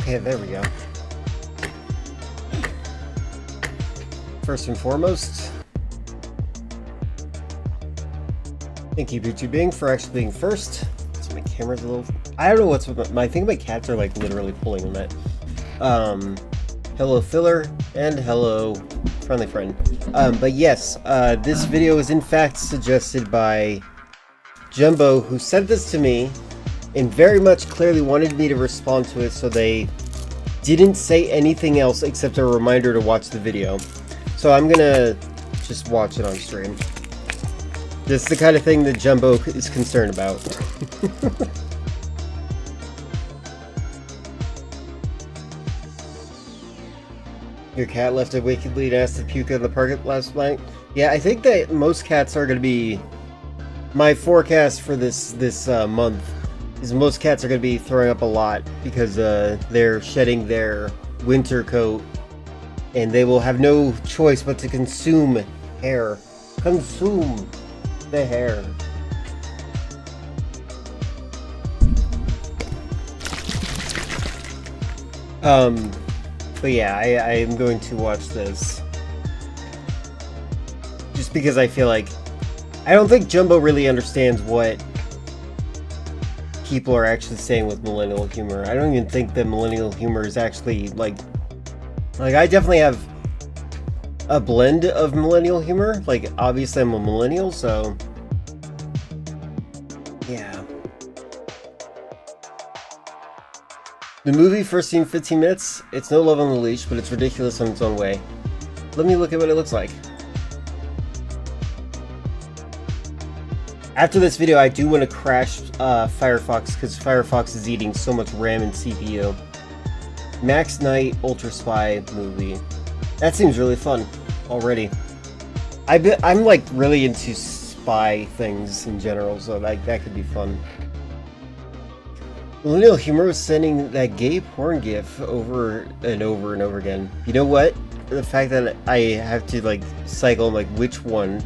Okay, there we go. First and foremost, thank you, Booty Bing, for actually being first. So my camera's a little... I don't know what's with my... I think my cats are like literally pulling on it. Hello Filler, and hello Friendly Friend. But yes, this video is in fact suggested by Jumbo, who sent this to me and very much clearly wanted me to respond to it, so they didn't say anything else except a reminder to watch the video. So I'm gonna just watch it on stream. This is the kind of thing that Jumbo is concerned about. Your cat left a wickedly nasty puke in the park last night. Yeah, I think that most cats are gonna be... My forecast for this month is most cats are gonna be throwing up a lot because they're shedding their winter coat. And they will have no choice but to consume hair. Consume the hair. But yeah, I am going to watch this. Just because I feel like... I don't think Jumbo really understands what people are actually saying with millennial humor. I don't even think that millennial humor is actually, like, I definitely have a blend of millennial humor. Like, obviously I'm a millennial, so... yeah. The movie first seen 15 minutes. It's no Love on the Leash, but it's ridiculous in its own way. Let me look at what it looks like. After this video, I do want to crash Firefox, because Firefox is eating so much RAM and CPU. Max Knight Ultra Spy movie. That seems really fun already. I'm like really into spy things in general, so that could be fun. Millennial Humor was sending that gay porn gif over and over and over again. You know what? The fact that I have to like cycle like which one.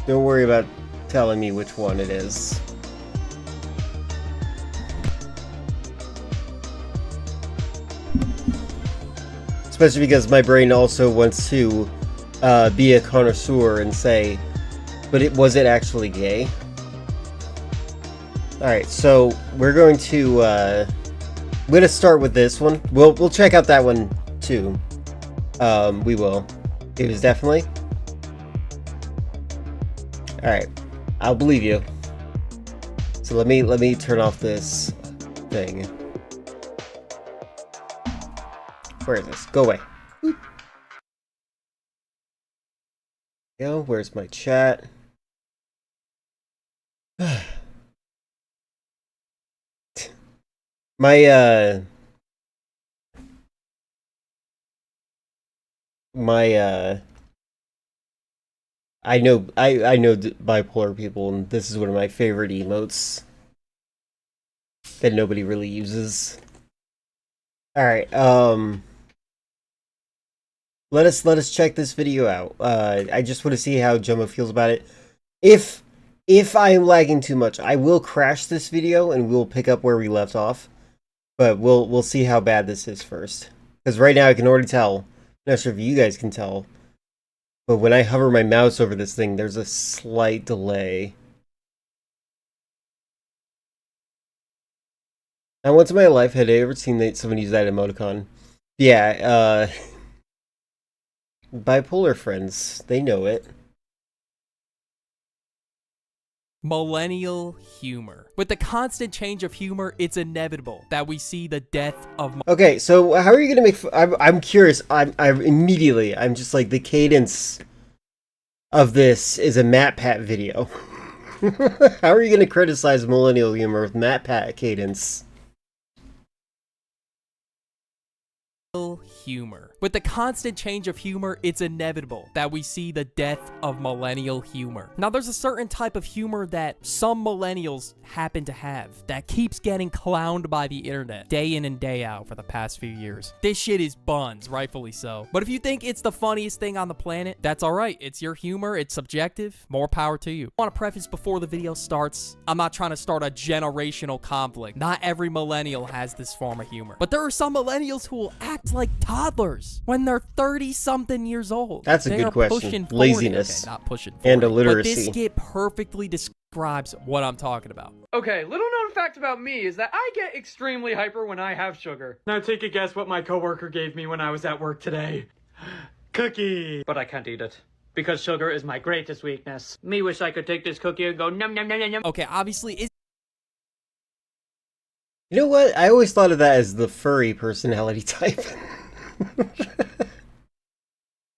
Don't worry about telling me which one it is. Especially because my brain also wants to be a connoisseur and say, but was it actually gay? Alright, so we're going to I'm gonna start with this one. We'll check out that one too. We will. It was definitely. Alright, I'll believe you. So let me turn off this thing. Where is this? Go away. Boop. Yo, where's my chat? My I know bipolar people, and this is one of my favorite emotes that nobody really uses. All right, let us check this video out. I just want to see how Jumbo feels about it. If I am lagging too much, I will crash this video and we'll pick up where we left off. But we'll see how bad this is first. Because right now I can already tell. I'm not sure if you guys can tell. But when I hover my mouse over this thing, there's a slight delay. Now, once in my life, had I ever seen someone use that emoticon? Yeah, bipolar friends, they know it. Millennial humor. With the constant change of humor, it's inevitable that we see the death of... Okay, so how are you gonna make... I'm curious. I'm just like, the cadence of this is a MatPat video. How are you gonna criticize millennial humor with MatPat cadence? Humor. With the constant change of humor, it's inevitable that we see the death of millennial humor. Now, there's a certain type of humor that some millennials happen to have that keeps getting clowned by the internet day in and day out for the past few years. This shit is buns, rightfully so. But if you think it's the funniest thing on the planet, that's alright. It's your humor, it's subjective, more power to you. I want to preface before the video starts, I'm not trying to start a generational conflict. Not every millennial has this form of humor. But there are some millennials who will act like toddlers when they're 30-something years old. That's a They good are question. pushing 40. Laziness. Okay, not pushing 40. And But illiteracy. this skit perfectly describes what I'm talking about. Okay, little known fact about me is that I get extremely hyper when I have sugar. Now take a guess what my coworker gave me when I was at work today. Cookie! But I can't eat it. Because sugar is my greatest weakness. Me wish I could take this cookie and go num num num num num. Okay, obviously, You know what? I always thought of that as the furry personality type.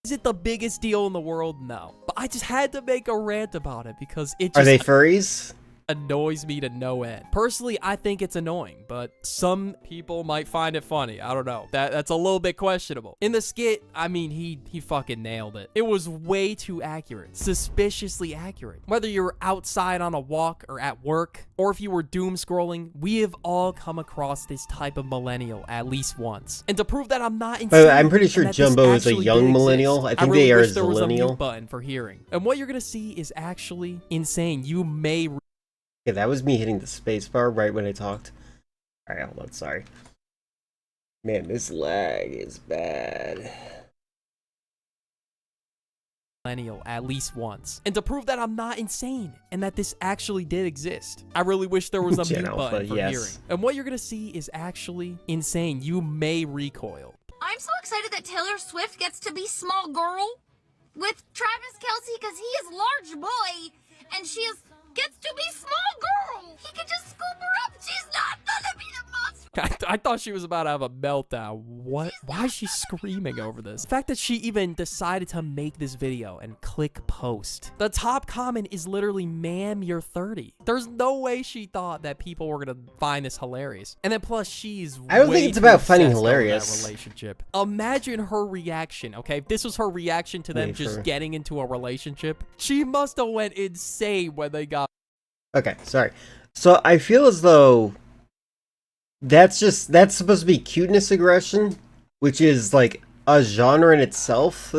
is it the biggest deal in the world? No. But I just had to make a rant about it because it Are just they furries? annoys me to no end. Personally, I think it's annoying, but some people might find it funny. I don't know. That's a little bit questionable. In the skit, I mean, he fucking nailed it. It was way too accurate. Suspiciously accurate. Whether you're outside on a walk or at work, or if you were doom scrolling, we have all come across this type of millennial at least once. And to prove that I'm not insane, I'm pretty sure and that this Jumbo is a actually young did millennial. exist, I think really they are wish a there was a zillennial. mute button for hearing. And what you're gonna see is actually insane. You may Yeah, that was me hitting the space bar right when I talked. Alright, hold on, sorry. Man, this lag is bad. millennial at least once. And to prove that I'm not insane and that this actually did exist, I really wish there was a Gen mute Alpha, button for yes. hearing. And what you're gonna see is actually insane. You may recoil. I'm so excited that Taylor Swift gets to be small girl with Travis Kelce because he is large boy and she gets to be small girl. He can just scoop her up. She's not gonna be the monster. I thought she was about to have a meltdown. What? Why is she screaming over this? The fact that she even decided to make this video and click post. The top comment is literally, "Ma'am, you're 30." There's no way she thought that people were gonna find this hilarious. And then plus, she's I don't think way it's too about finding obsessed over that hilarious. relationship. Imagine her reaction. Okay, if this was her reaction to them Wait just for- getting into a relationship, she must have went insane when they got. Okay, sorry. So I feel as though that's supposed to be cuteness aggression, which is like a genre in itself.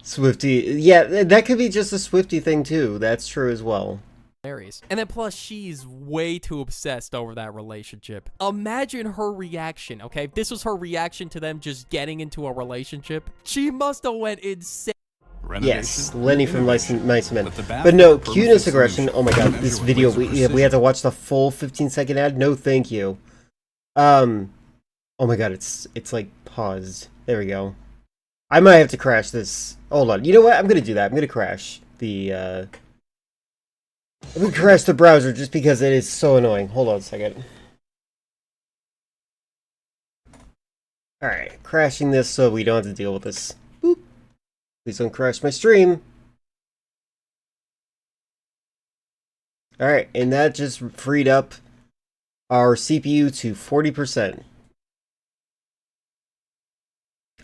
Swifty, yeah, that could be just a Swifty thing too. That's true as well. Hilarious. And then plus, she's way too obsessed over that relationship. Imagine her reaction, okay? If this was her reaction to them just getting into a relationship, she must have went insane. Yes, Lenny from Mice and Men. But the bath But no, perfect cuteness solution aggression. Oh my god, to this measure video, with we had to watch the full 15-second ad. No, thank you. Oh my god, it's like paused. There we go. I might have to crash this. Hold on. You know what? I'm gonna do that. I'm gonna crash the I'm gonna crash the browser just because it is so annoying. Hold on a second. Alright, crashing this so we don't have to deal with this. Boop. Please don't crash my stream. Alright, and that just freed up our CPU to 40%.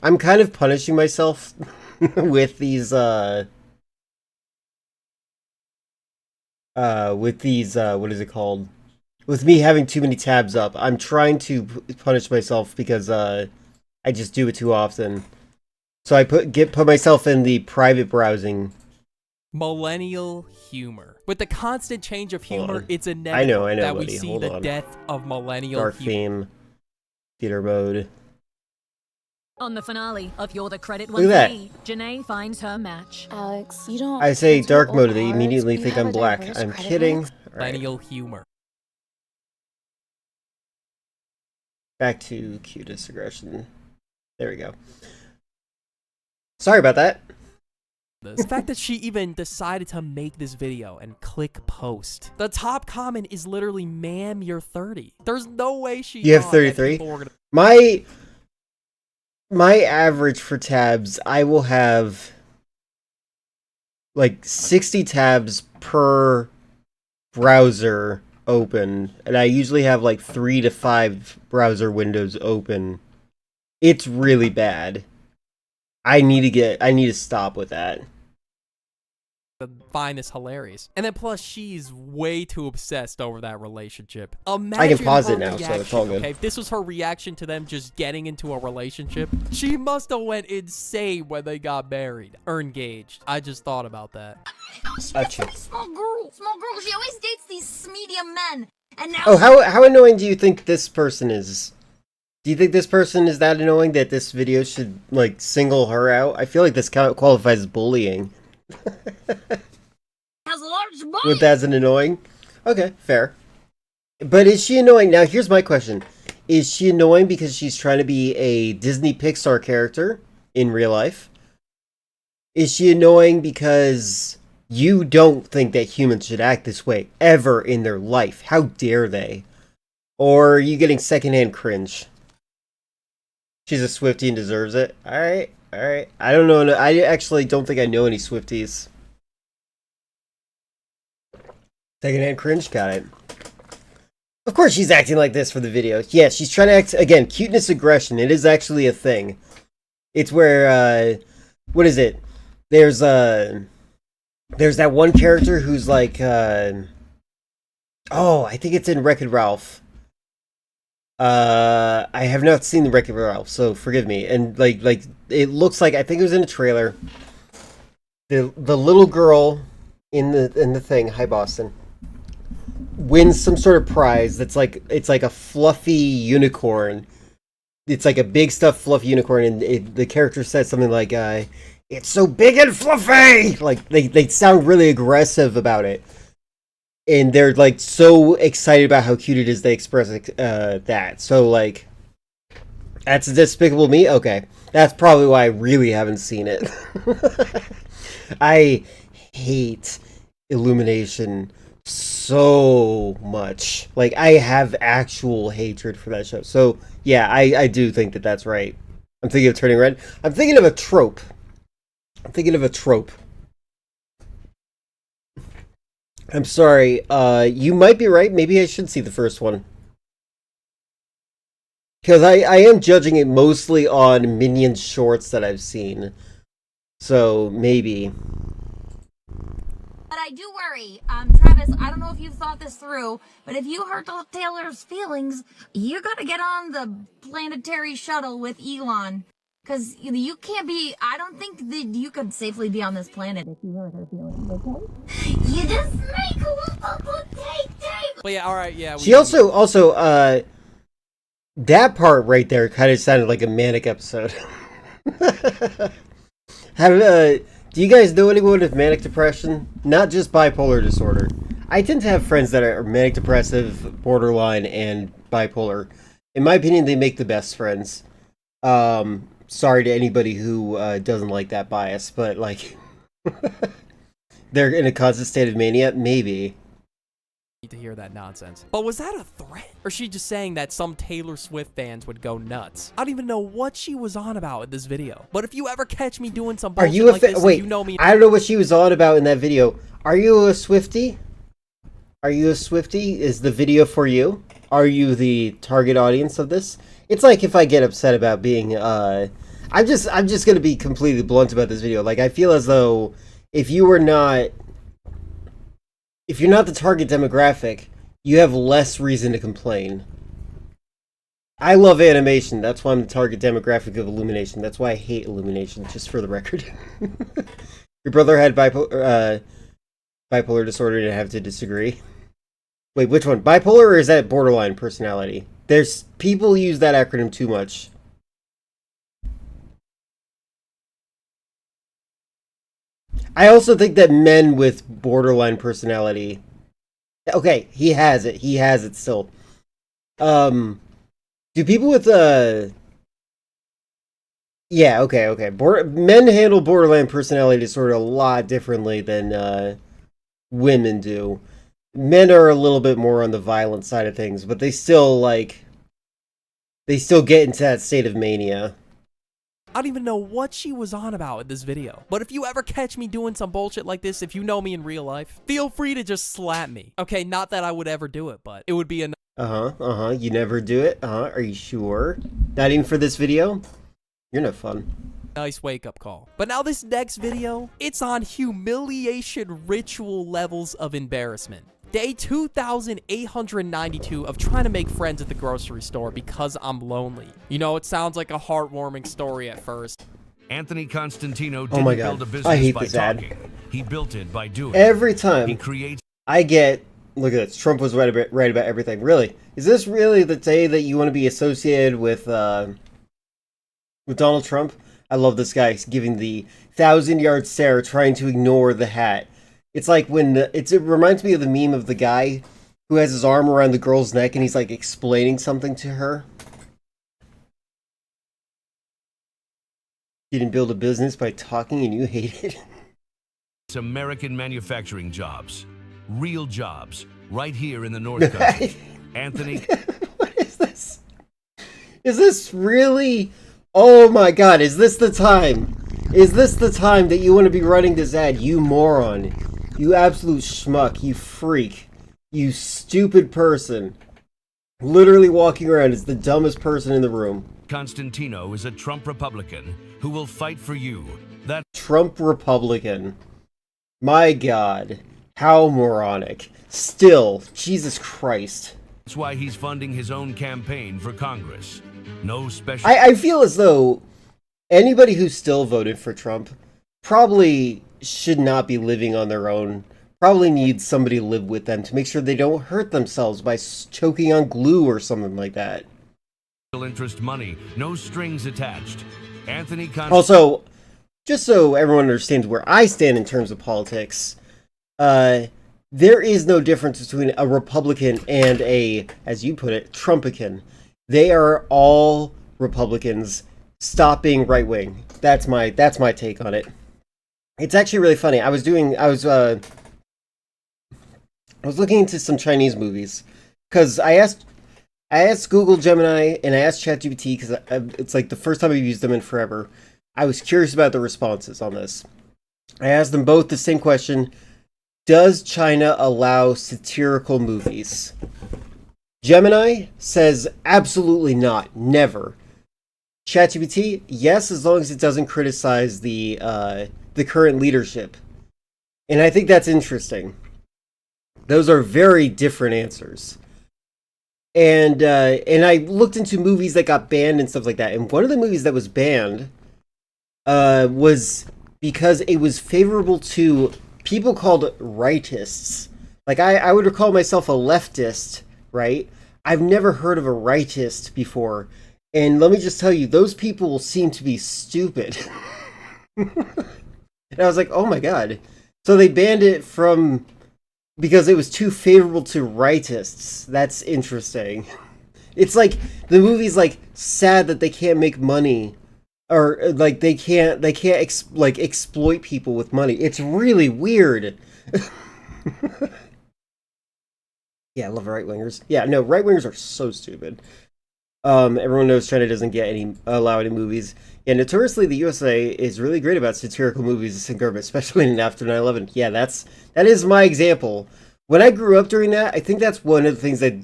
I'm kind of punishing myself with these, what is it called? With me having too many tabs up. I'm trying to punish myself because, I just do it too often. So I put myself in the private browsing. Millennial humor. With the constant change of Hold humor, on. it's inevitable I know, that we buddy. see Hold the on. death of millennial Dark humor. theme. Theater mode. On the finale of You're the Credit Look at One, Janae finds her match. Alex, you don't. I say answer dark old mode, they cards, immediately but you think have I'm a black. diverse I'm credit kidding. mix. Alright, Millennial humor. back to cutest aggression. There we go. Sorry about that. The fact that she even decided to make this video and click post. The top comment is literally, "Ma'am, you're 30." There's no way she You have thought that 33? people were gonna- My average for tabs, I will have like 60 tabs per browser open, and I usually have like 3 to 5 browser windows open, it's really bad. I need to stop with that. Find this hilarious. And then plus she's way too obsessed over that relationship. Imagine I can pause her it now, so reaction, it's all good. okay? If this was her reaction to them just getting into a relationship, she must have went insane when they got married or engaged. I just thought about that. She gets to be small girl. Small girl. She always dates these medium men. And now Oh, how annoying do you think this person is? Do you think this person is that annoying that this video should, like, single her out? I feel like this qualifies as bullying. has a large body. With that as an annoying? Okay, fair. But is she annoying? Now, here's my question. Is she annoying because she's trying to be a Disney Pixar character in real life? Is she annoying because you don't think that humans should act this way ever in their life? How dare they? Or are you getting secondhand cringe? She's a Swiftie and deserves it. Alright. I don't know. I actually don't think I know any Swifties. Secondhand cringe? Got it. Of course she's acting like this for the video. Yeah, she's trying to act... Again, cuteness aggression. It is actually a thing. It's where, what is it? There's that one character who's like, oh, I think it's in Wreck-It Ralph. I have not seen the Wreck-It Ralph, so forgive me. And like it looks like, I think it was in a trailer. The little girl in the thing, hi Boston, wins some sort of prize that's like, it's like a fluffy unicorn. It's like a big stuffed fluffy unicorn, and the character says something like, "It's so big and fluffy." Like they sound really aggressive about it. And they're, like, so excited about how cute it is they express that. So, like, that's Despicable Me? Okay. That's probably why I really haven't seen it. I hate Illumination so much. Like, I have actual hatred for that show. So, yeah, I do think that that's right. I'm thinking of Turning Red. I'm thinking of a trope. I'm sorry, you might be right. Maybe I should see the first one. Because I am judging it mostly on Minions shorts that I've seen. So, maybe. But I do worry, Travis, I don't know if you've thought this through, but if you hurt Taylor's feelings, you're gonna get on the planetary shuttle with Elon. Because you can't be, I don't think that you could safely be on this planet if you hurt her feelings, okay? You just make a little take. But yeah, alright, yeah. She also, that part right there kind of sounded like a manic episode. Do you guys know anyone with manic depression? Not just bipolar disorder. I tend to have friends that are manic depressive, borderline, and bipolar. In my opinion, they make the best friends. Sorry to anybody who doesn't like that bias, but, like, they're in a constant state of mania? Maybe. To hear that nonsense. But was that a threat? Or is she just saying that some Taylor Swift fans would go nuts? I don't even know what she was on about in this video. But if you ever catch me doing some bullshit like this, wait, you know me. I don't know what she was on about in that video. Are you a Swiftie? Are you a Swiftie? Is the video for you? Are you the target audience of this? It's like if I get upset about being, I'm just gonna be completely blunt about this video. Like, I feel as though if you're not the target demographic, you have less reason to complain. I love animation. That's why I'm the target demographic of Illumination. That's why I hate Illumination, just for the record. Your brother had bipolar disorder, and I have to disagree. Wait, which one? Bipolar, or is that borderline personality? There's people use that acronym too much. I also think that men with borderline personality... Okay, he has it. He has it still. Do people with, Yeah, okay. Men handle borderline personality disorder a lot differently than, women do. Men are a little bit more on the violent side of things, but they still, like... They still get into that state of mania. I don't even know what she was on about in this video. But if you ever catch me doing some bullshit like this, if you know me in real life, feel free to just slap me. Okay, not that I would ever do it, but it would be a You never do it? Are you sure? Not even for this video? You're no fun. nice wake-up call. But now this next video, it's on humiliation ritual levels of embarrassment. Day 2,892 of trying to make friends at the grocery store because I'm lonely. You know, it sounds like a heartwarming story at first. Anthony Constantino Oh my didn't God. build a I business hate by this ad. talking. He built it by doing. Every He time creates I get, look at this, Trump was right about everything. Really? Is this really the day that you want to be associated with Donald Trump? I love this guy giving the 1,000-yard stare, trying to ignore the hat. It's like when it reminds me of the meme of the guy who has his arm around the girl's neck and he's like explaining something to her. You didn't build a business by talking and you hate it. American manufacturing jobs, real jobs, right here in the North Country. Anthony What is this? Is this really? Oh my God, is this the time? Is this the time that you want to be running this ad, you moron? You absolute schmuck, you freak, you stupid person. Literally walking around as the dumbest person in the room. Constantino is a Trump Republican who will fight for you. That's Trump Republican. My God, how moronic. Still, Jesus Christ. why he's funding his own campaign for Congress. No special. I feel as though anybody who still voted for Trump probably should not be living on their own. Probably needs somebody to live with them to make sure they don't hurt themselves by choking on glue or something like that. interest money, no strings attached. Anthony Also, just so everyone understands where I stand in terms of politics, there is no difference between a Republican and a, as you put it, Trumpican. They are all Republicans. Stop being right wing. That's my take on it. It's actually really funny. I was looking into some Chinese movies because I asked Google Gemini and I asked ChatGPT because it's like the first time I've used them in forever. I was curious about the responses on this. I asked them both the same question: does China allow satirical movies? Gemini says absolutely not, never. ChatGPT, yes, as long as it doesn't criticize the current leadership. And I think that's interesting. Those are very different answers. And I looked into movies that got banned and stuff like that. And one of the movies that was banned was because it was favorable to people called rightists. Like, I would call myself a leftist, right? I've never heard of a rightist before. And let me just tell you, those people seem to be stupid. And I was like, oh my God. So they banned it from... because it was too favorable to rightists. That's interesting. It's like the movie's like sad that they can't make money, or like they can't exploit people with money. It's really weird. Yeah, I love right wingers. Yeah, no, right wingers are so stupid. Everyone knows China doesn't allow any movies. Yeah, notoriously, the USA is really great about satirical movies and government, especially after 9/11. Yeah, that is my example. When I grew up during that, I think that's one of the things that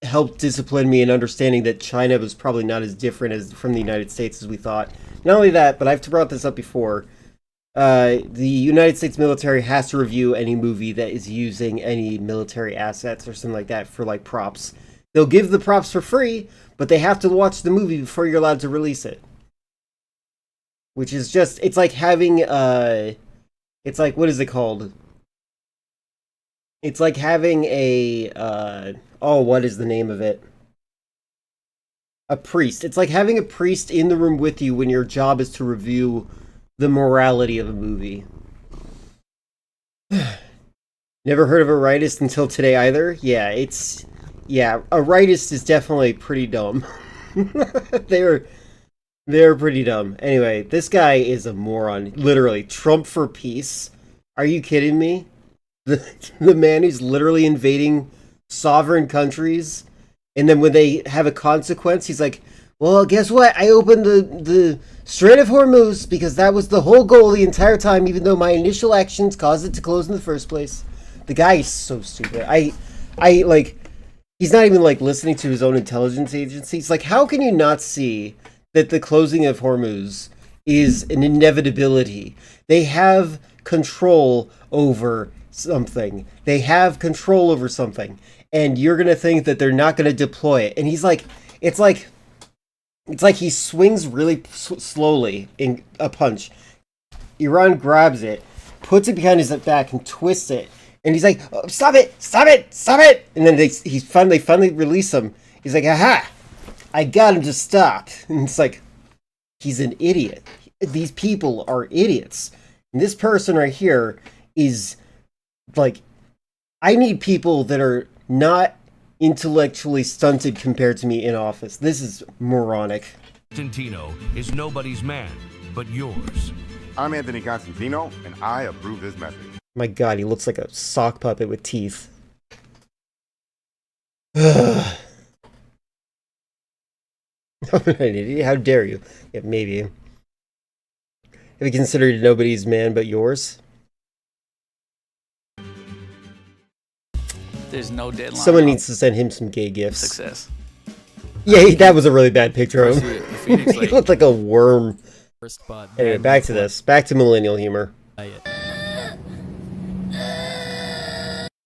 helped discipline me in understanding that China was probably not as different as from the United States as we thought. Not only that, but I've brought this up before. The United States military has to review any movie that is using any military assets or something like that for like props. They'll give the props for free, but they have to watch the movie before you're allowed to release it. Which is just, it's like having, it's like, what is it called? It's like having a, what is the name of it? A priest. It's like having a priest in the room with you when your job is to review the morality of a movie. Never heard of a rightist until today either? Yeah, a rightist is definitely pretty dumb. They're pretty dumb. Anyway, this guy is a moron. Literally, Trump for peace. Are you kidding me? The man who's literally invading sovereign countries, and then when they have a consequence, he's like, Well, guess what? I opened the Strait of Hormuz because that was the whole goal the entire time, even though my initial actions caused it to close in the first place. The guy is so stupid. I like, he's not even like listening to his own intelligence agencies. Like, how can you not see that the closing of Hormuz is an inevitability? They have control over something. They have control over something. And you're going to think that they're not going to deploy it. And he's like, it's like he swings really slowly in a punch. Iran grabs it, puts it behind his back, and twists it. And he's like, oh, stop it! Stop it! Stop it! And then they finally release him. He's like, aha! I got him to stop. And it's like, he's an idiot. These people are idiots. And this person right here is like, I need people that are not intellectually stunted compared to me in office. This is moronic. Constantino is nobody's man, but yours. I'm Anthony Constantino, and I approve this message. My god, he looks like a sock puppet with teeth. How dare you? Yeah, maybe. Have you considered nobody's man but yours? There's no deadline. Someone needs to send him some gay gifts. Success. Yeah, that was a really bad picture of The him. Phoenix He Lake. looked like a worm. First, but Anyway, back to this. Back to millennial humor.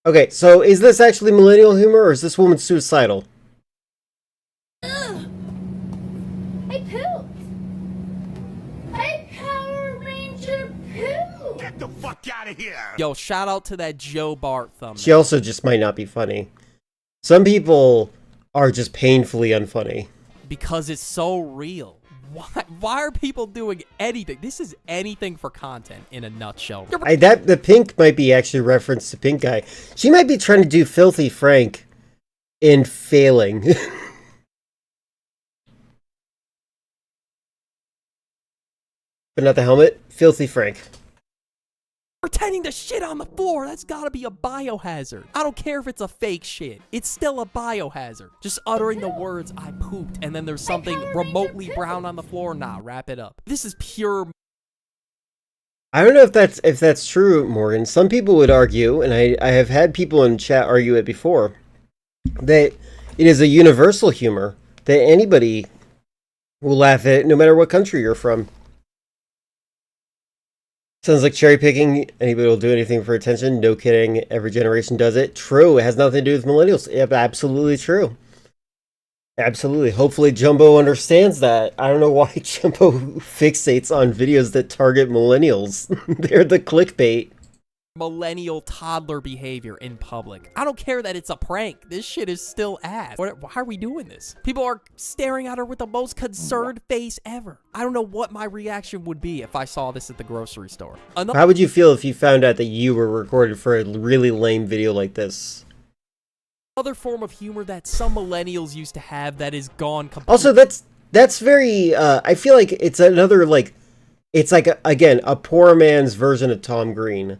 Okay, so is this actually millennial humor, or is this woman suicidal? I pooped. I Power Ranger pooped. Get the fuck out of here! Yo, shout out to that Joe Bart thumbnail. She also just might not be funny. Some people are just painfully unfunny. Because it's so real. Why are people doing anything? This is anything for content in a nutshell. The pink might be actually reference to Pink Guy. She might be trying to do Filthy Frank and failing. But not the helmet. Filthy Frank. Pretending to shit on the floor, that's gotta be a biohazard. I don't care if it's a fake shit. It's still a biohazard. Just uttering the words, I pooped, and then there's something remotely brown on the floor. Nah, wrap it up. This is pure... I don't know if that's true, Morgan. Some people would argue, and I have had people in chat argue it before, that it is a universal humor, that anybody will laugh at it no matter what country you're from. Sounds like cherry picking. Anybody will do anything for attention. No kidding. Every generation does it. True. It has nothing to do with millennials. Yep, absolutely true. Absolutely. Hopefully Jumbo understands that. I don't know why Jumbo fixates on videos that target millennials. They're the clickbait. millennial toddler behavior in public. I don't care that it's a prank. This shit is still ass. Why are we doing this? People are staring at her with the most concerned face ever. I don't know what my reaction would be if I saw this at the grocery store. How would you feel if you found out that you were recorded for a really lame video like this? Other form of humor that some millennials used to have that is gone completely. Also, that's very, I feel like it's another, like, it's like, again, a poor man's version of Tom Green.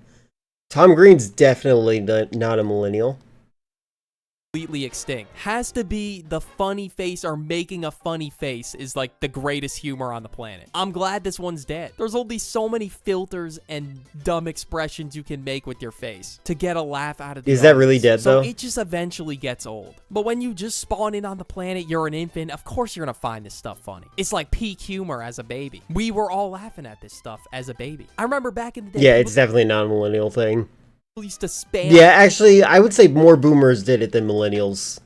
Tom Green's definitely not a millennial. Completely extinct. Has to be the funny face or making a funny face is like the greatest humor on the planet. I'm glad this one's dead. There's only so many filters and dumb expressions you can make with your face to get a laugh out of the Is that audience. really dead, so though? it just eventually gets old. But when you just spawn in on the planet, you're an infant, of course you're gonna find this stuff funny. It's like peak humor as a baby. We were all laughing at this stuff as a baby. I remember back in the day, Yeah, people it's definitely not a millennial thing. used to spam Yeah, actually, I would say more boomers did it than millennials.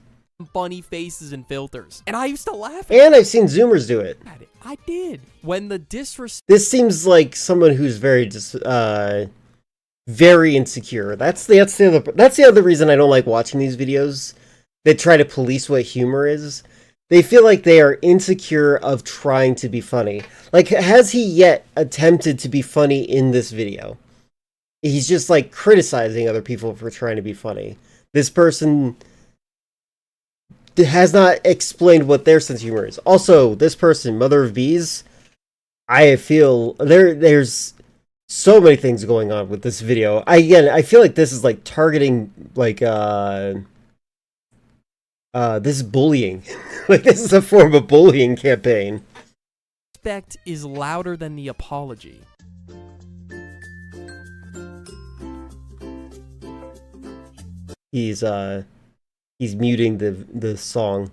funny faces and filters. And I used to laugh And I've seen Zoomers do it. at it. I did. When the disrespect This seems like someone who's very very insecure. That's the other reason I don't like watching these videos that try to police what humor is. They feel like they are insecure of trying to be funny. Like, has he yet attempted to be funny in this video? He's just like criticizing other people for trying to be funny. This person has not explained what their sense of humor is. Also, this person, Mother of Bees, I feel there's so many things going on with this video. I feel like this is like targeting like This is bullying. Like, this is a form of bullying campaign. Respect is louder than the apology. He's muting the song.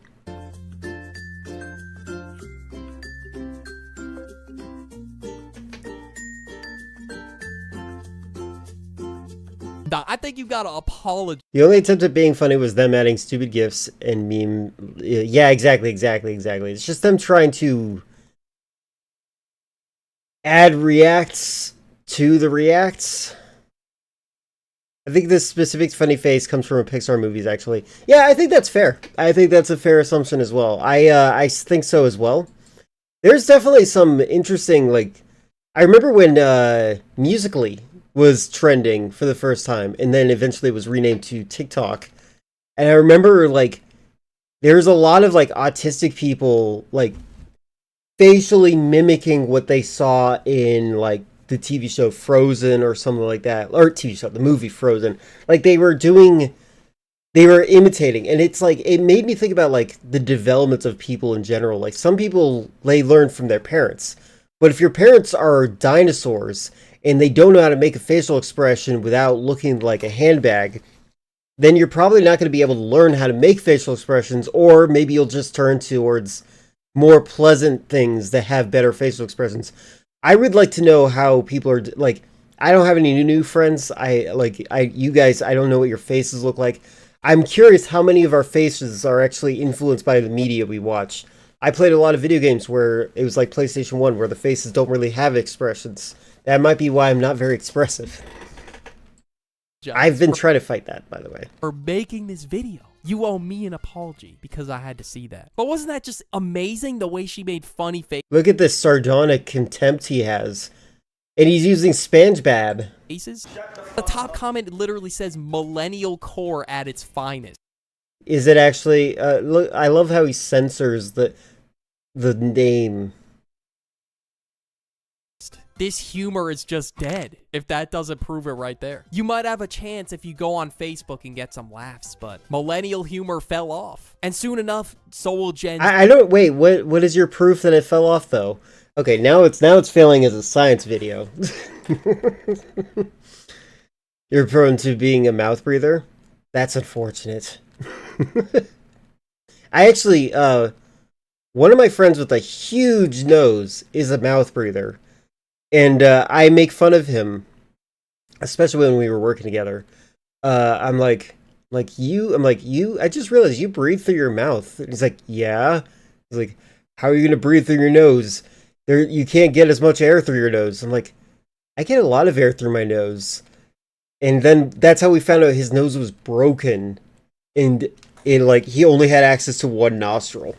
Nah, I think you gotta apologize. The only attempt at being funny was them adding stupid gifs and meme. Yeah, exactly. It's just them trying to add reacts to the reacts. I think this specific funny face comes from a Pixar movies, actually. Yeah, I think that's fair. I think that's a fair assumption as well. I think so as well. There's definitely some interesting, like, I remember when Musical.ly was trending for the first time, and then eventually was renamed to TikTok. And I remember, like, there's a lot of, like, autistic people, like, facially mimicking what they saw in, like, the TV show Frozen or something like that. Or TV show, the movie Frozen. Like, they were imitating. And it's like, it made me think about, like, the developments of people in general. Like, some people, they learn from their parents. But if your parents are dinosaurs and they don't know how to make a facial expression without looking like a handbag, then you're probably not going to be able to learn how to make facial expressions, or maybe you'll just turn towards more pleasant things that have better facial expressions. I would like to know how people are, like, I don't have any new friends. You guys, I don't know what your faces look like. I'm curious how many of our faces are actually influenced by the media we watch. I played a lot of video games where it was like PlayStation 1, where the faces don't really have expressions. That might be why I'm not very expressive. I've been trying to fight that, by the way. For making this video. You owe me an apology because I had to see that. But wasn't that just amazing, the way she made funny Look at this sardonic contempt he has. And he's using SpongeBob faces? The top comment literally says millennial core at its finest. Is it actually... look, I love how he censors the name. This humor is just dead, if that doesn't prove it right there. You might have a chance if you go on Facebook and get some laughs, but millennial humor fell off. And soon enough, so will Gen Z. I don't... Wait, what is your proof that it fell off, though? Okay, now it's failing as a science video. You're prone to being a mouth breather? That's unfortunate. I actually, one of my friends with a huge nose is a mouth breather. And I make fun of him, especially when we were working together. I'm like, you, I just realized you breathe through your mouth. And he's like, yeah. He's like, how are you going to breathe through your nose? You can't get as much air through your nose. I'm like, I get a lot of air through my nose. And then that's how we found out his nose was broken. And he only had access to one nostril.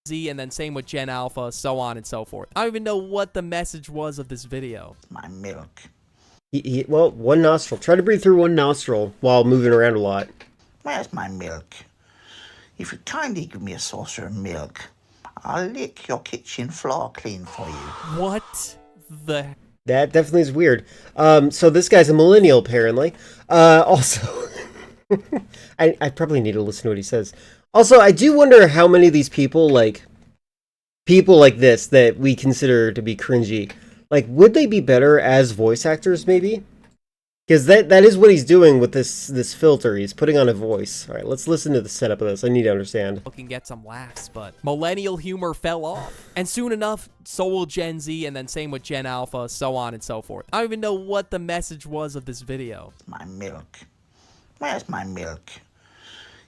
Z, and then same with Gen Alpha, so on and so forth. I don't even know what the message was of this video. My milk. Well, one nostril. Try to breathe through one nostril while moving around a lot. Where's my milk? If you kindly give me a saucer of milk, I'll lick your kitchen floor clean for you. What the... That definitely is weird. So this guy's a millennial, apparently. Also, I probably need to listen to what he says. Also, I do wonder how many of these people like this that we consider to be cringy, like, would they be better as voice actors, maybe? Because that is what he's doing with this filter. He's putting on a voice. All right, let's listen to the setup of this. I need to understand. Can get some laughs, but millennial humor fell off. And soon enough, so will Gen Z, and then same with Gen Alpha, so on and so forth. I don't even know what the message was of this video. My milk. Where's my milk?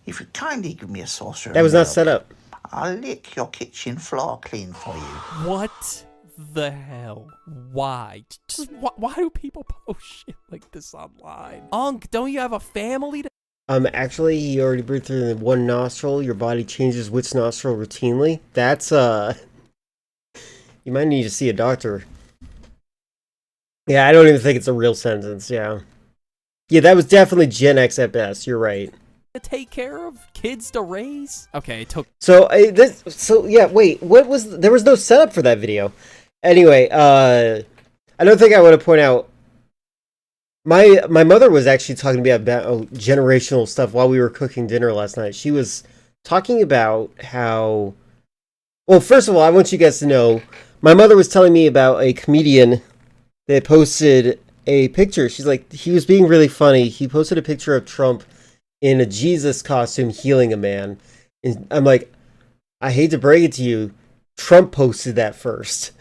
If you kindly give me a saucer of That was milk, not set up. I'll lick your kitchen floor clean for you. What the hell? Why? Just why do people post shit like this online? Unc, don't you have a family to... Actually, he already breathed through the one nostril. Your body changes which nostril routinely. That's, you might need to see a doctor. Yeah, I don't even think it's a real sentence, yeah. Yeah, that was definitely Gen X at best, you're right. take care of, kids to raise. Okay, it took... So, yeah, wait, there was no setup for that video. Anyway, I don't think I want to point out My mother was actually talking to me about generational stuff while we were cooking dinner last night. She was talking about how... Well, first of all, I want you guys to know, my mother was telling me about a comedian that posted a picture. She's like, he was being really funny. He posted a picture of Trump in a Jesus costume healing a man. And I'm like, I hate to break it to you, Trump posted that first.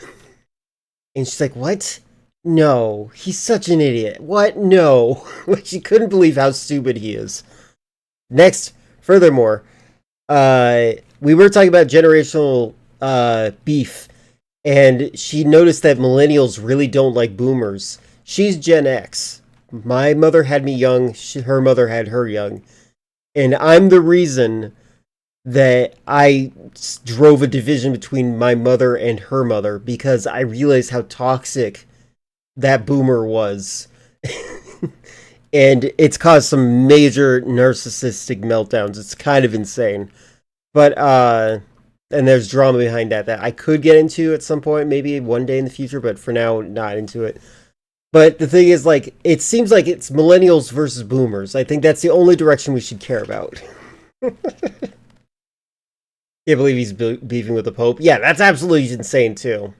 And she's like, what? No, he's such an idiot. What? No. She couldn't believe how stupid he is. Next, furthermore, we were talking about generational beef, and she noticed that millennials really don't like boomers. She's Gen X. My mother had me young. Her mother had her young. And I'm the reason that I drove a division between my mother and her mother, because I realized how toxic that boomer was. And it's caused some major narcissistic meltdowns. It's kind of insane. But, and there's drama behind that I could get into at some point, maybe one day in the future, but for now, not into it. But the thing is, like, it seems like it's millennials versus boomers. I think that's the only direction we should care about. Can't believe he's beefing with the Pope. Yeah, that's absolutely insane, too.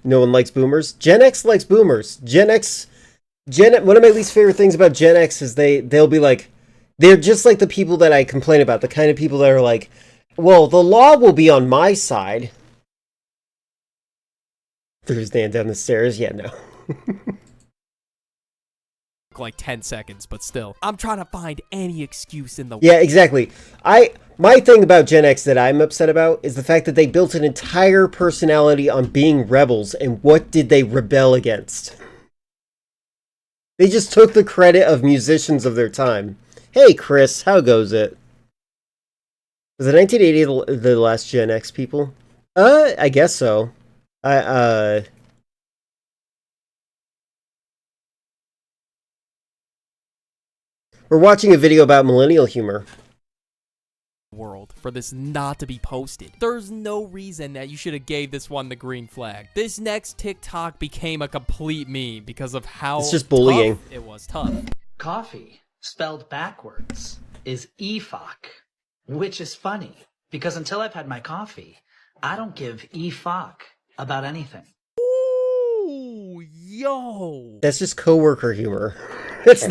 No one likes boomers. Gen X likes boomers. One of my least favorite things about Gen X is they'll be like, they're just like the people that I complain about, the kind of people that are like, well, the law will be on my side. Threw his hand down the stairs. Yeah, no. Like 10 seconds, but still. I'm trying to find any excuse in the... Yeah, exactly. My thing about Gen X that I'm upset about is the fact that they built an entire personality on being rebels, and what did they rebel against? They just took the credit of musicians of their time. Hey, Chris, how goes it? Was it 1980 the last Gen X people? I guess so. We're watching a video about millennial humor. World for this not to be posted. There's no reason that you should have gave this one the green flag. This next TikTok became a complete meme because of how it's just bullying. Tough it was tough. Coffee, spelled backwards, is EFOC, which is funny because until I've had my coffee, I don't give EFOC about anything. Ooh, yo. That's just coworker humor. That's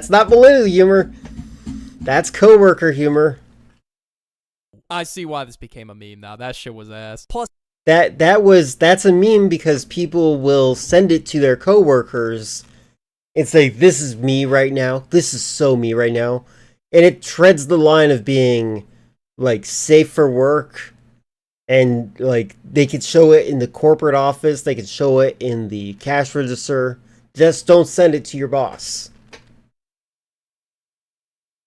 not millennial humor. That's coworker humor. I see why this became a meme now. That shit was ass. Plus, that's a meme because people will send it to their coworkers and say, this is me right now. This is so me right now. And it treads the line of being like safe for work, and like they could show it in the corporate office, they could show it in the cash register. Just don't send it to your boss.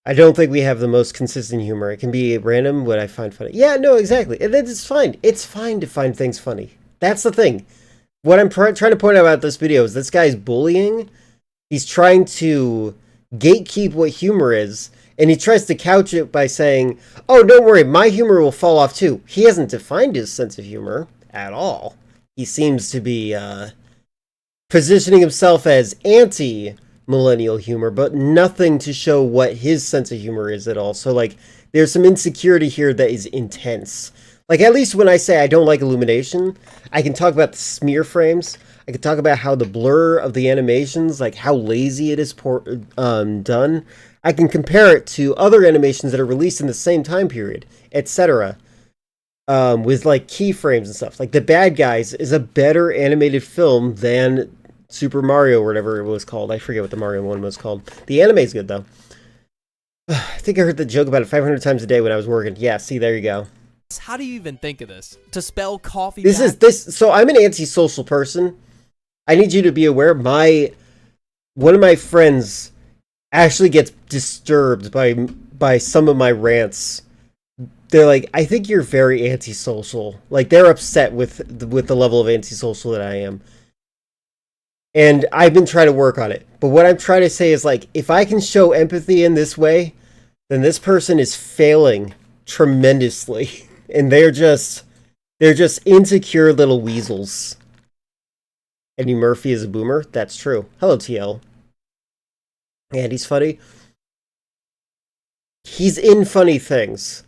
I don't think we have the most consistent humor. It can be random what I find funny. Yeah, no, exactly. And it's fine. It's fine to find things funny. That's the thing. What I'm trying to point out about this video is this guy's bullying. He's trying to gatekeep what humor is, and he tries to couch it by saying, oh, don't worry, my humor will fall off too. He hasn't defined his sense of humor at all. He seems to be positioning himself as anti-millennial humor, but nothing to show what his sense of humor is at all. So, like, there's some insecurity here that is intense. Like, at least when I say I don't like Illumination, I can talk about the smear frames. I can talk about how the blur of the animations, like how lazy it is done. I can compare it to other animations that are released in the same time period, etc. With like keyframes and stuff. Like The Bad Guys is a better animated film than Super Mario or whatever it was called. I forget what the Mario one was called. The anime's good though. I think I heard the joke about it 500 times a day when I was working. Yeah, see, there you go. how do you even think of this? To spell coffee So I'm an antisocial person. I need you to be aware, one of my friends actually gets disturbed by some of my rants. They're like, I think you're very antisocial. Like, they're upset with the level of antisocial that I am. And I've been trying to work on it. But what I'm trying to say is, like, if I can show empathy in this way, then this person is failing tremendously. And they're just insecure little weasels. Eddie Murphy is a boomer. That's true. Hello, TL. And he's funny. He's in funny things.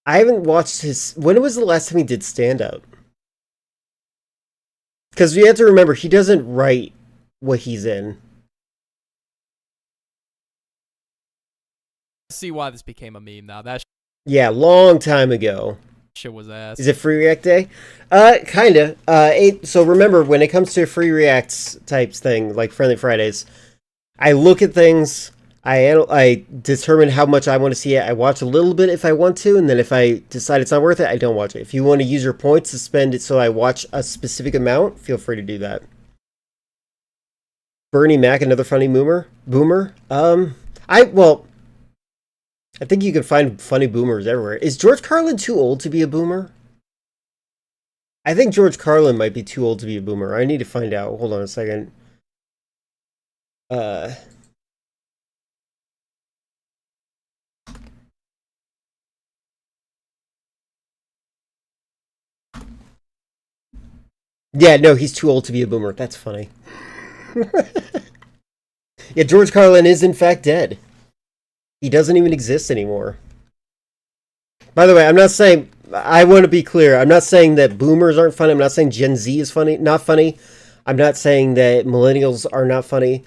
I haven't watched his... When was the last time he did stand-up? Because you have to remember, he doesn't write what he's in. See why this became a meme now. That Yeah, long time ago. shit was ass. Is it Free React Day? Kinda. So remember, when it comes to Free Reacts types thing, like Friendly Fridays, I look at things, I determine how much I want to see it, I watch a little bit if I want to, and then if I decide it's not worth it, I don't watch it. If you want to use your points to spend it so I watch a specific amount, feel free to do that. Bernie Mac, another funny boomer? I think you can find funny boomers everywhere. Is George Carlin too old to be a boomer? I think George Carlin might be too old to be a boomer. I need to find out. Hold on a second. Yeah, no, he's too old to be a boomer. That's funny. Yeah, George Carlin is in fact dead. He doesn't even exist anymore. By the way, I'm not saying... I want to be clear. I'm not saying that boomers aren't funny. I'm not saying Gen Z is not funny. I'm not saying that millennials are not funny.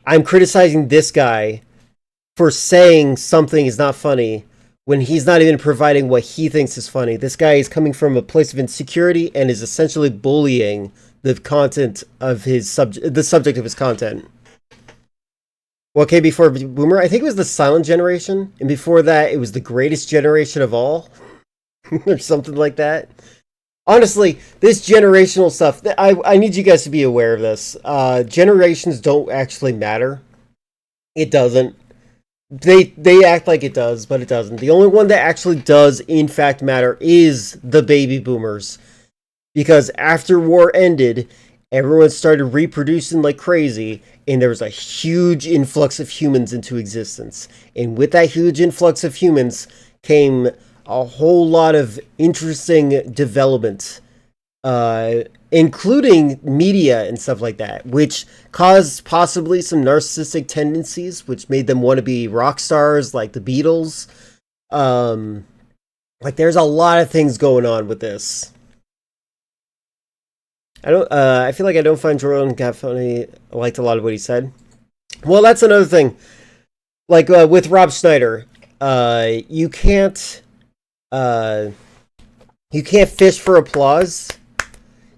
I'm criticizing this guy for saying something is not funny when he's not even providing what he thinks is funny. This guy is coming from a place of insecurity and is essentially bullying the content of his the subject of his content. Well, okay, before Boomer, I think it was the Silent Generation, and before that, it was the Greatest Generation of All, or something like that. Honestly, this generational stuff, I need you guys to be aware of this. Generations don't actually matter. It doesn't. They act like it does, but it doesn't. The only one that actually does, in fact, matter is the baby boomers. Because after war ended, everyone started reproducing like crazy, and there was a huge influx of humans into existence. And with that huge influx of humans came a whole lot of interesting development, including media and stuff like that, which caused possibly some narcissistic tendencies, which made them want to be rock stars like the Beatles. Like, there's a lot of things going on with this. I feel like I don't find Jordan got funny. I liked a lot of what he said. Well, that's another thing. Like, with Rob Schneider, you can't fish for applause.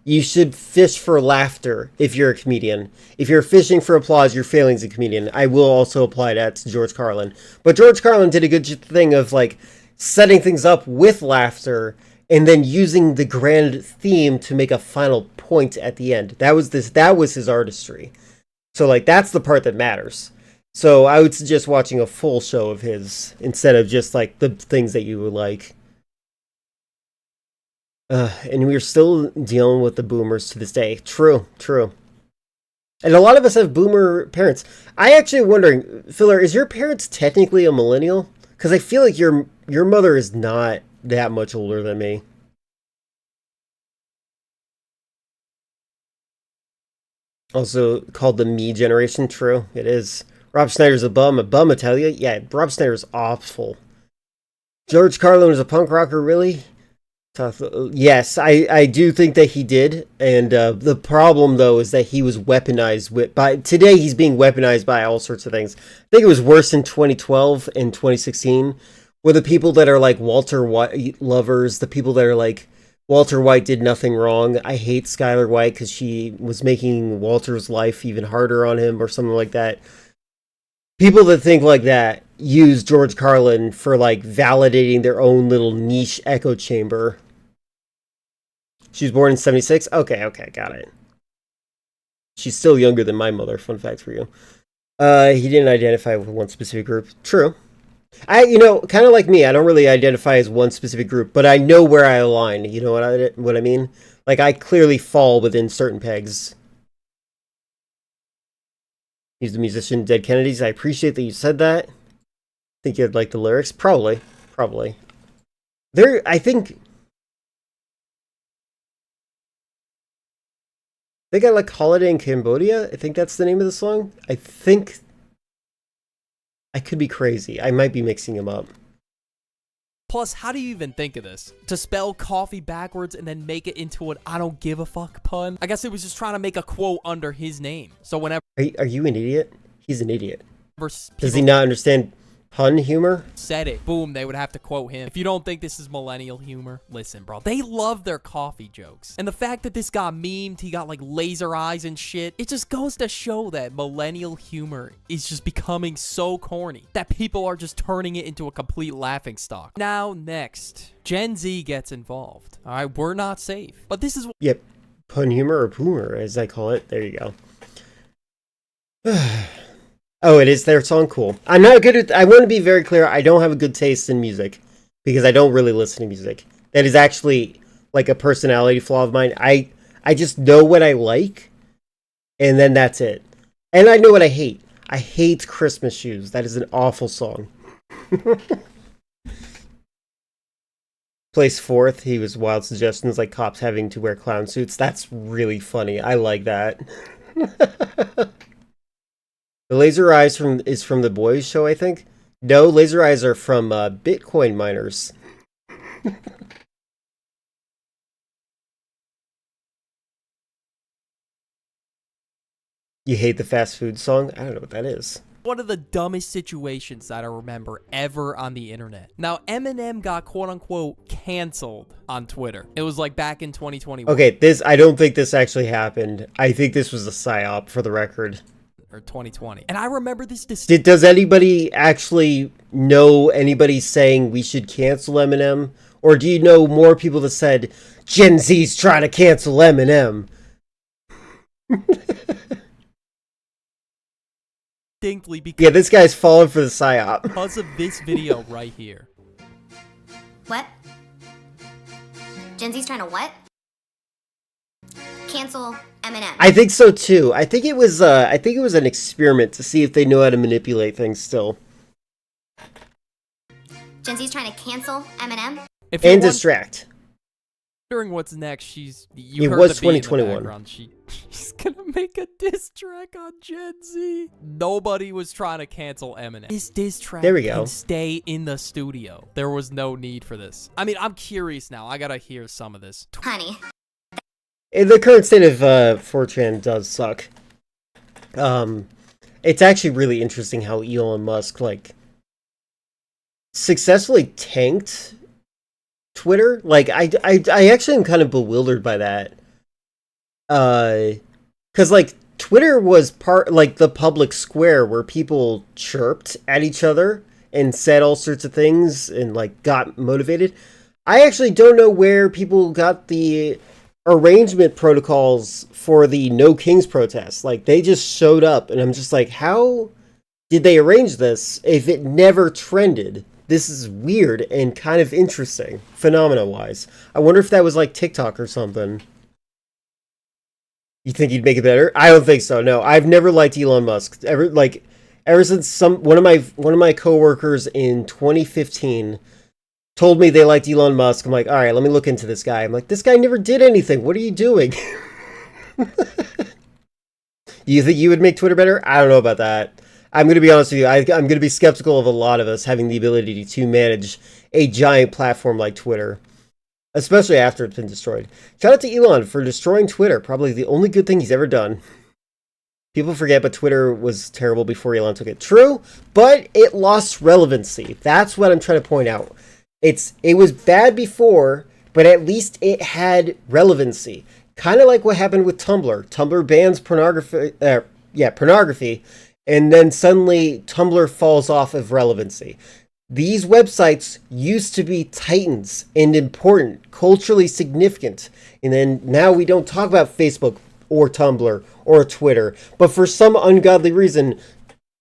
You should fish for laughter if you're a comedian. If you're fishing for applause, you're failing as a comedian. I will also apply that to George Carlin. But George Carlin did a good thing of, like, setting things up with laughter and then using the grand theme to make a final point at the end. That was his artistry. So, like, that's the part that matters. So I would suggest watching a full show of his instead of just, like, the things that you would like. And we're still dealing with the boomers to this day. True. And a lot of us have boomer parents. I actually wondering, Filler, is your parents technically a millennial? Because I feel like your mother is not that much older than me. Also called the me generation. True, it is. Rob Schneider's a bum, I tell you. Yeah, Rob Schneider's awful. George Carlin was a punk rocker, really? Yes, I do think that he did, and the problem though is that he was weaponized today he's being weaponized by all sorts of things. I think it was worse in 2012 and 2016, where the people that are like Walter White lovers, the people that are like Walter White did nothing wrong. I hate Skylar White because she was making Walter's life even harder on him or something like that. People that think like that use George Carlin for like validating their own little niche echo chamber. She was born in 76? Okay, got it. She's still younger than my mother, fun fact for you. He didn't identify with one specific group. True. Kind of like me, I don't really identify as one specific group, but I know where I align, you know what I mean? Like, I clearly fall within certain pegs. He's the musician, Dead Kennedys. I appreciate that you said that. Think you'd like the lyrics? Probably. think I like Holiday in Cambodia. I think that's the name of the song. I think I could be crazy. I might be mixing them up. Plus, how do you even think of this? To spell coffee backwards and then make it into an I don't give a fuck pun? I guess it was just trying to make a quote under his name. So whenever Are you an idiot? He's an idiot. Does he people not understand pun humor? said it, boom, they would have to quote him. If you don't think this is millennial humor, listen, bro. They love their coffee jokes. And the fact that this got memed, he got like laser eyes and shit, it just goes to show that millennial humor is just becoming so corny that people are just turning it into a complete laughingstock. Now, next, Gen Z gets involved. All right, we're not safe. But this is Yep. Pun humor or poomer, as I call it. There you go. Oh, it is their song? Cool. I'm not good at... I want to be very clear. I don't have a good taste in music. Because I don't really listen to music. That is actually, like, a personality flaw of mine. I just know what I like. And then that's it. And I know what I hate. I hate Christmas Shoes. That is an awful song. Placed fourth. He was wild suggestions like cops having to wear clown suits. That's really funny. I like that. The laser eyes is from the Boys show, I think. No, laser eyes are from Bitcoin miners. You hate the fast food song? I don't know what that is. one of the dumbest situations that I remember ever on the internet. Now, Eminem got quote-unquote canceled on Twitter. It was like back in 2021. Okay, I don't think this actually happened. I think this was a psyop, for the record. Or 2020. And I remember this... Does anybody actually know anybody saying we should cancel Eminem? Or do you know more people that said, Gen Z's trying to cancel Eminem? Distinctly because... Yeah, this guy's falling for the psyop. Because of this video right here. What? Gen Z's trying to what? Cancel Eminem. I think so too. I think it was an experiment to see if they know how to manipulate things still. Gen Z's trying to cancel Eminem. And distract. Wondering what's next, it was 2021. She's gonna make a diss track on Gen Z. Nobody was trying to cancel Eminem. This diss track can stay in the studio. There was no need for this. I mean, I'm curious now. I gotta hear some of this. Honey. The current state of 4chan does suck. It's actually really interesting how Elon Musk, successfully tanked Twitter. I actually am kind of bewildered by that. Because, Twitter was the public square where people chirped at each other and said all sorts of things and, got motivated. I actually don't know where people got the arrangement protocols for the No Kings protest. They just showed up, and I'm just like, how did they arrange this if it never trended? This is weird and kind of interesting, phenomena-wise. I wonder if that was TikTok or something. You think he'd make it better? I don't think so. No, I've never liked Elon Musk. Ever since one of my coworkers in 2015 told me they liked Elon Musk, I'm like, all right, let me look into this guy. I'm like, this guy never did anything. What are you doing? You think you would make Twitter better? I don't know about that. I'm going to be honest with you. I'm going to be skeptical of a lot of us having the ability to manage a giant platform like Twitter, especially after it's been destroyed. Shout out to Elon for destroying Twitter. Probably the only good thing he's ever done. People forget, but Twitter was terrible before Elon took it. True, but it lost relevancy. That's what I'm trying to point out. It was bad before, but at least it had relevancy. Kind of like what happened with Tumblr. Tumblr bans pornography, and then suddenly Tumblr falls off of relevancy. These websites used to be titans and important, culturally significant, and then now we don't talk about Facebook or Tumblr or Twitter, but for some ungodly reason,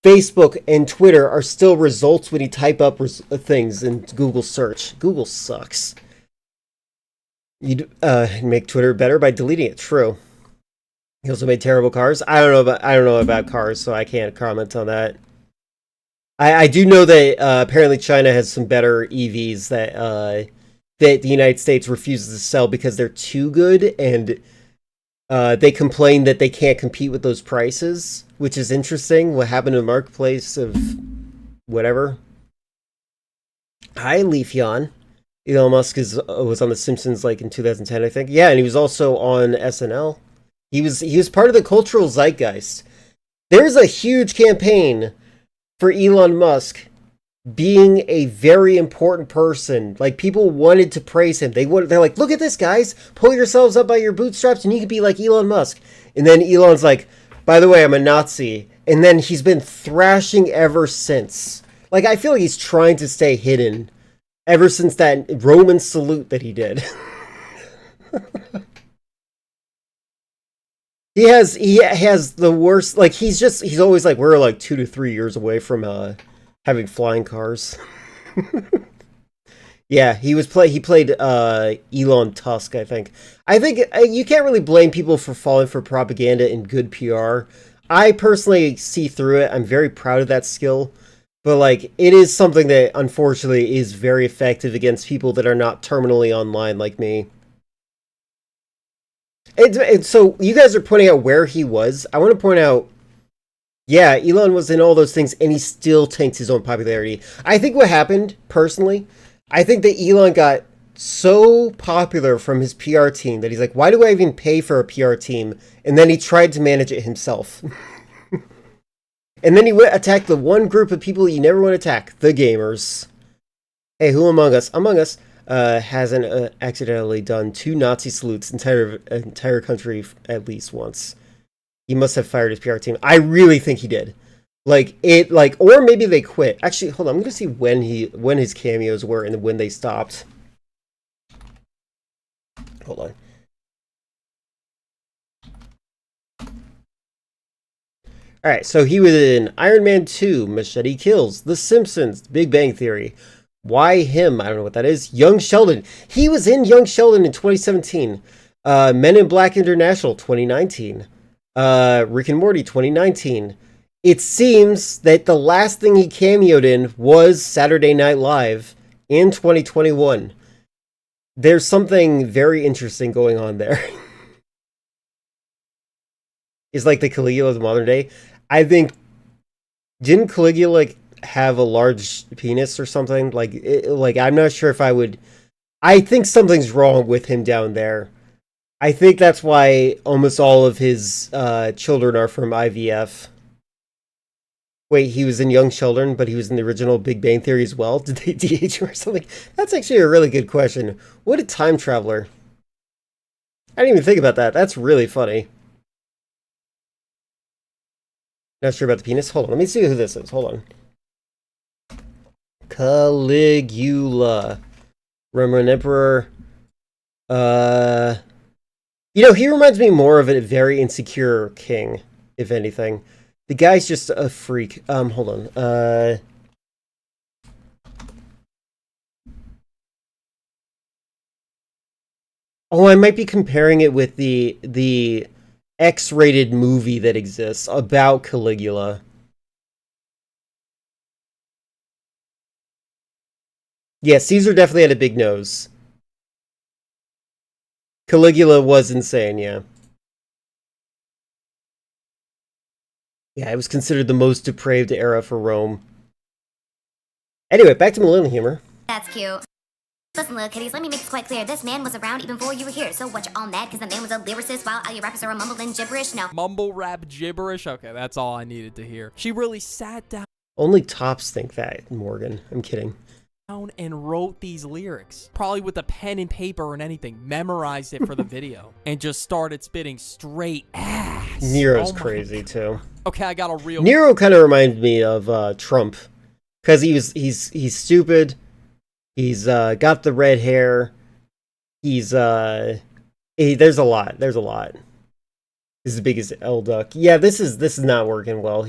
Facebook and Twitter are still results when you type up things in Google search. Google sucks. You make Twitter better by deleting it. True. He also made terrible cars. I don't know about cars, so I can't comment on that. I do know that apparently China has some better EVs that the United States refuses to sell because they're too good, and They complain that they can't compete with those prices, which is interesting. What happened to the marketplace of whatever. Hi, Leafeon. Elon Musk was on The Simpsons like in 2010, I think. Yeah, and he was also on SNL. He was part of the cultural zeitgeist. There's a huge campaign for Elon Musk being a very important person. Like, people wanted to praise him. They're like, look at this, guys. Pull yourselves up by your bootstraps and you can be like Elon Musk. And then Elon's like, by the way, I'm a Nazi. And then he's been thrashing ever since. Like, I feel like he's trying to stay hidden ever since that Roman salute that he did. He has the worst, like, he's always like, we're like 2 to 3 years away from having flying cars. Yeah, he played Elon Tusk, I think. I think you can't really blame people for falling for propaganda and good PR. I personally see through it. I'm very proud of that skill. But, like, it is something that, unfortunately, is very effective against people that are not terminally online like me. And so, you guys are pointing out where he was. I want to point out, yeah, Elon was in all those things, and he still tanked his own popularity. I think what happened, personally, I think that Elon got so popular from his PR team that he's like, why do I even pay for a PR team? And then he tried to manage it himself. And then he attacked the one group of people you never want to attack, the gamers. Hey, who among us? Among us hasn't accidentally done 2 Nazi salutes entire country at least once. He must have fired his PR team. I really think he did. Or maybe they quit. Actually, hold on. I'm going to see when his cameos were and when they stopped. Hold on. Alright, so he was in Iron Man 2, Machete Kills, The Simpsons, Big Bang Theory. Why him? I don't know what that is. Young Sheldon. He was in Young Sheldon in 2017. Men in Black International, 2019. Rick and Morty, 2019. It seems that the last thing he cameoed in was Saturday Night Live in 2021. There's something very interesting going on there. It's like the Caligula of the modern day. I think, didn't Caligula have a large penis or something? I'm not sure if I would. I think something's wrong with him down there. I think that's why almost all of his children are from IVF. Wait, he was in Young Sheldon, but he was in the original Big Bang Theory as well? Did they de-age him or something? That's actually a really good question. What a time traveler. I didn't even think about that. That's really funny. Not sure about the penis. Hold on, let me see who this is. Hold on. Caligula. Roman Emperor. He reminds me more of a very insecure king, if anything. The guy's just a freak. Hold on. Oh, I might be comparing it with the X-rated movie that exists about Caligula. Yeah, Caesar definitely had a big nose. Caligula was insane, yeah. Yeah, it was considered the most depraved era for Rome. Anyway, back to millennial humor. That's cute. Listen, little kitties, let me make this quite clear. This man was around even before you were here. So what, you're all mad because the man was a lyricist while all your rappers are mumbling gibberish? No. Mumble rap gibberish? Okay, that's all I needed to hear. She really sat down Only tops think that, Morgan. I'm kidding. And wrote these lyrics. Probably with a pen and paper and anything. Memorized it for the video. And just started spitting straight ass. Nero's crazy, too. Okay, I got a real... Nero kind of reminded me of Trump. Because he's stupid. He's got the red hair. There's a lot. There's a lot. He's the biggest L duck. Yeah, this is not working well.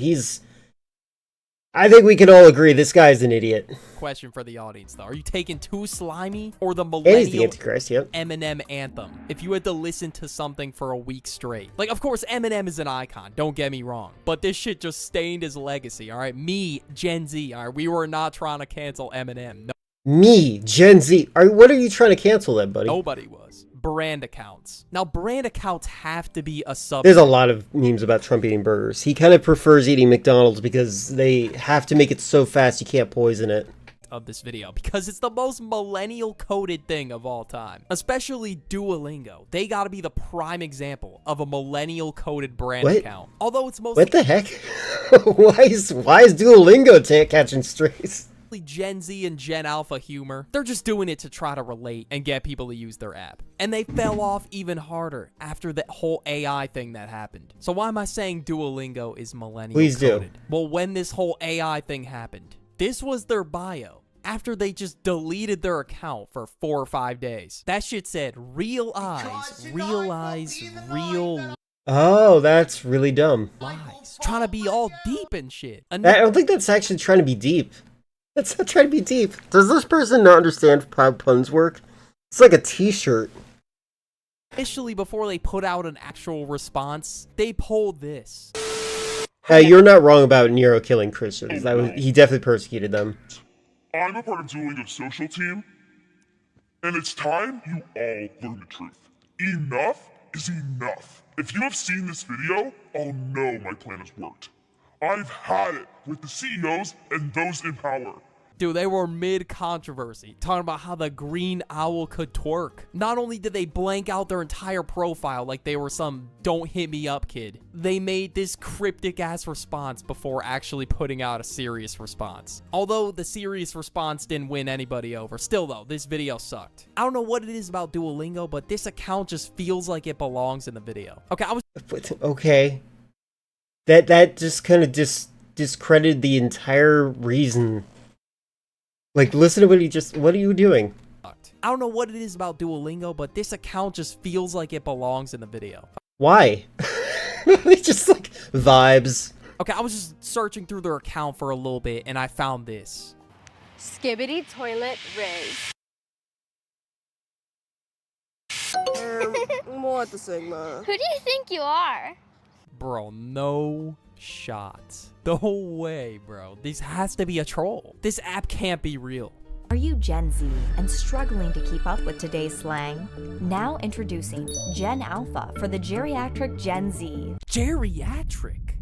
I think we can all agree this guy's an idiot. Question for the audience, though. Are you taking Too Slimy or the And millennial he's the Antichrist, yep. Eminem anthem? If you had to listen to something for a week straight. Like, of course, Eminem is an icon. Don't get me wrong. But this shit just stained his legacy, all right? Me, Gen Z, all right? We were not trying to cancel Eminem. No. Me, Gen Z. What are you trying to cancel then, buddy? Nobody was. brand accounts. Now, brand accounts have to be a sub. There's a lot of memes about Trump eating burgers. He kind of prefers eating McDonald's because they have to make it so fast you can't poison it. Of this video because it's the most millennial coded thing of all time, especially Duolingo. They got to be the prime example of a millennial coded brand account. Although it's mostly what the heck? why is Duolingo catching strays? Gen Z and Gen Alpha humor. They're just doing it to try to relate and get people to use their app. And they fell off even harder after that whole AI thing that happened. So why am I saying Duolingo is millennial coded? Well, when this whole AI thing happened, this was their bio after they just deleted their account for 4 or 5 days. That shit said, real eyes, real... Oh, that's really dumb. Lies. Trying to be all deep and shit. I don't think that's actually trying to be deep. That's not trying to be deep. Does this person not understand how puns work? It's like a t-shirt. Initially, before they put out an actual response, they pulled this. You're not wrong about Nero killing Christians. He definitely persecuted them. I'm a part of Duolingo's social team, and it's time you all learn the truth. Enough is enough. If you have seen this video, I'll know my plan has worked. I've had it with the CEOs and those in power. Dude, they were mid-controversy, talking about how the green owl could twerk. Not only did they blank out their entire profile like they were some don't hit me up kid, they made this cryptic-ass response before actually putting out a serious response. Although the serious response didn't win anybody over. Still though, this video sucked. I don't know what it is about Duolingo, but this account just feels like it belongs in the video. Okay. That just kind of discredited the entire reason. Like, listen to what are you doing? I don't know what it is about Duolingo, but this account just feels like it belongs in the video. Why? It's just like vibes. Okay, I was just searching through their account for a little bit and I found this. Skibbity toilet Riz. What the Sigma? Who do you think you are? Bro, no shot. No way, bro. This has to be a troll. This app can't be real. Are you Gen Z and struggling to keep up with today's slang? Now introducing Gen Alpha for the geriatric Gen Z. Geriatric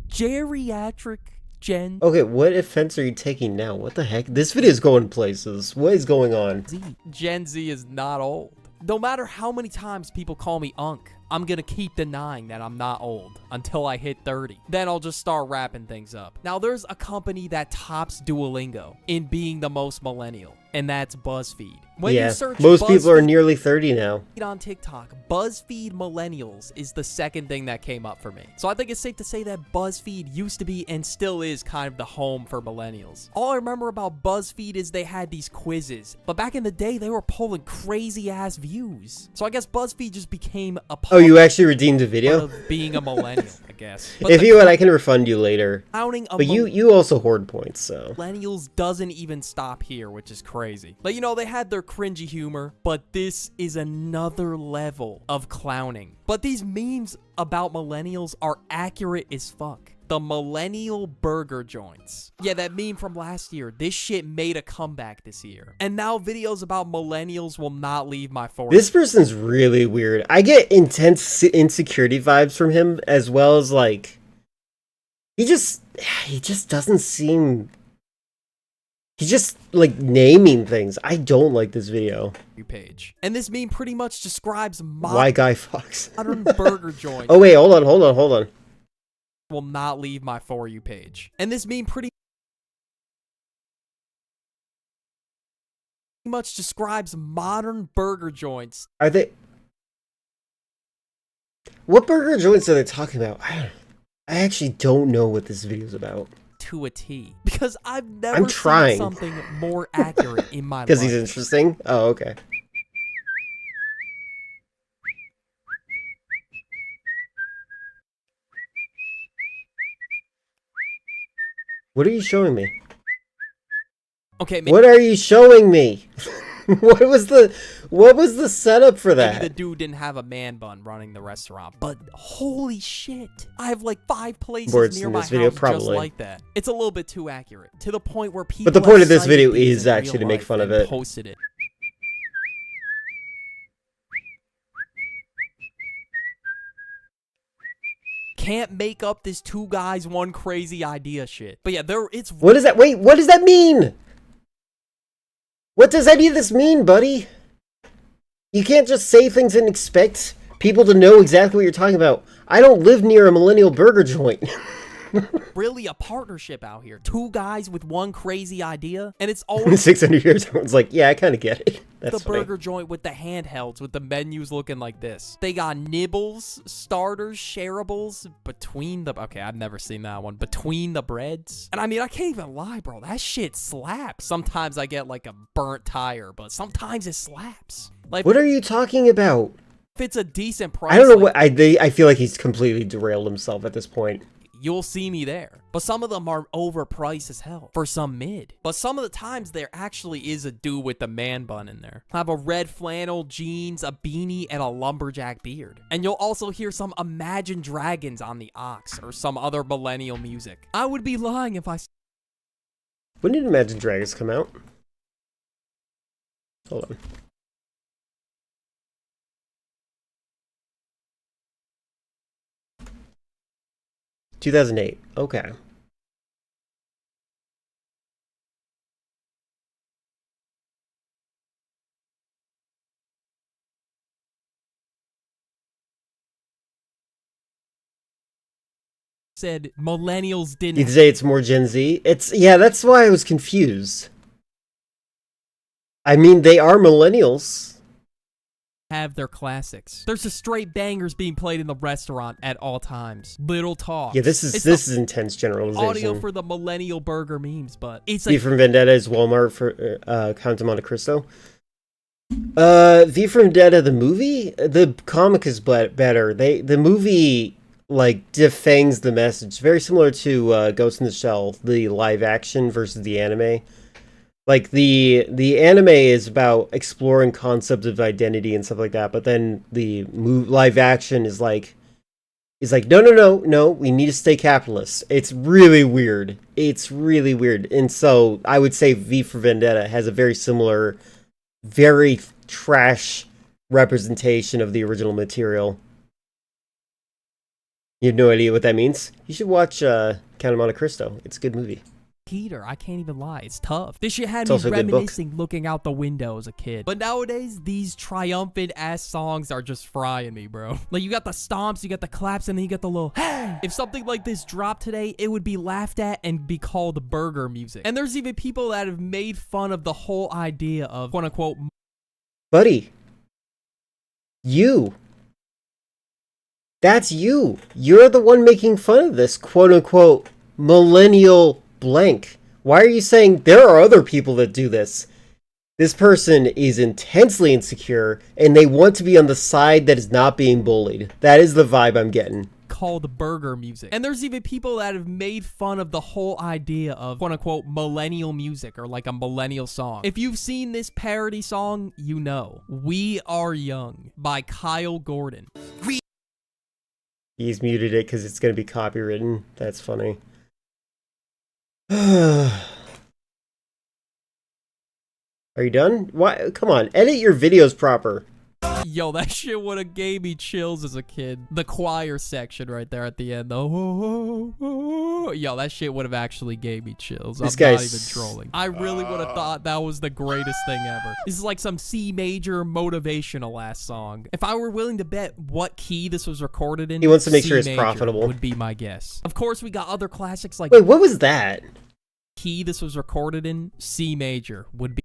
Gen... Okay, what offense are you taking now? What the heck? This video is going places. What is going on? Gen Z is not old. No matter how many times people call me Unk, I'm gonna keep denying that I'm not old until I hit 30. Then I'll just start wrapping things up. Now, there's a company that tops Duolingo in being the most millennial, and that's BuzzFeed. When you search most people are nearly 30 now. On TikTok, BuzzFeed Millennials is the second thing that came up for me. So I think it's safe to say that BuzzFeed used to be and still is kind of the home for millennials. All I remember about BuzzFeed is they had these quizzes, but back in the day, they were pulling crazy ass views. So I guess BuzzFeed just became a part you actually redeemed the video? Of being a millennial, I guess. But if you want, I can refund you later. But you also hoard points, so. Millennials doesn't even stop here, which is crazy. Like, you know, they had their cringy humor, but this is another level of clowning. But these memes about millennials are accurate as fuck. The millennial burger joints. Yeah, that meme from last year. This shit made a comeback this year. And now videos about millennials will not leave my for This person's really weird. I get intense insecurity vibes from him, as well as like he just doesn't seem. He's just like naming things. I don't like this video. Page. And this meme pretty much describes Why Guy Fawkes. Modern burger joints. Oh wait, hold on. Will not leave my For You page. And this meme pretty much describes modern burger joints. Are they? What burger joints are they talking about? I actually don't know what this video is about. To a T. Because I've never seen something more accurate in my life. Because he's interesting? Oh, okay. What are you showing me? Okay, what are you showing me? What was the setup for that? Maybe the dude didn't have a man bun running the restaurant, but holy shit, I have like 5 places near my house just like that. It's a little bit too accurate to the point where people. But the point of this video is actually to make fun of it. Posted it. can't make up this two guys, one crazy idea shit. But yeah, it's... What does that... Wait, what does that mean? What does any of this mean, buddy? You can't just say things and expect people to know exactly what you're talking about. I don't live near a millennial burger joint. really a partnership out here. Two guys with one crazy idea, and it's always 600 years. Everyone's like, yeah, I kind of get it. That's the funny. burger joint with the handhelds, with the menus looking like this. They got nibbles, starters, shareables between the... Okay, I've never seen that one. Between the breads. And I mean, I can't even lie, bro. That shit slaps. Sometimes I get like a burnt tire, but sometimes it slaps. Like, what are you talking about? If it's a decent price, I don't know what... I feel like he's completely derailed himself at this point. You'll see me there. But some of them are overpriced as hell for some mid. But some of the times there actually is a dude with the man bun in there. I have a red flannel, jeans, a beanie, and a lumberjack beard. And you'll also hear some Imagine Dragons on the Ox or some other millennial music. I would be lying if I... When did Imagine Dragons come out? Hold on. ...2008. Okay. Said millennials didn't... You'd say it's more Gen Z? Yeah, that's why I was confused. I mean, they are millennials. Have their classics. There's just straight bangers being played in the restaurant at all times. Little talk. Yeah, this is intense generalization. Audio for the millennial burger memes, but it's V like for Vendetta is Walmart for Count of Monte Cristo. V for Vendetta, the movie, the comic is better. The movie like defangs the message, very similar to Ghost in the Shell, the live action versus the anime. Like, the anime is about exploring concepts of identity and stuff like that, but then the live action is like, no, we need to stay capitalist. It's really weird. And so, I would say V for Vendetta has a very similar, very trash representation of the original material. You have no idea what that means? You should watch Count of Monte Cristo. It's a good movie. Peter, I can't even lie, it's tough. This shit had It's me also a good book. reminiscing looking out the window as a kid. But nowadays, these triumphant ass songs are just frying me, bro. Like, you got the stomps, you got the claps, and then you got the little hey! If something like this dropped today, it would be laughed at and be called burger music. And there's even people that have made fun of the whole idea of quote unquote Buddy, that's you. You're the one making fun of this quote unquote millennial blank. Why are you saying there are other people that do this? This person is intensely insecure and they want to be on the side that is not being bullied. That is the vibe I'm getting. called burger music. And there's even people that have made fun of the whole idea of quote unquote millennial music or like a millennial song. If you've seen this parody song, you know. We Are Young by Kyle Gordon. He's muted it because it's going to be copywritten. That's funny. Are you done? Why? Come on, edit your videos proper. Yo, that shit would have gave me chills as a kid. The choir section right there at the end, though. Yo, that shit would have actually gave me chills. I'm not even trolling. I really would have thought that was the greatest thing ever. This is like some C major motivational ass song. If I were willing to bet what key this was recorded in, He wants to make sure C it's major profitable. would be my guess. Of course, we got other classics like... Wait, what was that? Key this was recorded in, C major would be...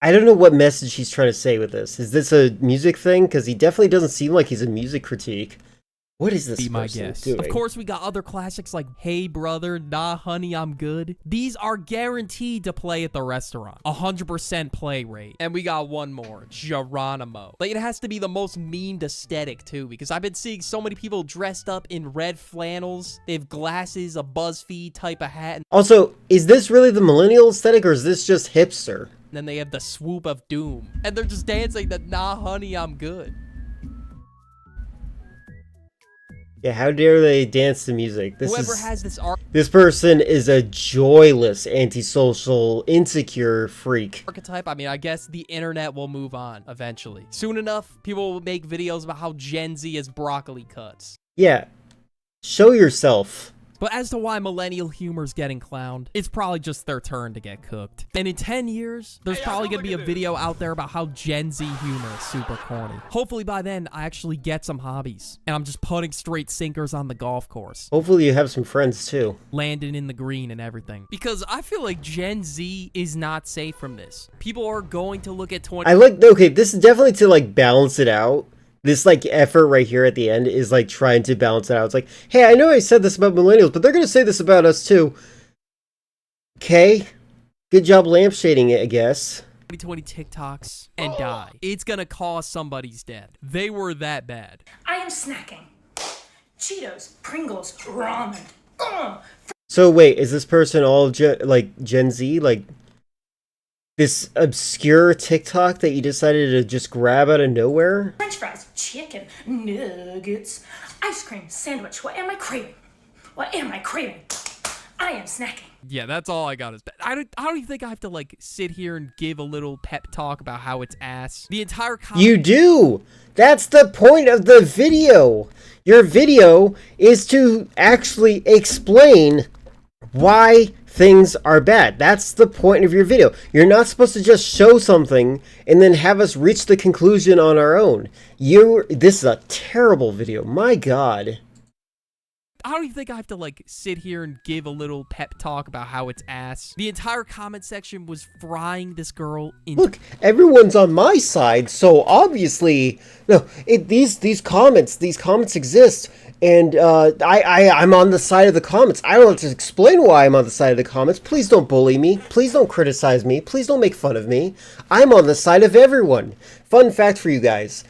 I don't know what message he's trying to say with this. Is this a music thing? Because he definitely doesn't seem like he's a music critique. What is this Be my person guess. doing? Of course, we got other classics like Hey Brother, Nah Honey, I'm Good. These are guaranteed to play at the restaurant. 100% play rate. And we got one more, Geronimo. Like, it has to be the most memed aesthetic, too, because I've been seeing so many people dressed up in red flannels. They have glasses, a BuzzFeed type of hat. And Also, is this really the millennial aesthetic, or is this just hipster? then they have the swoop of doom. And they're just dancing the Nah Honey, I'm Good. Yeah, how dare they dance to music? Whoever has this This person is a joyless, antisocial, insecure freak. archetype, I mean, I guess the internet will move on eventually. Soon enough, people will make videos about how Gen Z is broccoli cuts. Yeah. Show yourself. But as to why millennial humor's getting clowned, it's probably just their turn to get cooked. And in 10 years, there's probably gonna be a video out there about how Gen Z humor is super corny. Hopefully by then, I actually get some hobbies. And I'm just putting straight sinkers on the golf course. Hopefully you have some friends too. Landing in the green and everything. Because I feel like Gen Z is not safe from this. People are going to look at 20... Okay, this is definitely to, like, balance it out. This, like, effort right here at the end is, like, trying to balance it out. It's like, hey, I know I said this about millennials, but they're going to say this about us, too. Okay. Good job lampshading it, I guess. 2020 TikToks and die. It's going to cause somebody's death. They were that bad. I am snacking. Cheetos, Pringles, ramen. So, wait, is this person all, Gen Z? Like, this obscure TikTok that you decided to just grab out of nowhere? French fries, chicken, nuggets, ice cream, sandwich. What am I craving? What am I craving? I am snacking. Yeah, that's all I got is bad. I don't even think I have to, like, sit here and give a little pep talk about how it's ass. The entire You do! That's the point of the video! Your video is to actually explain why things are bad. That's the point of your video. You're not supposed to just show something and then have us reach the conclusion on our own. This is a terrible video. My God. I don't even think I have to, like, sit here and give a little pep talk about how it's ass. The entire comment section was frying this girl in... Look, everyone's on my side, so obviously... No, these comments exist, and I'm on the side of the comments. I don't have to explain why I'm on the side of the comments. Please don't bully me. Please don't criticize me. Please don't make fun of me. I'm on the side of everyone. Fun fact for you guys.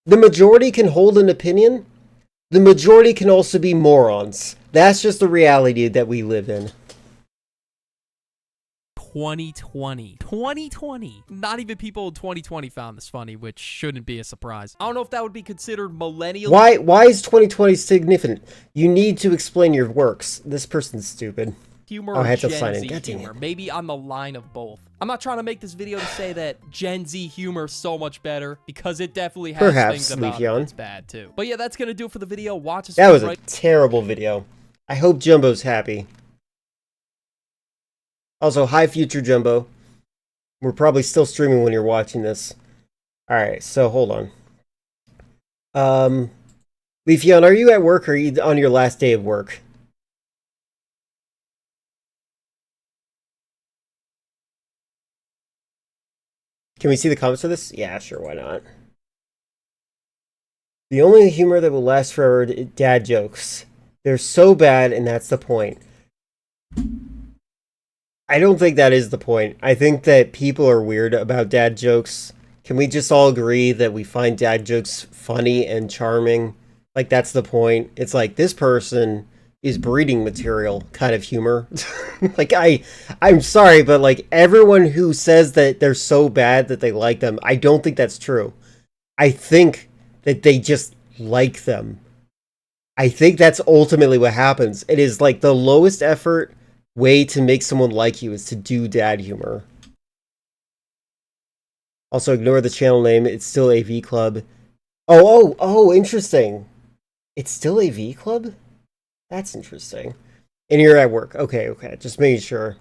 The majority can hold an opinion. The majority can also be morons. That's just the reality that we live in. 2020. Not even people in 2020 found this funny, which shouldn't be a surprise. I don't know if that would be considered millennial. Why is 2020 significant? You need to explain your works. This person's stupid. Humor I had to Gen sign in. Z God damn humor. it. Maybe on the line of both. I'm not trying to make this video to say that Gen Z humor is so much better, because it definitely has Perhaps, things about it Leafeon. that's bad too. But yeah, that's gonna do it for the video. Watch us. That was a terrible video. I hope Jumbo's happy. Also, hi Future Jumbo. We're probably still streaming when you're watching this. Alright, so hold on. Leafeon, are you at work or are you on your last day of work? Can we see the comments for this? Yeah, sure, why not? The only humor that will last forever is dad jokes. They're so bad, and that's the point. I don't think that is the point. I think that people are weird about dad jokes. Can we just all agree that we find dad jokes funny and charming? Like, that's the point. It's like, this person is breeding material kind of humor. Like, I'm sorry, but like, everyone who says that they're so bad that they like them, I don't think that's true. I think that they just like them. I think that's ultimately what happens. It is like the lowest effort way to make someone like you is to do dad humor. Also, ignore the channel name. It's still AV Club. Oh, interesting. It's still AV Club? That's interesting. And you're at work. Okay. Just making sure.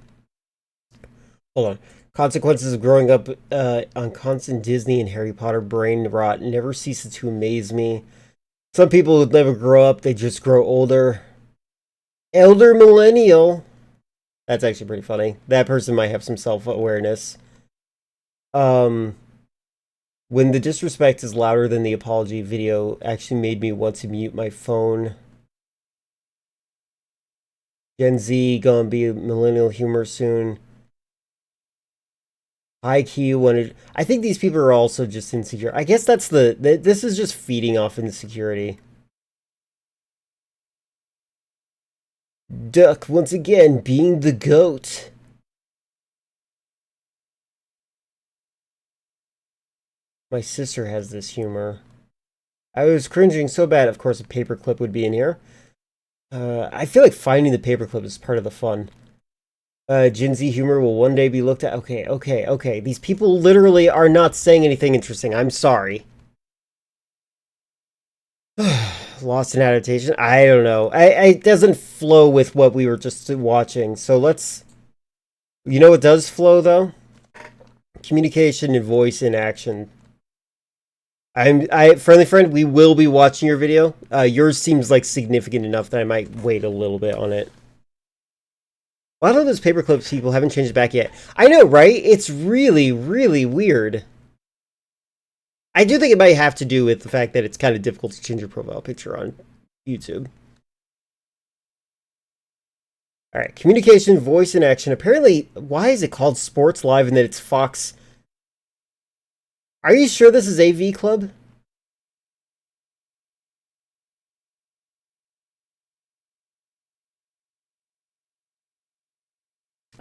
Hold on. Consequences of growing up on constant Disney and Harry Potter brain rot never ceases to amaze me. Some people would never grow up. They just grow older. Elder millennial. That's actually pretty funny. That person might have some self-awareness. When the disrespect is louder than the apology video actually made me want to mute my phone. Gen Z gonna be millennial humor soon. IQ wanted. I think these people are also just insecure. I guess that's this is just feeding off insecurity. Duck once again being the goat. My sister has this humor. I was cringing so bad, of course a paperclip would be in here. I feel like finding the paperclip is part of the fun. Gen Z humor will one day be looked at. Okay. These people literally are not saying anything interesting. I'm sorry. Lost in adaptation? I don't know. It doesn't flow with what we were just watching. So let's... You know what does flow, though? Communication and voice in action. Friendly friend, we will be watching your video. Yours seems like significant enough that I might wait a little bit on it. A lot of those paperclips people haven't changed it back yet. I know, right? It's really, really weird. I do think it might have to do with the fact that it's kind of difficult to change your profile picture on YouTube. Alright, communication, voice, and action. Apparently, why is it called Sports Live and then it's Fox? Are you sure this is AV Club?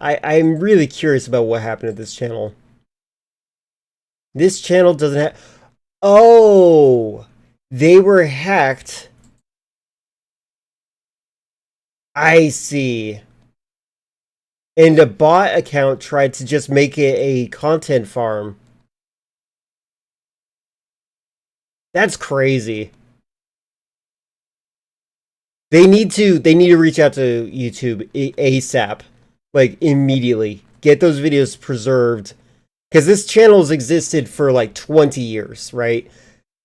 I'm really curious about what happened to this channel. This channel doesn't have... Oh! They were hacked. I see. And a bot account tried to just make it a content farm. That's crazy. They need to reach out to YouTube ASAP. Like, immediately. Get those videos preserved. Because this channel's existed for like 20 years, right?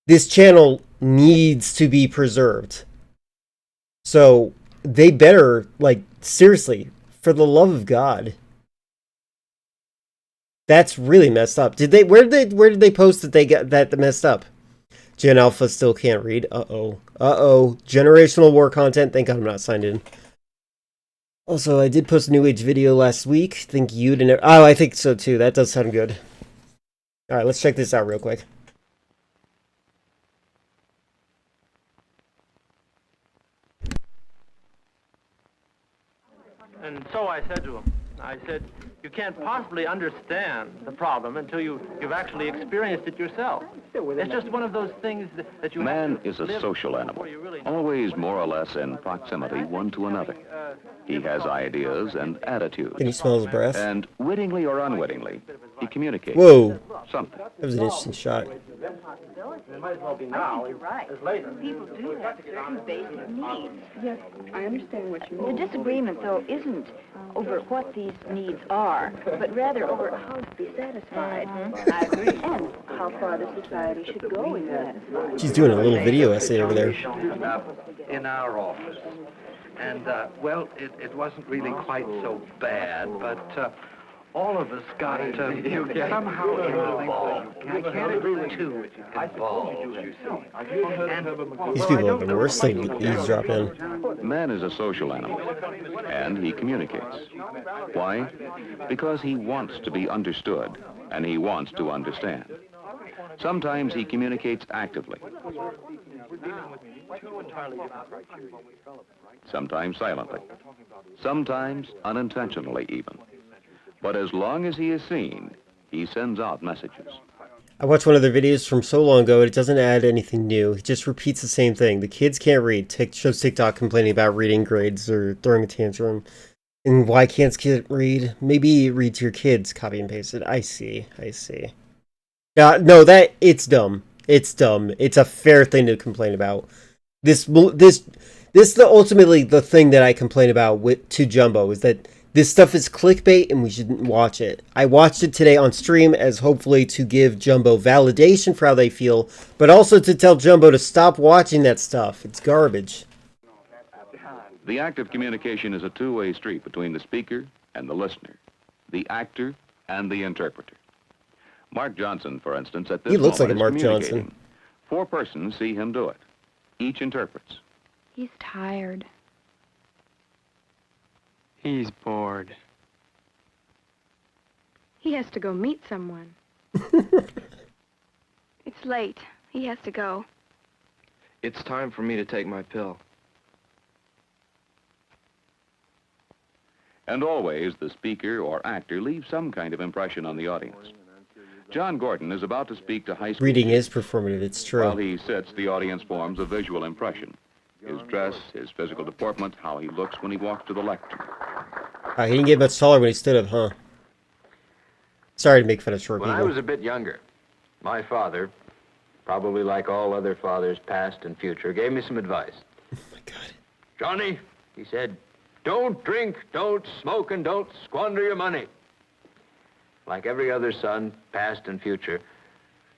This channel needs to be preserved. So, they better, like, seriously, for the love of God. That's really messed up. Where did they post that they got that messed up? Gen Alpha still can't read. Uh-oh. Generational war content. Thank God I'm not signed in. Also, I did post a New Age video last week. Think you'd... Oh, I think so too. That does sound good. Alright, let's check this out real quick. And so I said to him, you can't possibly understand the problem until you've actually experienced it yourself. It's just one of those things that you Man is a social animal, always more or less in proximity one to another. He has ideas and attitudes. Can you smell his breath? And wittingly or unwittingly, he communicates. Whoa. Something. That was an interesting shot. It might as well be now as later. People do have certain basic needs. Yes, I understand what you mean. The disagreement, though, isn't over what these needs are, but rather over how to be satisfied. I agree. And how far the society should go in that. She's doing a little video essay over there. In our office. And, well, it wasn't really quite so bad, but all of us got somehow involved. I can't agree too involved. These people have been worse than eavesdropping. Man is a social animal, and he communicates. Why? Because he wants to be understood, and he wants to understand. Sometimes he communicates actively. Sometimes silently. Sometimes unintentionally even. But as long as he is seen, he sends out messages. I watched one of their videos from so long ago, and it doesn't add anything new. He just repeats the same thing. The kids can't read. Shows TikTok complaining about reading grades or throwing a tantrum. And why can't kids read? Maybe read to your kids, copy and paste it. I see. No, it's dumb. It's dumb. It's a fair thing to complain about. This is ultimately the thing that I complain about to Jumbo, is that this stuff is clickbait and we shouldn't watch it. I watched it today on stream as hopefully to give Jumbo validation for how they feel, but also to tell Jumbo to stop watching that stuff. It's garbage. The act of communication is a two-way street between the speaker and the listener, the actor and the interpreter. Mark Johnson, for instance, at this He looks like a moment Mark is Johnson. communicating. 4 persons see him do it. Each interprets. He's tired. He's bored. He has to go meet someone. It's late. He has to go. It's time for me to take my pill. And always the speaker or actor leaves some kind of impression on the audience. John Gordon is about to speak to high school Reading is performative, it's true. While he sits, the audience forms a visual impression. His dress, his physical deportment, how he looks when he walks to the lectern. He didn't get much taller when he stood up, huh? Sorry to make fun of short When people. I was a bit younger, my father, probably like all other fathers past and future, gave me some advice. Oh my God. Johnny, he said, don't drink, don't smoke, and don't squander your money. Like every other son, past and future,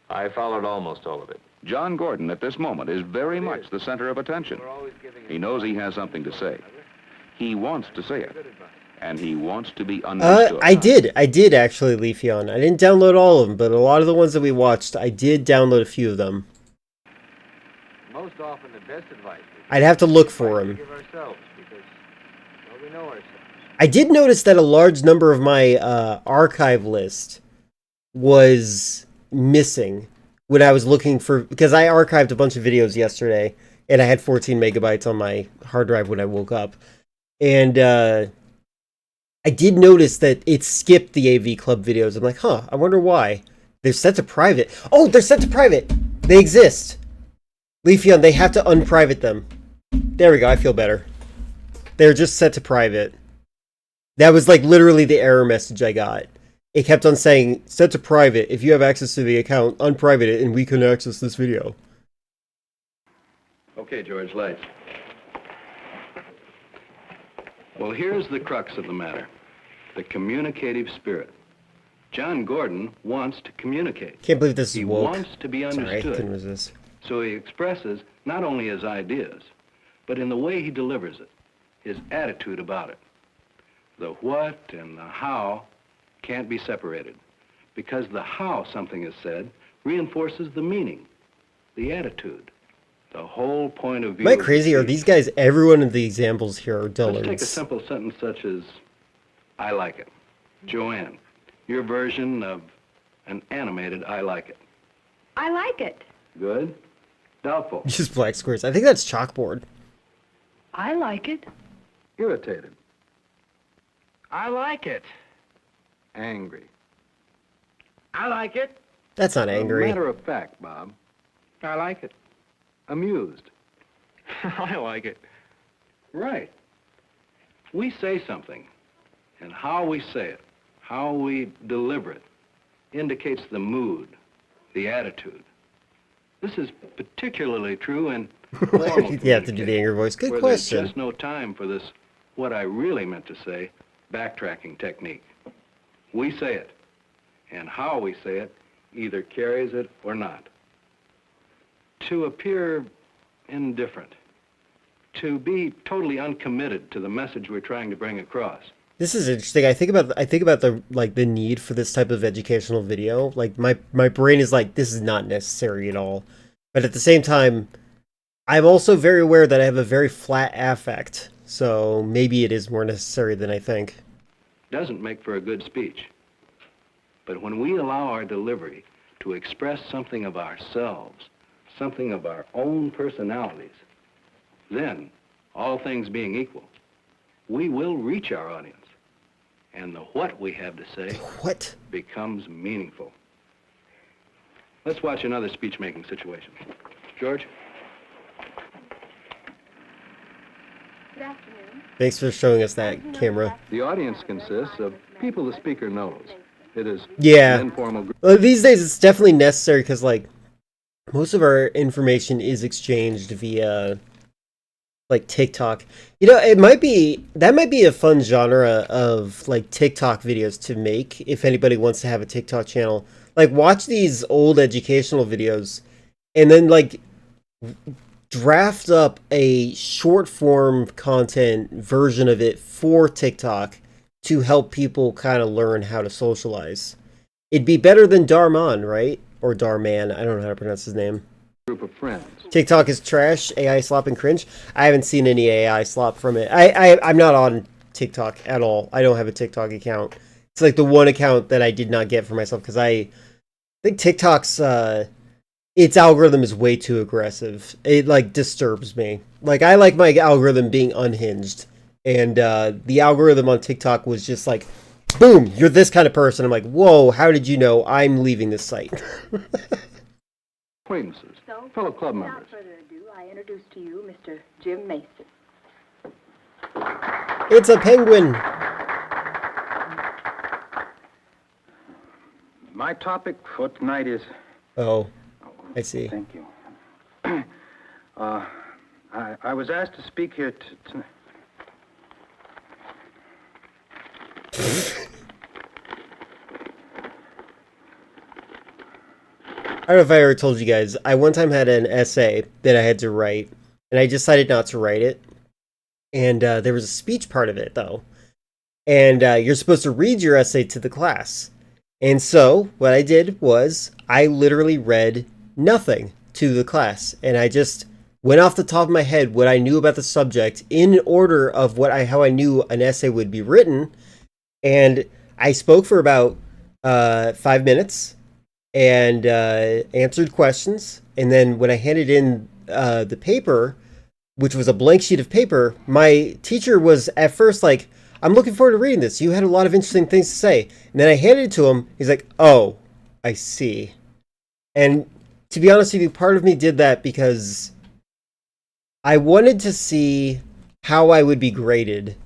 I followed almost all of it. John Gordon at this moment is very much the center of attention. He knows he has something to say. He wants to say it. And he wants to be understood. I did actually, Leafeon. I didn't download all of them, but a lot of the ones that we watched, I did download a few of them. Most often the best advice I'd have to look for them. give ourselves because we know ourselves. I did notice that a large number of my archive list was missing when I was looking for, because I archived a bunch of videos yesterday, and I had 14 megabytes on my hard drive when I woke up. And I did notice that it skipped the AV Club videos. I'm like, huh, I wonder why. They're set to private. Oh, they're set to private. They exist. Leafeon, they have to unprivate them. There we go, I feel better. They're just set to private. That was like literally the error message I got. It kept on saying, set to private. If you have access to the account, unprivate it and we can access this video. Okay, George, lights. Well, here's the crux of the matter. The communicative spirit. John Gordon wants to communicate. Can't believe this is He woke. wants to be Sorry, understood. I couldn't resist. So he expresses not only his ideas, but in the way he delivers it, his attitude about it. The what and the how can't be separated, because the how something is said reinforces the meaning, the attitude, the whole point of view. Am I of the crazy? Are speech. these guys, every one of the examples here are Let's take a dullards? simple sentence such as, I like it. Joanne, your version of an animated I like it. I like it. Good? Doubtful. Just black squares. I think that's chalkboard. I like it. Irritated. I like it. Angry. I like it. That's not angry. Matter of fact, Bob. I like it. Amused. I like it. Right. We say something, and how we say it, how we deliver it, indicates the mood, the attitude. This is particularly true in formal You have to do the angry voice. Good where question. there's just no time for this, what I really meant to say, backtracking technique. We say it, and how we say it either carries it or not. To appear indifferent, to be totally uncommitted to the message we're trying to bring across. This is interesting. I think about the like the need for this type of educational video. Like my brain is like, this is not necessary at all. But at the same time, I'm also very aware that I have a very flat affect. So maybe it is more necessary than I think. Doesn't make for a good speech. But when we allow our delivery to express something of ourselves, something of our own personalities, then, all things being equal, we will reach our audience. And the what we have to say becomes meaningful. Let's watch another speech-making situation. George? Good afternoon. Thanks for showing us that camera. The audience consists of people the speaker knows. It is Yeah. an informal group. Well, these days it's definitely necessary because like most of our information is exchanged via like TikTok. You know, that might be a fun genre of like TikTok videos to make if anybody wants to have a TikTok channel. Like watch these old educational videos and then like draft up a short form content version of it for TikTok to help people kind of learn how to socialize. It'd be better than Darman, right? Or Darman, I don't know how to pronounce his name. Group of friends. TikTok is trash, AI slop and cringe. I haven't seen any AI slop from it. I'm not on TikTok at all. I don't have a TikTok account. It's like the one account that I did not get for myself because I think TikTok's its algorithm is way too aggressive. It like disturbs me. Like I like my algorithm being unhinged, and the algorithm on TikTok was just like boom, you're this kind of person. I'm like, whoa, how did you know I'm leaving this site? Acquaintances, fellow club members. Without further ado, I introduce to you Mr. Jim Mason. It's a penguin. My topic for tonight is... Oh, I see. Thank you. I was asked to speak here tonight. I don't know if I ever told you guys, I one time had an essay that I had to write, and I decided not to write it. And there was a speech part of it, though. And you're supposed to read your essay to the class. And so, what I did was, I literally read nothing to the class. And I just went off the top of my head what I knew about the subject in order of how I knew an essay would be written. And I spoke for about 5 minutes and answered questions. And then when I handed in the paper, which was a blank sheet of paper, my teacher was at first like, I'm looking forward to reading this. You had a lot of interesting things to say. And then I handed it to him. He's like, oh, I see. And to be honest with you, part of me did that because I wanted to see how I would be graded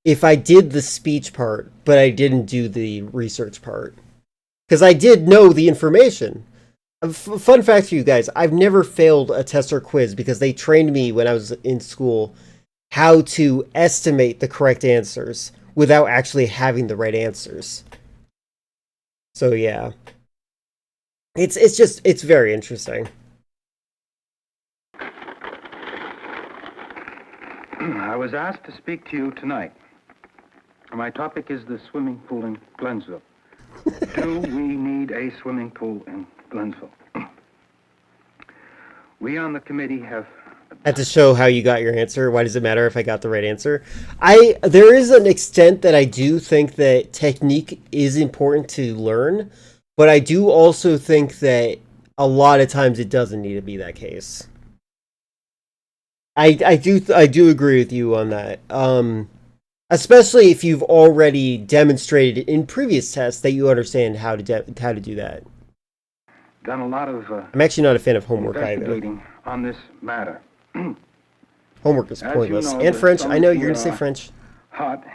if I did the speech part, but I didn't do the research part. Because I did know the information. Fun fact for you guys, I've never failed a test or quiz because they trained me when I was in school how to estimate the correct answers without actually having the right answers. So yeah. It's very interesting. I was asked to speak to you tonight. My topic is the swimming pool in Glensville. Do we need a swimming pool in Glensville? We on the committee have... I have to show how you got your answer. Why does it matter if I got the right answer? There is an extent that I do think that technique is important to learn, but I do also think that a lot of times it doesn't need to be that case. I do agree with you on that. Especially if you've already demonstrated in previous tests that you understand how to do that. Done a lot of I'm actually not a fan of homework either. investigating on this matter. Homework is As pointless. you know, And the French. I summers know you're here going to say are French. Hot.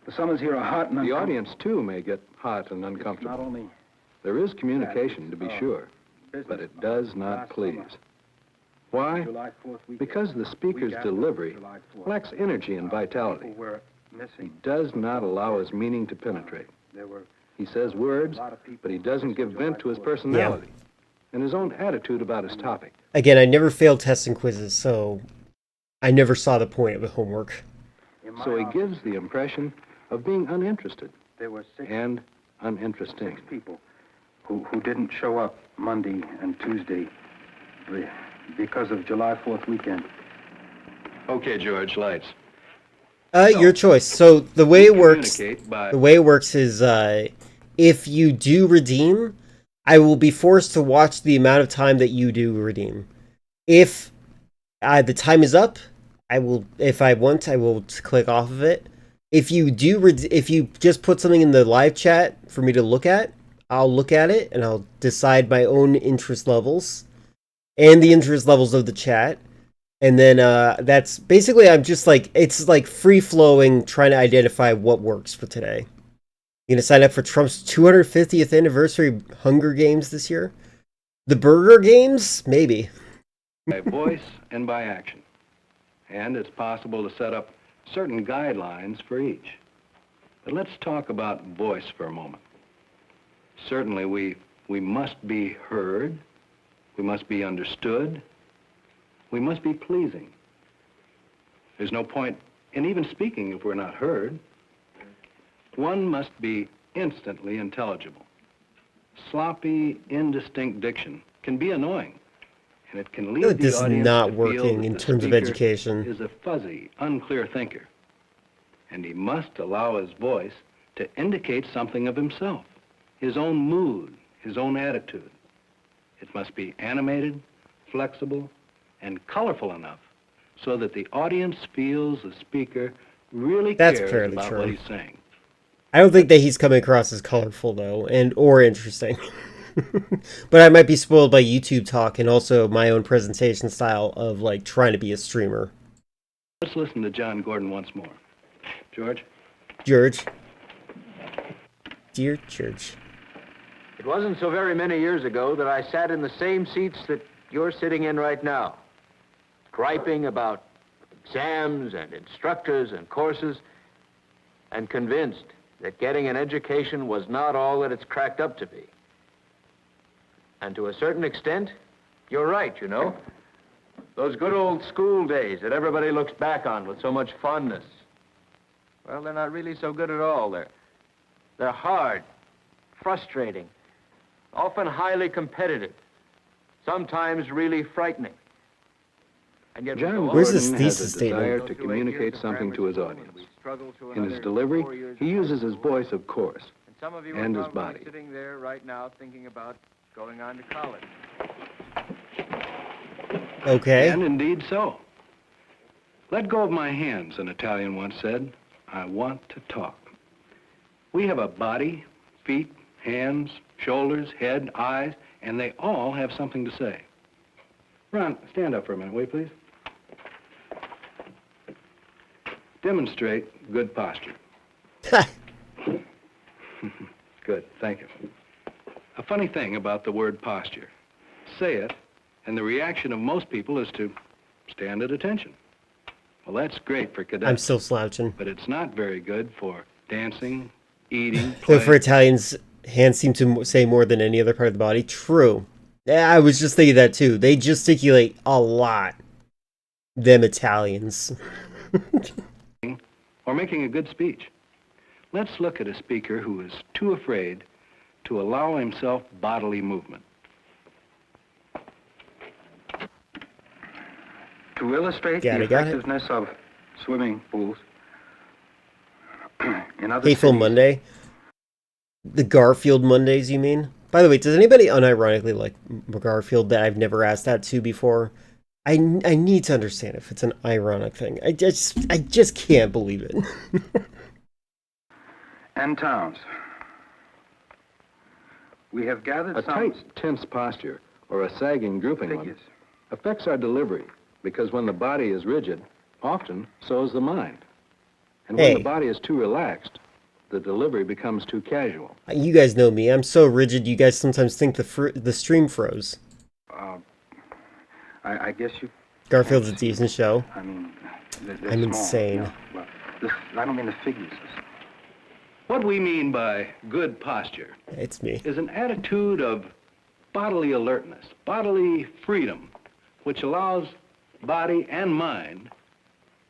The summers here are hot and The audience, too, may get hot and uncomfortable. not only There is communication, to be sure, but it does not please. Why? July 4th weekend. Because the speaker's delivery lacks energy and vitality. People were He missing. does not allow his meaning to penetrate. There were He says words, but he doesn't give vent to his personality and his own attitude about his topic. Again, I never failed tests and quizzes, so I never saw the point of the homework. So he gives the impression of being uninterested There were and uninteresting. people who didn't show up Monday and Tuesday because of July 4th weekend. Okay, George, lights. Your choice. So the way it works, Communicate by- is if you do redeem, I will be forced to watch the amount of time that you do redeem. If the time is up, I will. If I want, I will click off of it. If you if you just put something in the live chat for me to look at, I'll look at it and I'll decide my own interest levels and the interest levels of the chat. And then that's basically, I'm just like, it's like free flowing, trying to identify what works for today. You gonna sign up for Trump's 250th anniversary Hunger Games this year? The Burger Games? Maybe. By voice and by action. And it's possible to set up certain guidelines for each. But let's talk about voice for a moment. Certainly we must be heard, we must be understood, we must be pleasing. There's no point in even speaking if we're not heard. One must be instantly intelligible. Sloppy, indistinct diction can be annoying, and it can lead I feel like the this is audience not to feel working that in the terms of speaker education. is a fuzzy, unclear thinker, and he must allow his voice to indicate something of himself, his own mood, his own attitude. It must be animated, flexible, and colorful enough so that the audience feels the speaker really That's cares fairly about true. what he's saying. I don't think that he's coming across as colorful though, or interesting. But I might be spoiled by YouTube talk and also my own presentation style of like trying to be a streamer. Let's listen to John Gordon once more. George? George. Dear George. It wasn't so very many years ago that I sat in the same seats that you're sitting in right now, griping about exams and instructors and courses, and convinced that getting an education was not all that it's cracked up to be. And to a certain extent, you're right, you know. Those good old school days that everybody looks back on with so much fondness, well, they're not really so good at all. They're hard, frustrating, often highly competitive, sometimes really frightening. And yet John Where's this Gordon has thesis a desire statement? to communicate something to his audience. In his delivery, he uses his voice, of course, Some of you and are his probably body. sitting there right now thinking about going on to college. Okay. And indeed so. Let go of my hands, an Italian once said. I want to talk. We have a body, feet, hands, shoulders, head, eyes, and they all have something to say. Ron, stand up for a minute, will you please? Demonstrate good posture. Good, thank you. A funny thing about the word posture. Say it, and the reaction of most people is to stand at attention. Well, that's great for cadets. I'm still slouching. But it's not very good for dancing, eating, Though for playing. Italians, hands seem to say more than any other part of the body. True. Yeah, I was just thinking that too. They gesticulate a lot. Them Italians. Or making a good speech. Let's look at a speaker who is too afraid to allow himself bodily movement. To illustrate Got the it, got it. effectiveness of swimming pools in other Hateful cities, Monday. The Garfield Mondays, you mean? By the way, does anybody unironically like Garfield that I've never asked that to before? I need to understand if it's an ironic thing. I just can't believe it. and towns. We have gathered A some tight, tense posture, or a sagging, drooping one, figures. affects our delivery, because when the body is rigid, often so is the mind. And when Hey. the body is too relaxed, the delivery becomes too casual. You guys know me. I'm so rigid. You guys sometimes think the stream froze. I guess you... Garfield's a decent show. I mean, they're I'm small, insane. you know. Well, I don't mean the figures. What we mean by good posture It's me. is an attitude of bodily alertness, bodily freedom, which allows body and mind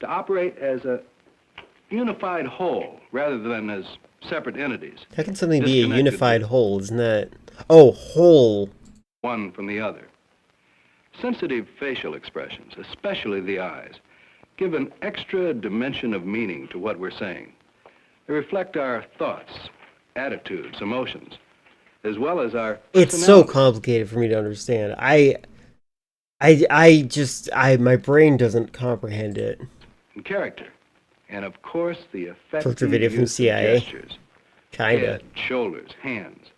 to operate as a unified whole rather than as separate entities, How can something be a disconnected unified whole? Isn't that... Oh, whole. one from the other. Sensitive facial expressions, especially the eyes, give an extra dimension of meaning to what we're saying. They reflect our thoughts, attitudes, emotions, as well as our It's so personality. complicated for me to understand. My brain doesn't comprehend it. And character. And of course, the effective Torture video from use of CIA. gestures. Kinda. Head, shoulders, hands.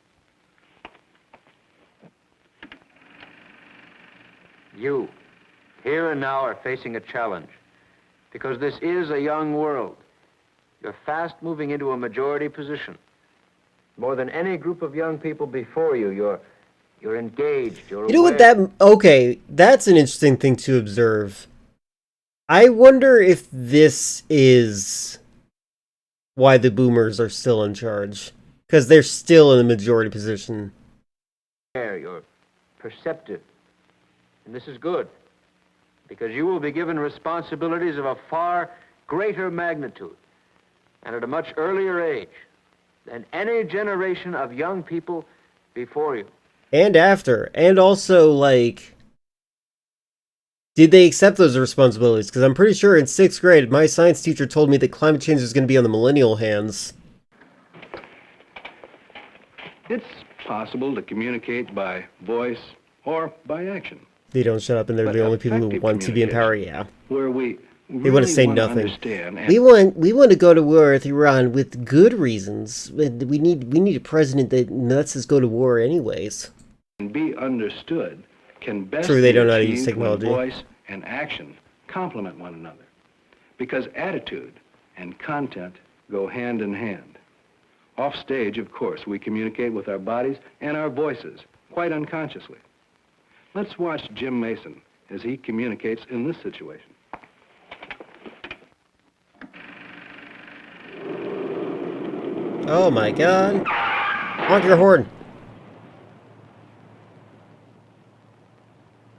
You, here and now, are facing a challenge. Because this is a young world. You're fast moving into a majority position. More than any group of young people before you, you're engaged, you're You know what aware. okay, that's an interesting thing to observe. I wonder if this is why the boomers are still in charge. Because they're still in the majority position. You're perceptive. And this is good. Because you will be given responsibilities of a far greater magnitude and at a much earlier age than any generation of young people before you. And after. And also, like... Did they accept those responsibilities? Because I'm pretty sure in 6th grade, my science teacher told me that climate change is going to be on the millennial hands. It's possible to communicate by voice or by action, They don't shut up and they're But the only people who effective want to be in power, yeah. where we They want to say wanna nothing. understand and- We want to go to war with Iran with good reasons. We need a president that lets us go to war anyways. and be understood can best True, they be don't know how to use achieved when technology. voice and action complement one another. Because attitude and content go hand in hand. Off stage, of course, we communicate with our bodies and our voices, quite unconsciously. Let's watch Jim Mason as he communicates in this situation. Oh my god. Honk your horn.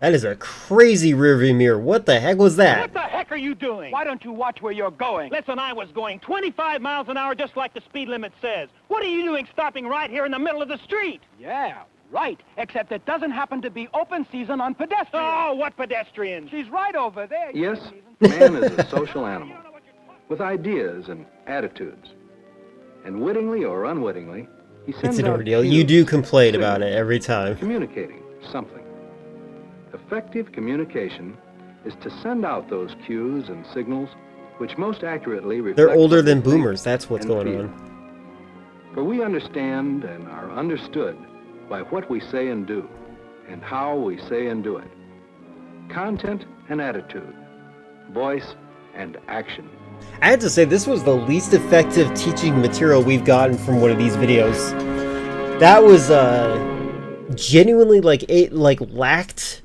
That is a crazy rearview mirror. What the heck was that? What the heck are you doing? Why don't you watch where you're going? Listen, I was going 25 miles an hour just like the speed limit says. What are you doing stopping right here in the middle of the street? Yeah, right. Except it doesn't happen to be open season on pedestrians. Oh, what pedestrians? She's right over there. Yes, man is a social animal with ideas and attitudes. And wittingly or unwittingly, he sends It's an out ordeal. cues, You do complain about signals, it every time. communicating something. Effective communication is to send out those cues and signals which most accurately reflect They're older what we than think boomers. That's what's and going feel. on. For we understand and are understood by what we say and do, and how we say and do it. Content and attitude, voice and action. I had to say, this was the least effective teaching material we've gotten from one of these videos. That was, genuinely, it lacked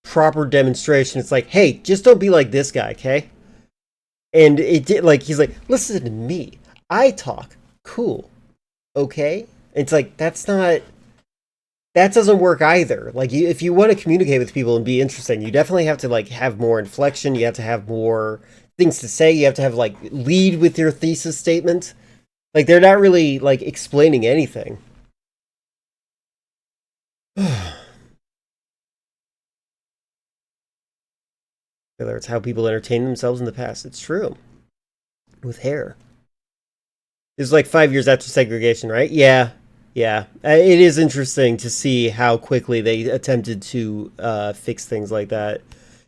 proper demonstration. It's like, hey, just don't be like this guy, okay? And it did, he's like, listen to me. I talk. Cool. Okay? It's like, that doesn't work either. If you want to communicate with people and be interesting, you definitely have to, have more inflection. You have to have more things to say. You have to have, lead with your thesis statement. They're not really, explaining anything. Whether it's how people entertain themselves in the past. It's true. With hair. This is 5 years after segregation, right? Yeah. Yeah. It is interesting to see how quickly they attempted to fix things like that.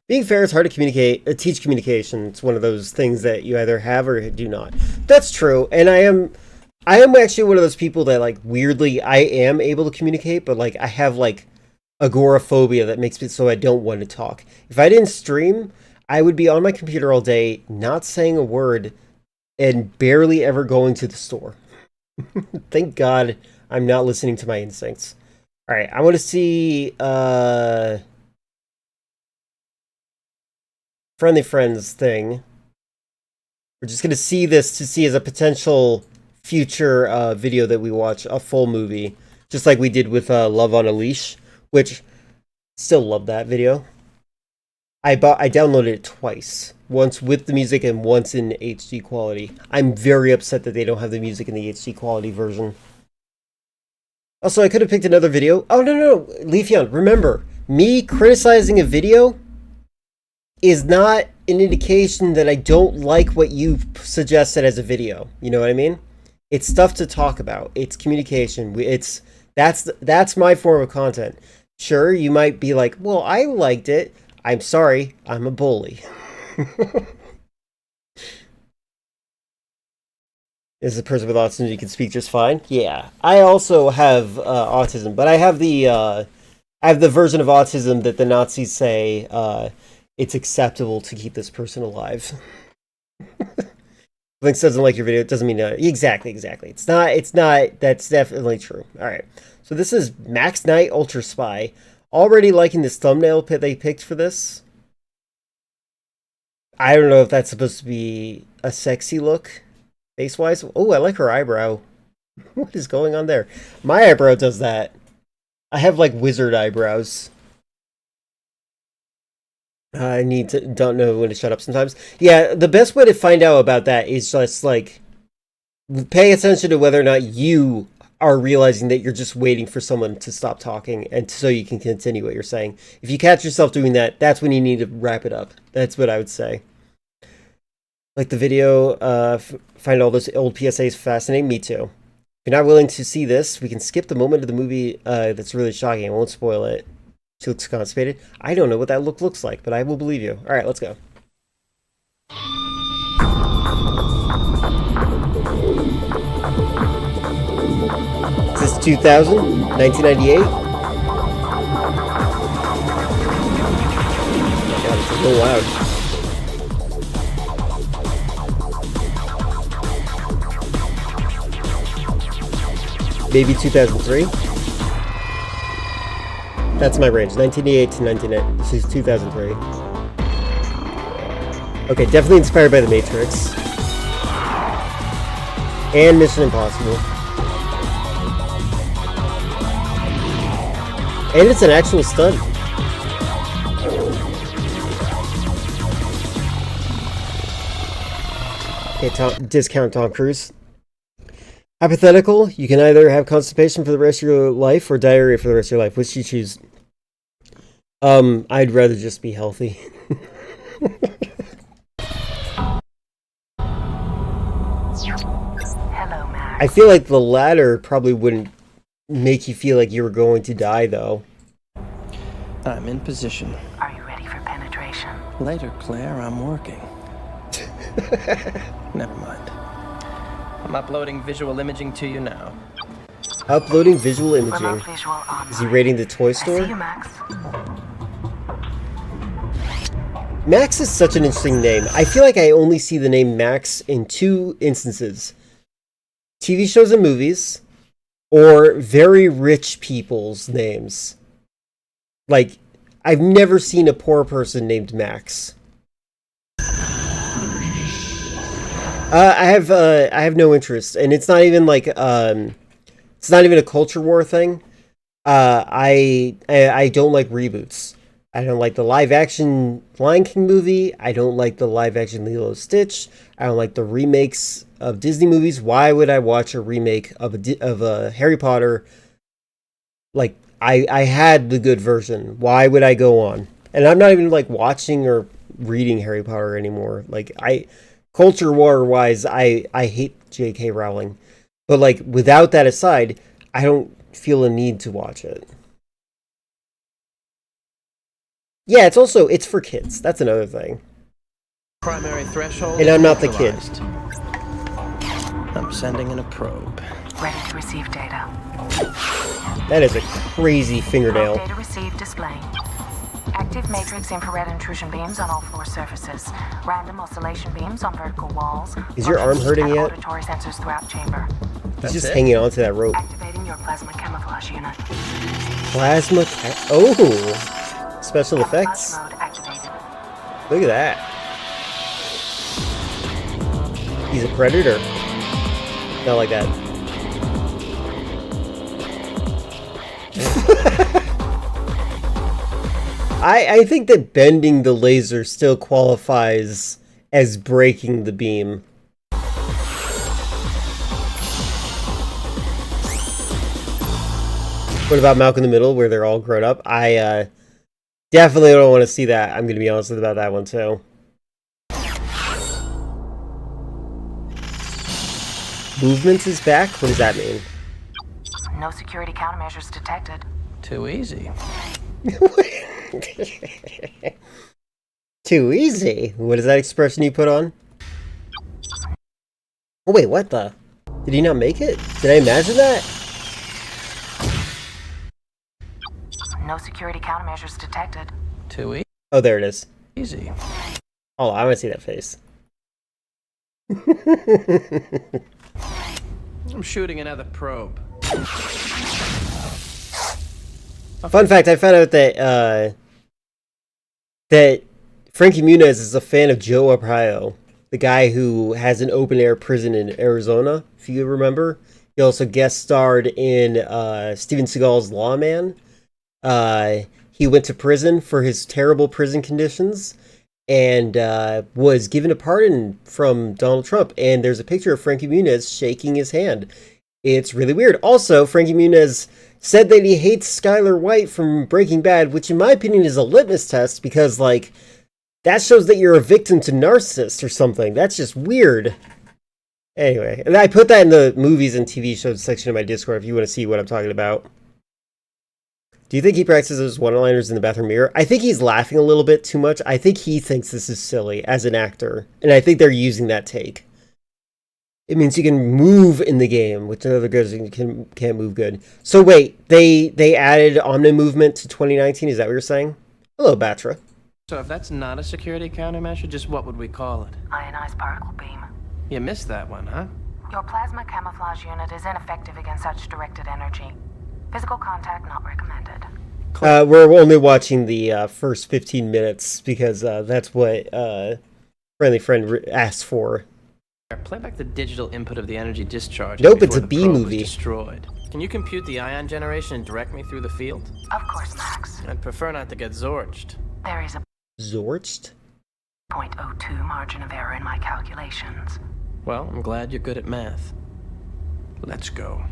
Being fair is hard to teach communication. It's one of those things that you either have or do not. That's true. And I am actually one of those people that weirdly I am able to communicate, but I have agoraphobia that makes it so I don't want to talk. If I didn't stream, I would be on my computer all day, not saying a word, and barely ever going to the store. Thank God I'm not listening to my instincts. All right, I want to see Friendly Friends thing. We're just going to see this to see as a potential future video that we watch, a full movie, just like we did with Love on a Leash, which still love that video. I downloaded it twice, once with the music and once in HD quality. I'm very upset that they don't have the music in the HD quality version. Also, I could have picked another video. Oh, no, Leafeon, remember, me criticizing a video is not an indication that I don't like what you suggested as a video. You know what I mean? It's stuff to talk about. It's communication. That's my form of content. Sure, you might be like, well, I liked it. I'm sorry, I'm a bully. Is a person with autism you can speak just fine? Yeah, I also have autism, but I have the version of autism that the Nazis say it's acceptable to keep this person alive. Lynx doesn't like your video. It doesn't mean exactly. It's not. That's definitely true. All right. So this is Max Knight Ultra Spy. Already liking this thumbnail they picked for this. I don't know if that's supposed to be a sexy look, face-wise. Oh, I like her eyebrow. What is going on there? My eyebrow does that. I have wizard eyebrows. I don't know when to shut up sometimes. Yeah, the best way to find out about that is just pay attention to whether or not you are realizing that you're just waiting for someone to stop talking and so you can continue what you're saying. If you catch yourself doing that, that's when you need to wrap it up. That's what I would say. Like the video, find all those old PSAs fascinating. Me too. If you're not willing to see this, we can skip the moment of the movie that's really shocking. I won't spoil it. She looks constipated. I don't know what that look looks like, but I will believe you. Alright, let's go. Is this 2000? 1998? God, it's a little loud. Maybe 2003? That's my range. 1988 to 1998. This is 2003. Okay, definitely inspired by The Matrix. And Mission Impossible. And it's an actual stunt. Okay, discount Tom Cruise. Hypothetical, you can either have constipation for the rest of your life or diarrhea for the rest of your life. Which do you choose? I'd rather just be healthy. Hello, Max. I feel like the latter probably wouldn't make you feel like you were going to die, though. I'm in position. Are you ready for penetration? Later, Claire, I'm working. Never mind. I'm uploading visual imaging to you now. Uploading visual imaging. Remote visual online. Is he raiding the toy store? I see you, Max. Max is such an interesting name. I feel like I only see the name Max in two instances. TV shows and movies, or very rich people's names. Like, I've never seen a poor person named Max. I have no interest, and it's not even like it's not even a culture war thing. I don't like reboots. I don't like the live action Lion King movie. I don't like the live action Lilo and Stitch. I don't like the remakes of Disney movies. Why would I watch a remake of a Harry Potter? Like, I had the good version. Why would I go on? And I'm not even like watching or reading Harry Potter anymore. Like, culture war wise, I hate J.K. Rowling. But like, without that aside, I don't feel a need to watch it. Yeah, it's for kids. That's another thing. Primary threshold. And I'm not the kid. I'm sending in a probe. Ready to receive data. That is a crazy fingernail. Data received displaying. Active matrix infrared intrusion beams on all floor surfaces. Random oscillation beams on vertical walls. Is your arm hurting yet? Auditory sensors throughout chamber. He's just hanging on to that rope. Activating your plasma camouflage unit. Plasma oh! Special effects. Look at that. He's a predator. Not like that. I think that bending the laser still qualifies as breaking the beam. What about Malcolm in the Middle, where they're all grown up? I definitely don't want to see that. I'm going to be honest about that one, too. Movement is back? What does that mean? No security countermeasures detected. Too easy. Too easy? What is that expression you put on? Oh wait, what the? Did he not make it? Did I imagine that? No security countermeasures detected. Too easy. Oh, there it is. Easy. Oh, I want to see that face. I'm shooting another probe. Fun fact, I found out that that Frankie Muniz is a fan of Joe Arpaio, the guy who has an open-air prison in Arizona, if you remember. He also guest starred in Steven Seagal's Lawman. He went to prison for his terrible prison conditions and was given a pardon from Donald Trump. And there's a picture of Frankie Muniz shaking his hand. It's really weird. Also, Frankie Muniz said that he hates Skylar White from Breaking Bad, which in my opinion is a litmus test because, like, that shows that you're a victim to narcissists or something. That's just weird. Anyway, and I put that in the movies and TV shows section of my Discord if you want to see what I'm talking about. Do you think he practices those one-liners in the bathroom mirror? I think he's laughing a little bit too much. I think he thinks this is silly as an actor. And I think they're using that take. It means you can move in the game, which another goes can't move good. So wait, they added Omni movement to 2019. Is that what you're saying? Hello, Batra. So if that's not a security countermeasure, just what would we call it? Ionized particle beam. You missed that one, huh? Your plasma camouflage unit is ineffective against such directed energy. Physical contact not recommended. We're only watching the first 15 minutes because that's what Friendly Friend asked for. Play back the digital input of the energy discharge. Nope, it's before a the B probe was movie. Destroyed. Can you compute the ion generation and direct me through the field? Of course, Max. I'd prefer not to get zorched. There is a Zorched? 0.02 margin of error in my calculations. Well, I'm glad you're good at math. Let's go.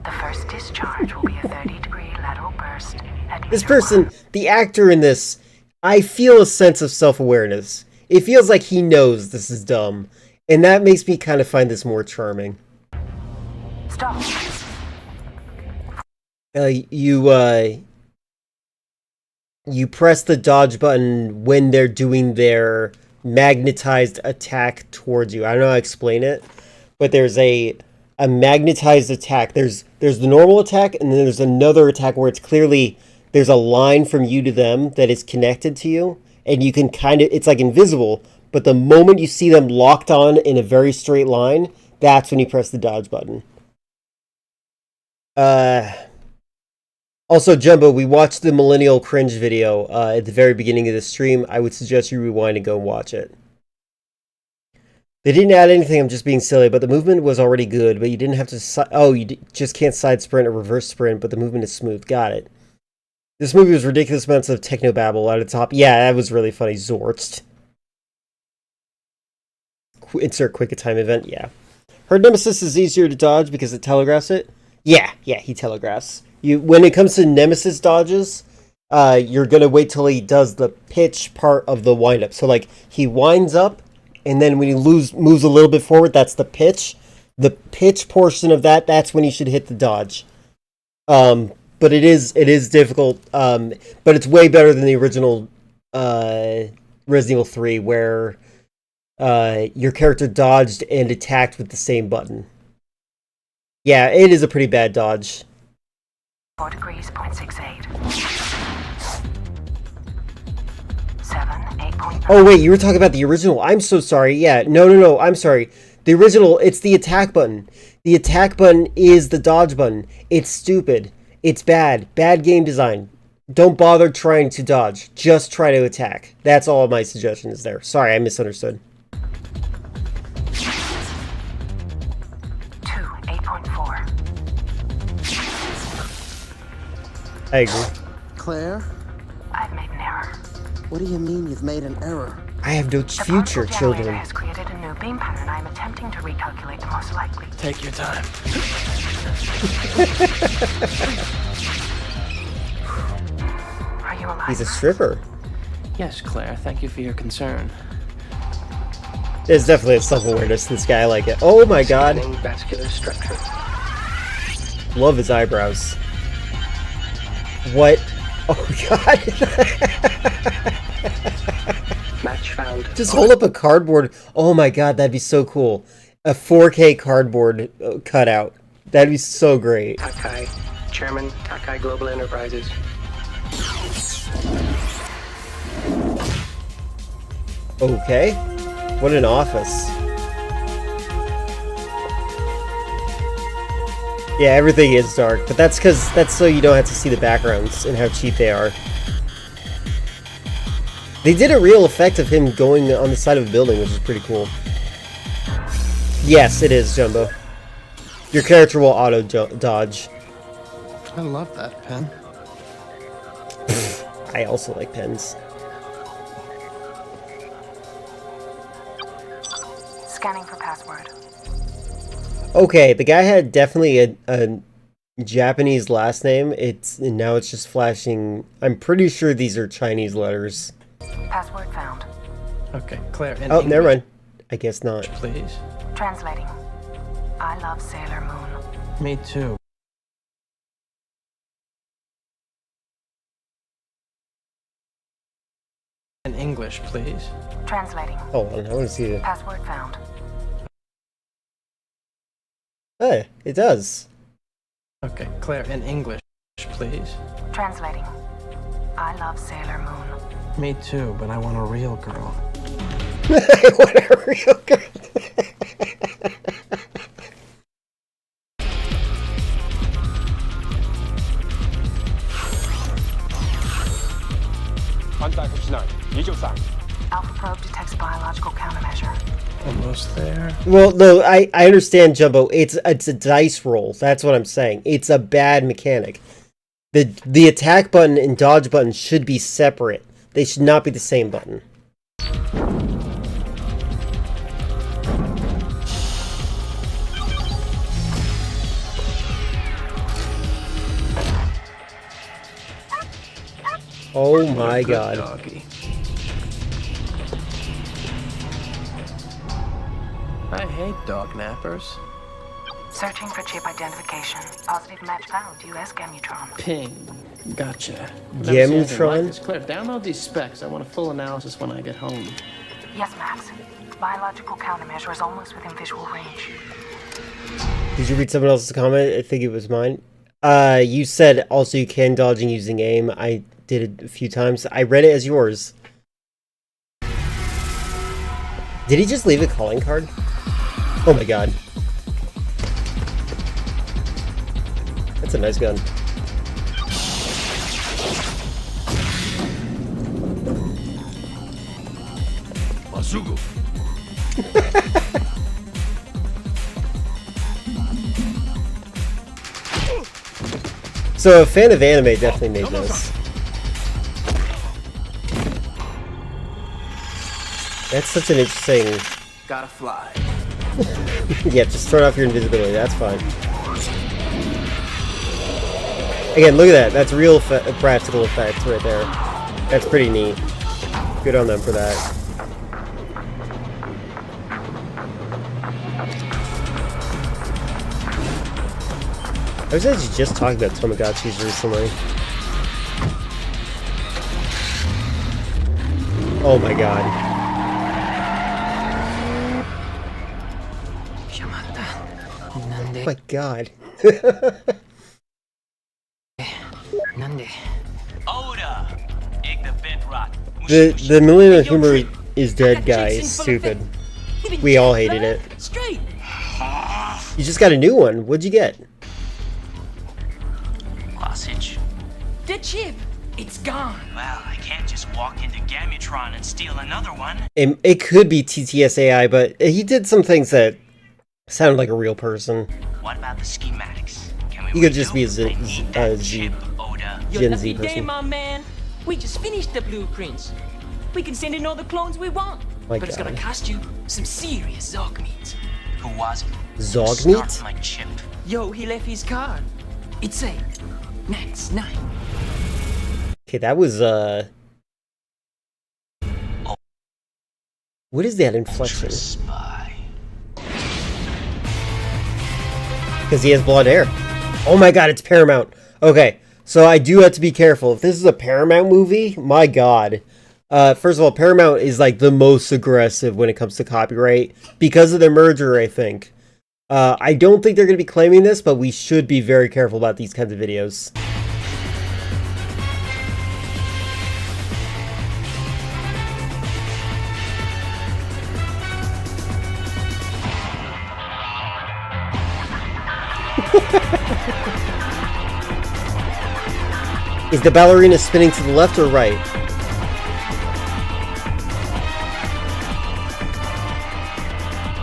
The first discharge will be a 30-degree lateral burst. This person, the actor in this, I feel a sense of self-awareness. It feels like he knows this is dumb. And that makes me kind of find this more charming. Stop. You press the dodge button when they're doing their magnetized attack towards you. I don't know how to explain it, but there's a magnetized attack. There's the normal attack, and then there's another attack where it's clearly there's a line from you to them that is connected to you, and you can it's like invisible. But the moment you see them locked on in a very straight line, that's when you press the dodge button. Also, Jumbo, we watched the Millennial Cringe video at the very beginning of the stream. I would suggest you rewind and go and watch it. They didn't add anything, I'm just being silly, but the movement was already good, but you didn't have to... you just can't side sprint or reverse sprint, but the movement is smooth. Got it. This movie was ridiculous amounts of technobabble out of the top. Yeah, that was really funny. Zorched. Insert quick time event, yeah. Her Nemesis is easier to dodge because it telegraphs it. Yeah, he telegraphs. When it comes to Nemesis dodges, you're gonna wait till he does the pitch part of the wind up. So like he winds up, and then when he moves a little bit forward, that's the pitch. The pitch portion of that's when you should hit the dodge. But it is difficult. But it's way better than the original Resident Evil 3, where your character dodged and attacked with the same button. Yeah, it is a pretty bad dodge. 4 degrees, 0.68. 7, 8.5. Oh wait, you were talking about the original. I'm so sorry. Yeah, no, I'm sorry. The original, it's the attack button. The attack button is the dodge button. It's stupid. It's bad. Bad game design. Don't bother trying to dodge. Just try to attack. That's all my suggestion is there. Sorry, I misunderstood. 8.4. I agree. Claire? I've made an error. What do you mean you've made an error? I have no future, The children. generator has created a new beam pattern. I am attempting to recalculate the most likely. Take your time. Are you alive? He's a stripper. Yes, Claire, thank you for your concern. There's definitely a self-awareness to this guy. I like it. Oh my god. Scanning vascular structure. Love his eyebrows. What? Oh god. Match found. Just hold up a cardboard. Oh my god, that'd be so cool. A 4K cardboard cutout. That'd be so great. Takai, Chairman, Takai Global Enterprises. Okay. What an office. Yeah, everything is dark, but that's so you don't have to see the backgrounds and how cheap they are. They did a real effect of him going on the side of a building, which is pretty cool. Yes, it is, Jumbo. Your character will auto-dodge. I love that pen. I also like pens. Scanning for password. Okay, the guy had definitely a Japanese last name. Now it's just flashing. I'm pretty sure these are Chinese letters. Password found. Okay, Claire. Oh, never mind. I guess not. Please. Translating. I love Sailor Moon. Me too. English, please. Translating. Hold on, I want to see it. Password found. Hey, it does. Okay, Claire, in English, please. Translating. I love Sailor Moon. Me too, but I want a real girl. I want a real girl. Alpha probe detects biological countermeasure. Almost there. Well, no, I understand, Jumbo. It's a dice roll. That's what I'm saying. It's a bad mechanic. The attack button and dodge button should be separate. They should not be the same button. Oh my god. Doggy. I hate dog nappers. Searching for chip identification. Positive match found. US Gamutron. Ping. Gotcha. Gamutron? Claire, download these specs. I want a full analysis when I get home. Yes, Max. Biological countermeasure is almost within visual range. Did you read someone else's comment? I think it was mine. You said also you can dodging using aim. I did it a few times. I read it as yours. Did he just leave a calling card? Oh my god. That's a nice gun. Masugu. So a fan of anime definitely made this. That's such an interesting... Gotta fly. Yeah, just turn off your invisibility, that's fine. Again, look at that. That's real practical effects right there. That's pretty neat. Good on them for that. I was actually just talking about Tamagotchis recently. Oh my god. Oh my god. The Millennial Humor is dead guy is stupid. We all hated it. You just got a new one. What'd you get? The chip! It's gone! Well, I can't just walk into Gamutron and steal another one. It could be TTSAI, but he did some things that sounded like a real person. What about the schematics? Can we He could just be a Gen Gen Z Day, person. my man. We just finished the blueprints. We can send in all the clones we want. My but it's gonna God. cost you some serious Zog meat. Who was it? Zog Start meat? my chip. Yo, he left his card. It's a next night. Okay, that was what is that inflection? Because he has blonde hair. Oh my god, it's Paramount. Okay, so I do have to be careful. If this is a Paramount movie, my god. First of all, Paramount is like the most aggressive when it comes to copyright because of their merger, I think. I don't think they're going to be claiming this, but we should be very careful about these kinds of videos. Is the ballerina spinning to the left or right?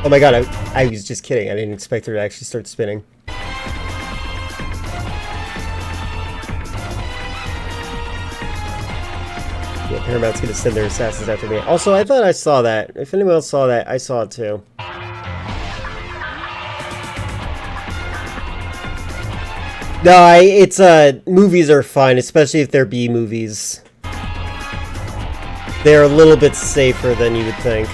Oh my god, I was just kidding. I didn't expect her to actually start spinning. Yeah, Paramount's gonna send their assassins after me. Also, I thought I saw that. If anyone else saw that, I saw it too. No, it's movies are fine, especially if they're B movies. They're a little bit safer than you would think.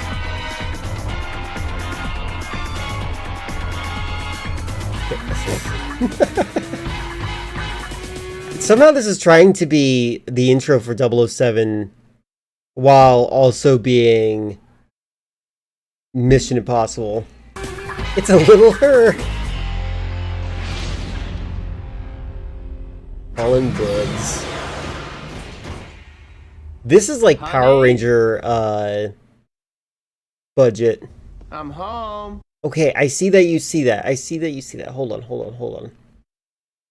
Somehow this is trying to be the intro for 007 while also being Mission Impossible. It's a little her. Colin Goods. This is like Power Ranger budget. I'm home. Okay, I see that you see that. I see that you see that. Hold on.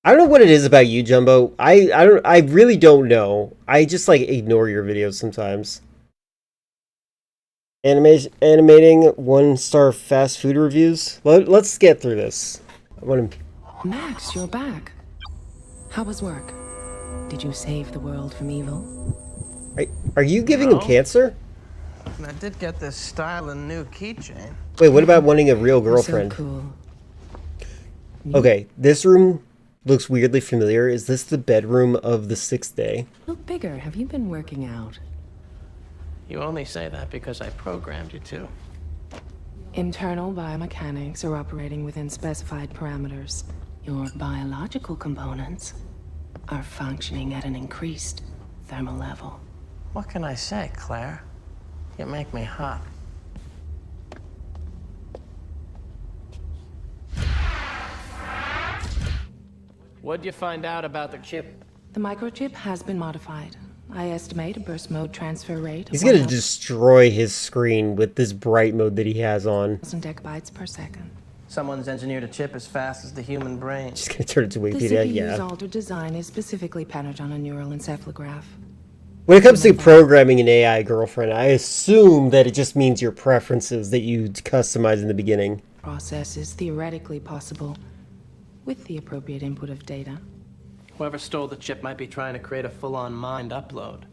I don't know what it is about you, Jumbo. I really don't know. I just like ignore your videos sometimes. Animating 1-star fast food reviews. Let's get through this. I want to... Max, you're back. How was work? Did you save the world from evil? Are you giving him cancer? I did get this styling new keychain. Wait, what about wanting a real girlfriend? So cool. Okay, this room looks weirdly familiar. Is this the bedroom of the 6th day? Look bigger. Have you been working out? You only say that because I programmed you to. Internal biomechanics are operating within specified parameters. Your biological components are functioning at an increased thermal level. What can I say, Claire? You make me hot. What'd you find out about the chip? The microchip has been modified. I estimate a burst mode transfer rate of He's gonna destroy his screen with this bright mode that he has on. 1,000 decabytes per second. Someone's engineered a chip as fast as the human brain. Just gonna turn it to The Wikipedia, CPU's yeah. altered design is specifically patterned on a neural encephalograph. When it comes to programming an AI girlfriend, I assume that it just means your preferences that you customize in the beginning. Process is theoretically possible with the appropriate input of data. Whoever stole the chip might be trying to create a full-on mind upload.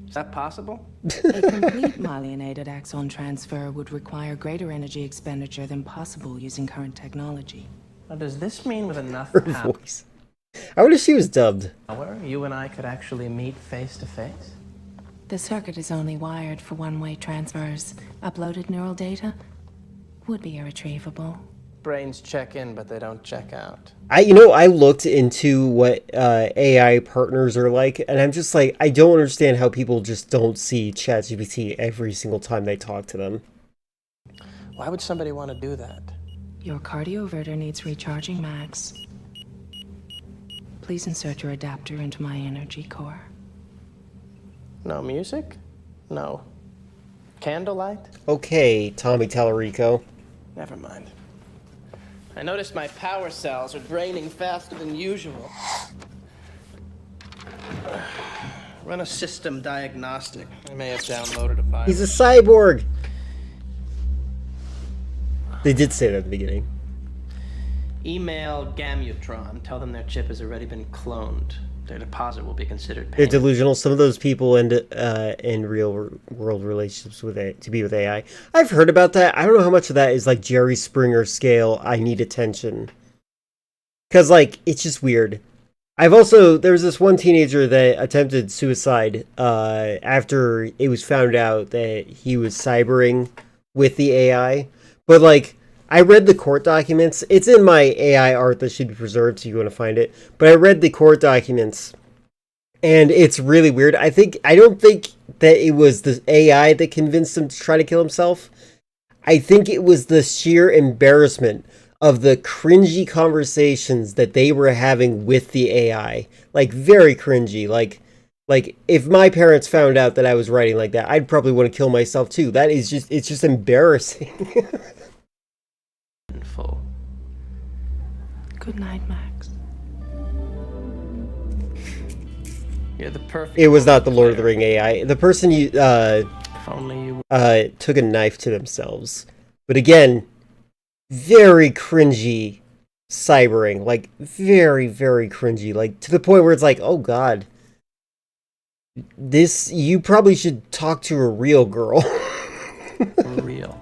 Is that possible? A complete myelinated axon transfer would require greater energy expenditure than possible using current technology. Now, does this mean with enough Her power, voice. I wonder if she was dubbed. you and I could actually meet face to face? The circuit is only wired for one-way transfers. Uploaded neural data would be irretrievable. Brains check in, but they don't check out. I looked into what AI partners are like, and I'm just like, I don't understand how people just don't see ChatGPT every single time they talk to them. Why would somebody want to do that? Your cardioverter needs recharging, Max. Please insert your adapter into my energy core. No music? No. Candlelight? Okay, Tommy Tallarico. Never mind. I noticed my power cells are draining faster than usual. Run a system diagnostic. I may have downloaded a file. He's a cyborg! They did say that at the beginning. Email Gamutron. Tell them their chip has already been cloned. Their deposit will be considered They're payment. delusional. Some of those people end in real world relationships with AI. I've heard about that. I don't know how much of that is like Jerry Springer scale. I need attention. Because like it's just weird. There was this one teenager that attempted suicide after it was found out that he was cybering with the AI. But like, I read the court documents. It's in my AI art that should be preserved, so you want to find it. But I read the court documents, and it's really weird. I don't think that it was the AI that convinced him to try to kill himself. I think it was the sheer embarrassment of the cringy conversations that they were having with the AI. Like, very cringy. Like if my parents found out that I was writing like that, I'd probably want to kill myself too. It's just embarrassing. Full. Good night, Max. You're the perfect. It was not the Lord of the Ring AI. The person If only you took a knife to themselves. But again, very cringy cybering. Like, very, very cringy. Like, to the point where it's like, oh god. You probably should talk to a real girl. For real.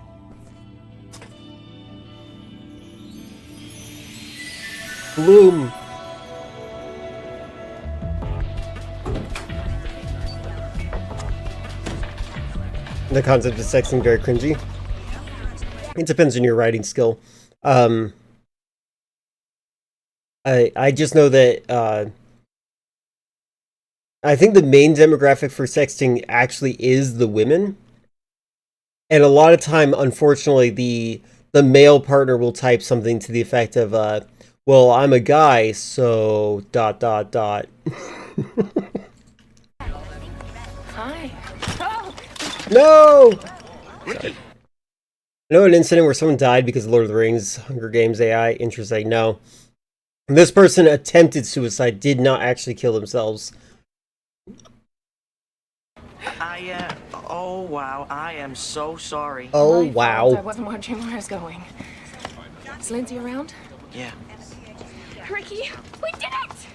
Bloom. The concept of sexting very cringy. It depends on your writing skill. I just know that I think the main demographic for sexting actually is the women. And a lot of time, unfortunately, the male partner will type something to the effect of, well, I'm a guy, so ... Hi. Oh. No! Sorry. I know an incident where someone died because of Lord of the Rings, Hunger Games AI. Interesting. No. This person attempted suicide, did not actually kill themselves. Oh wow, I am so sorry. Oh, My wow. fault. I wasn't watching where I was going. Is Lindsay around? Yeah. Ricky, we did it!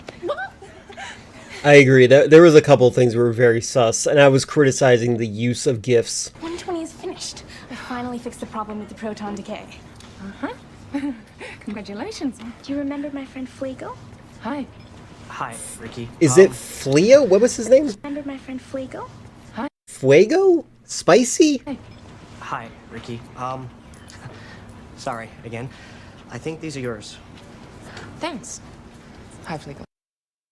I agree. There was a couple things that were very sus, and I was criticizing the use of GIFs. 120 is finished. I finally fixed the problem with the proton decay. Uh-huh. Congratulations. Do you remember my friend Flago? Hi. Hi, Ricky. Is it Fleo? What was his name? Remember my friend Flago? Fuego? Spicy? Hi, Ricky. Sorry, again. I think these are yours. Thanks. Hi, Flico.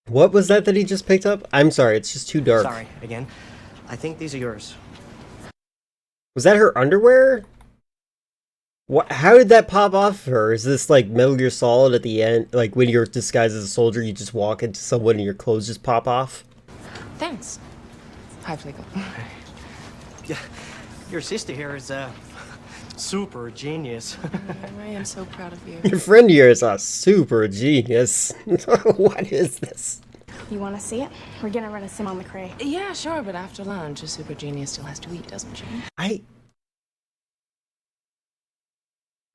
What was that he just picked up? I'm sorry, it's just too dark. Sorry, again. I think these are yours. Was that her underwear? What? How did that pop off of her? Is this like Metal Gear Solid at the end? Like when you're disguised as a soldier, you just walk into someone and your clothes just pop off? Thanks. Hi, Flico. Yeah, your sister here is, super genius. I am so proud of you. Your friend here is a super genius. What is this? You want to see it? We're gonna run a sim on the Cray. Yeah, sure, but after lunch, a super genius still has to eat, doesn't she?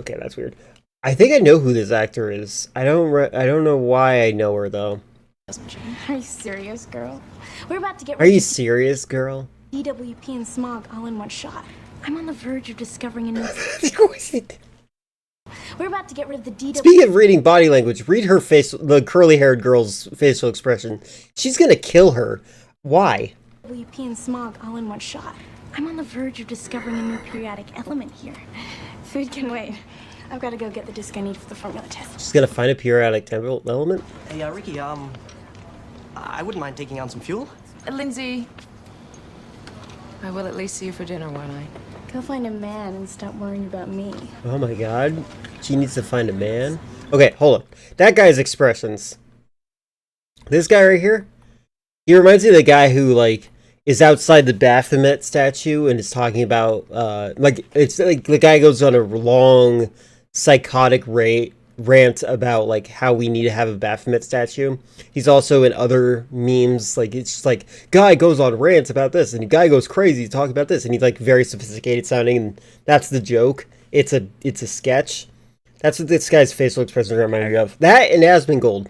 Okay, that's weird. I think I know who this actor is. I don't know why I know her though. Doesn't she? Are you serious, girl? We're about to get Are you serious, girl? DWP and smog all in one shot. I'm on the verge of discovering a new... We're about to get rid of the DWP... Speaking of reading body language, read her face, the curly-haired girl's facial expression. She's gonna kill her. Why? DWP and smog all in one shot. I'm on the verge of discovering a new periodic element here. Food can wait. I've got to go get the disc I need for the formula test. She's gonna find a periodic element? Hey, Ricky, I wouldn't mind taking on some fuel. Lindsay, I will at least see you for dinner, won't I? Go find a man and stop worrying about me. Oh my god. She needs to find a man? Okay, hold on. That guy's expressions. This guy right here? He reminds me of the guy who, like, is outside the Baphomet statue and is talking about, like, it's like the guy goes on a long, psychotic rant about, like, how we need to have a Baphomet statue. He's also in other memes, like, it's just like, guy goes on rants about this, and guy goes crazy talking about this, and he's, like, very sophisticated sounding, and that's the joke. It's a sketch. That's what this guy's facial expression reminded me of. That and Asmongold.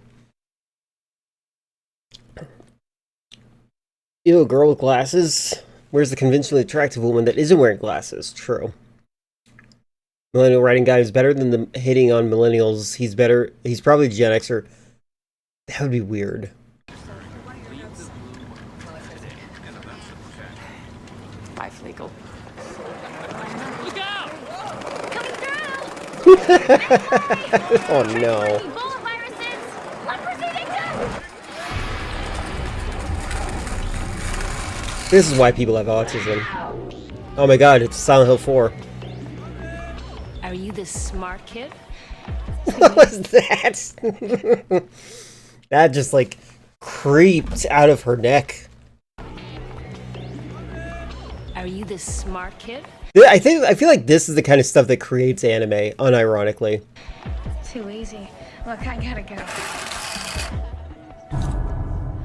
Ew, a girl with glasses? Where's the conventionally attractive woman that isn't wearing glasses? True. Millennial writing guy who's better than the hitting on millennials. He's better. He's probably Gen Xer. That would be weird. Bye, Fleagle. Look out! Coming through! Oh no. Ebola viruses! Leprosy victims! This is why people have autism. Oh my god, it's Silent Hill 4. Are you the smart kid? What was that? That just like creeped out of her neck. Are you the smart kid? I feel like this is the kind of stuff that creates anime, unironically. Too easy. Look, I gotta go.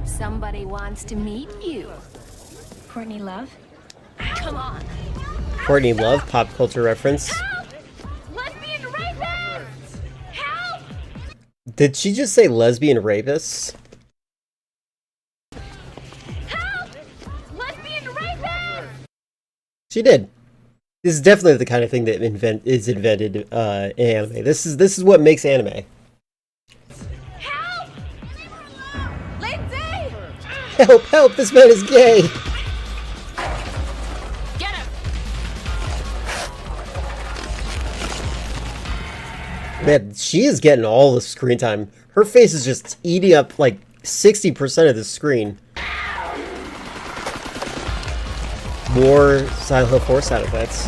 Somebody wants to meet you. Courtney Love? Come on. Courtney Love, pop culture reference. Lesbian rapists! Help! Did she just say lesbian rapists? Help! Lesbian rapists! She did. This is definitely the kind of thing that is invented in anime. This is what makes anime. Help! Lindsay! Help! Help! This man is gay. Get him! Man, she is getting all the screen time. Her face is just eating up like 60% of the screen. More Silent Hill 4 sound effects.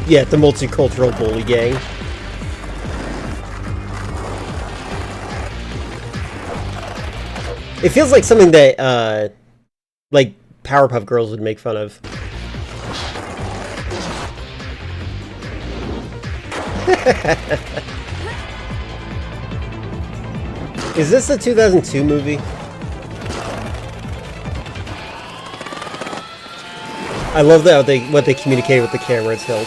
Yeah, the multicultural bully gang. It feels like something that, like, Powerpuff Girls would make fun of. Is this a 2002 movie? I love that what they communicate with the camera tilt.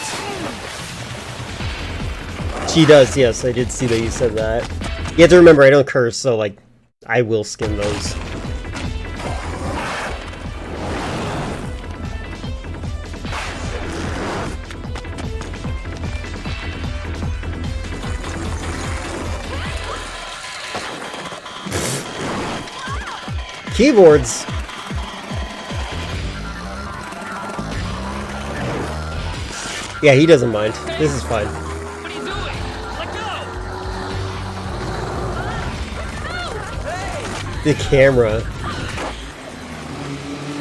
She does, yes, I did see that you said that. You have to remember, I don't curse, so like, I will skim those. Keyboards. Yeah, he doesn't mind. This is fine. What are you doing? Let go! The camera.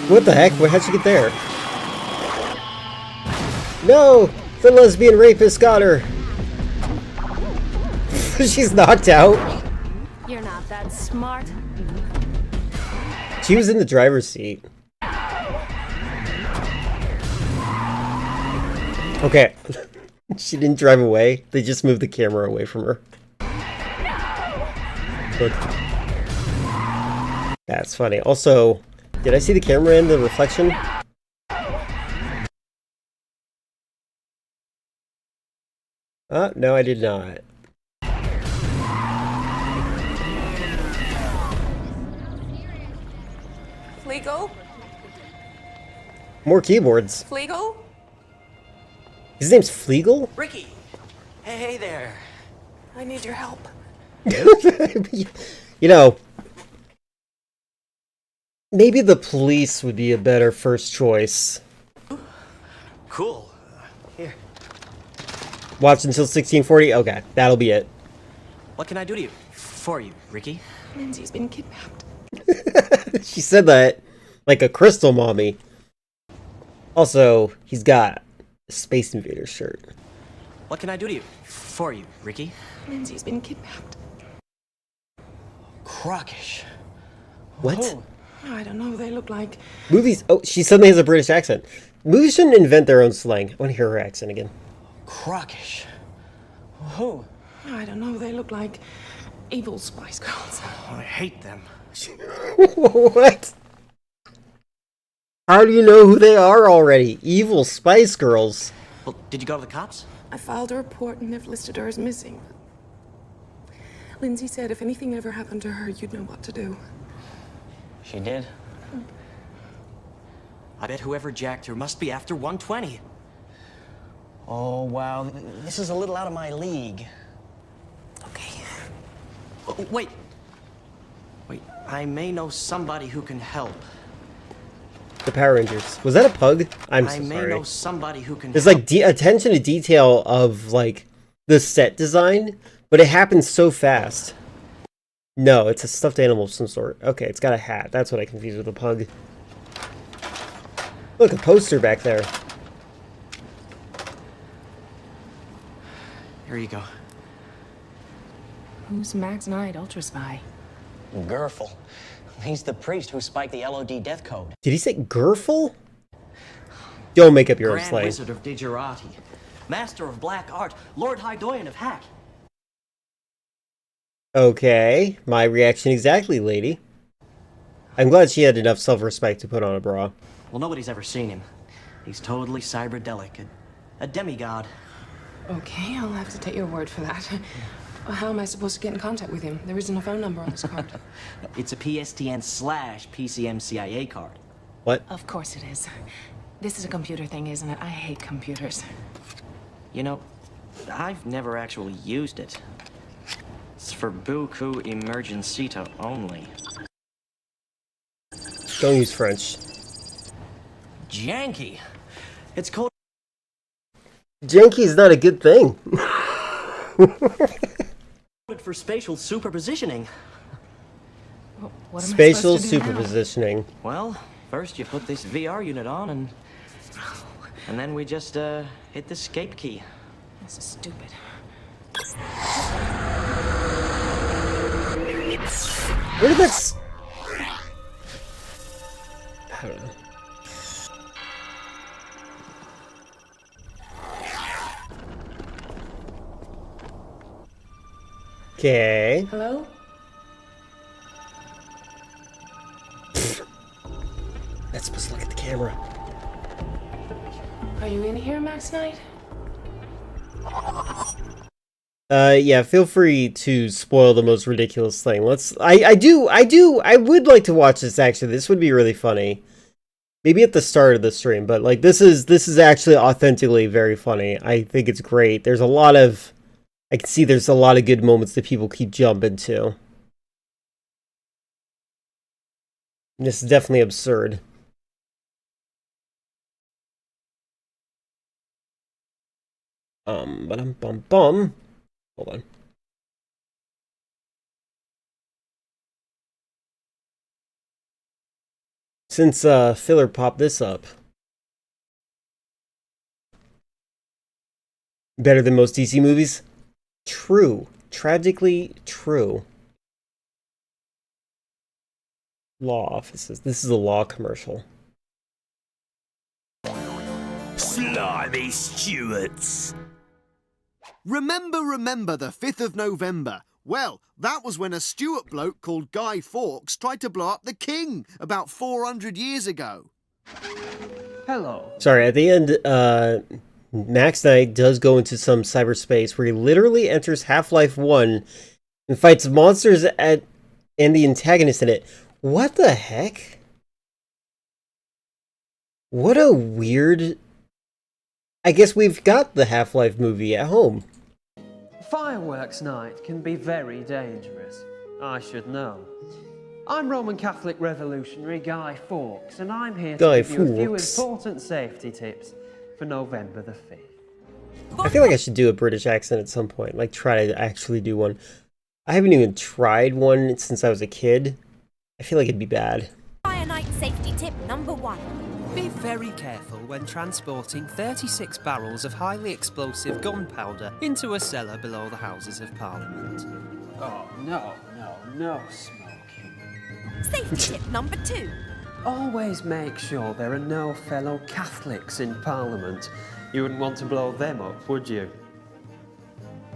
What the heck? How'd you get there? No! The lesbian rapist got her! She's knocked out. You're not that smart. She was in the driver's seat. Okay. She didn't drive away. They just moved the camera away from her. Look. That's funny. Also, did I see the camera in the reflection? No, I did not. Fleagle? More keyboards. Fleagle? His name's Fleagle? Ricky! Hey there. I need your help. You know, maybe the police would be a better first choice. Cool. Here. Watch until 1640? Okay, that'll be it. What can I do to you? For you, Ricky? Lindsay's been kidnapped. She said that like a crystal mommy. Also, he's got a Space Invaders shirt. What can I do to you? For you, Ricky? Lindsay's been kidnapped. Crockish. What? Oh. I don't know, they look like... Movies... Oh, she suddenly has a British accent. Movies shouldn't invent their own slang. I want to hear her accent again. Crockish. Who? I don't know, they look like evil Spice Girls. I hate them. What? How do you know who they are already? Evil Spice Girls. Well, did you go to the cops? I filed a report and they've listed her as missing. Lindsay said if anything ever happened to her, you'd know what to do. She did. I bet whoever jacked her must be after 120. Oh, wow. This is a little out of my league. Okay. Oh, wait. Wait, I may know somebody who can help. The Power Rangers. Was that a pug? I'm so I may sorry. know somebody who can There's help. like attention to detail of like the set design, but it happens so fast. No, it's a stuffed animal of some sort. Okay, it's got a hat. That's what I confused with a pug. Look, a poster back there. Here you go. Who's Max Knight, Ultra Spy? Gerfel. He's the priest who spiked the LOD death code. Did he say Gerfel? Don't make up your own Grand slang. Wizard of Diggerati. Master of Black Art. Lord Hydoyan of Hack. Okay, my reaction exactly, lady. I'm glad she had enough self-respect to put on a bra. Well, nobody's ever seen him. He's totally cyberdelic. A demigod. Okay, I'll have to take your word for that. How am I supposed to get in contact with him? There isn't a phone number on this card. It's a PSTN/PCM-CIA card. What? Of course it is. This is a computer thing, isn't it? I hate computers. You know, I've never actually used it. It's for Buku Emergencita only. Don't use French. Janky. It's called... Janky's not a good thing. for spatial superpositioning. What am I Spatial supposed to do now? superpositioning. Well, first you put this VR unit on and then we just hit the escape key. This is stupid. Where did that I don't know. Okay. Hello? That's supposed to look at the camera. Are you in here, Max Knight? Yeah, feel free to spoil the most ridiculous thing. I would like to watch this actually. This would be really funny. Maybe at the start of the stream, but like this is actually authentically very funny. I think it's great. There's a lot of I can see there's a lot of good moments that people keep jumping to. This is definitely absurd. Hold on. Since Filler popped this up. Better than most DC movies? True. Tragically true. Law offices. This is a law commercial. Slimy Stewarts. Remember the 5th of November. Well, that was when a Stuart bloke called Guy Fawkes tried to blow up the king about 400 years ago. Hello. Sorry, at the end, Max Knight does go into some cyberspace where he literally enters Half-Life 1 and fights monsters and the antagonist in it. What the heck? What a weird... I guess we've got the Half-Life movie at home. Fireworks night can be very dangerous. I should know. I'm Roman Catholic revolutionary Guy Fawkes, and I'm here to give you a few important safety tips for November the 5th. I feel like I should do a British accent at some point, like try to actually do one. I haven't even tried one since I was a kid. I feel like it'd be bad. Fire night safety tip number 1. Be very careful when transporting 36 barrels of highly explosive gunpowder into a cellar below the Houses of Parliament. Oh, no smoking. Safety tip number 2. Always make sure there are no fellow Catholics in Parliament. You wouldn't want to blow them up, would you?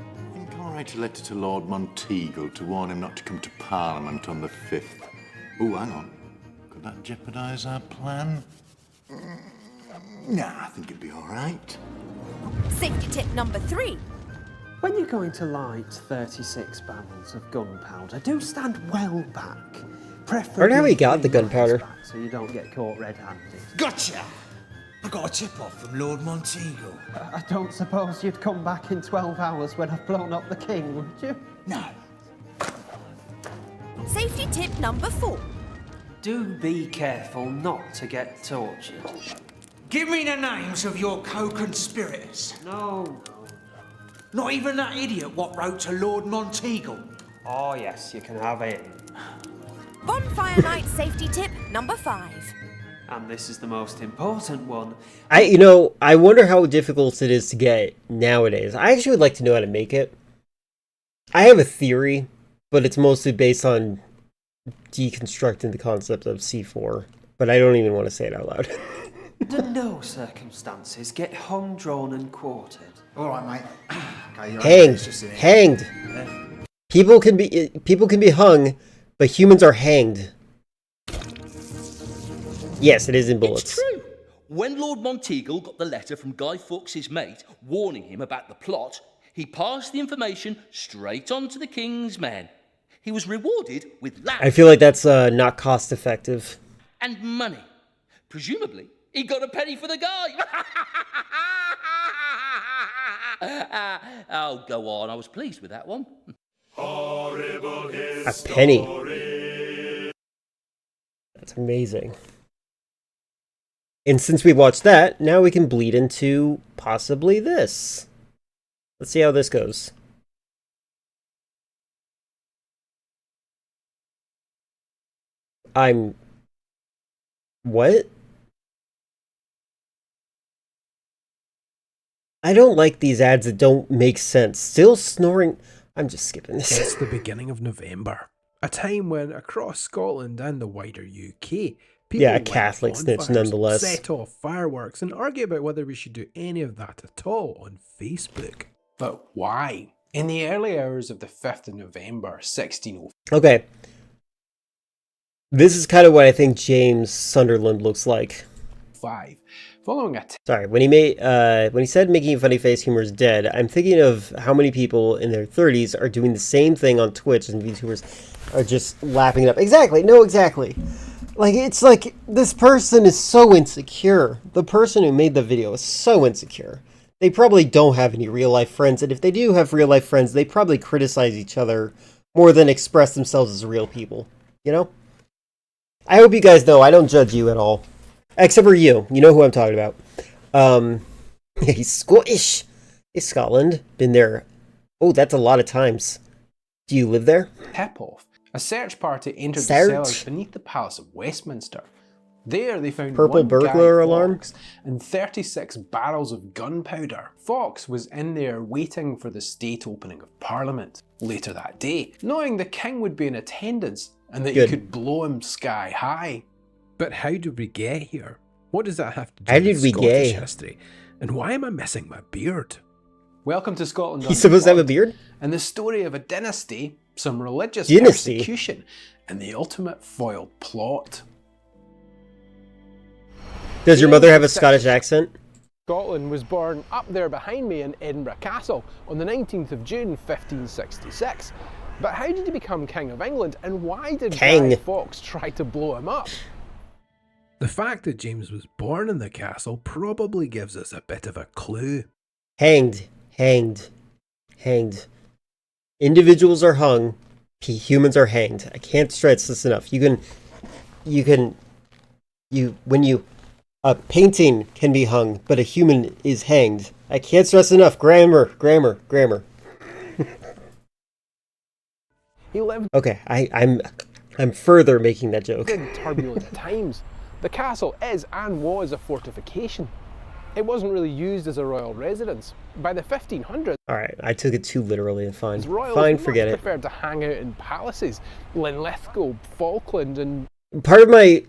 I think I'll write a letter to Lord Monteagle to warn him not to come to Parliament on the 5th. Oh, hang on. Could that jeopardise our plan? Nah, I think it'd be all right. Safety tip number 3. When you're going to light 36 barrels of gunpowder, do stand well back. I wonder how he got the gunpowder. So you don't get caught red-handed. Gotcha! I got a tip-off from Lord Monteagle. I don't suppose you'd come back in 12 hours when I've blown up the king, would you? No. Safety tip number 4. Do be careful not to get tortured. Give me the names of your co-conspirators. No. Not even that idiot what wrote to Lord Monteagle. Oh, yes, you can have it. Bonfire night safety tip number 5. And this is the most important one. I wonder how difficult it is to get nowadays. I actually would like to know how to make it. I have a theory, but it's mostly based on deconstructing the concept of C4. But I don't even want to say it out loud. Under no circumstances get hung, drawn, and quartered. All right, mate. Okay, hanged. People can be hung, but humans are hanged. Yes, it is in bullets. It's true. When Lord Monteagle got the letter from Guy Fawkes' mate warning him about the plot, he passed the information straight on to the king's men. He was rewarded with land. I feel like that's not cost effective. And money. Presumably, he got a penny for the guy. Oh, go on. I was pleased with that one. A penny. That's amazing. And since we watched that, now we can bleed into possibly this. Let's see how this goes. What? I don't like these ads that don't make sense. Still snoring. I'm just skipping this. It's the beginning of November, a time when across Scotland and the wider UK, people Yeah, Catholic snitch nonetheless. set off fireworks and argue about whether we should do any of that at all on Facebook. But why? In the early hours of the 5th of November, 1605. Okay. This is kind of what I think James Sunderland looks like. Following a Sorry, when he said making funny face humor is dead, I'm thinking of how many people in their 30s are doing the same thing on Twitch and VTubers are just lapping it up. Exactly, no, exactly. Like, it's like, this person is so insecure. The person who made the video is so insecure. They probably don't have any real-life friends, and if they do have real-life friends, they probably criticize each other more than express themselves as real people. You know? I hope you guys know I don't judge you at all. Except for you. You know who I'm talking about. He's Scottish. It's Scotland. Been there. Oh, that's a lot of times. Do you live there? Tip-off. A search party entered the cellars beneath the Palace of Westminster. There they found Purple one burglar Guy alarm Fawkes and 36 barrels of gunpowder. Fawkes was in there waiting for the state opening of Parliament later that day, knowing the king would be in attendance and that you could blow him sky high. But how did we get here? What does that have to do with Scottish history? And why am I missing my beard? Welcome to Scotland. He's supposed to have a beard? And the story of a dynasty, some religious persecution, and the ultimate foiled plot. Does your mother have a Scottish accent? Scotland was born up there behind me in Edinburgh Castle on the 19th of June 1566. But how did he become King of England, and why did Guy Fawkes try to blow him up? The fact that James was born in the castle probably gives us a bit of a clue. Hanged. Individuals are hung. Humans are hanged. I can't stress this enough. A painting can be hung, but a human is hanged. I can't stress enough. Grammar. He lived Okay, I'm further making that joke. in turbulent times. The castle is and was a fortification. It wasn't really used as a royal residence. By the 1500s, Alright, I took it too literally and fine. royals Fine, much forget it. preferred to hang out in palaces, Linlithgow, Falkland, and Part of my...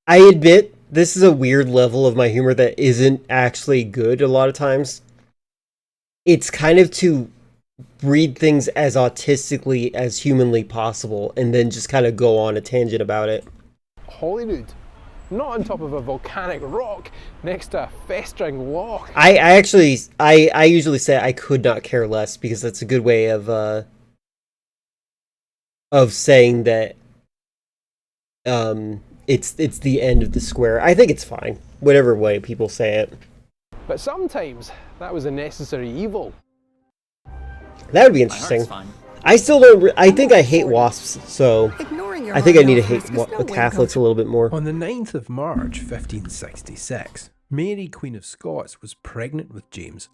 I admit, this is a weird level of my humor that isn't actually good a lot of times. It's kind of to read things as autistically as humanly possible and then just kind of go on a tangent about it. Holyrood. Not on top of a volcanic rock next to a festering loch. I usually say I could not care less because that's a good way of saying that it's the end of the square. I think it's fine, whatever way people say it. But sometimes that was a necessary evil. That would be interesting. I still don't. I think I hate wasps, so I think I need to hate Catholics a little bit more. On the 9th of March, 1566, Mary, Queen of Scots, was pregnant with James.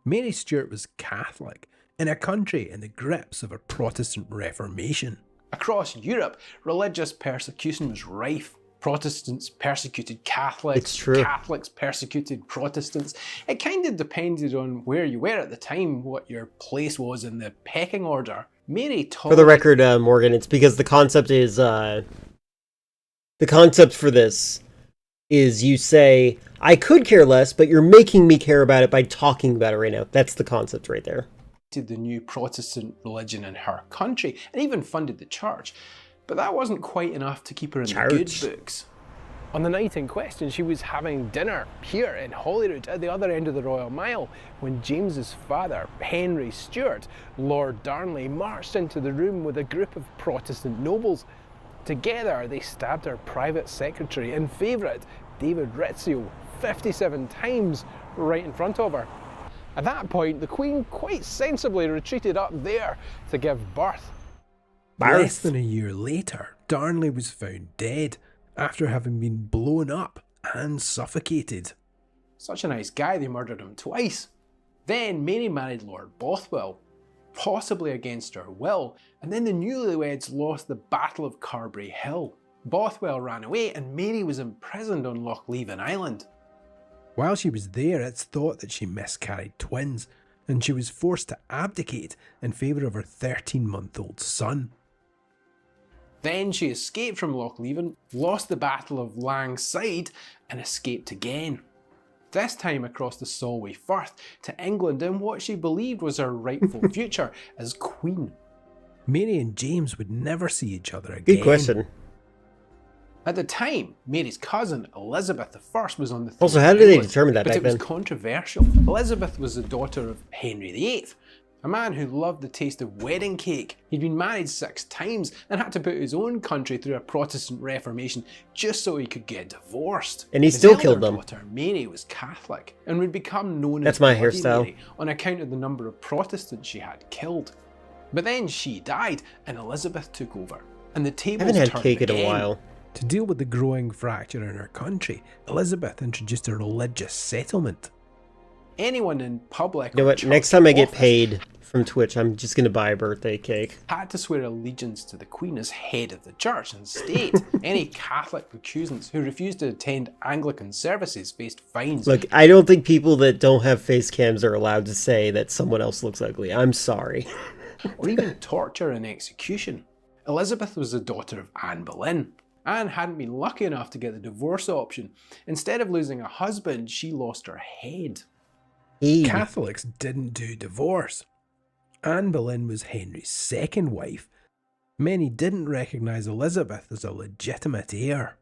Mary Stuart was Catholic in a country in the grips of a Protestant Reformation. Across Europe, religious persecution was rife. Protestants persecuted Catholics, It's true. Catholics persecuted Protestants. It kind of depended on where you were at the time, what your place was in the pecking order. Mary For the record, Morgan, it's because the concept is the concept for this is you say I could care less, but you're making me care about it by talking about it right now. That's the concept right there. The new Protestant religion in her country and even funded the church. But that wasn't quite enough to keep her in the good books. On the night in question, she was having dinner here in Holyrood at the other end of the Royal Mile when James's father, Henry Stuart, Lord Darnley, marched into the room with a group of Protestant nobles. Together, they stabbed her private secretary and favourite, David Rizzio, 57 times right in front of her. At that point, the Queen quite sensibly retreated up there to give birth. Less than a year later, Darnley was found dead after having been blown up and suffocated. Such a nice guy, they murdered him twice. Then Mary married Lord Bothwell, possibly against her will, and then the newlyweds lost the Battle of Carberry Hill. Bothwell ran away and Mary was imprisoned on Lochleven Island. While she was there, it's thought that she miscarried twins, and she was forced to abdicate in favour of her 13-month-old son. Then she escaped from Lochleven, lost the Battle of Langside, and escaped again. This time across the Solway Firth to England in what she believed was her rightful future as Queen. Mary and James would never see each other again. Good question. At the time, Mary's cousin, Elizabeth I, was on the throne. Also, how did they determine that but back it was then? controversial. Elizabeth was the daughter of Henry VIII, a man who loved the taste of wedding cake. He'd been married 6 times and had to put his own country through a Protestant Reformation just so he could get divorced. And he His still elder killed them. daughter, Mary, was Catholic and would become known That's as my Bloody hairstyle. Mary on account of the number of Protestants she had killed. But then she died and Elizabeth took over, and the I tables haven't had turned cake in again. a while. To deal with the growing fracture in her country, Elizabeth introduced a religious settlement. Anyone in public You know or what? Next church time I get office paid from Twitch, I'm just going to buy a birthday cake. had to swear allegiance to the Queen as head of the church and state. Any Catholic recusants who refused to attend Anglican services faced fines. Look, I don't think people that don't have face cams are allowed to say that someone else looks ugly. I'm sorry. or even torture and execution. Elizabeth was the daughter of Anne Boleyn. Anne hadn't been lucky enough to get the divorce option. Instead of losing a husband, she lost her head. Catholics didn't do divorce. Anne Boleyn was Henry's second wife. Many didn't recognise Elizabeth as a legitimate heir.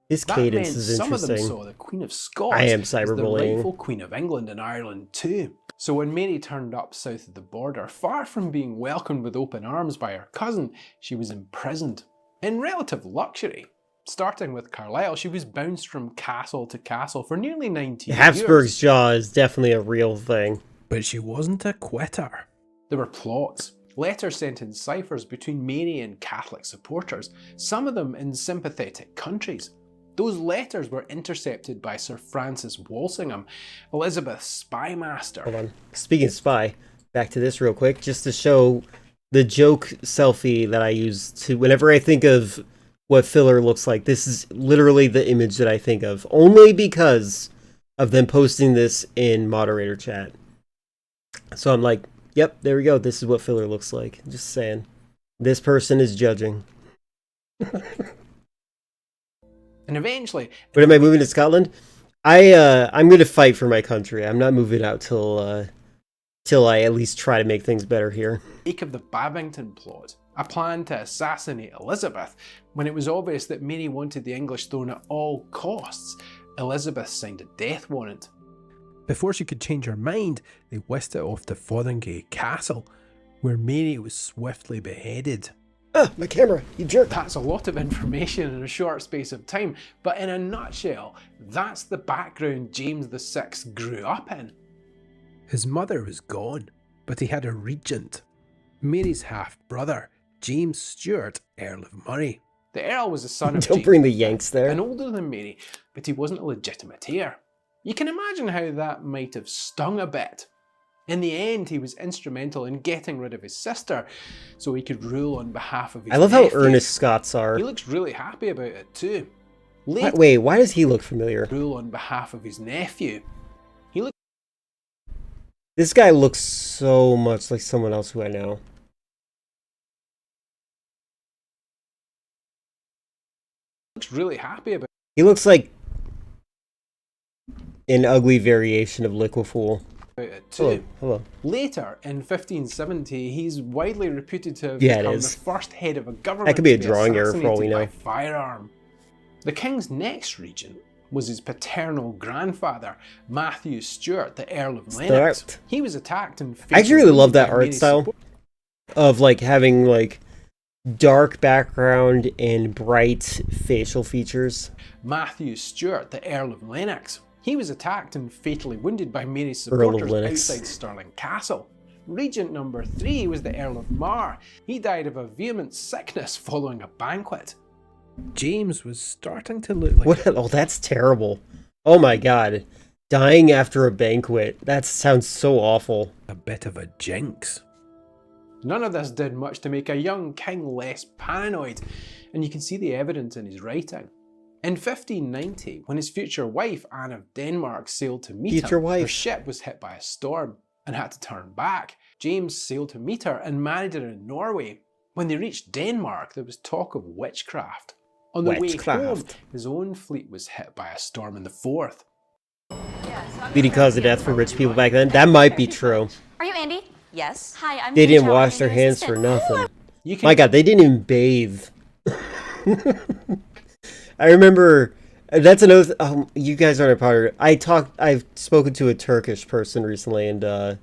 This That cadence meant is some of them interesting. saw the Queen of Scots I am as the cyberbullying. rightful Queen of England and Ireland too. So when Mary turned up south of the border, far from being welcomed with open arms by her cousin, she was imprisoned. In relative luxury. Starting with Carlisle, she was bounced from castle to castle for nearly 19 The years. Habsburg's jaw is definitely a real thing. But she wasn't a quitter. There were plots, letters sent in ciphers between Mary and Catholic supporters, some of them in sympathetic countries. Those letters were intercepted by Sir Francis Walsingham, Elizabeth's spy master. Hold on. Speaking of spy, back to this real quick, just to show the joke selfie that I use to whenever I think of what filler looks like. This is literally the image that I think of, only because of them posting this in moderator chat. So I'm like, yep, there we go. This is what filler looks like. Just saying. This person is judging. And eventually... But am I moving to Scotland? I'm going to fight for my country. I'm not moving out till I at least try to make things better here. Wake of the Babington plot, a plan to assassinate Elizabeth. When it was obvious that Mary wanted the English throne at all costs, Elizabeth signed a death warrant. Before she could change her mind, they whisked it off to Fotheringay Castle, where Mary was swiftly beheaded. Ah, my camera, you jerk. That's a lot of information in a short space of time, but in a nutshell, that's the background James VI grew up in. His mother was gone, but he had a regent, Mary's half-brother, James Stuart, Earl of Murray. The Earl was the son of Don't James, bring the Yanks there. and older than Mary, but he wasn't a legitimate heir. You can imagine how that might have stung a bit. In the end, he was instrumental in getting rid of his sister, so he could rule on behalf of his I love how nephew. earnest Scots are. He looks really happy about it too. Wait, why does he look familiar? Rule on behalf of his nephew. He looks This guy looks so much like someone else who I know. really happy about He looks like an ugly variation of Liquifool. it too. Hello. Later, in 1570, he's widely reputed to have Yeah, it become is. the first head of a government That could be a to drawing error for all we assassinated know. by firearm. The king's next regent was his paternal grandfather, Matthew Stuart, the Earl of Lennox. Stuart. He was attacked and I actually really love that art Mary's style support- of like having like dark background and bright facial features. Matthew Stuart, the Earl of Lennox. He was attacked and fatally wounded by Mary's Earl of supporters Lennox. outside Stirling Castle. Regent number 3 was the Earl of Mar. He died of a vehement sickness following a banquet. James was starting to look like What? Oh, that's terrible. Oh my god. Dying after a banquet. That sounds so awful. a bit of a jinx. None of this did much to make a young king less paranoid, and you can see the evidence in his writing. In 1590, when his future wife Anne of Denmark sailed to meet him, her ship was hit by a storm and had to turn back. James sailed to meet her and married her in Norway. When they reached Denmark, there was talk of witchcraft. On the way home, his own fleet was hit by a storm in the Forth. Leading cause of death for rich people back then? That might be true. Are you Andy? Yes. Hi, I'm They didn't Rachel, wash I'm their your hands for assistant. nothing. My god, they didn't even bathe. I remember, that's another, you guys aren't a part of it. I've spoken to a Turkish person recently, and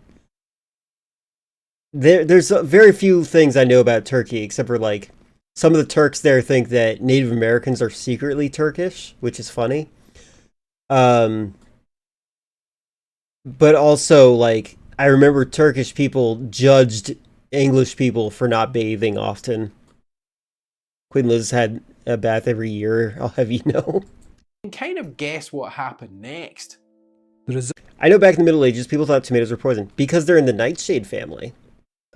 there's very few things I know about Turkey, except for like, some of the Turks there think that Native Americans are secretly Turkish, which is funny. But also, like, I remember Turkish people judged English people for not bathing often. Queen Liz had a bath every year, I'll have you know. You can kind of guess what happened next. I know back in the Middle Ages, people thought tomatoes were poison because they're in the nightshade family.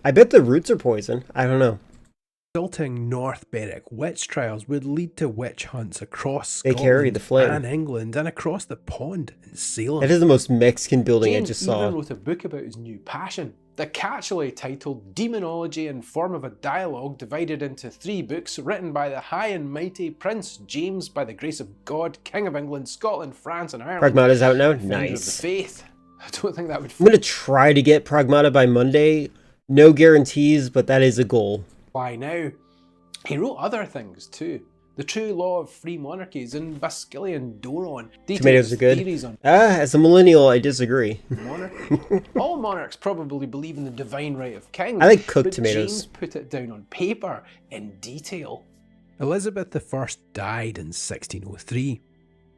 I bet the roots are poison. I don't know. Resulting North Berwick witch trials would lead to witch hunts across They Scotland carry the flame. and England and across the pond in Salem. That is the most Mexican building I James just even saw. wrote a book about his new passion. The catchily titled Demonology in Form of a Dialogue, divided into 3 books, written by the high and mighty Prince James, by the grace of God, King of England, Scotland, France and Ireland. Pragmata's out now? Defender of the Nice. faith. I don't think that would I'm gonna try to get Pragmata by Monday. No guarantees, but that is a goal. fly now. He wrote other things too. The True Law of Free Monarchies and Basilian Doron. Tomatoes are good. Theories on As a millennial, I disagree. monarchy. All monarchs probably believe in the divine right of kings. I like cooked but tomatoes. James put it down on paper in detail. Elizabeth I died in 1603.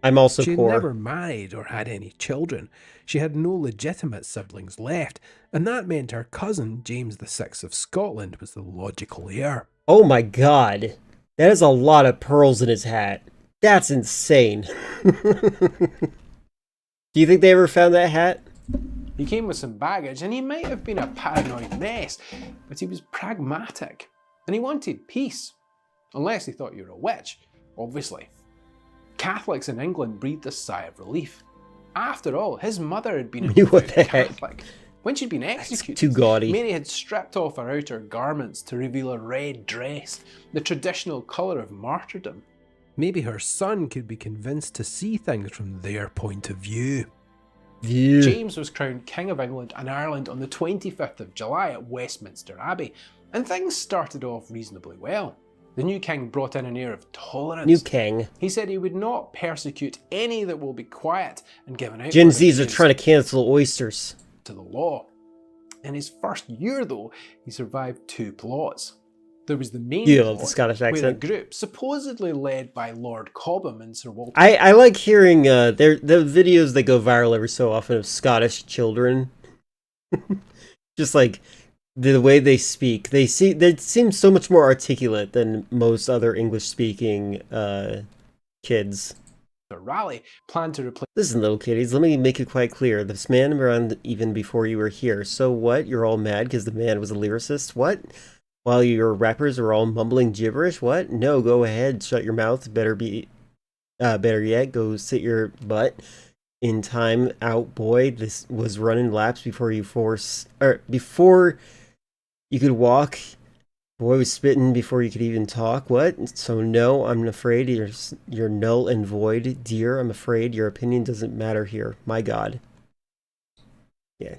I'm also She had poor. never married or had any children. She had no legitimate siblings left, and that meant her cousin, James VI of Scotland, was the logical heir. Oh my god. That is a lot of pearls in his hat. That's insane. Do you think they ever found that hat? He came with some baggage, and he might have been a paranoid mess, but he was pragmatic, and he wanted peace. Unless he thought you were a witch, obviously. Catholics in England breathed a sigh of relief. After all, his mother had been a What the devout heck? Catholic. When she'd been executed, too gaudy. Mary had stripped off her outer garments to reveal a red dress, the traditional colour of martyrdom. Maybe her son could be convinced to see things from their point of view. James was crowned King of England and Ireland on the 25th of July at Westminster Abbey, and things started off reasonably well. The new king brought in an air of tolerance. New king. He said he would not persecute any that will be quiet and give an Gen outward Zs are obedience trying to cancel oysters. to the law. In his first year, though, he survived 2 plots. There was the main You love the plot, Scottish where a accent. group, supposedly led by Lord Cobham and Sir Walter I like hearing the videos that go viral every so often of Scottish children. Just like the way they speak. They seem so much more articulate than most other English speaking kids. Raleigh planned to replace. Listen, little kiddies, let me make it quite clear. This man around even before you were here. So what? You're all mad because the man was a lyricist? What? While your rappers are all mumbling gibberish? What? No, go ahead. Shut your mouth. Better yet, go sit your butt in time out, boy. This was running laps before you before you could walk. Boy was spitting before you could even talk. What? So no, I'm afraid you're null and void, dear. I'm afraid your opinion doesn't matter here. My God. Yeah.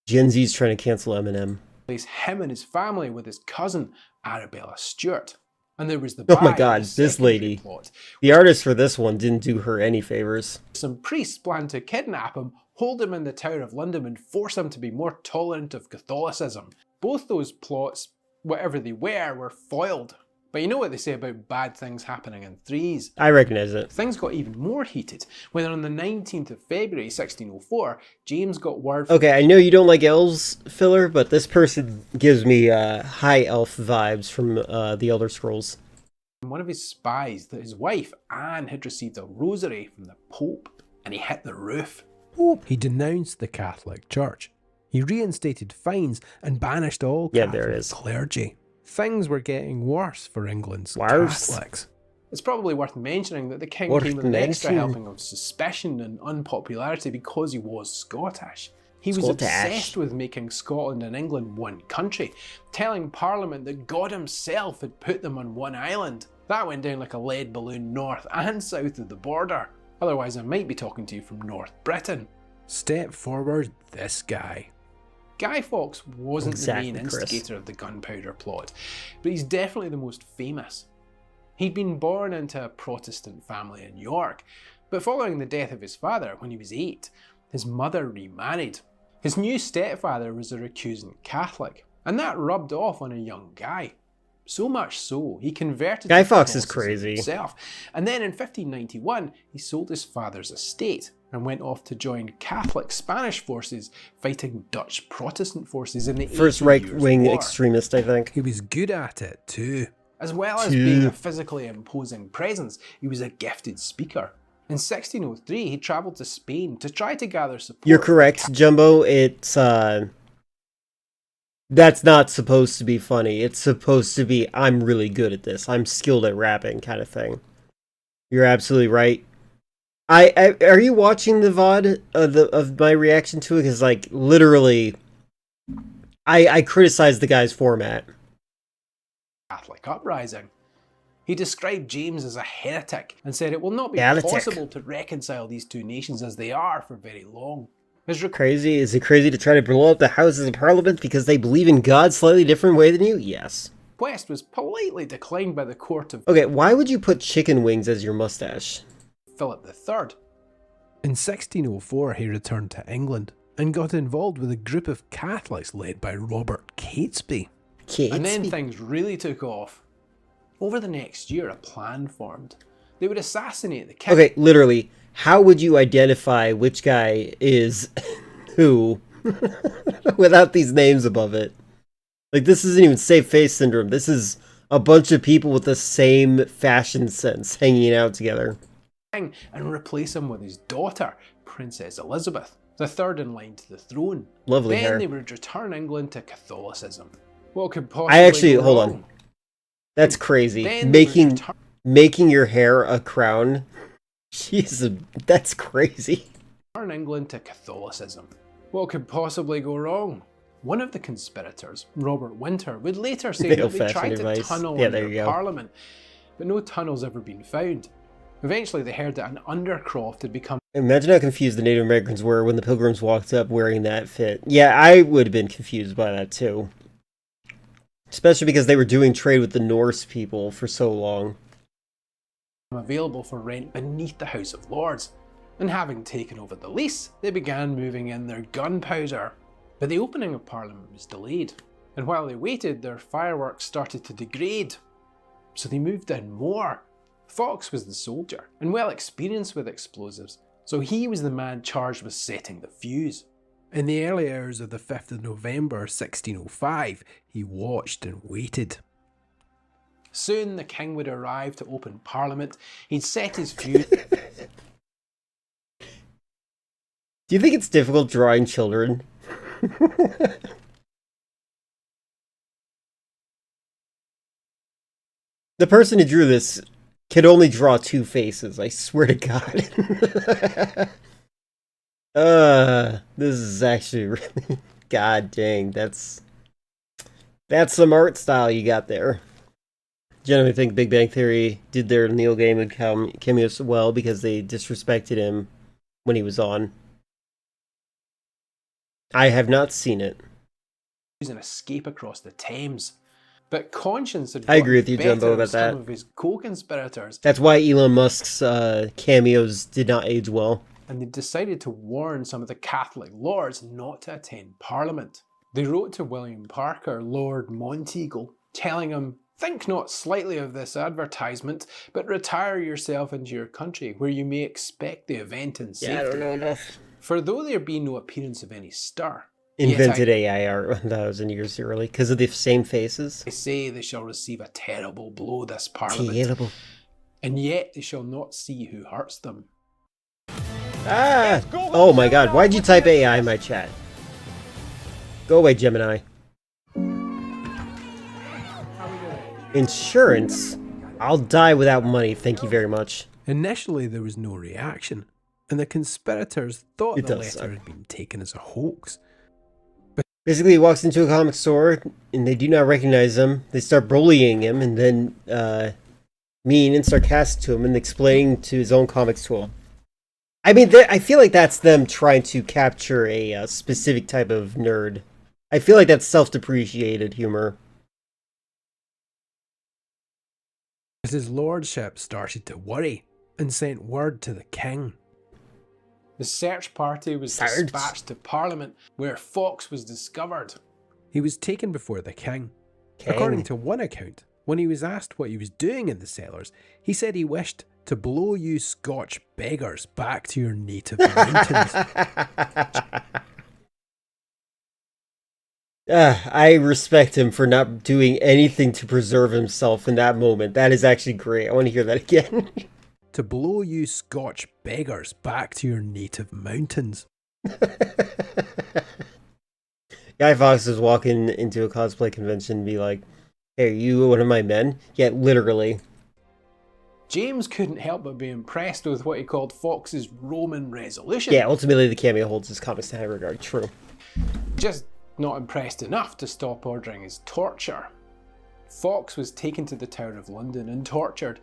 Gen Z's trying to cancel Eminem. Him and his family with his cousin Arabella Stewart. And there was the Oh my Bye, God, the this secondary lady. plot. The artist for this one didn't do her any favors. Some priests planned to kidnap him, hold him in the Tower of London and force him to be more tolerant of Catholicism. Both those plots, whatever they were foiled. But you know what they say about bad things happening in threes. I recognize it. Things got even more heated when on the 19th of February 1604, James got word from Okay, I know you don't like elves, Filler, but this person gives me high elf vibes from the Elder Scrolls. one of his spies that his wife, Anne, had received a rosary from the Pope, and he hit the roof. He denounced the Catholic Church. He reinstated fines and banished all Catholic clergy. Things were getting worse for England's Catholics. It's probably worth mentioning that the king came with an extra helping of suspicion and unpopularity because he was Scottish. He was obsessed with making Scotland and England one country, telling Parliament that God himself had put them on one island. That went down like a lead balloon north and south of the border. Otherwise I might be talking to you from North Britain. Step forward this guy. Guy Fawkes wasn't the main instigator of the gunpowder plot, but he's definitely the most famous. He'd been born into a Protestant family in York, but following the death of his father when he was 8, his mother remarried. His new stepfather was a recusant Catholic, and that rubbed off on a young Guy. So much so, he converted Guy Fawkes is crazy himself, and then in 1591 he sold his father's estate and went off to join Catholic Spanish forces fighting Dutch Protestant forces in the first right-wing extremist, I think. He was good at it too. As well as being a physically imposing presence, he was a gifted speaker. In 1603, he travelled to Spain to try to gather support. You're correct, Jumbo. It's that's not supposed to be funny. It's supposed to be, I'm really good at this. I'm skilled at rapping kind of thing. You're absolutely right. Are you watching the VOD of my reaction to it? Because, like, literally, I criticized the guy's format. Catholic uprising. He described James as a heretic and said it will not be possible to reconcile these two nations as they are for very long. Is it crazy to try to blow up the Houses of Parliament because they believe in God slightly different way than you? Yes. Request was politely declined by the court of Okay, why would you put chicken wings as your mustache? Philip III. In 1604 he returned to England and got involved with a group of Catholics led by Robert Catesby. And then things really took off. Over the next year, a plan formed. They would assassinate the king. Okay, literally, how would you identify which guy is who without these names above it? Like, this isn't even safe face syndrome. This is a bunch of people with the same fashion sense hanging out together. And replace him with his daughter, Princess Elizabeth, the third in line to the throne. Lovely then hair. They would return England to Catholicism. What could possibly go hold wrong? on. That's crazy. Then Making your hair a crown. Jesus, that's crazy. Turn England to Catholicism. What could possibly go wrong? One of the conspirators, Robert Winter, would later say that they tried to tunnel under Parliament, but no tunnel's ever been found. Eventually they heard that an undercroft had become... Imagine how confused the Native Americans were when the Pilgrims walked up wearing that fit. Yeah, I would have been confused by that too. Especially because they were doing trade with the Norse people for so long. Available for rent beneath the House of Lords, and having taken over the lease, they began moving in their gunpowder. But the opening of Parliament was delayed, and while they waited, their fireworks started to degrade. So they moved in more. Fawkes was the soldier, and well experienced with explosives, so he was the man charged with setting the fuse. In the early hours of the 5th of November 1605, he watched and waited. Soon the king would arrive to open Parliament. He'd set his fuse. Do you think it's difficult drawing children? The person who drew this could only draw two faces, I swear to God. This is actually really... God dang, that's some art style you got there. Generally think Big Bang Theory did their Neil Gaiman cameos well because they disrespected him when he was on. I have not seen it. An escape across the Thames. But conscience had I agree with you, Jumbo, about that. Some of his co-conspirators. That's why Elon Musk's cameos did not age well. And they decided to warn some of the Catholic lords not to attend Parliament. They wrote to William Parker, Lord Monteagle, telling him, "Think not slightly of this advertisement, but retire yourself into your country, where you may expect the event in safety." Yeah, I don't know enough. For though there be no appearance of any stir, invented AI 1,000 years early because of the same faces. They say they shall receive a terrible blow this Parliament, terrible. And yet they shall not see who hurts them. Ah! Oh my God! Why'd you type AI in my chat? Go away, Gemini. Insurance? I'll die without money, thank you very much. Initially, there was no reaction, and the conspirators thought the letter had been taken as a hoax. Basically, he walks into a comic store, and they do not recognize him. They start bullying him, and then mean and sarcastic to him, and explaining to his own comics tool. I mean, I feel like that's them trying to capture a specific type of nerd. I feel like that's self-depreciated humor. His lordship started to worry and sent word to the king. The search party was dispatched to Parliament, where Fawkes was discovered. He was taken before the king. According to one account, when he was asked what he was doing in the cellars, he said he wished to blow you Scotch beggars back to your native mountains. I respect him for not doing anything to preserve himself in that moment. That is actually great. I want to hear that again. To blow you Scotch beggars back to your native mountains. Guy Fawkes is walking into a cosplay convention and be like, hey, are you one of my men? Yeah, literally. James couldn't help but be impressed with what he called Fawkes' Roman resolution. Yeah, ultimately the cameo holds his comics in high regard. True. Just not impressed enough to stop ordering his torture. Fawkes was taken to the Tower of London and tortured,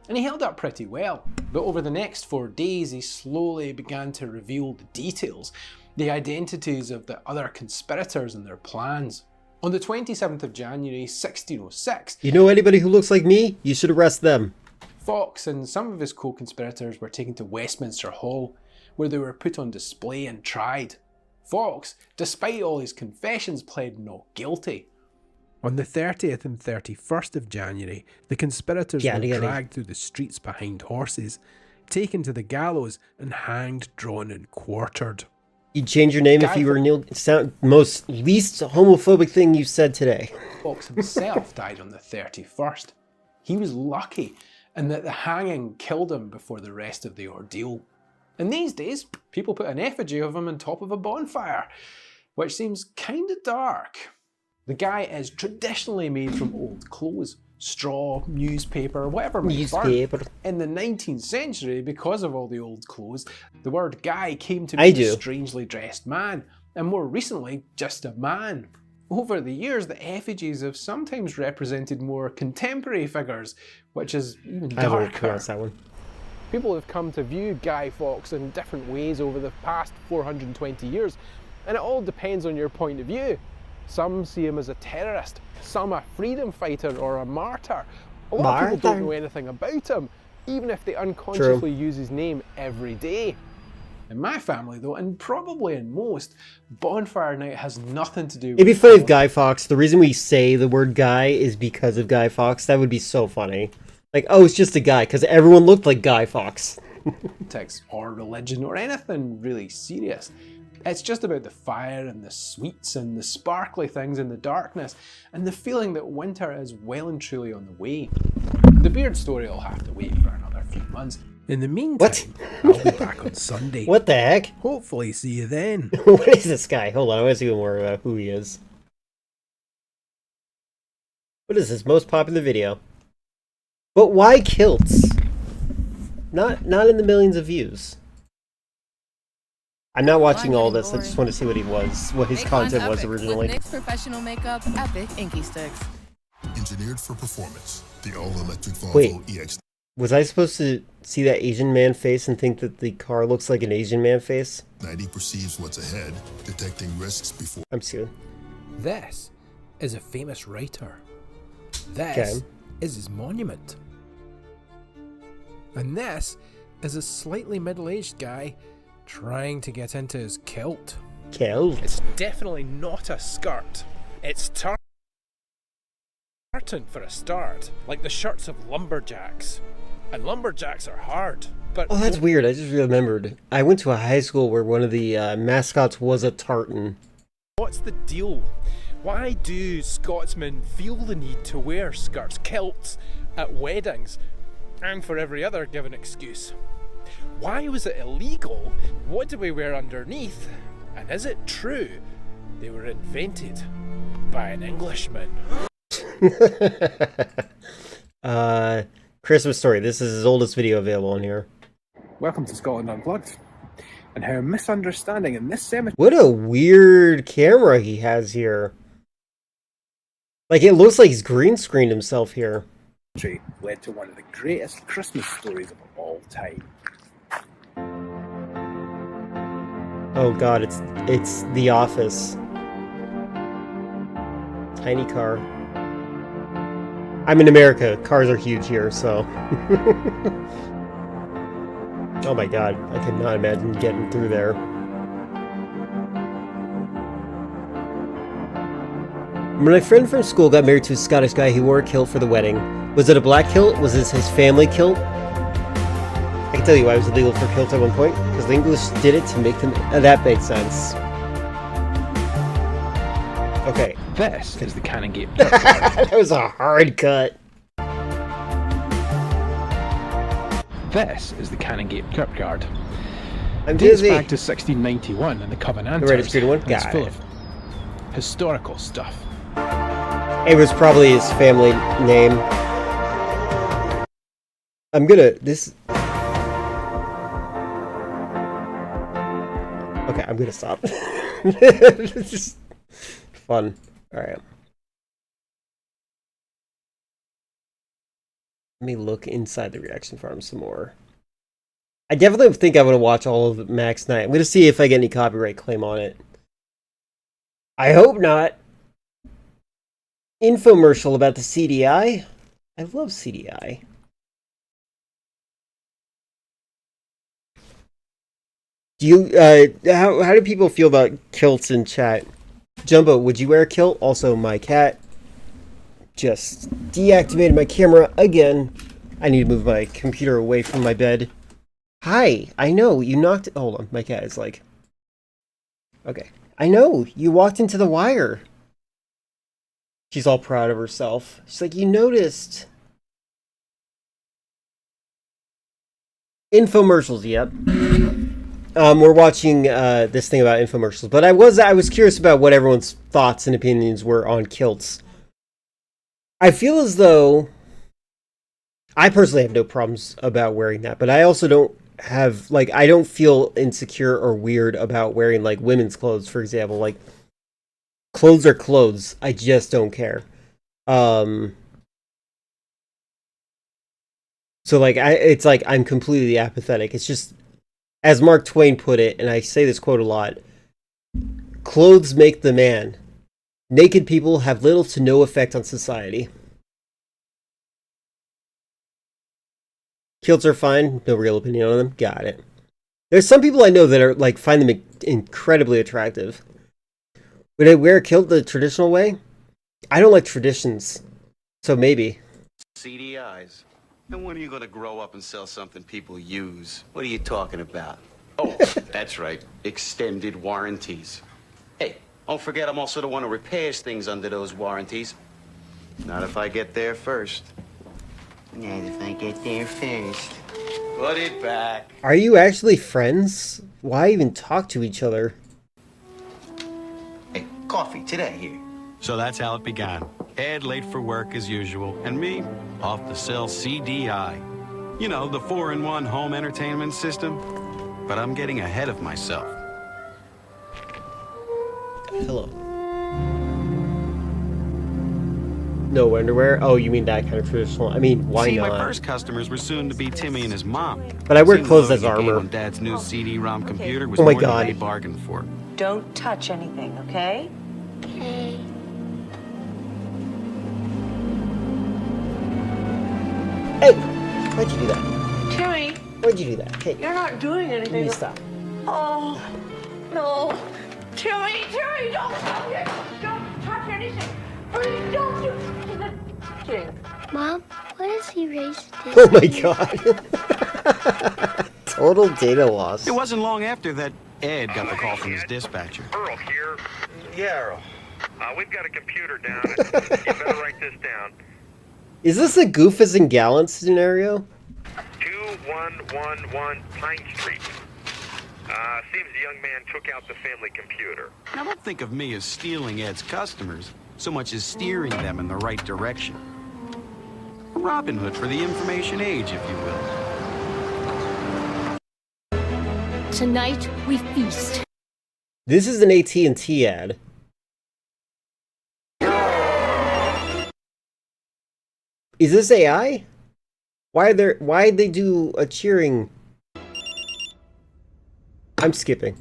and he held up pretty well. But over the next 4 days, he slowly began to reveal the details, the identities of the other conspirators and their plans. On the 27th of January 1606... You know anybody who looks like me? You should arrest them. Fawkes and some of his co-conspirators were taken to Westminster Hall, where they were put on display and tried. Fawkes, despite all his confessions, pled not guilty. On the 30th and 31st of January, the conspirators were dragged through the streets behind horses, taken to the gallows and hanged, drawn and quartered. You'd change your name if you were Neil... Most least homophobic thing you said today. Fawkes himself died on the 31st. He was lucky in that the hanging killed him before the rest of the ordeal. And these days, people put an effigy of him on top of a bonfire, which seems kinda dark. The guy is traditionally made from old clothes, straw, newspaper, whatever might burn. In the 19th century, because of all the old clothes, the word guy came to mean a strangely dressed man, and more recently, just a man. Over the years, the effigies have sometimes represented more contemporary figures, which is even darker. That one. People have come to view Guy Fawkes in different ways over the past 420 years, and it all depends on your point of view. Some see him as a terrorist, some a freedom fighter or a martyr. A lot of people don't know anything about him, even if they unconsciously use his name every day. In my family though, and probably in most, Bonfire Night has nothing to do with... It'd be funny if Guy Fawkes, the reason we say the word guy is because of Guy Fawkes. That would be so funny. Like, oh, it's just a guy, because everyone looked like Guy Fawkes. Politics or religion or anything really serious. It's just about the fire and the sweets and the sparkly things in the darkness and the feeling that winter is well and truly on the way. The Beard story will have to wait for another few months. In the meantime, I'll be back on Sunday. What the heck? Hopefully see you then. What is this guy? Hold on, I want to see more about who he is. What is his most popular video? But why kilts? Not in the millions of views. I'm not watching all this. I just want to see what he was, what his content was originally. With NYX Professional Makeup Epic Inky Sticks. Engineered for performance, the all-electric Volvo EX. Was I supposed to see that Asian man face and think that the car looks like an Asian man face? 90 perceives what's ahead, detecting risks before. I'm scared. This is a famous writer. This is his monument. And this is a slightly middle-aged guy trying to get into his kilt. Kilt? It's definitely not a skirt. It's tartan for a start, like the shirts of lumberjacks. And lumberjacks are hard, but... Oh, that's weird. I just remembered. I went to a high school where one of the mascots was a tartan. What's the deal? Why do Scotsmen feel the need to wear skirts, kilts, at weddings, and for every other given excuse? Why was it illegal? What do we wear underneath? And is it true They were invented by an Englishman. Christmas Story. This is his oldest video available on here. Welcome to Scotland Unplugged. And how a misunderstanding in this cemetery... What a weird camera he has here. Like, it looks like he's green screened himself here. ...led to one of the greatest Christmas stories of all time. Oh god, it's The Office. Tiny car. I'm in America. Cars are huge here, so... Oh my god, I could not imagine getting through there. When my friend from school got married to a Scottish guy, he wore a kilt for the wedding. Was it a black kilt? Was this his family kilt? I can tell you why it was illegal for kilts at one point, because the English did it to make them... that makes sense. Okay. This is the Canongate. That was a hard cut. This is the Canongate Kirkyard. I'm dates dizzy. back to 1691 and the Covenanters. The Reddit one? It's Got full it. of historical stuff. It was probably his family name. I'm gonna... this... Okay, I'm gonna stop. It's just fun. Alright. Let me look inside the reaction farm some more. I definitely think I'm gonna watch all of Max Knight. I'm gonna see if I get any copyright claim on it. I hope not. Infomercial about the CDI. I love CDI. Do you how do people feel about kilts in chat? Jumbo, would you wear a kilt? Also, my cat just deactivated my camera again. I need to move my computer away from my bed. Hi, I know, you knocked... Hold on, my cat is like... Okay. I know, you walked into the wire. She's all proud of herself. She's like, you noticed. Infomercials, yep. We're watching this thing about infomercials, but I was curious about what everyone's thoughts and opinions were on kilts. I feel as though I personally have no problems about wearing that, but I also don't have, like, I don't feel insecure or weird about wearing, like, women's clothes, for example. Like, clothes are clothes. I just don't care. So, like, it's like I'm completely apathetic. It's just, as Mark Twain put it, and I say this quote a lot, clothes make the man. Naked people have little to no effect on society. Kilts are fine. No real opinion on them. Got it. There's some people I know that are like find them incredibly attractive. Would I wear a kilt the traditional way? I don't like traditions. So maybe. CDIs. And when are you going to grow up and sell something people use? What are you talking about? Oh, that's right. Extended warranties. Hey, don't forget I'm also the one who repairs things under those warranties. Not if I get there first. Not if I get there first. Put it back. Are you actually friends? Why even talk to each other? Hey, coffee today here. So that's how it began. Ed late for work as usual, and me off to sell CDI. You know, the 4-in-1 home entertainment system. But I'm getting ahead of myself. Hello. No underwear? Oh, you mean that kind of traditional? I mean, why See, not? my first customers were soon to be Timmy and his mom. But I wear Seemed clothes though as you gave armor. him Dad's new CD-ROM computer was Oh my more God. than they bargained for. Don't touch anything, okay? Okay. Hey! Why'd you do that? Timmy, Why'd you do that? Hey, you're not doing anything. you need to stop. Oh, no. Timmy, don't touch it. Don't touch anything. Please don't do anything. Mom, what is he raised this Oh my year? god. Total data loss. It wasn't long after that Ed got the call from his dispatcher. Earl here. Yeah, Earl. We've got a computer down. You better write this down. Is this a Goofus and Gallant scenario? 2111 Pine Street. Seems the young man took out the family computer. Now don't think of me as stealing Ed's customers, so much as steering them in the right direction. A Robin Hood for the information age, if you will. Tonight, we feast. This is an AT&T ad. Is this AI? Why'd they do a cheering? I'm skipping.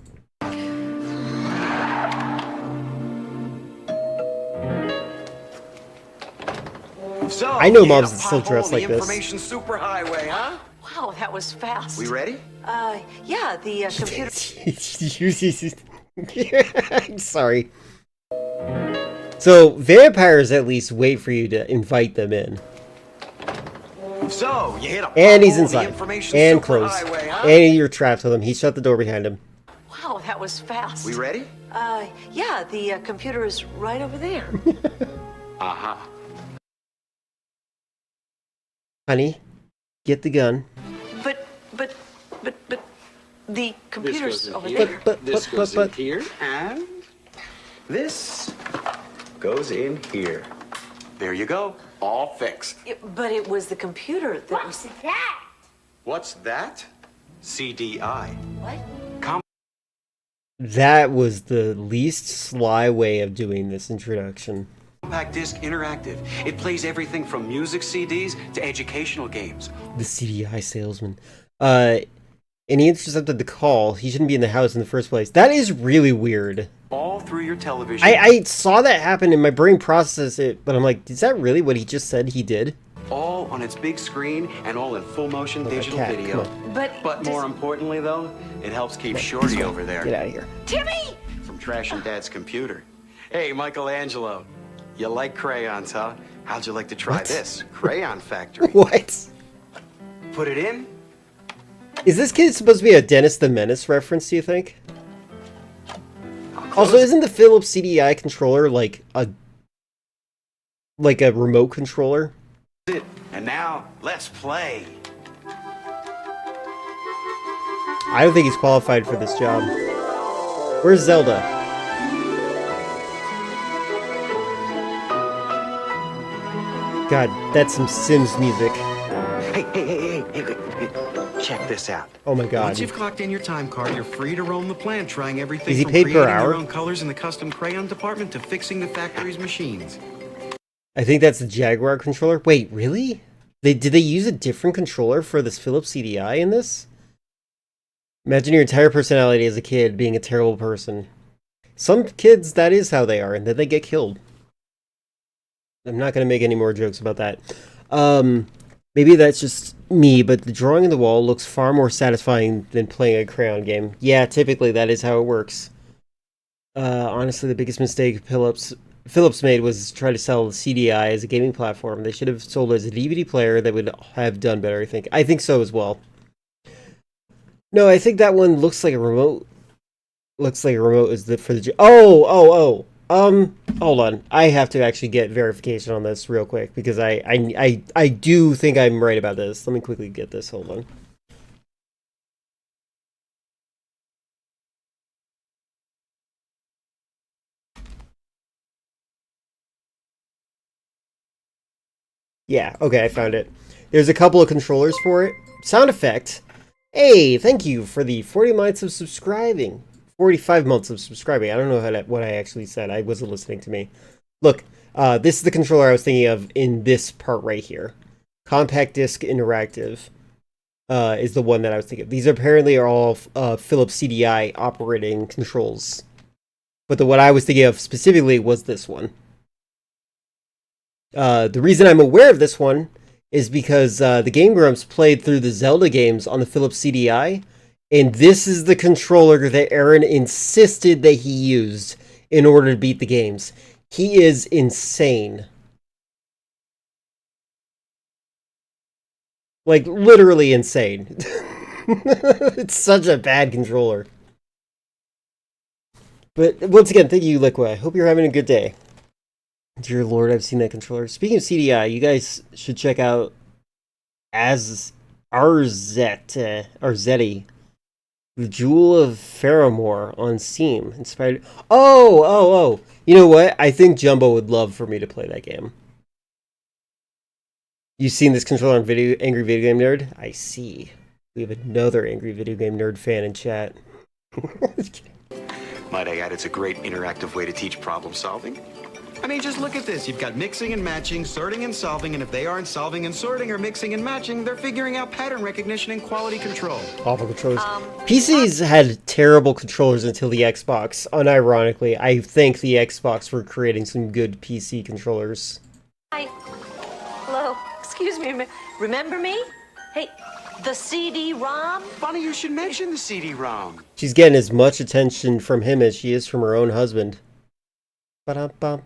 So, I know moms that still dress like this. Information superhighway, huh? Wow, that was fast. We ready? Yeah, the computer. I'm sorry. So, vampires at least wait for you to invite them in. So, you hit a And he's pothole, the inside. information And closed. superhighway, huh? And you're trapped with him. He shut the door behind him. Wow, that was fast. We ready? Yeah, the computer is right over there. Uh-huh. Honey, get the gun. But the computer's over here. there. This goes in here, and this goes in here. There you go. All fixed. But it was the computer that was. that? What's that? CDI. What? That was the least sly way of doing this introduction. Compact Disc Interactive. It plays everything from music CDs to educational games. The CDI salesman. And he intercepted the call. He shouldn't be in the house in the first place. That is really weird. All through your television. I saw that happen and my brain processed it, but I'm like, is that really what he just said he did? All on its big screen and all in full motion digital cat, video. come But more importantly, though, it helps keep Shorty over there. Get out of here. Timmy! From trashing Dad's computer. Hey, Michelangelo. You like crayons, huh? How'd you like to try this? Crayon Factory. What? Put it in. Is this kid supposed to be a Dennis the Menace reference, do you think? Also, isn't the Philips CDI controller like a remote controller? And now, let's play. I don't think he's qualified for this job. Where's Zelda? God, that's some Sims music. Hey, check this out. Oh my God. Once you've clocked in your time card, you're free to roam the plant, trying everything Is he from paid per creating hour? your own colors in the custom crayon department to fixing the factory's machines. I think that's the Jaguar controller. Wait, really? Did they use a different controller for this Philips CDI in this? Imagine your entire personality as a kid being a terrible person. Some kids, that is how they are, and then they get killed. I'm not going to make any more jokes about that. Maybe that's just me, but the drawing on the wall looks far more satisfying than playing a crayon game. Yeah, typically that is how it works. Honestly, the biggest mistake Philips made was try to sell the CDI as a gaming platform. They should have sold it as a DVD player. That would have done better, I think. I think so as well. No, I think that one looks like a remote. Looks like a remote is for the... Oh! Hold on. I have to actually get verification on this real quick because I do think I'm right about this. Let me quickly get this. Hold on. Yeah, okay, I found it. There's a couple of controllers for it. Sound effect. Hey, thank you for the 40 months of subscribing. 45 months of subscribing. I don't know what I actually said. I wasn't listening to me. Look, this is the controller I was thinking of in this part right here. Compact Disc Interactive is the one that I was thinking of. These apparently are all Philips CDI operating controls. But the one I was thinking of specifically was this one. The reason I'm aware of this one is because the Game Grumps played through the Zelda games on the Philips CDI, and this is the controller that Aaron insisted that he used in order to beat the games. He is insane. Like, literally insane. It's such a bad controller. But once again, thank you, Liqua. I hope you're having a good day. Dear Lord, I've seen that controller. Speaking of CDI, you guys should check out Arzetti. The Jewel of Faramore on Steam. Inspired. Oh. You know what? I think Jumbo would love for me to play that game. You've seen this controller on Angry Video Game Nerd? I see. We have another Angry Video Game Nerd fan in chat. Might I add, it's a great interactive way to teach problem solving. I mean, just look at this. You've got mixing and matching, sorting and solving, and if they aren't solving and sorting or mixing and matching, they're figuring out pattern recognition and quality control. Awful controllers. PCs had terrible controllers until the Xbox. Unironically, I thank the Xbox for creating some good PC controllers. Hi. Hello. Excuse me. Remember me? Hey, the CD-ROM? Funny you should mention the CD-ROM. She's getting as much attention from him as she is from her own husband. Ba-dum-bum.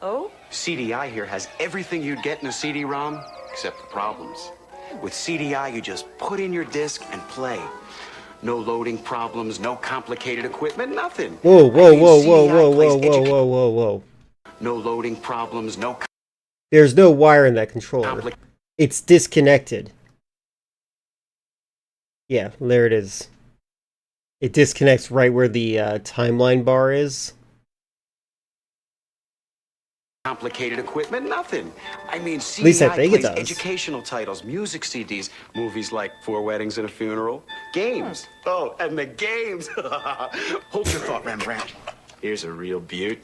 Oh? CDI here has everything you'd get in a CD-ROM, except the problems. With CDI, you just put in your disc and play. No loading problems, no complicated equipment, nothing. Whoa. No loading problems, no... There's no wire in that controller. It's disconnected. Yeah, there it is. It disconnects right where the timeline bar is. Complicated equipment, nothing. I mean, At least I CDI think it plays does. educational titles, music CDs, movies like 4 Weddings and a Funeral, games. Oh, and the games. Hold your thought, Rembrandt. Here's a real beaut.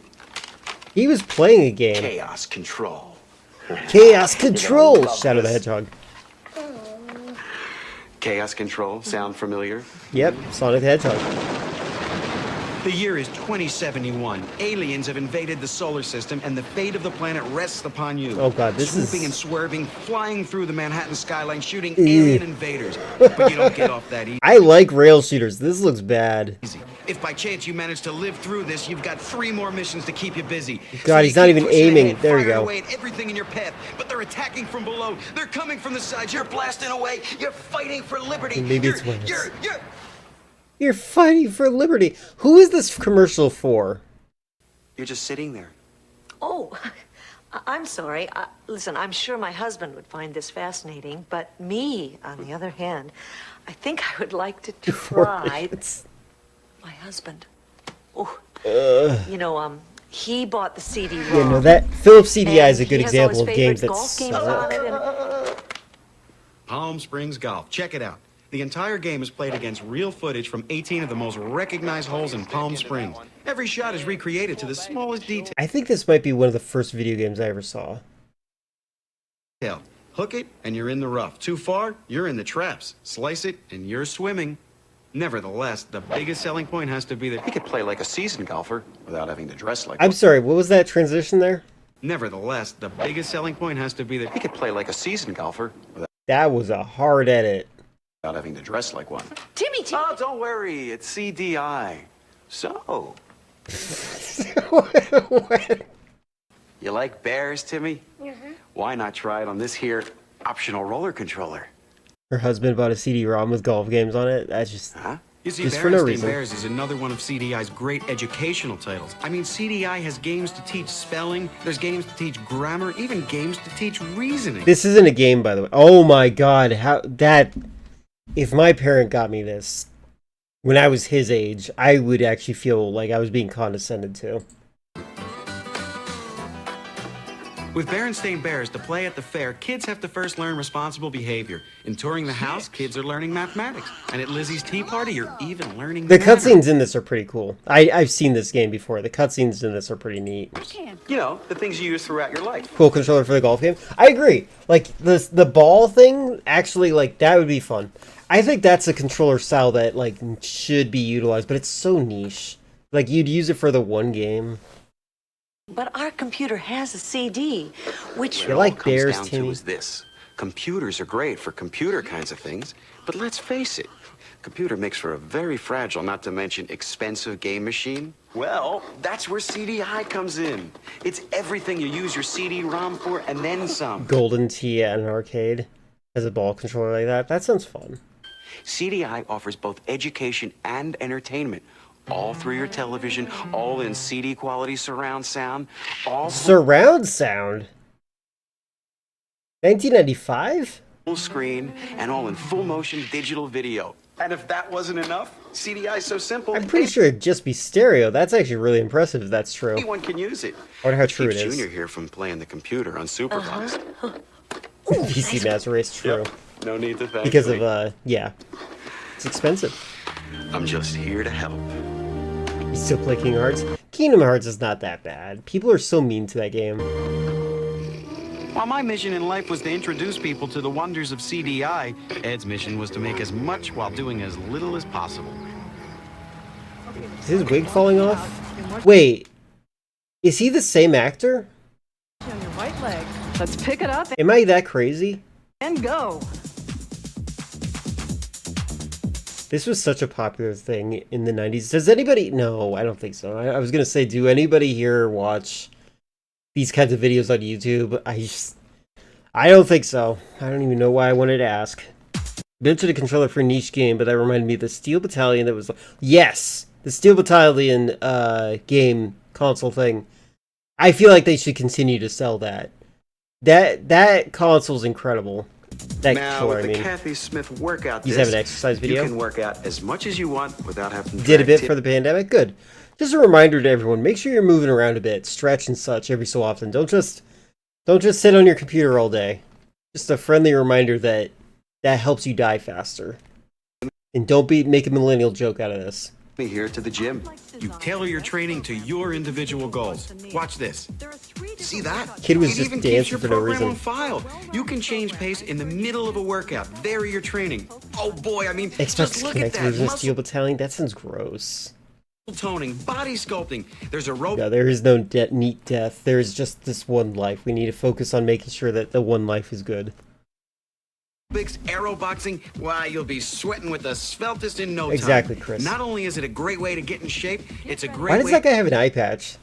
He was playing a game. Chaos Control. Chaos Control! Shadow the Hedgehog. Chaos Control, sound familiar? Yep, Sonic the Hedgehog. The year is 2071. Aliens have invaded the solar system, and the fate of the planet rests upon you. Oh god, this Swooping is... and swerving, flying through the Manhattan skyline, shooting alien invaders. But you don't get off that easy. I like rail shooters. This looks bad. If by chance you manage to live through this, you've got 3 more missions to keep you busy. God, he's not even aiming. There you go. Away at everything in your path, but they're attacking from below. They're coming from the sides. You're blasting away. You're fighting for liberty. Maybe it's Wes. You're You're fighting for liberty. Who is this commercial for? You're just sitting there. Oh, I'm sorry. Listen, I'm sure my husband would find this fascinating, but me, on the other hand, I think I would like to try... My husband. Oh, you know, he bought the CD-ROM. Yeah, no, that Philips CDI is a good he has all example his of games favorite that golf games on it suck. Palm Springs Golf. Check it out. The entire game is played against real footage from 18 of the most recognized holes in Palm Springs. Every shot is recreated to the smallest detail. I think this might be one of the first video games I ever saw. Hook it, and you're in the rough. Too far, you're in the traps. Slice it, and you're swimming. Nevertheless, the biggest selling point has to be that he could play like a seasoned golfer without having to dress like I'm one. sorry, what was that transition there? Nevertheless, the biggest selling point has to be that he could play like a seasoned golfer That was a hard edit. without having to dress like one. Timmy! Oh, don't worry, it's CDI. So. You like bears, Timmy? Mm-hmm. Why not try it on this here optional roller controller? Her husband bought a CD-ROM with golf games on it. That's just... You see, just for no Berenstain reason. Bears is another one of CDI's great educational titles. I mean, CDI has games to teach spelling, there's games to teach grammar, even games to teach reasoning. This isn't a game, by the way. Oh my god, how... That... If my parent got me this when I was his age, I would actually feel like I was being condescended to. With Berenstain Bears, to play at the fair, kids have to first learn responsible behavior. In touring the house, kids are learning mathematics. And at Lizzie's tea party, you're even learning The manners. cutscenes in this are pretty cool. I've seen this game before. The cutscenes in this are pretty neat. You know, the things you use throughout your life. Cool controller for the golf game. I agree. Like, the ball thing, actually, like, that would be fun. I think that's a controller style that, like, should be utilized, but it's so niche. Like, you'd use it for the one game. But our computer has a CD, which... You like comes bears, down to Timmy? is this. Computers are great for computer kinds of things, but let's face it, computer makes for a very fragile, not to mention expensive game machine. Well, that's where CDI comes in. It's everything you use your CD-ROM for and then some. Golden Tee at an arcade has a ball controller like that. That sounds fun. CDI offers both education and entertainment. All through your television, all in CD quality surround sound, all Surround sound? 1995? full screen, and all in full motion digital video. And if that wasn't enough, CDI's so simple. I'm pretty sure it'd just be stereo. That's actually really impressive if that's true. Anyone can use it. I wonder how true it Keeps is. Junior here from playing the computer unsupervised. PC Master Race, true. Yep. No need to thank Because me. of, yeah. It's expensive. I'm just here to help. You still play Kingdom Hearts? Kingdom Hearts is not that bad. People are so mean to that game. While my mission in life was to introduce people to the wonders of CDI, Ed's mission was to make as much while doing as little as possible. Is his wig falling off? Wait. Is he the same actor? On your right leg. Let's pick it up Am I that crazy? and go. This was such a popular thing in the 90s. Does anybody... No, I don't think so. I was going to say, do anybody here watch these kinds of videos on YouTube? I don't think so. I don't even know why I wanted to ask. Mentioned a controller for a niche game, but that reminded me of the Steel Battalion that was... Yes! The Steel Battalion game console thing. I feel like they should continue to sell that. That console's incredible. That Now, controller, with the I mean. Kathy Smith workout He's disc, having an exercise video? You can work out as much as you want without having to Did a drag bit tip- for the pandemic? Good. Just a reminder to everyone, make sure you're moving around a bit, stretch and such every so often. Don't just sit on your computer all day. Just a friendly reminder that helps you die faster. And don't make a millennial joke out of this. Me here to the gym. You tailor your training to your individual goals. Watch this. See that? Kid was It just even keeps dancing your for no program reason. on file. You can change pace in the middle of a workout. Vary your training. Oh boy, I mean, Xbox just look at Kinect that. version of Muscle Steel Battalion? That sounds gross. toning, body sculpting. There's a rope. Yeah, there is no neat death. There is just this one life. We need to focus on making sure that the one life is good. Aerobics, aero boxing, why, you'll be sweating with the sveltest in no time. Exactly, Chris. Not only is it a great way to get in shape, it's a great Why does way that guy have an eye patch?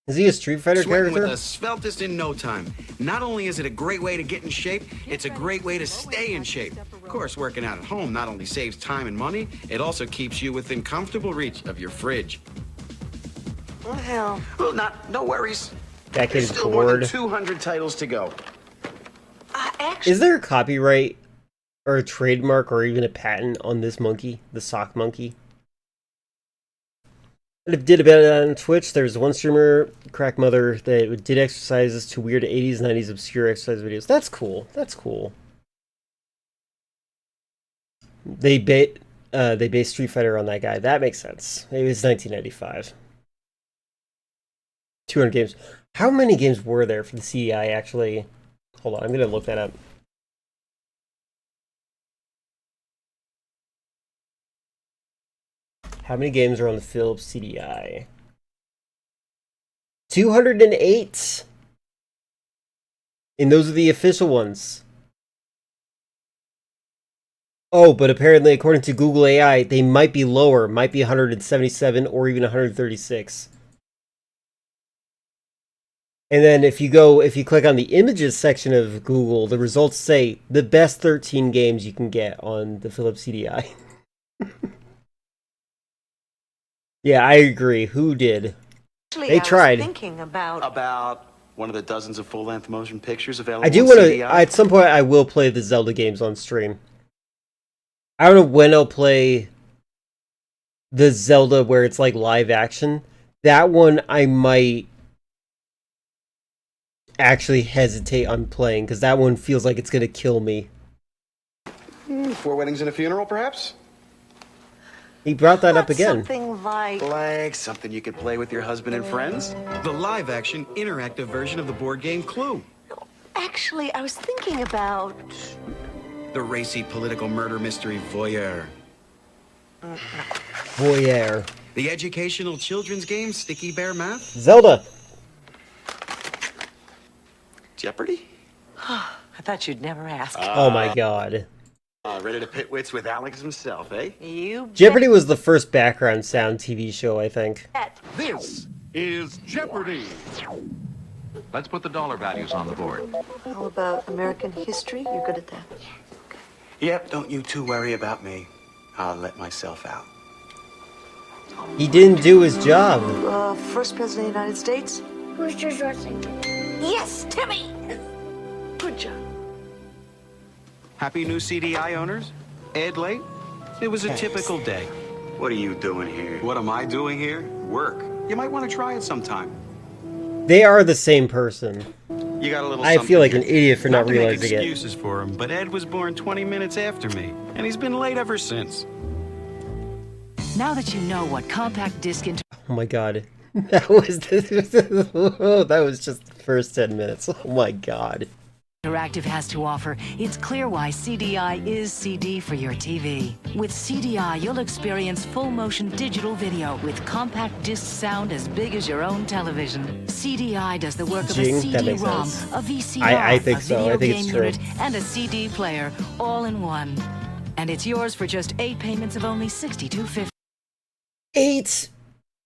Is he a Street Fighter sweating character? with the sveltest in no time. Not only is it a great way to get in shape, it's a great way to stay in shape. Of course, working out at home not only saves time and money, it also keeps you within comfortable reach of your fridge. What the hell? Well, no worries. That kid There's is still more than bored. 200 titles to go. Is there a copyright or a trademark or even a patent on this monkey, the sock monkey? I did a bit on Twitch. There's one streamer, Crack Mother, that did exercises to weird 80s, 90s obscure exercise videos. That's cool. That's cool. They based Street Fighter on that guy. That makes sense. It was 1995. 200 games. How many games were there for the CDI actually? Hold on, I'm gonna look that up. How many games are on the Philips CDI? 208! And those are the official ones. Oh, but apparently according to Google AI, they might be lower. Might be 177 or even 136. And then if you click on the images section of Google, the results say the best 13 games you can get on the Philips CDI. Yeah, I agree. Who did? Actually, They tried. I was thinking About one of the dozens of full-length motion pictures available I do on want to. CDI. At some point, I will play the Zelda games on stream. I don't know when I'll play the Zelda where it's like live action. That one I might actually hesitate on playing because that one feels like it's gonna kill me. 4 weddings and a funeral, perhaps? He brought that up again. something like... Like something you could play with your husband and friends? The live-action, interactive version of the board game Clue. Actually, I was thinking about... The racy political murder mystery Voyeur. Voyeur. The educational children's game Sticky Bear Math. Zelda. Jeopardy? I thought you'd never ask. Oh my god. Ready to pit wits with Alex himself, eh? You Jeopardy was the first background sound TV show, I think. This is Jeopardy! Let's put the dollar values on the board. How about American history? You're good at that. Yep, don't you two worry about me. I'll let myself out. He didn't do his job. First president of the United States? Who's George Washington? Yes, Timmy! Good job. Happy new CDI owners? Ed late? It was a typical day. What are you doing here? What am I doing here? Work. You might want to try it sometime. They are the same person. You got a little I feel like an idiot for not to make realizing it. excuses for him, but Ed was born 20 minutes after me, and he's been late ever since. Now that you know what compact disc Oh my god. That was that was just the first 10 minutes. Oh my god. Interactive has to offer, it's clear why CDI is CD for your TV. With CDI, you'll experience full-motion digital video with compact disc sound as big as your own television. CDI does the work of a CD-ROM, a VCR, I think a so. video I think game it's true. unit, and a CD player, all in one. And it's yours for just 8 payments of only $62.50. 8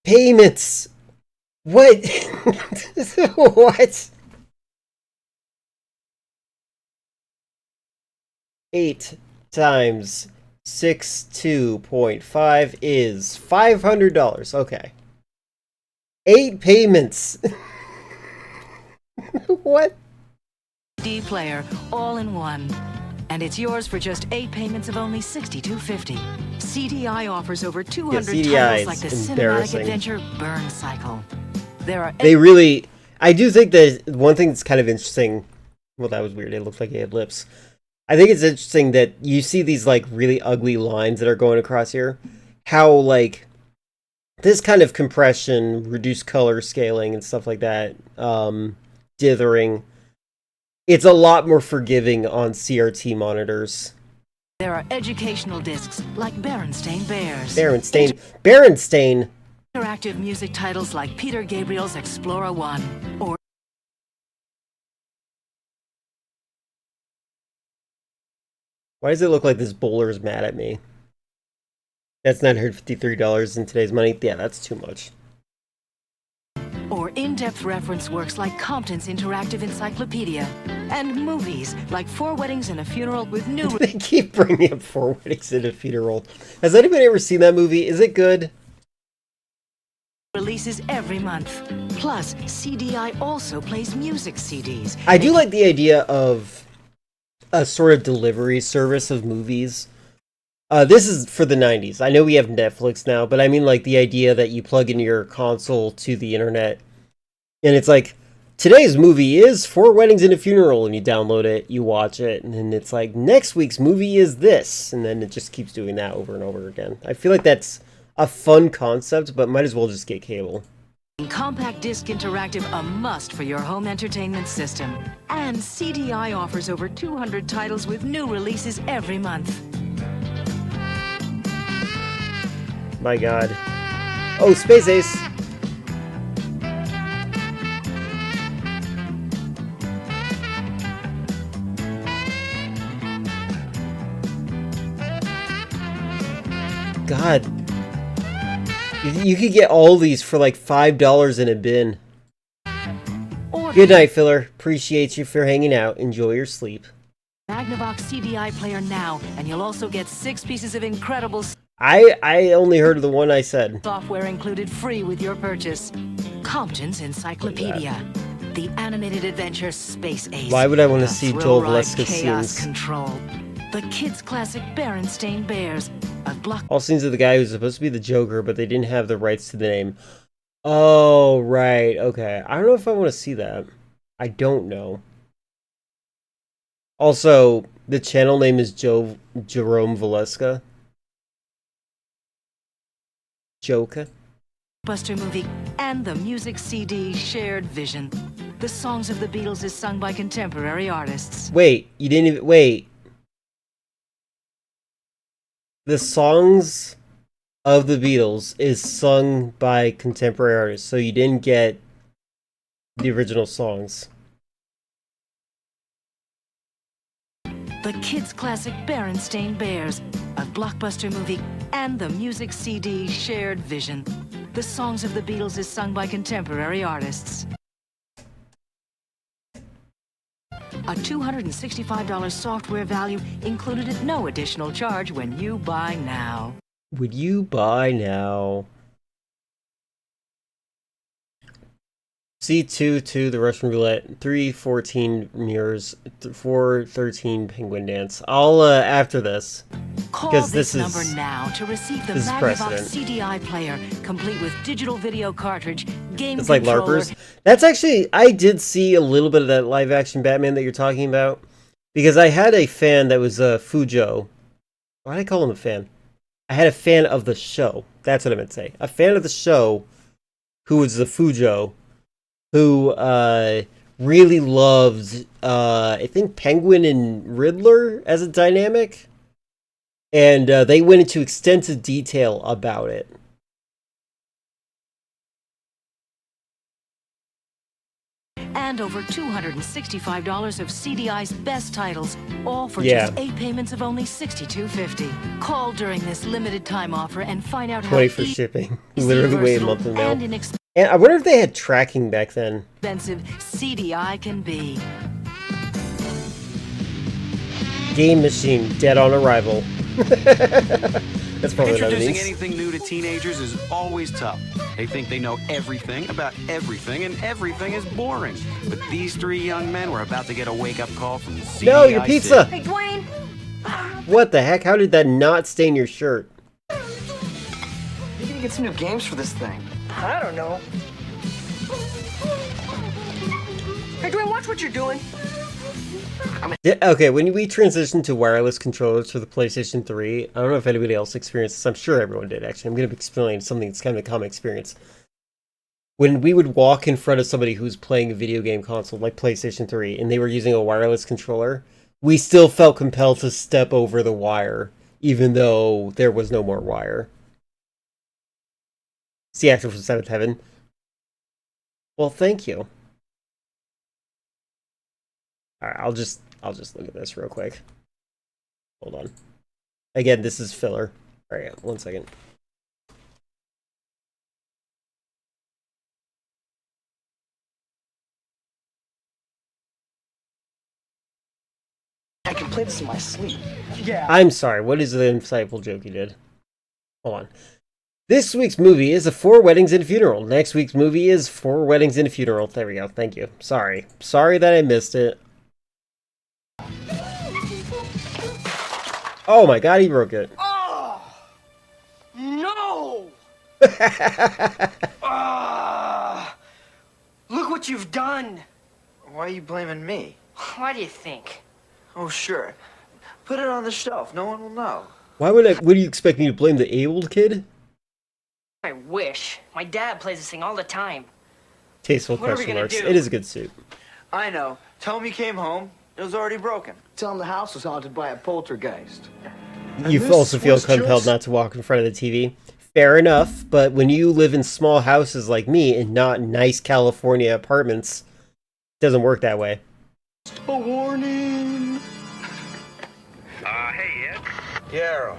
payments. What? What? 8 times 62.5 is $500. Okay. 8 payments. What? CD player, all in one. And it's yours for just 8 payments of only $62.50. CDI offers over 200 CDI titles like the is cinematic embarrassing. adventure Burn Cycle. There are They really... I do think that one thing that's kind of interesting... Well, that was weird. It looked like he had lips. I think it's interesting that you see these, like, really ugly lines that are going across here. How, like, this kind of compression, reduced color scaling and stuff like that, dithering, it's a lot more forgiving on CRT monitors. There are educational discs like Berenstain Bears. Berenstain. Interactive music titles like Peter Gabriel's Explora 1 or Why does it look like this bowler is mad at me? That's $953 in today's money. Yeah, that's too much. or in-depth reference works like Compton's Interactive Encyclopedia, and movies like 4 Weddings and a Funeral with new... They keep bringing up 4 Weddings and a Funeral. Has anybody ever seen that movie? Is it good? releases every month. Plus, CDI also plays music CDs. I do like the idea of a sort of delivery service of movies. This is for the 90s. I know we have Netflix now, but I mean like the idea that you plug in your console to the internet and it's like, today's movie is 4 Weddings and a Funeral, and you download it, you watch it, and then it's like, next week's movie is this, and then it just keeps doing that over and over again. I feel like that's a fun concept, but might as well just get cable. Compact Disc Interactive, a must for your home entertainment system. And CDI offers over 200 titles with new releases every month. My god. Oh, Space Ace! God. You could get all these for like $5 in a bin. Good night, Filler. Appreciate you for hanging out. Enjoy your sleep. Magnavox CDI player now, and you'll also get 6 pieces of incredible I only heard of the one I said. software included free with your purchase. Compton's Encyclopedia. The animated adventure Space Ace. Why would I want to The see thrill Joel ride Valeska's Chaos scenes? Control. The kids' classic Berenstain Bears. A block. All scenes of the guy who's supposed to be the Joker, but they didn't have the rights to the name. Oh, right. Okay. I don't know if I want to see that. I don't know. Also, the channel name is Jerome Valeska. Joker. Buster movie and the music CD Shared Vision. The songs of the Beatles is sung by contemporary artists. Wait, you didn't even... Wait. The songs of the Beatles is sung by contemporary artists, so you didn't get the original songs. The kids' classic Berenstain Bears, a blockbuster movie, and the music CD Shared Vision. The songs of the Beatles is sung by contemporary artists. A $265 software value included at no additional charge when you buy now. Would you buy now? C2 to the Russian roulette, 314 mirrors, 413 penguin dance. I'll after this. Call Because this this number is now to receive the this is Magnavox precedent. CDI player, complete with digital video cartridge, game It's like controller. LARPers. That's actually, I did see a little bit of that live action Batman that you're talking about. Because I had a fan that was Fujo. Why did I call him a fan? I had a fan of the show. That's what I meant to say. A fan of the show who was the Fujo, who really loved, I think, Penguin and Riddler as a dynamic. And they went into extensive detail about it. And over $265 of CDI's best titles, all for Yeah. just 8 payments of only $62.50. Call during this limited time offer and find out how 20 for shipping. Literally wait a versatile month in the mail. and And I wonder if they had tracking back then. inexpensive CDI can be. Game Machine, dead on arrival. That's probably what that Introducing means. anything new to teenagers is always tough. They think they know everything about everything, and everything is boring. But these three young men were about to get a wake-up call from the CDI. No, your pizza! Hey, Dwayne! What the heck? How did that not stain your shirt? You can get some new games for this thing. I don't know. Hey, Dwayne, watch what you're doing. Okay, when we transitioned to wireless controllers for the PlayStation 3, I don't know if anybody else experienced this. I'm sure everyone did, actually. I'm going to explain something that's kind of a common experience. When we would walk in front of somebody who's playing a video game console like PlayStation 3 and they were using a wireless controller, we still felt compelled to step over the wire, even though there was no more wire. It's the actor from Seventh Heaven. Well, thank you. Alright, I'll just look at this real quick. Hold on. Again, this is filler. Alright, 1 second. I can play this in my sleep. Yeah. I'm sorry, what is the insightful joke you did? Hold on. This week's movie is 4 Weddings and a Funeral. Next week's movie is 4 Weddings and a Funeral. There we go, thank you. Sorry. Sorry that I missed it. Oh my god, he broke it. Oh! No! Look what you've done! Why are you blaming me? Why do you think? Oh, sure. Put it on the shelf. No one will know. Why would you expect me to blame the abled kid? I wish. My dad plays this thing all the time. Tasteful What are we question gonna marks. do? It is a good suit. I know. Tell him you came home. It was already broken. Tell him the house was haunted by a poltergeist. You also feel compelled not to walk in front of the TV. Fair enough, but when you live in small houses like me and not nice California apartments, it doesn't work that way. A warning! Hey, Ed. Yeah.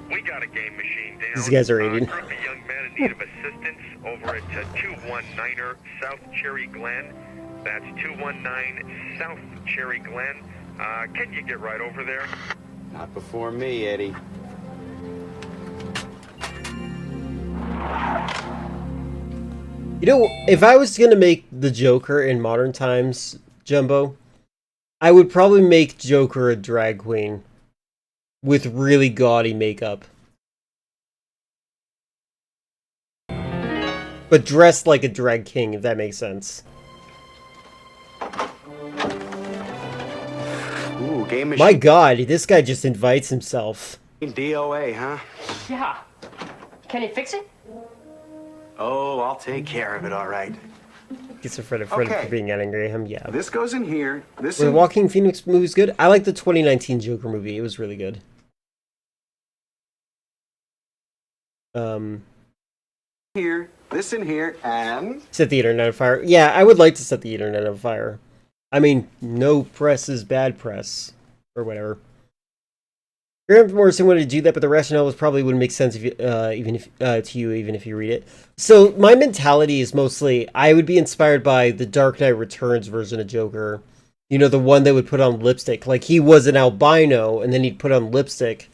We got a game machine down. These guys are 80. Group of young men in need of assistance over at 219er South Cherry Glen. That's 219 South Cherry Glen. Can you get right over there? Not before me, Eddie. You know, if I was going to make the Joker in modern times, Jumbo, I would probably make Joker a drag queen with really gaudy makeup. But dressed like a drag king, if that makes sense. Ooh, game machine. My god, this guy just invites himself. DOA, huh? Yeah. Can you fix it? Oh, I'll take care of it, all right. Gets a Fred Okay. for being angry at him, yeah. This goes in here. This Were the in... Walking Phoenix movies good? I like the 2019 Joker movie. It was really good. Here, this in here, and... Set the internet on fire. Yeah, I would like to set the internet on fire. I mean, no press is bad press. Or whatever. Grant Morrison wanted to do that, but the rationale was probably wouldn't make sense if you, even if you read it. So my mentality is mostly I would be inspired by the Dark Knight Returns version of Joker. You know, the one that would put on lipstick. Like he was an albino, and then he'd put on lipstick,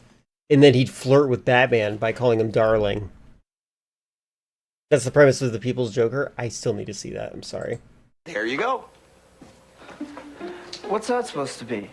and then he'd flirt with Batman by calling him darling. That's the premise of The People's Joker. I still need to see that. I'm sorry. There you go. What's that supposed to be?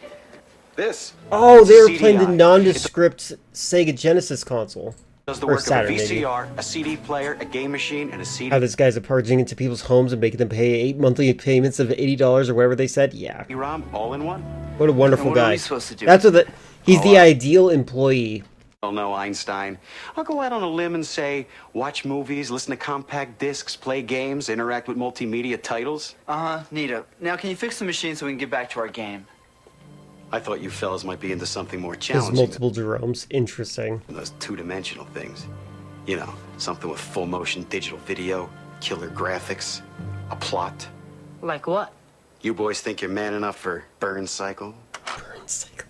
This. Oh, they were CDI. playing the nondescript Sega Genesis console. Does the Or work Saturn, of a maybe. VCR, a CD player, a game machine, and a CD. How this guy's barging into people's homes and making them pay 8 monthly payments of $80 or whatever they said. Yeah. ROM all in one. What a wonderful And what are guy. we supposed to do? That's what he's the ideal employee. Oh no, Einstein. I'll go out on a limb and say, watch movies, listen to compact discs, play games, interact with multimedia titles. Neato. Now, can you fix the machine so we can get back to our game? I thought you fellas might be into something more There's challenging multiple Jeromes. Interesting. than those two-dimensional things. You know, something with full motion digital video, killer graphics, a plot. Like what? You boys think you're man enough for Burn Cycle? Burn Cycle.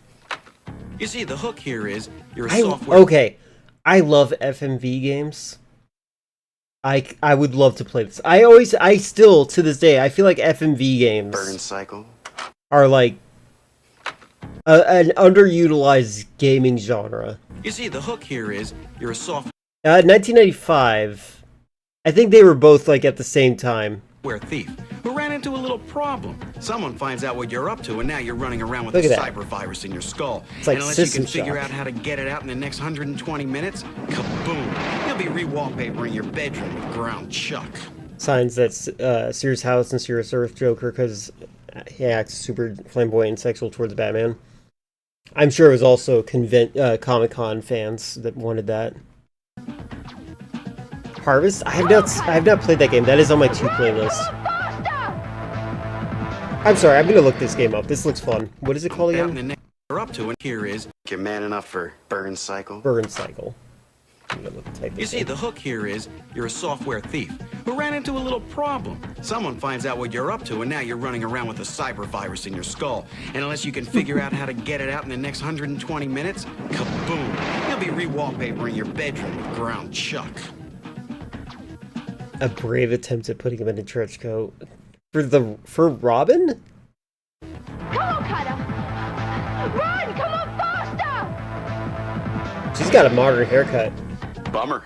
You see, the hook here is you're a I love FMV games. I would love to play this. I still to this day I feel like FMV games Burn Cycle are like an underutilized gaming genre. You see, the hook here is you're a software 1995. I think they were both like at the same time. thief who ran into a little problem. Someone finds out what you're up to, and now you're running around with Look a at that. cyber virus in your skull. It's like and unless you System can figure Shock. out how to get it out in the next 120 minutes, kaboom! You'll be re-wallpapering your bedroom with ground chuck. Signs that Serious House and Serious Earth Joker because he acts super flamboyant and sexual towards Batman. I'm sure it was also Comic-Con fans that wanted that. Harvest? I have not played that game. That is on my 2 playlist. I'm sorry, I'm gonna look this game up. This looks fun. What is it called Out in the again? next you're up to, and here is you're man enough for Burn Cycle. Burn Cycle. I'm gonna type You this see, in. the hook here is you're a software thief who ran into a little problem. Someone finds out what you're up to, and now you're running around with a cyber virus in your skull. And unless you can figure out how to get it out in the next 120 minutes, kaboom! You'll be re-wallpapering your bedroom with ground chuck. A brave attempt at putting him in a trench coat. For Robin? Come on, Cutter! Run! Come on faster! She's got a modern haircut. Bummer.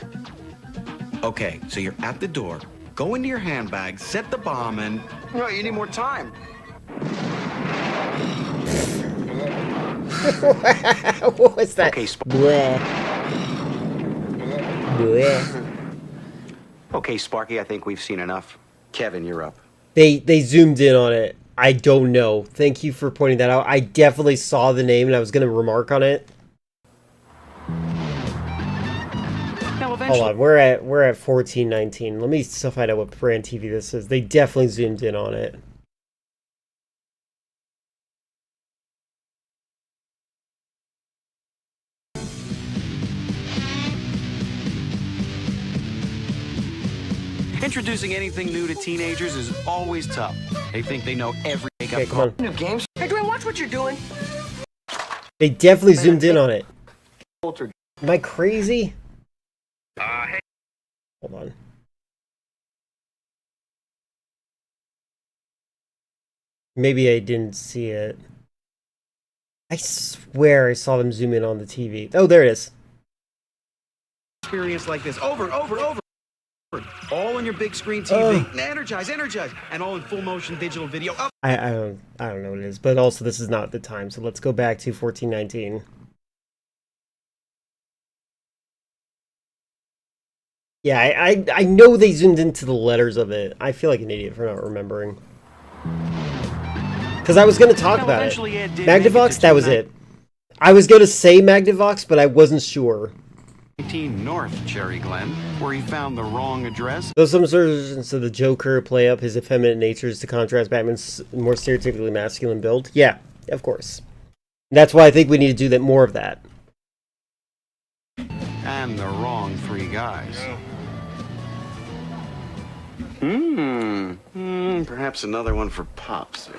Okay, so you're at the door. Go into your handbag, set the bomb, and No, you need more time. What was that? Okay, Bleh. Bleh. Okay, Sparky, I think we've seen enough. Kevin, you're up. They zoomed in on it. I don't know. Thank you for pointing that out. I definitely saw the name and I was going to remark on it. now eventually. Hold on, we're at 1419. Let me still find out what brand TV this is. They definitely zoomed in on it. Introducing anything new to teenagers is always tough. They think they know every makeup. Okay, come on. New games. Hey, Dwayne, watch what you're doing. They definitely zoomed in on it. Am I crazy? Hey. Hold on. Maybe I didn't see it. I swear I saw them zoom in on the TV. Oh, there it is. Experience like this over. All on your big screen TV. Energize, and all in full motion digital video. Up. I don't know what it is, but also this is not the time. So let's go back to 1419. Yeah, I know they zoomed into the letters of it. I feel like an idiot for not remembering. Because I was going to talk about it. Magnavox, that was it. I was going to say Magnavox, but I wasn't sure. 19 North Cherry Glen, where he found the wrong address. Though some versions of the Joker play up his effeminate natures to contrast Batman's more stereotypically masculine build. Yeah, of course. That's why I think we need to do that more of that. And the wrong 3 guys. Perhaps another one for Pops.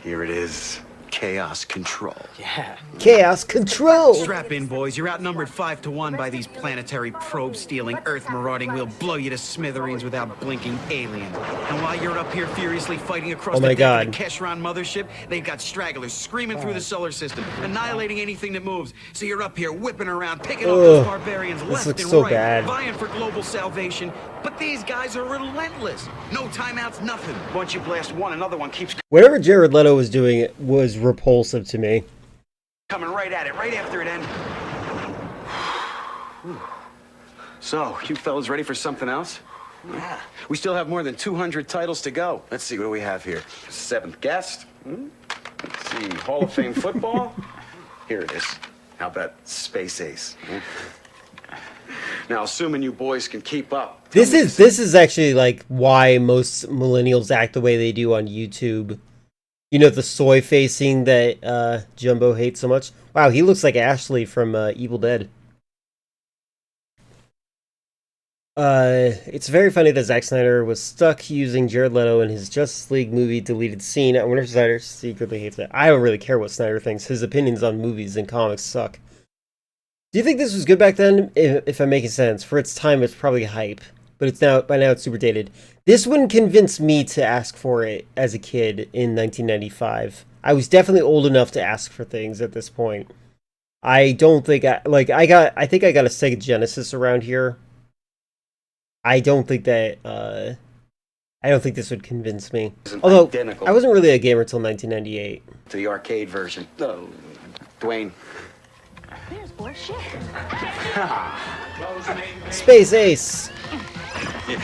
Here it is. chaos control. Yeah. Chaos control. Strap in, boys. You're outnumbered 5-1 by these planetary probe-stealing, Earth-marauding. We'll blow you to smithereens without blinking aliens. And while you're up here furiously fighting across Oh the my deck of God. the Keshran mothership, they've got stragglers screaming through the solar system, annihilating anything that moves. So you're up here whipping around, picking off those barbarians this left looks and so right, bad. vying for global salvation. But these guys are relentless. No timeouts, nothing. Once you blast one, another one keeps Whatever Jared Leto was doing was repulsive to me. coming right at it, right after it ends. So, you fellas ready for something else? Yeah. We still have more than 200 titles to go. Let's see, what do we have here? Seventh guest. Let's see, Hall of Fame football. Here it is. How about Space Ace? Now, assuming you boys can keep up. This is actually like why most millennials act the way they do on YouTube. You know, the soy facing that Jumbo hates so much. Wow, he looks like Ashley from Evil Dead. It's very funny that Zack Snyder was stuck using Jared Leto in his Justice League movie deleted scene. I wonder if Snyder secretly hates it. I don't really care what Snyder thinks. His opinions on movies and comics suck. Do you think this was good back then? If I'm making sense. For its time, it's probably hype. But by now it's super dated. This wouldn't convince me to ask for it as a kid in 1995. I was definitely old enough to ask for things at this point. I don't think I think I got a Sega Genesis around here. I don't think that I don't think this would convince me. Although Identical. I wasn't really a gamer until 1998. To the arcade version. Oh, Dwayne. There's bullshit. Space Ace.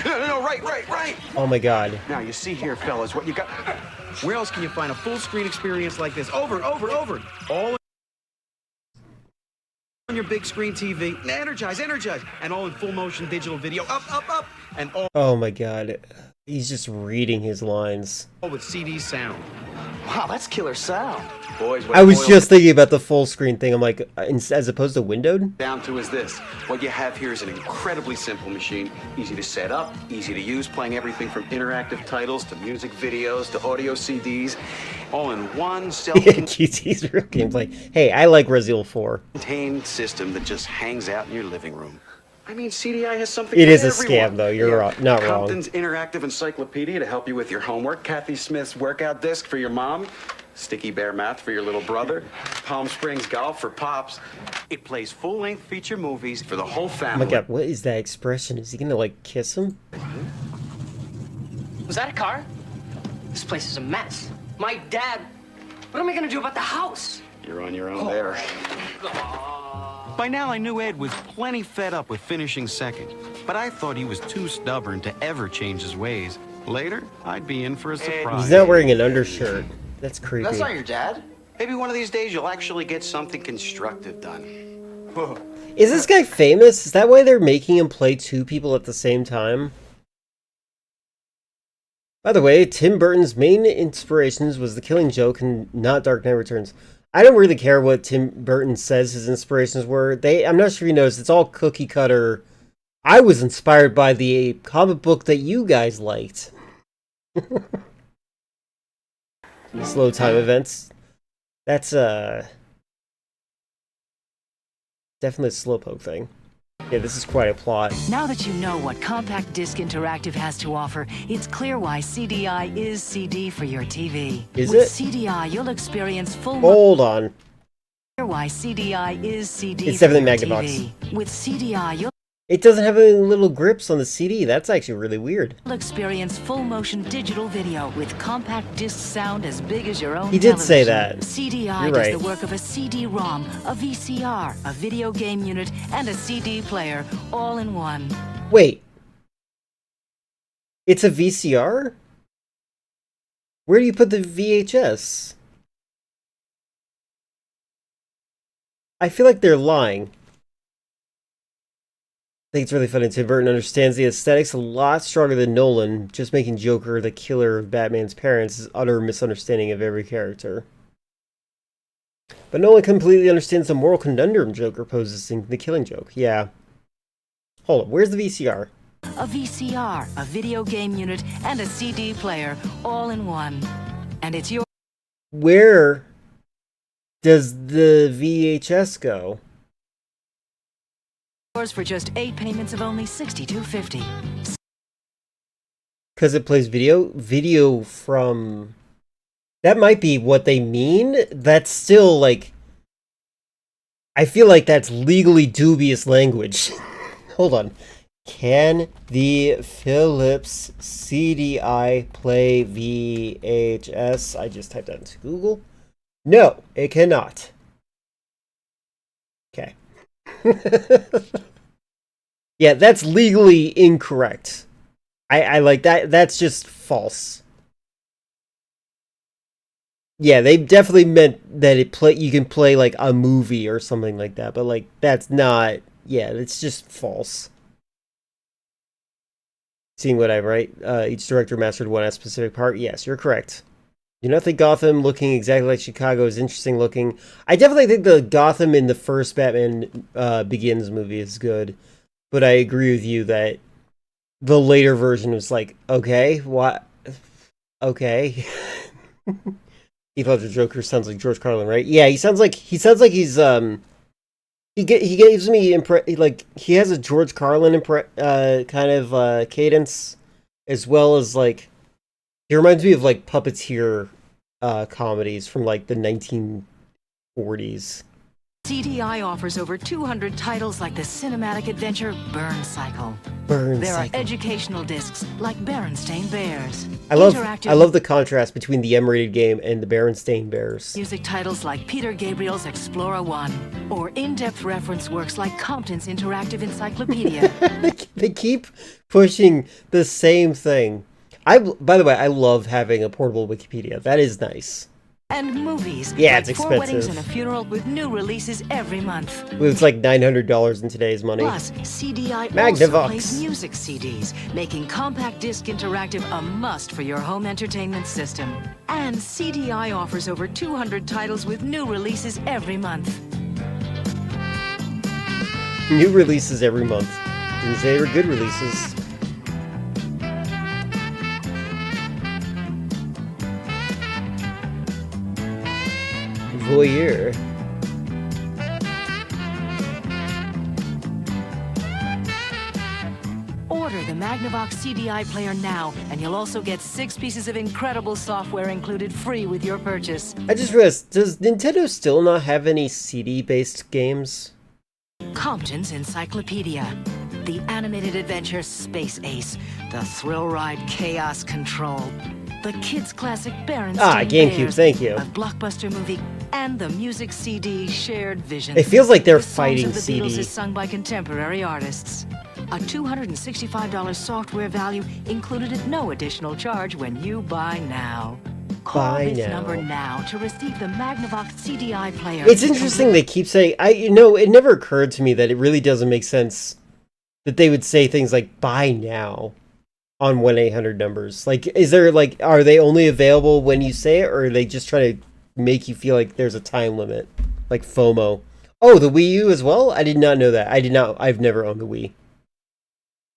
No, right. Oh my god. Now, you see here, fellas, what you got. Where else can you find a full screen experience like this? Over. All on your big screen TV. Energize. And all in full motion digital video. Up. And all Oh my god. He's just reading his lines. with CD sound. Wow, that's killer sound. Boys, what I it was boils just thinking about the full screen thing. I'm like, as opposed to windowed? down to is this. What you have here is an incredibly simple machine. Easy to set up, easy to use, playing everything from interactive titles to music videos to audio CDs. All in one QT's real gameplay. Hey, I like Resident Evil 4. self-contained system that just hangs out in your living room. I mean, CDI has something It for is a everyone. scam, though. You're not wrong. Compton's interactive encyclopedia to help you with your homework. Kathy Smith's workout disc for your mom. Sticky Bear Math for your little brother. Palm Springs Golf for Pops. It plays full-length feature movies for the whole Oh family. my god, what is that expression? Is he gonna, like, kiss him? Was that a car? This place is a mess. My dad. What am I gonna do about the house? You're on your own there. By now, I knew Ed was plenty fed up with finishing second, but I thought he was too stubborn to ever change his ways. Later, I'd be in for a surprise. He's not wearing an undershirt. That's creepy. That's not your dad? Maybe one of these days you'll actually get something constructive done. Is this guy famous? Is that why they're making him play two people at the same time? By the way, Tim Burton's main inspirations was The Killing Joke and not Dark Knight Returns. I don't really care what Tim Burton says his inspirations were. I'm not sure you noticed, it's all cookie cutter. I was inspired by the comic book that you guys liked. Slow time events. That's definitely a slowpoke thing. Yeah, this is quite a plot. Now that you know what Compact Disc Interactive has to offer, it's clear why CDI is CD for your TV. Is With it? CDI, you'll experience full. Hold on. Clear why CDI is CD It's for definitely your Magnavox. TV. With CDI, you'll It doesn't have any little grips on the CD. That's actually really weird. experience full motion digital video with compact disc sound as big as your own He did say television. that. CDI You're does right. the work of a CD-ROM, a VCR, a video game unit, and a CD player, all in one. Wait. It's a VCR? Where do you put the VHS? I feel like they're lying. I think it's really funny. Tim Burton understands the aesthetics a lot stronger than Nolan. Just making Joker the killer of Batman's parents is utter misunderstanding of every character. But Nolan completely understands the moral conundrum Joker poses in The Killing Joke. Yeah. Hold on, where's the VCR? A VCR, a video game unit, and a CD player, all in one. And it's your Where does the VHS go? For just 8 payments of only $62.50. Because it plays video from... That might be what they mean. That's still, like... I feel like that's legally dubious language. Hold on. Can the Philips CDI play VHS? I just typed that into Google. No, it cannot. Okay. Yeah, that's legally incorrect. I like that. That's just false. Yeah, they definitely meant that you can play like a movie or something like that, but like that's not. Yeah, it's just false. Seeing what I write, each director mastered one specific part. Yes, you're correct. Do not think Gotham looking exactly like Chicago is interesting looking. I definitely think the Gotham in the first Batman Begins movie is good, but I agree with you that the later version was like, okay, what? Okay. Heath Ledger Joker sounds like George Carlin, right? Yeah, he sounds like he's he gives me like he has a George Carlin kind of cadence, as well as like he reminds me of like Puppeteer comedies from like the 1940s. CDI offers over 200 titles like the cinematic adventure Burn Cycle. There are educational discs like Berenstain Bears. I love the contrast between the M-rated game and the Berenstain Bears. Music titles like Peter Gabriel's Explorer 1, or in-depth reference works like Compton's Interactive Encyclopedia. They keep pushing the same thing. By the way, I love having a portable Wikipedia. That is nice. And movies. Yeah, like it's expensive. 4 Weddings and a Funeral with new releases every month. It's like $900 in today's money. Plus, CDI Magnavox also plays music CDs, making compact disc interactive a must for your home entertainment system. And CDI offers over 200 titles with new releases every month. New releases every month. Didn't say they were good releases. Voyeur. Order the Magnavox CDI player now, and you'll also get 6 pieces of incredible software included free with your purchase. I just realized, does Nintendo still not have any CD-based games? Compton's Encyclopedia, the animated adventure Space Ace, the thrill ride Chaos Control, the kids' classic Berenstain GameCube, Bears, thank you. a blockbuster movie, and the music CD Shared Vision. It feels like they're the fighting songs of the Beatles CD. is sung by contemporary artists. A $265 software value included at no additional charge when you buy now. Call Buy this now. number now to receive the Magnavox CDI player. It's interesting they keep saying, it never occurred to me that it really doesn't make sense that they would say things like buy now on 1-800 numbers. Like, is there like, are they only available when you say it, or are they just trying to make you feel like there's a time limit? Like FOMO. Oh, the Wii U as well? I did not know that. I've never owned the Wii.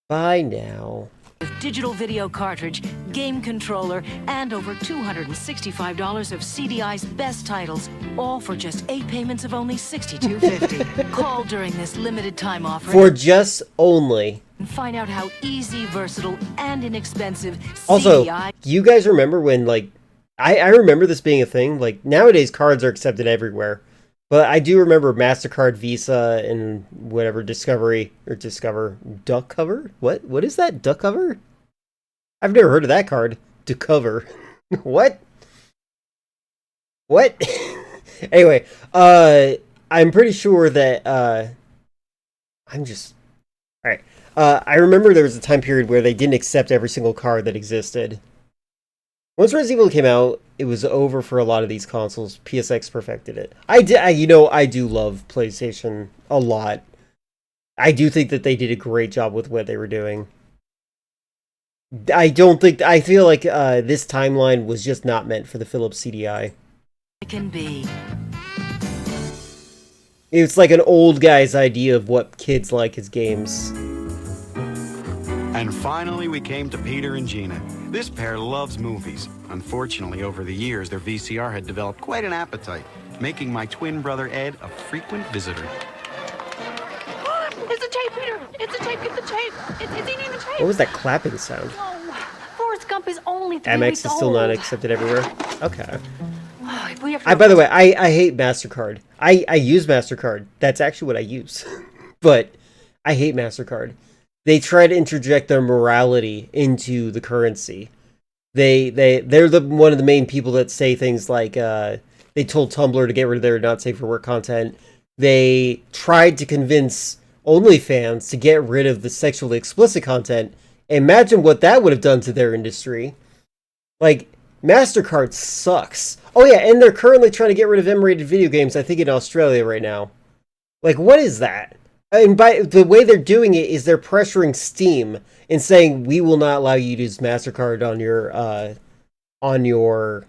Buy now. With digital video cartridge, game controller, and over $265 of CDI's best titles, all for just 8 payments of only $62.50. Call during this limited time offer. For just only. And find out how easy, versatile, and inexpensive Also, CDI... you guys remember when, like, I remember this being a thing. Like, nowadays cards are accepted everywhere. But I do remember MasterCard, Visa, and whatever, Discover. Duck Cover? What is that? Duck Cover? I've never heard of that card. Discover. What? What? Anyway, I'm pretty sure that, Alright. I remember there was a time period where they didn't accept every single card that existed. Once Resident Evil came out, it was over for a lot of these consoles. PSX perfected it. I do love PlayStation a lot. I do think that they did a great job with what they were doing. I feel like this timeline was just not meant for the Philips CDI. It can be. It's like an old guy's idea of what kids like as games. And finally, we came to Peter and Gina. This pair loves movies. Unfortunately, over the years, their VCR had developed quite an appetite. making my twin brother Ed a frequent visitor. It's a tape, Peter. It's a tape. Get the tape. It's eating the tape. What was that clapping sound? No. Forrest Gump is only 3 Amex weeks is still not old. accepted everywhere. Okay. We have to By the way, I hate MasterCard. I use MasterCard. That's actually what I use. But I hate MasterCard. They try to interject their morality into the currency. They're one of the main people that say things like they told Tumblr to get rid of their not safe for work content. They tried to convince OnlyFans to get rid of the sexually explicit content. Imagine what that would have done to their industry. Like, MasterCard sucks. Oh yeah, and they're currently trying to get rid of M-rated video games, I think in Australia right now. Like, what is that? And by the way they're doing it is they're pressuring Steam and saying, we will not allow you to use MasterCard on your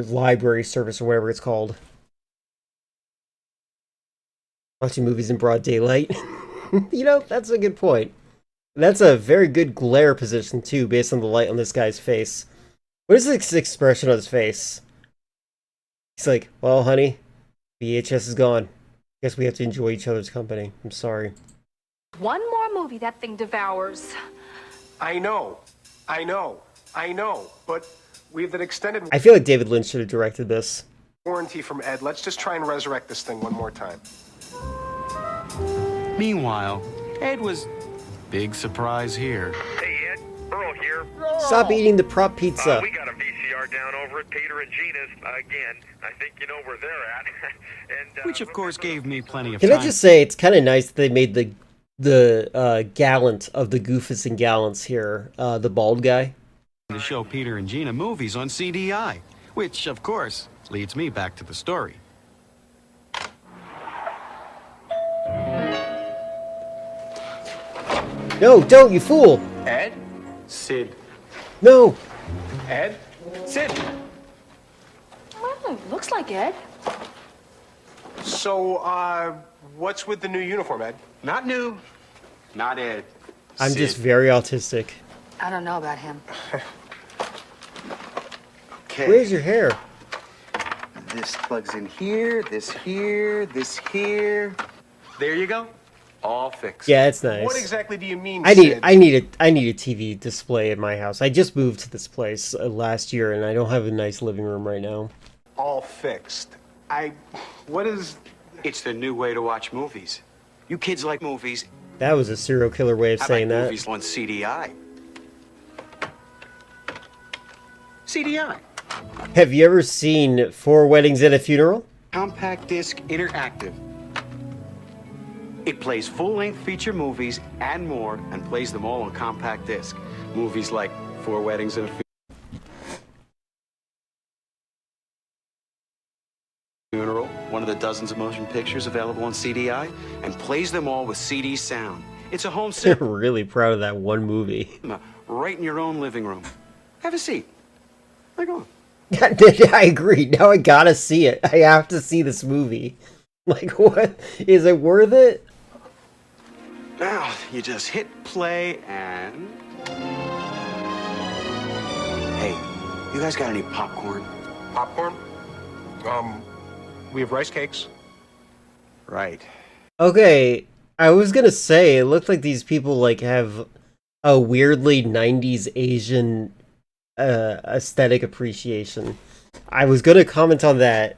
library service or whatever it's called. Watching movies in broad daylight. You know, that's a good point. That's a very good glare position, too, based on the light on this guy's face. What is this expression on his face? He's like, well, honey, VHS is gone. Guess we have to enjoy each other's company. I'm sorry. One more movie that thing devours. I know. But we have an extended I feel like David Lynch should have directed this. warranty from Ed. Let's just try and resurrect this thing one more time. Meanwhile, Ed was big surprise here. Hey, Ed. Earl here. Stop eating the prop pizza. We got a VCR down over at Peter and Gina's again. I think you know where they're at. And Which, of course, gave me plenty of Can time. I just say, it's kind of nice that they made the gallant of the Goofus and Gallants here, the bald guy. To show Peter and Gina movies on CDI, which, of course, leads me back to the story. No, don't, you fool! Ed? Sid. No! Ed? Sid. Well, looks like Ed. So, what's with the new uniform, Ed? Not new. Not Ed. I'm just very autistic. I don't know about him. Okay. Where's your hair? This plugs in here, this here, this here. There you go. All fixed. Yeah, it's nice. What exactly do you mean, I need Sid? I need a TV display in my house. I just moved to this place last year, and I don't have a nice living room right now. All fixed. What is... It's the new way to watch movies. You kids like movies. That was a serial killer way of I saying like that. movies on CDI. CDI. Have you ever seen 4 Weddings and a Funeral? Compact disc interactive. It plays full-length feature movies and more, and plays them all on compact disc. Movies like 4 Weddings and a Funeral, one of the dozens of motion pictures available on CDI, and plays them all with CD sound. It's a home They're cinema really proud of that one movie. right in your own living room. Have a seat. Like on. I agree. Now I gotta see it. I have to see this movie. Like, what? Is it worth it? Now, you just hit play and... Hey, you guys got any popcorn? Popcorn? We have rice cakes. Right. Okay, I was gonna say, it looked like these people, like, have a weirdly 90s Asian aesthetic appreciation. I was gonna comment on that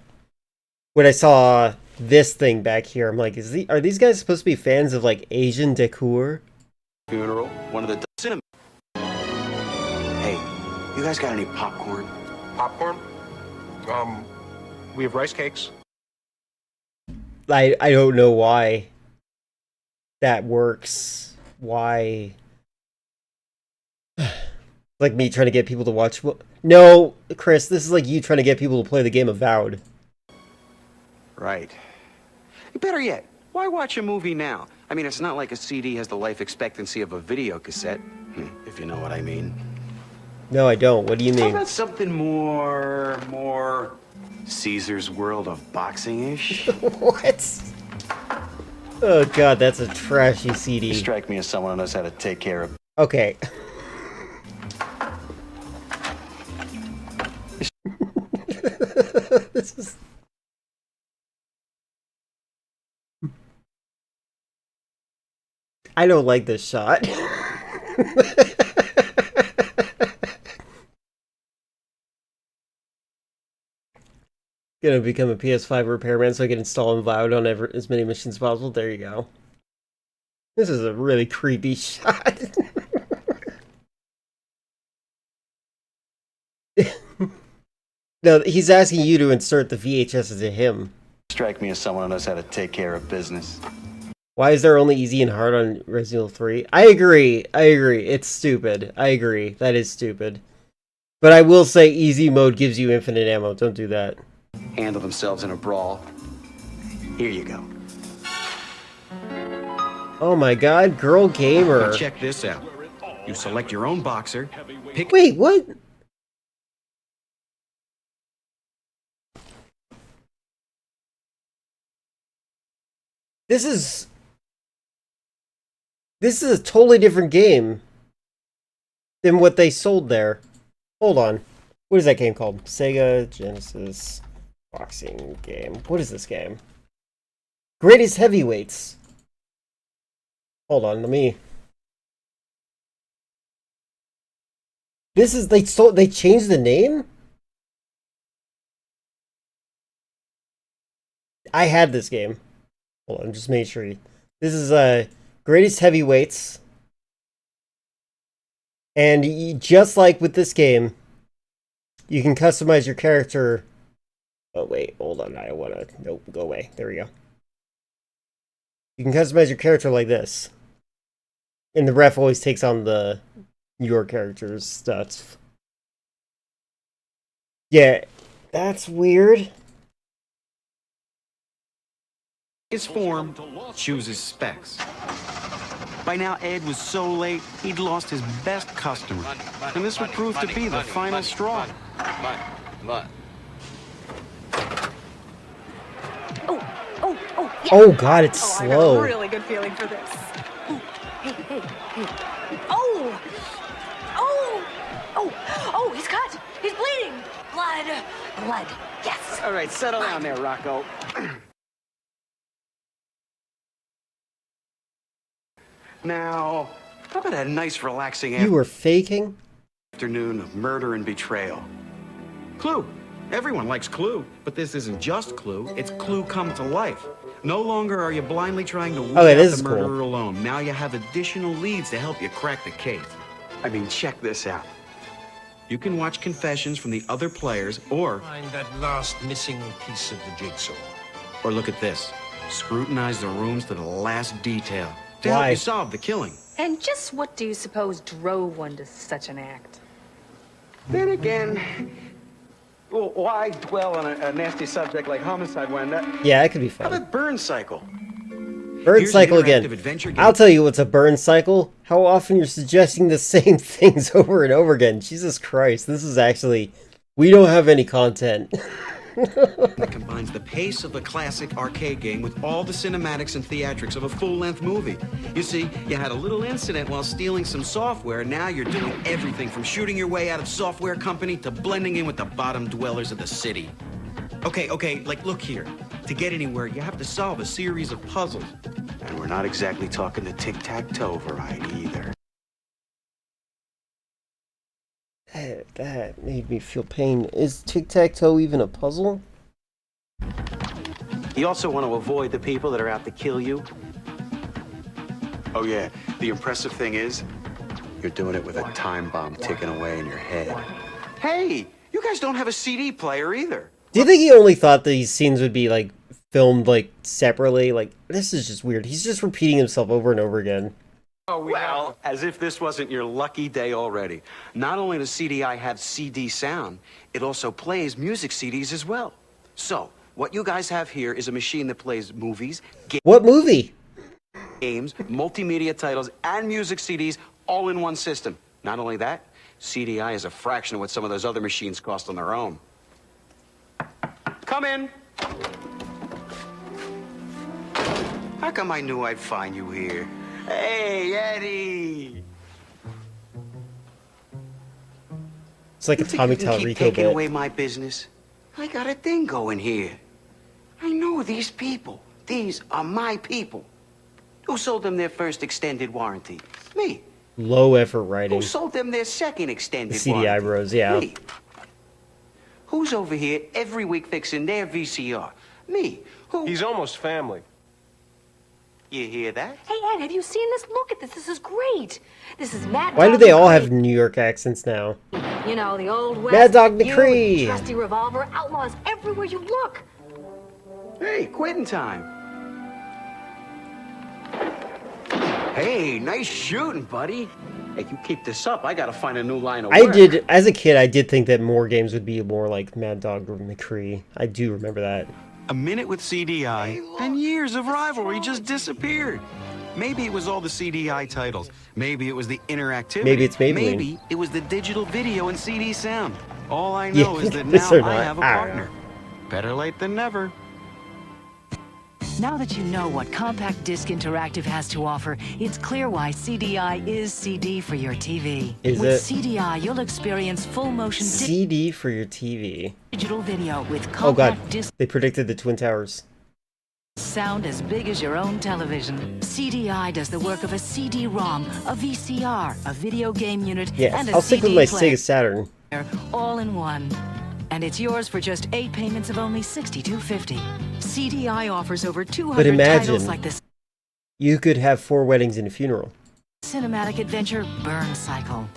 when I saw this thing back here. I'm like, are these guys supposed to be fans of, like, Asian decor? Funeral, one of the cinema. Hey, you guys got any popcorn? Popcorn? We have rice cakes. I don't know why that works. Why? Like me trying to get people to watch. No, Chris, this is like you trying to get people to play the game Avowed. Right. Better yet, why watch a movie now? I mean, it's not like a CD has the life expectancy of a video cassette, if you know what I mean. No, I don't. What do you How mean? about something more Caesar's World of Boxing-ish? What? Oh god, that's a trashy CD. You strike me as someone who knows how to take care of... Okay. This is... I don't like this shot. Gonna become a PS5 repairman so I can install Avowed on as many machines as possible. There you go. This is a really creepy shot. No, he's asking you to insert the VHS into him. Strike me as someone who knows how to take care of business. Why is there only easy and hard on Resident Evil 3? I agree. It's stupid. I agree. That is stupid. But I will say easy mode gives you infinite ammo. Don't do that. Handle themselves in a brawl. Here you go. Oh my god, girl gamer. Now check this out. You select your own boxer. Wait, what? This is a totally different game than what they sold there. Hold on. What is that game called? Sega Genesis boxing game. What is this game? Greatest Heavyweights. Hold on, let me... This is... They changed the name? I had this game. Hold on, just make sure. This is Greatest Heavyweights. And just like with this game, you can customize your character. Oh wait, hold on, I don't want to... Nope, go away. There we go. You can customize your character like this. And the ref always takes on your character's stats. Yeah, that's weird. His form chooses specs. By now, Ed was so late, he'd lost his best customer. And this would prove to be the final straw. Oh god, it's slow. I got a really good feeling for this. Hey. Oh! Oh, he's cut! He's bleeding! Blood. Yes! All right, settle down there, Rocco. Now, how about a nice, relaxing You were faking? afternoon of murder and betrayal? Clue. Everyone likes Clue, but this isn't just Clue. It's Clue come to life. No longer are you blindly trying to weed out this is the cool. murderer alone. Now you have additional leads to help you crack the case. I mean, check this out. You can watch confessions from the other players, or Find that last missing piece of the jigsaw. or look at this. Scrutinize the rooms to the last detail to Why? help you solve the killing. And just what do you suppose drove one to such an act? Then again, well, why dwell on a nasty subject like homicide when that... Yeah, that could be How fun. about burn cycle? Burn Here's an cycle again. interactive adventure game. I'll tell you what's a burn cycle. How often you're suggesting the same things over and over again. Jesus Christ, this is actually... We don't have any content. That combines the pace of a classic arcade game with all the cinematics and theatrics of a full-length movie. You see, you had a little incident while stealing some software, and now you're doing everything from shooting your way out of software company to blending in with the bottom dwellers of the city. Okay, like, look here. To get anywhere, you have to solve a series of puzzles. And we're not exactly talking the tic-tac-toe variety either. That made me feel pain. Is tic-tac-toe even a puzzle? You also want to avoid the people that are out to kill you. Oh yeah, the impressive thing is, you're doing it with a time bomb ticking away in your head. Hey, you guys don't have a CD player either. Do you think he only thought these scenes would be, like, filmed, like, separately? Like, this is just weird. He's just repeating himself over and over again. Well, as if this wasn't your lucky day already. Not only does CDI have CD sound, it also plays music CDs as well. So, what you guys have here is a machine that plays movies, What movie? games, multimedia titles, and music CDs all in one system. Not only that, CDI is a fraction of what some of those other machines cost on their own. Come in. How come I knew I'd find you here? Hey, Eddie! It's like a Tommy You think you can keep Tallarico taking bit. away my business? I got a thing going here. I know these people. These are my people. Who sold them their first extended warranty? Me. Low effort writing. Who sold them their second The extended CDI warranty? bros, yeah. Me. Who's over here every week fixing their VCR? Me. Who? He's almost family. You hear that? Hey, Ed, have you seen this? Look at this. This is great. This is Mad Why do Dog they all McCree. have New York accents now? You know, the old West. Mad Dog you, McCree. Trusty Revolver, outlaws everywhere you look. Hey, quitting time. Hey, nice shooting, buddy. Hey, you keep this up, I gotta find a new line of work. As a kid, I did think that more games would be more like Mad Dog or McCree. I do remember that. A minute with CDI, and years of rivalry just disappeared. Maybe it was all the CDI titles. Maybe it was the interactivity. Maybe it's Maybelline. Maybe it was the digital video and CD sound. All I know Yeah, is that this now or I not, have a I don't partner. Better late than never. Now that you know what Compact Disc Interactive has to offer, it's clear why CDI is CD for your TV. Is With it? CDI, you'll experience full motion CD for your TV. digital video with Oh god, compact disc they predicted the Twin Towers. sound as big as your own television. CDI does the work of a CD-ROM, a VCR, a video game unit, Yes, and a I'll stick CD with my player, Sega Saturn. all in one. And it's yours for just 8 payments of only $62.50. CDI offers over 200 But imagine, titles like this you could have 4 weddings and a funeral. cinematic adventure Burn Cycle.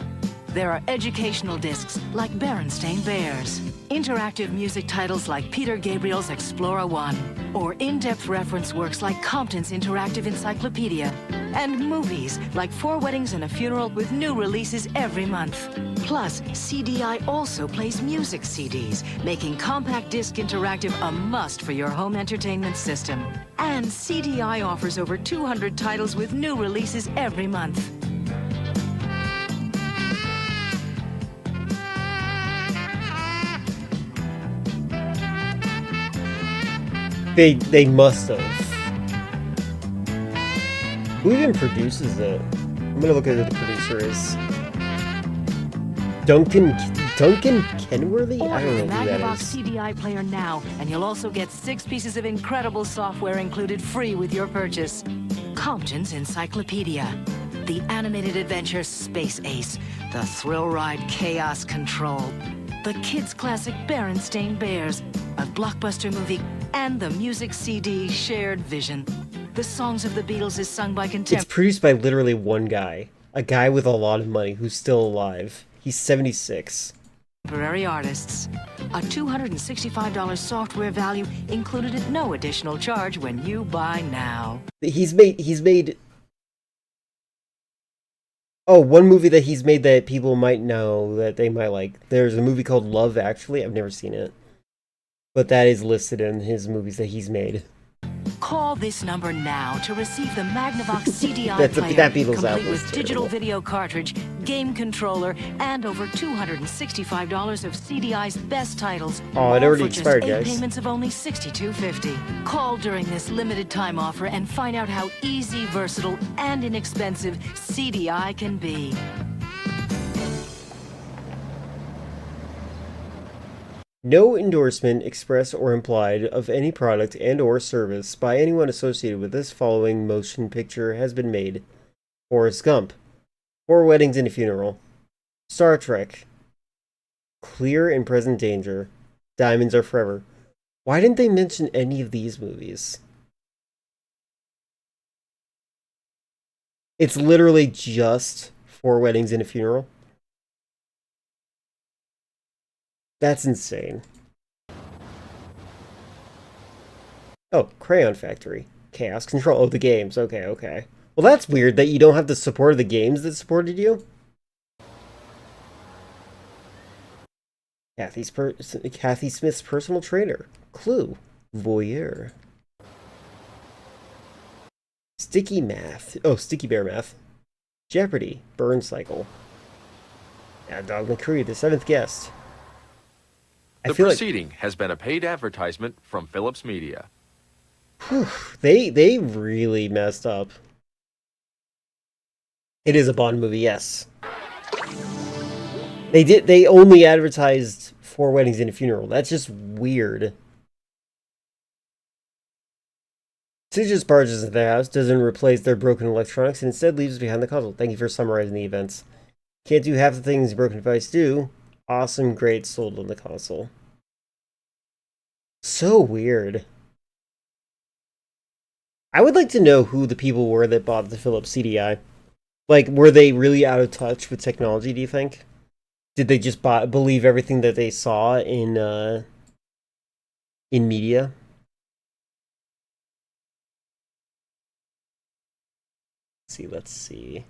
There are educational discs like Berenstain Bears, interactive music titles like Peter Gabriel's Explora 1, or in-depth reference works like Compton's Interactive Encyclopedia, and movies like 4 Weddings and a Funeral with new releases every month. Plus, CDI also plays music CDs, making Compact Disc Interactive a must for your home entertainment system. And CDI offers over 200 titles with new releases every month. They must have. Who even produces it? I'm gonna look at who the producer is. Duncan Kenworthy? I Order don't the know who that Magnavox is. CDI player now, and you'll also get 6 pieces of incredible software included free with your purchase. Compton's Encyclopedia, the animated adventure Space Ace, the thrill ride Chaos Control, the kids' classic Berenstain Bears, a blockbuster movie, and the music CD Shared Vision. The Songs of the Beatles is sung by It's contemporary produced by literally one guy. A guy with a lot of money who's still alive. He's 76. artists. A $265 software value included at no additional charge when you buy now. He's made Oh, one movie that he's made that people might know that they might like. There's a movie called Love Actually. I've never seen it. But that is listed in his movies that he's made. Call this number now to receive the Magnavox CDI That player, Beatles complete album with is digital terrible. video cartridge, game controller, and over $265 of CDI's best titles. Oh, it all already for just expired, 8 guys. payments of only $62.50. Call during this limited time offer and find out how easy, versatile, and inexpensive CDI can be. No endorsement, express or implied, of any product and or service by anyone associated with this following motion picture has been made. Forrest Gump, 4 Weddings and a Funeral, Star Trek, Clear and Present Danger, Diamonds Are Forever. Why didn't they mention any of these movies? It's literally just 4 Weddings and a Funeral. That's insane. Oh, Crayon Factory. Chaos Control. Oh, the games. Okay. Well, that's weird that you don't have the support of the games that supported you. Kathy Smith's personal trainer. Clue. Voyeur. Sticky Math. Oh, Sticky Bear Math. Jeopardy. Burn Cycle. Mad Dog McCree, the 7th guest. The feel like proceeding has been a paid advertisement from Philips Media. they really messed up. It is a Bond movie, yes. They only advertised 4 weddings and a funeral. That's just weird. She just barges into their house, doesn't replace their broken electronics, and instead leaves behind the console. Thank you for summarizing the events. Can't do half the things a broken device do. Awesome, great, sold on the console. So weird. I would like to know who the people were that bought the Philips CDI. Like, were they really out of touch with technology, do you think? Did they just believe everything that they saw in media? Let's see.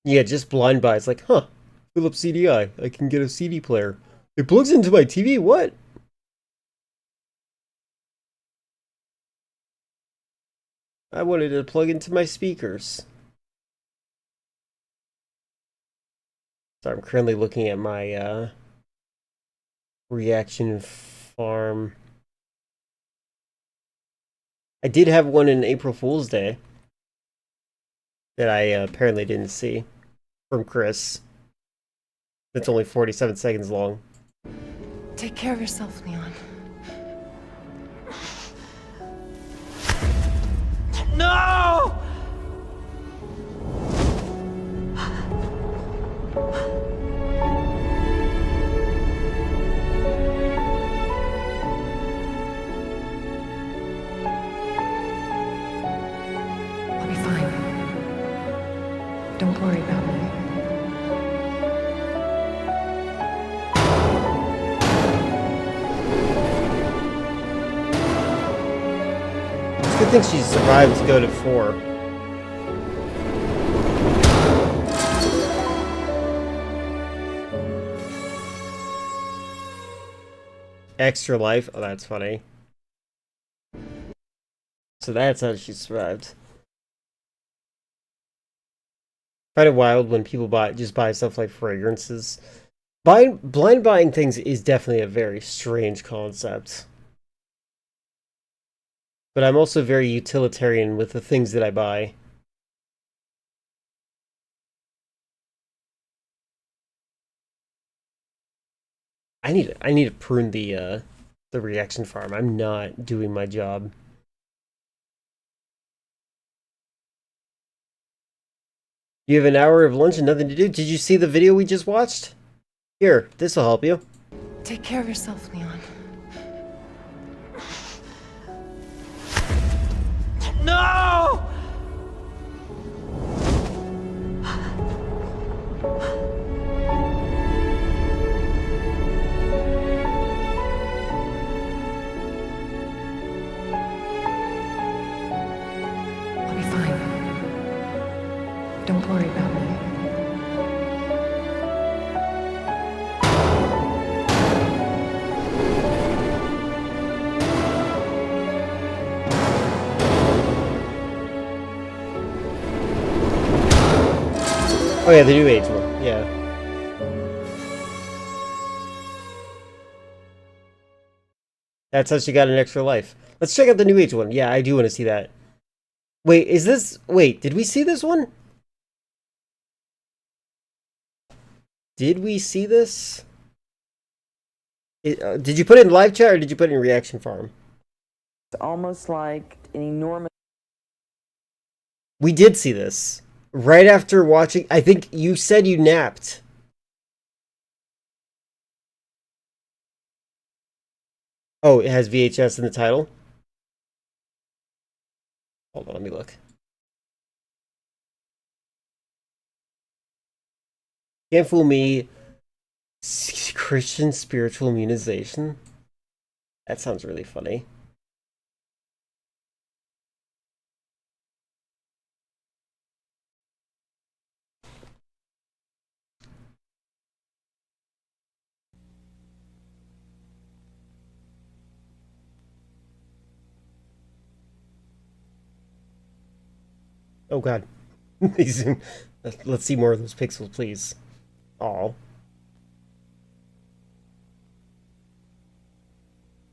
Yeah, just blind buy. It's like, huh, Philips CDI. I can get a CD player. It plugs into my TV? What? I wanted to plug into my speakers. So I'm currently looking at my reaction farm. I did have one in April Fool's Day that I apparently didn't see from Chris. That's only 47 seconds long. Take care of yourself, Leon. No! I'll be fine. Don't worry about me. It's a good thing she survived to go to 4. Extra life? Oh, that's funny. So that's how she survived. Find it wild when people just buy stuff like fragrances. Blind buying things is definitely a very strange concept. But I'm also very utilitarian with the things that I buy. I need to prune the reaction farm. I'm not doing my job. You have an hour of lunch and nothing to do? Did you see the video we just watched? Here, this will help you. Take care of yourself, Leon. No! I'll be fine. Don't worry about me. Oh yeah, the New Age one. Yeah. That's how she got an extra life. Let's check out the New Age one. Yeah, I do want to see that. Wait, is this... Wait, did we see this one? Did we see this? Did you put it in live chat or did you put it in reaction farm? It's almost like an enormous... We did see this. Right after watching... I think you said you napped. Oh, it has VHS in the title? Hold on, let me look. Can't fool me. Christian spiritual immunization? That sounds really funny. Oh god. Let's see more of those pixels, please. Aw.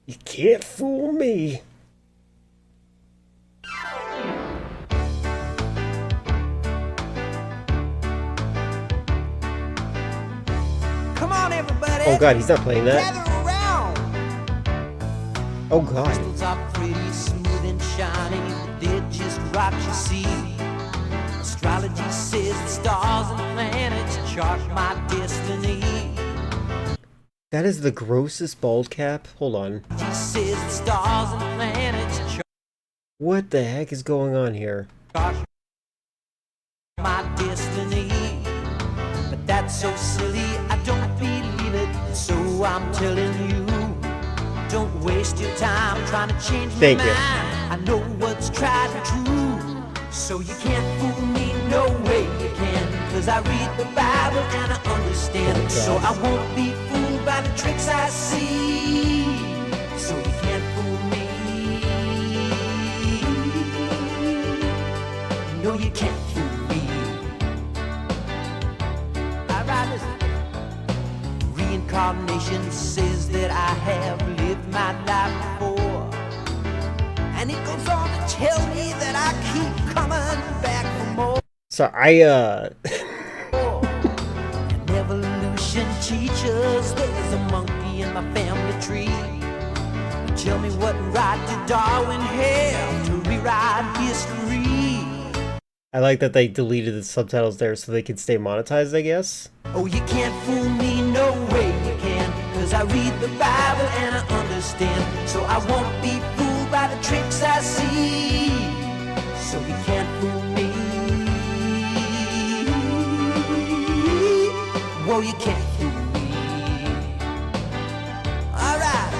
You can't fool me. Oh god, he's not playing that. Oh god. Crystals are pretty smooth and shiny, they're just rocks you see. Astrology says the stars and planets chart my destiny. That is the grossest bald cap. Hold on. Says the stars and planets chart What the heck is going on here? my destiny. But that's so silly, I don't believe it. So I'm telling you, don't waste your time trying to change my Thank you. mind. I know what's tried and true, so you can't fool me, no way you can. Cause I read the Bible and I understand, so I won't be fooled by the tricks I see. So you can't fool me. No, you can't fool me. Alright, listen. Reincarnation says that I have lived my life before, and it goes on to tell me that I keep coming back for more. So And evolution teaches there's a monkey in my family tree. Tell me what right did Darwin have to rewrite history? I like that they deleted the subtitles there so they could stay monetized, I guess. Oh, you can't fool me, no way you can. Cause I read the Bible and I understand, so I won't be fooled by the tricks I see. So you can't fool me. Whoa, you can't fool me. Alright.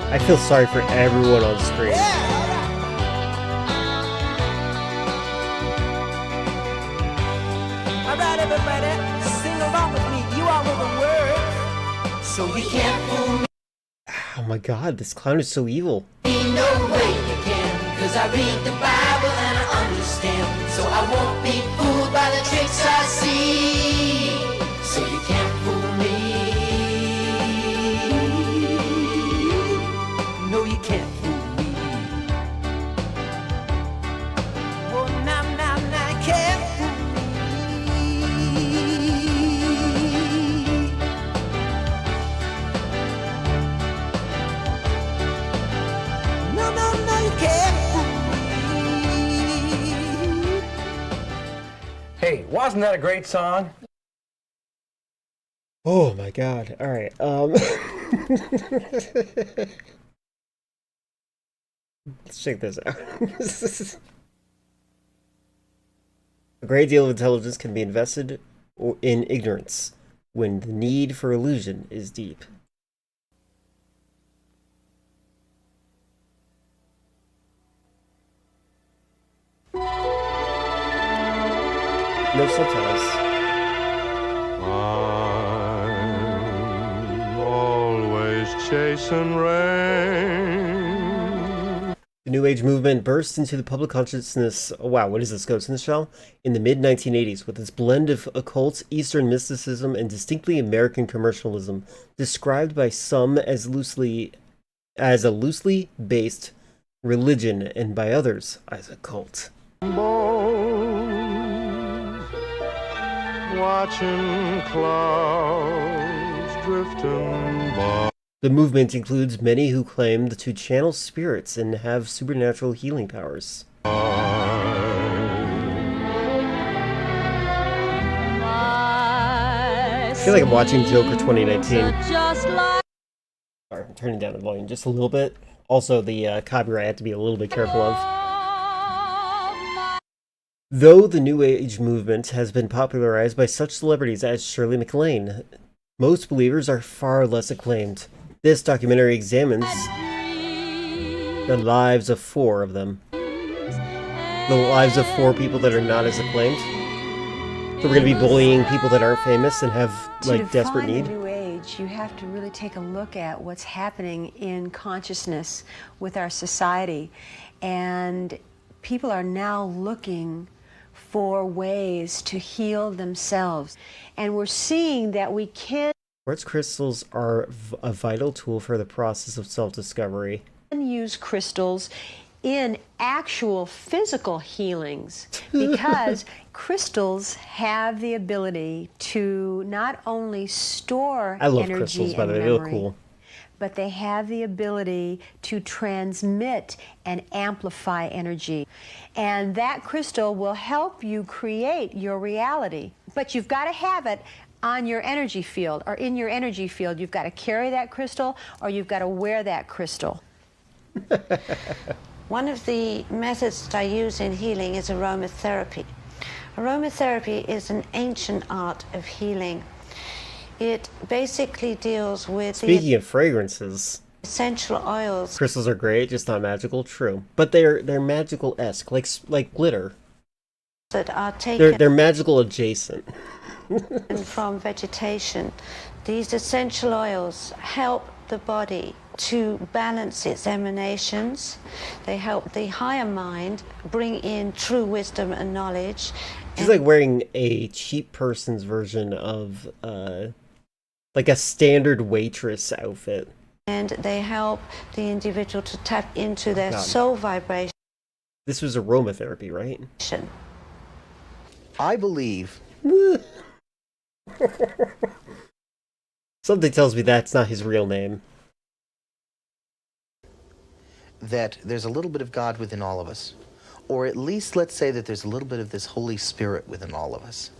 I feel sorry for everyone on screen. Alright, everybody, sing along with me. You all know the words. So you can't fool me. Oh my god, this clown is so evil. No way you can, cause I read the Bible and I understand, so I won't be fooled by the tricks I see. So you can't fool me. No, you can't fool me. Oh, now, you can't fool me. No, you can't fool me. Hey, wasn't that a great song? Oh my god. Alright, let's check this out. A great deal of intelligence can be invested in ignorance when the need for illusion is deep. No subtitles. I'm always chasing rain. The New Age movement burst into the public consciousness. Oh, wow, what is this, Ghost in the Shell? In the mid-1980s, with its blend of occult, Eastern mysticism, and distinctly American commercialism, described by some as a loosely based religion, and by others as a cult. Watching clouds drifting by. The movement includes many who claimed to channel spirits and have supernatural healing powers. I feel like I'm watching Joker 2019. Sorry, I'm turning down the volume just a little bit. Also, the copyright I have to be a little bit careful of. Though the New Age movement has been popularized by such celebrities as Shirley MacLaine, most believers are far less acclaimed. This documentary examines the lives of 4 of them. The lives of 4 people that are not as acclaimed. So we're going to be bullying people that aren't famous and have, like, desperate need. To define the New Age, you have to really take a look at what's happening in consciousness with our society. And people are now looking for ways to heal themselves. And we're seeing that we can Quartz crystals are a vital tool for the process of self-discovery. use crystals in actual physical healings because crystals have the ability to not only store I love energy crystals, by and the way. They look memory, cool. but they have the ability to transmit and amplify energy. And that crystal will help you create your reality. But you've got to have it on your energy field, or in your energy field. You've got to carry that crystal, or you've got to wear that crystal. One of the methods that I use in healing is aromatherapy. Aromatherapy is an ancient art of healing. It basically deals with Speaking of fragrances, essential oils crystals are great, just not magical. True, but they're magical-esque, like glitter. that are taken They're magical adjacent. from vegetation. These essential oils help the body to balance its emanations. They help the higher mind bring in true wisdom and knowledge. She's like wearing a cheap person's version of like a standard waitress outfit. And they help the individual to tap into their God. soul vibration. This was aromatherapy, right? I believe Something tells me that's not his real name. that there's a little bit of God within all of us. Or at least let's say that there's a little bit of this Holy Spirit within all of us.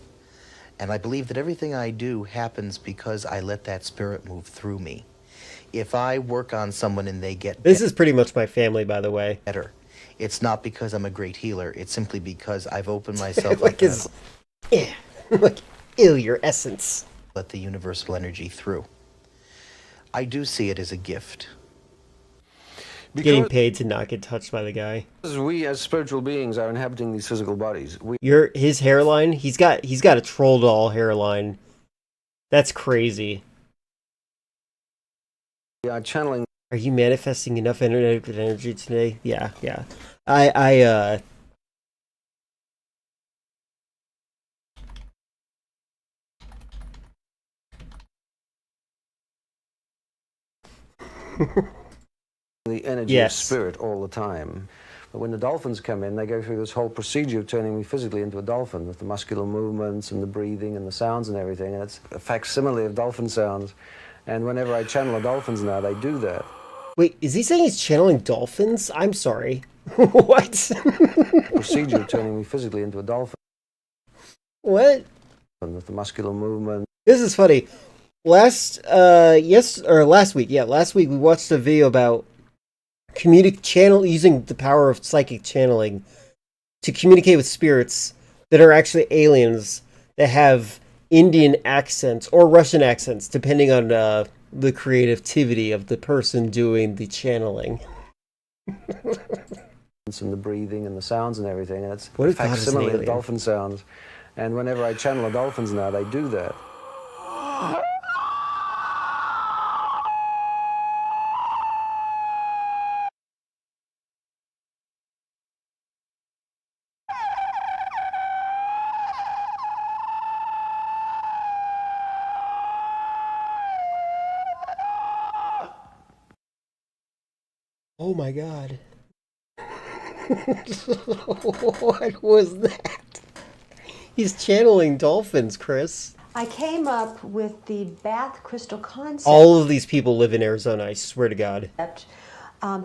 And I believe that everything I do happens because I let that Spirit move through me. If I work on someone and they get This is pretty much my family, by the way. better, it's not because I'm a great healer. It's simply because I've opened myself Like up his, yeah, like your essence. let the universal energy through. I do see it as a gift. Getting paid to not get touched by the guy. Because we as spiritual beings are inhabiting these physical bodies. His hairline, he's got a troll doll hairline. That's crazy. We are channeling. Are you manifesting enough energy today? Yeah. The energy Yes. of spirit all the time. But when the dolphins come in, they go through this whole procedure of turning me physically into a dolphin with the muscular movements and the breathing and the sounds and everything. And it's a facsimile of dolphin sounds. And whenever I channel the dolphins now, they do that. Wait, is he saying he's channeling dolphins? I'm sorry. What? Procedure of turning me physically into a dolphin What? with the muscular movement. This is funny. Last week we watched a video about using the power of psychic channeling to communicate with spirits that are actually aliens that have Indian accents or Russian accents, depending on the creativity of the person doing the channeling. And the breathing and the sounds and everything. And it's What a if God is an facsimile of alien? dolphin sounds. And whenever I channel the dolphins now, they do that. Oh my god. What was that? He's channeling dolphins, Chris. I came up with the bath crystal concept. All of these people live in Arizona, I swear to God.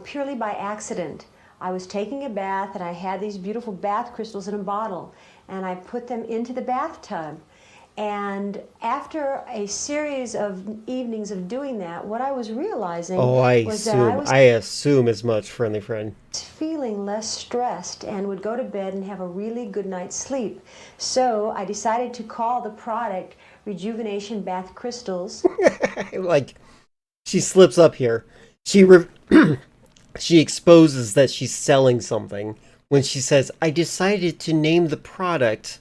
Purely by accident. I was taking a bath and I had these beautiful bath crystals in a bottle and I put them into the bathtub. And after a series of evenings of doing that, what I was realizing was that I assume as much, friendly friend. feeling less stressed and would go to bed and have a really good night's sleep. So I decided to call the product Rejuvenation Bath Crystals. Like, she slips up here. She exposes that she's selling something when she says, "I decided to name the product."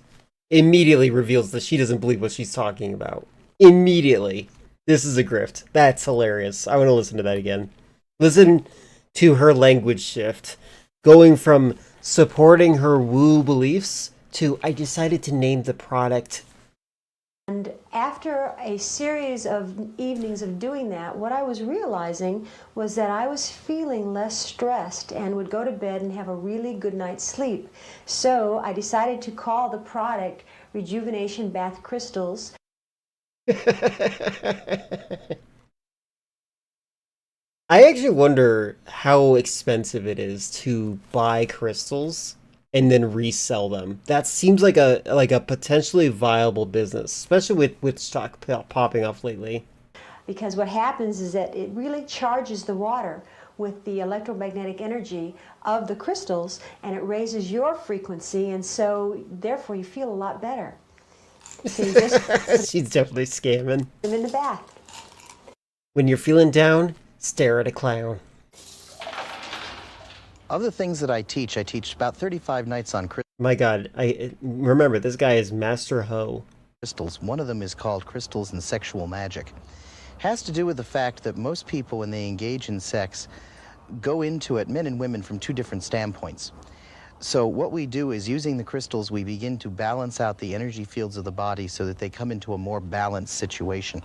Immediately reveals that she doesn't believe what she's talking about. Immediately. This is a grift. That's hilarious. I want to listen to that again. Listen to her language shift. Going from supporting her woo beliefs to, "I decided to name the product." And after a series of evenings of doing that, what I was realizing was that I was feeling less stressed and would go to bed and have a really good night's sleep. So I decided to call the product Rejuvenation Bath Crystals. I actually wonder how expensive it is to buy crystals and then resell them. That seems like a potentially viable business, especially with stock popping off lately. Because what happens is that it really charges the water with the electromagnetic energy of the crystals, and it raises your frequency, and so therefore you feel a lot better. So you just She's definitely scamming. them in the bath. When you're feeling down, stare at a clown. Of the things that I teach about 35 nights on My God, I remember this guy is Master Ho. crystals. One of them is called Crystals and Sexual Magic. Has to do with the fact that most people, when they engage in sex, go into it, men and women, from two different standpoints. So what we do is, using the crystals, we begin to balance out the energy fields of the body so that they come into a more balanced situation.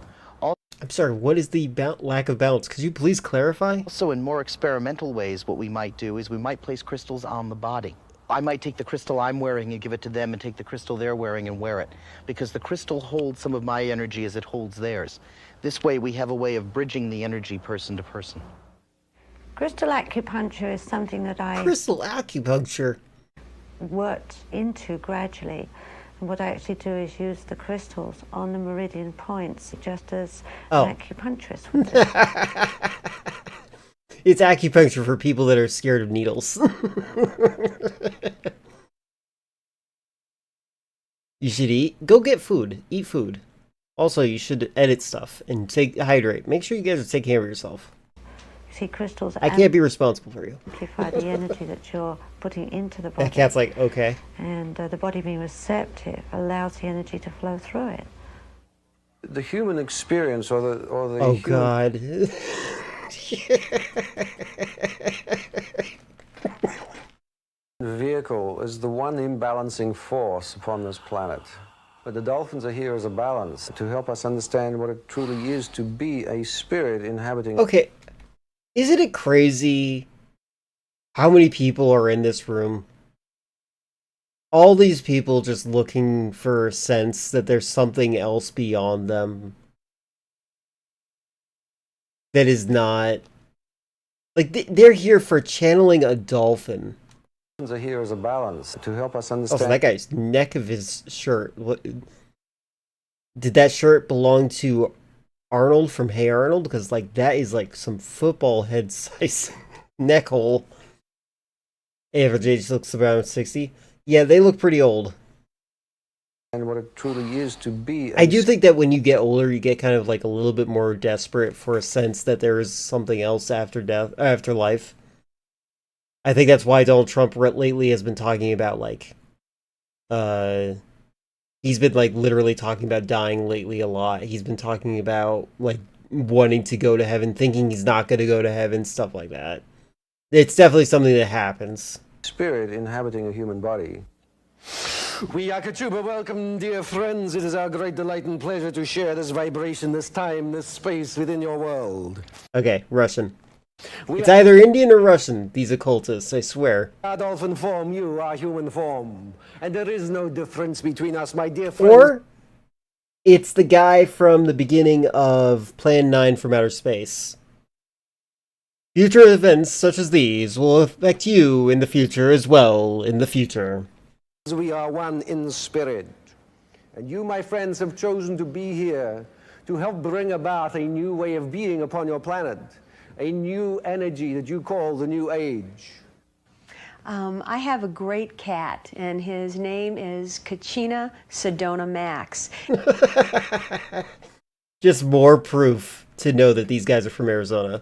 I'm sorry, what is the lack of balance? Could you please clarify? Also, in more experimental ways, what we might do is we might place crystals on the body. I might take the crystal I'm wearing and give it to them, and take the crystal they're wearing and wear it, because the crystal holds some of my energy as it holds theirs. This way we have a way of bridging the energy person to person. Crystal acupuncture is something that I Crystal acupuncture worked into gradually. And what I actually do is use the crystals on the meridian points, just as an acupuncturist would do. It's acupuncture for people that are scared of needles. You should go get food, eat food. Also, you should edit stuff and hydrate. Make sure you guys are taking care of yourself. See, crystals I can't be responsible for you. amplify the energy that you're putting into the body. That cat's like, okay. And the body being receptive allows the energy to flow through it. The human experience, or the Oh, human... God. The vehicle is the one imbalancing force upon this planet. But the dolphins are here as a balance to help us understand what it truly is to be a spirit inhabiting... Okay. Isn't it crazy how many people are in this room? All these people just looking for a sense that there's something else beyond them. That is not... Like, they're here for channeling a dolphin. Are here as a balance to help us understand... Also, that guy's neck of his shirt. What, did that shirt belong to Arnold from Hey Arnold? Because, like, that is like some football head size neck hole. Average age looks around 60. Yeah, they look pretty old. And what it truly is to be... I do think that when you get older, you get kind of like a little bit more desperate for a sense that there is something else after death, after life. I think that's why Donald Trump lately has been talking about, like, he's been, like, literally talking about dying lately a lot. He's been talking about, like, wanting to go to heaven, thinking he's not going to go to heaven, stuff like that. It's definitely something that happens. Spirit inhabiting a human body. We Akachuba welcome, dear friends. It is our great delight and pleasure to share this vibration, this time, this space within your world. Okay, Russian. It's either Indian or Russian, these occultists, I swear. Our dolphin form, you are human form. And there is no difference between us, my dear friends. Or it's the guy from the beginning of Plan 9 from Outer Space. Future events such as these will affect you in the future as well in the future. We are one in spirit. And you, my friends, have chosen to be here to help bring about a new way of being upon your planet. A new energy that you call the New Age. I have a great cat, and his name is Kachina Sedona Max. Just more proof to know that these guys are from Arizona.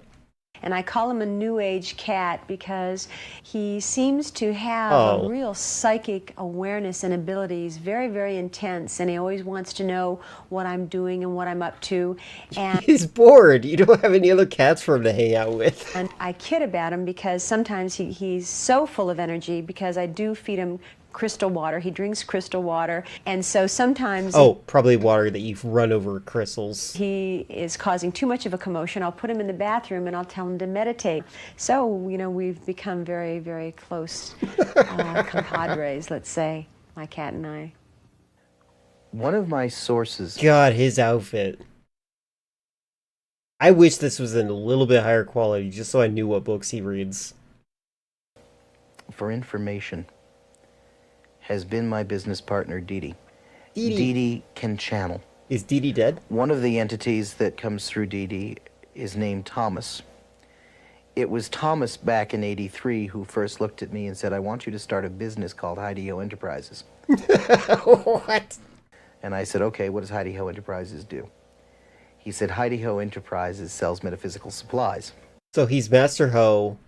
And I call him a New Age cat because he seems to have a real psychic awareness and abilities, very, very intense, and he always wants to know what I'm doing and what I'm up to. And he's bored. You don't have any other cats for him to hang out with. And I kid about him because sometimes he's so full of energy because I do feed him crystal water. He drinks crystal water. And so sometimes... Oh, probably water that you've run over crystals. He is causing too much of a commotion. I'll put him in the bathroom and I'll tell him to meditate. So, you know, we've become very, very close compadres, let's say, my cat and I. One of my sources... God, his outfit. I wish this was in a little bit higher quality, just so I knew what books he reads. For information, has been my business partner, Dee Dee. Dee Dee. Dee Dee can channel. Is Dee Dee dead? One of the entities that comes through Dee Dee is named Thomas. It was Thomas back in '83 who first looked at me and said, I want you to start a business called Hi-De-Ho Enterprises. What? And I said, okay, what does Hi-De-Ho Enterprises do? He said, Hi-De-Ho Enterprises sells metaphysical supplies. So he's Master Ho,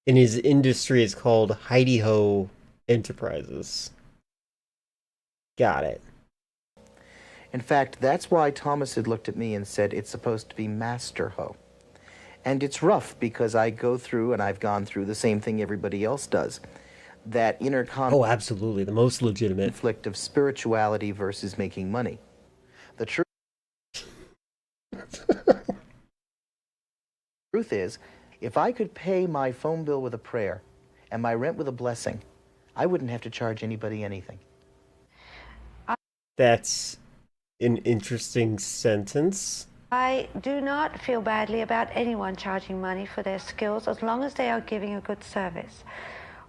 and his industry is called Hi-De-Ho Enterprises. Got it. In fact, that's why Thomas had looked at me and said, it's supposed to be Master Ho. And it's rough because I go through, and I've gone through the same thing everybody else does. That inner Oh, absolutely. The most legitimate. conflict of spirituality versus making money. The truth is, if I could pay my phone bill with a prayer and my rent with a blessing, I wouldn't have to charge anybody anything. That's an interesting sentence. I do not feel badly about anyone charging money for their skills as long as they are giving a good service.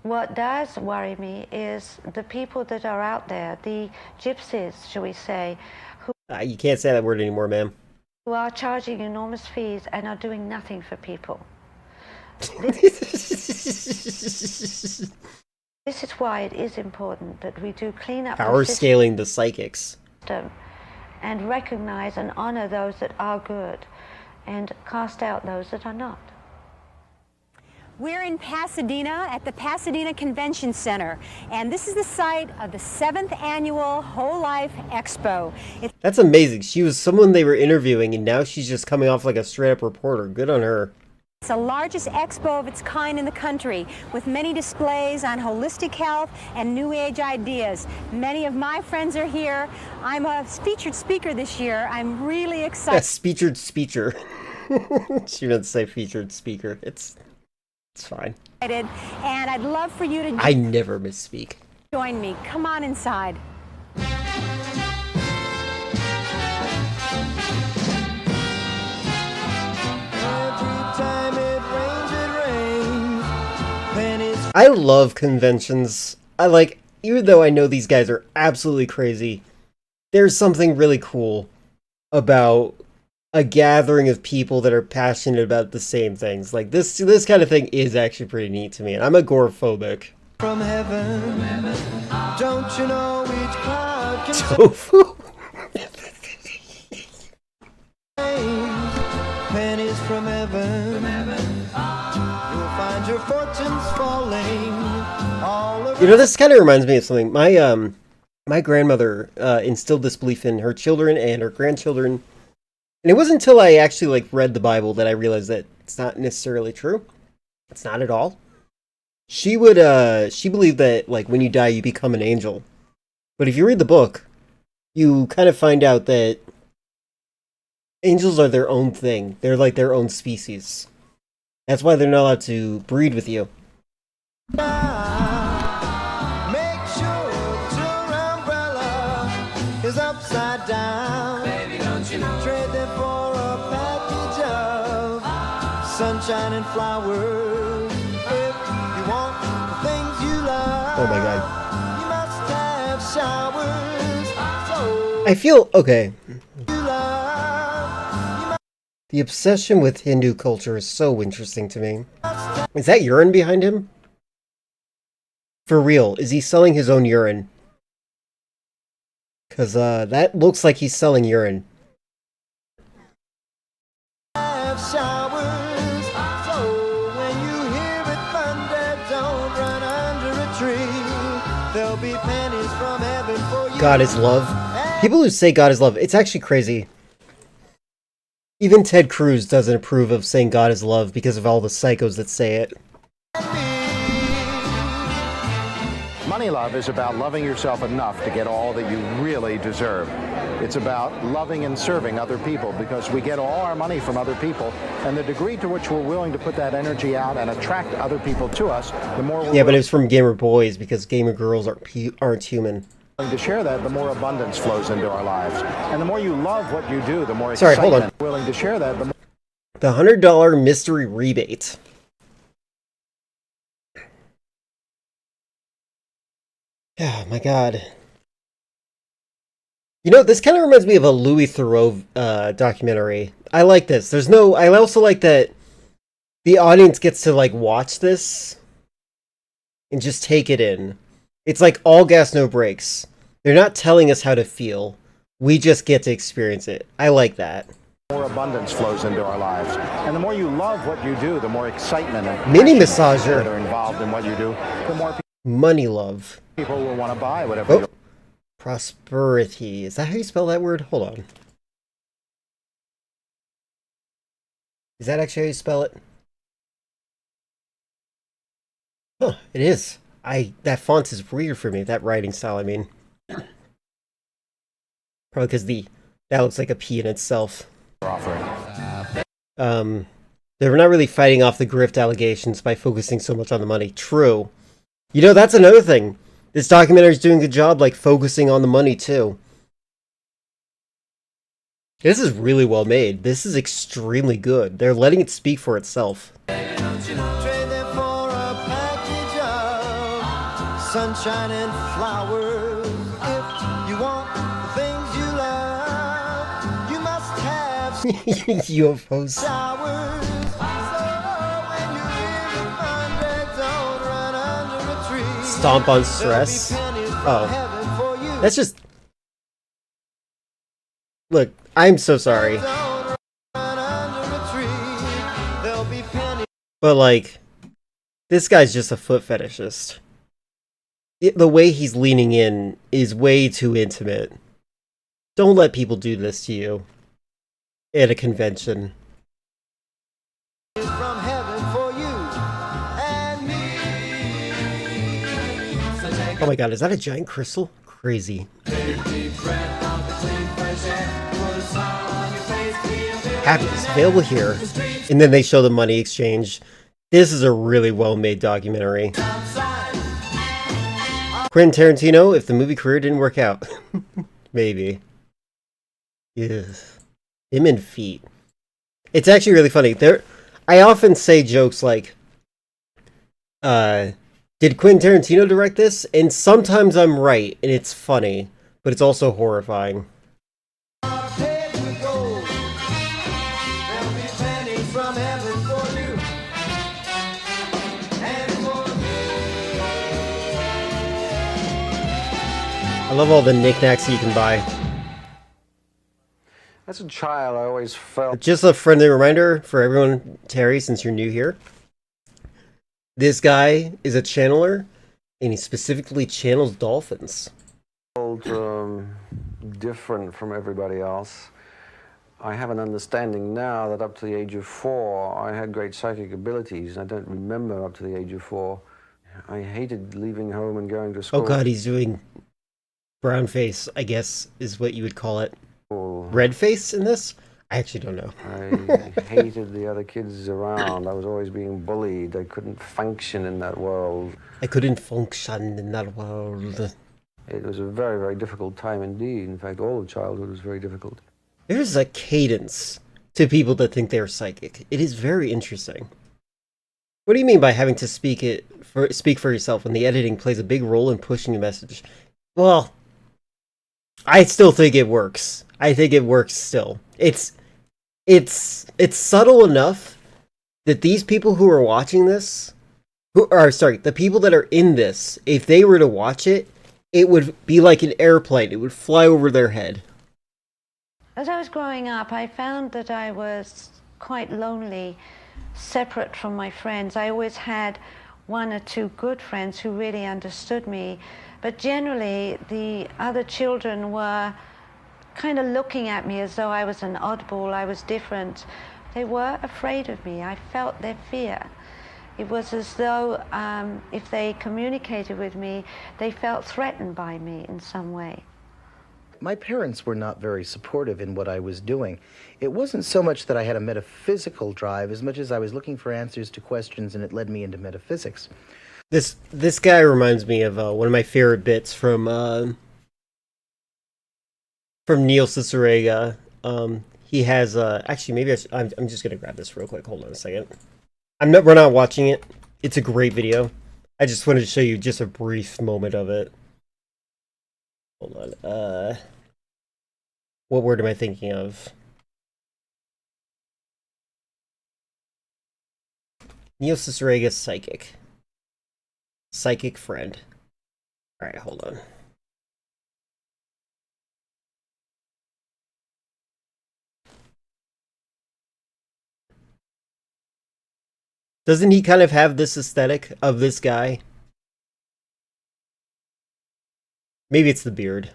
What does worry me is the people that are out there, the gypsies, shall we say, You can't say that word anymore, ma'am. who are charging enormous fees and are doing nothing for people. This is why it is important that we do clean up Power the scaling the psychics. system and recognize and honor those that are good and cast out those that are not. We're in Pasadena at the Pasadena Convention Center, and this is the site of the 7th annual Whole Life Expo. That's amazing. She was someone they were interviewing, and now she's just coming off like a straight-up reporter. Good on her. It's the largest expo of its kind in the country, with many displays on holistic health and New Age ideas. Many of my friends are here. I'm a featured speaker this year. I'm really excited. Featured speaker. She didn't say featured speaker. It's fine. And I'd love for you to I never misspeak. join me. Come on inside. I love conventions. Even though I know these guys are absolutely crazy, there's something really cool about a gathering of people that are passionate about the same things. Like this kind of thing is actually pretty neat to me, and I'm agoraphobic. From heaven, don't you know each cloud can Tofu. pennies from heaven, you'll find your fortunes falling all around. You know, this kind of reminds me of something. My grandmother instilled this belief in her children and her grandchildren. And it wasn't until I actually read the Bible that I realized that it's not necessarily true. It's not at all. She believed that when you die you become an angel. But if you read the book, you kind of find out that angels are their own thing. They're like their own species. That's why they're not allowed to breed with you. Make sure your umbrella is upside down. Baby, don't you know? Trade them for a package of sunshine and flowers. If you want the things you love, Oh my god. you must have showers. So I feel okay. you love. The obsession with Hindu culture is so interesting to me. Is that urine behind him? For real, is he selling his own urine? Because that looks like he's selling urine. Have showers, so when you hear it thunder, don't run under a tree. There'll be pennies from heaven for you. God is love. People who say God is love, it's actually crazy. Even Ted Cruz doesn't approve of saying God is love because of all the psychos that say it. Money Love is about loving yourself enough to get all that you really deserve. It's about loving and serving other people, because we get all our money from other people, and the degree to which we're willing to put that energy out and attract other people to us, the more we're Yeah, but it's from gamer boys because gamer girls aren't human. willing to share that, the more abundance flows into our lives. And the more you love what you do, the more Sorry, excitement hold on. you're willing to share that, the more... The $100 mystery rebate. Oh my god. You know, this kind of reminds me of a Louis Theroux documentary. I like this. I also like that the audience gets to like watch this and just take it in. It's like all gas, no brakes. They're not telling us how to feel. We just get to experience it. I like that. More abundance flows into our lives. And the more you love what you do, the more excitement and Mini passion massager. that are involved in what you do, the more Money love. people will want to buy whatever Oh. you Prosperity. Is that how you spell that word? Hold on. Is that actually how you spell it? Huh, it is. That font is weird for me. That writing style, I mean. Probably because that looks like a P in itself. are offering. They're not really fighting off the grift allegations by focusing so much on the money. True. You know, that's another thing. This documentary is doing a good job, like, focusing on the money, too. This is really well made. This is extremely good. They're letting it speak for itself. Trade them for a package of sunshine and flowers. If you want the things you love, you must have UFOs. showers. So when you're in the fun red zone, run under a tree. Stomp on stress. Oh. That's just... Look, I'm so sorry. But, like, this guy's just a foot fetishist. The way he's leaning in is way too intimate. Don't let people do this to you at a convention. From heaven for you and me. Oh my god, is that a giant crystal? Crazy. Happiness, available here. And then they show the money exchange. This is a really well-made documentary. Quentin Tarantino, if the movie career didn't work out. Maybe. Yes. Him and feet. It's actually really funny. I often say jokes like, did Quentin Tarantino direct this? And sometimes I'm right, and it's funny, but it's also horrifying. I love all the knickknacks you can buy. As a child, I always felt... Just a friendly reminder for everyone, Terry, since you're new here. This guy is a channeler, and he specifically channels dolphins. Different from everybody else. I have an understanding now that up to the age of 4, I had great psychic abilities. I don't remember up to the age of 4. I hated leaving home and going to school. Oh god, he's doing brown face, I guess, is what you would call it. Red face in this? I actually don't know. I hated the other kids around. I was always being bullied. I couldn't function in that world. I couldn't function in that world. It was a very, very difficult time indeed. In fact, all of childhood was very difficult. There's a cadence to people that think they're psychic. It is very interesting. What do you mean by having to speak for yourself when the editing plays a big role in pushing a message? Well, I still think it works. I think it works still. It's subtle enough that these people who are watching this, the people that are in this, if they were to watch it, it would be like an airplane. It would fly over their head. As I was growing up, I found that I was quite lonely, separate from my friends. I always had 1 or 2 good friends who really understood me, but generally the other children were kind of looking at me as though I was an oddball, I was different. They were afraid of me. I felt their fear. It was as though if they communicated with me, they felt threatened by me in some way. My parents were not very supportive in what I was doing. It wasn't so much that I had a metaphysical drive as much as I was looking for answers to questions, and it led me into metaphysics. This guy reminds me of one of my favorite bits from Neil Cicerega. He has actually maybe I'm just gonna grab this real quick. Hold on a second. We're not watching it. It's a great video. I just wanted to show you just a brief moment of it. Hold on. What word am I thinking of? Neil Cicerega, psychic. Psychic friend. Alright, hold on. Doesn't he kind of have this aesthetic of this guy? Maybe it's the beard.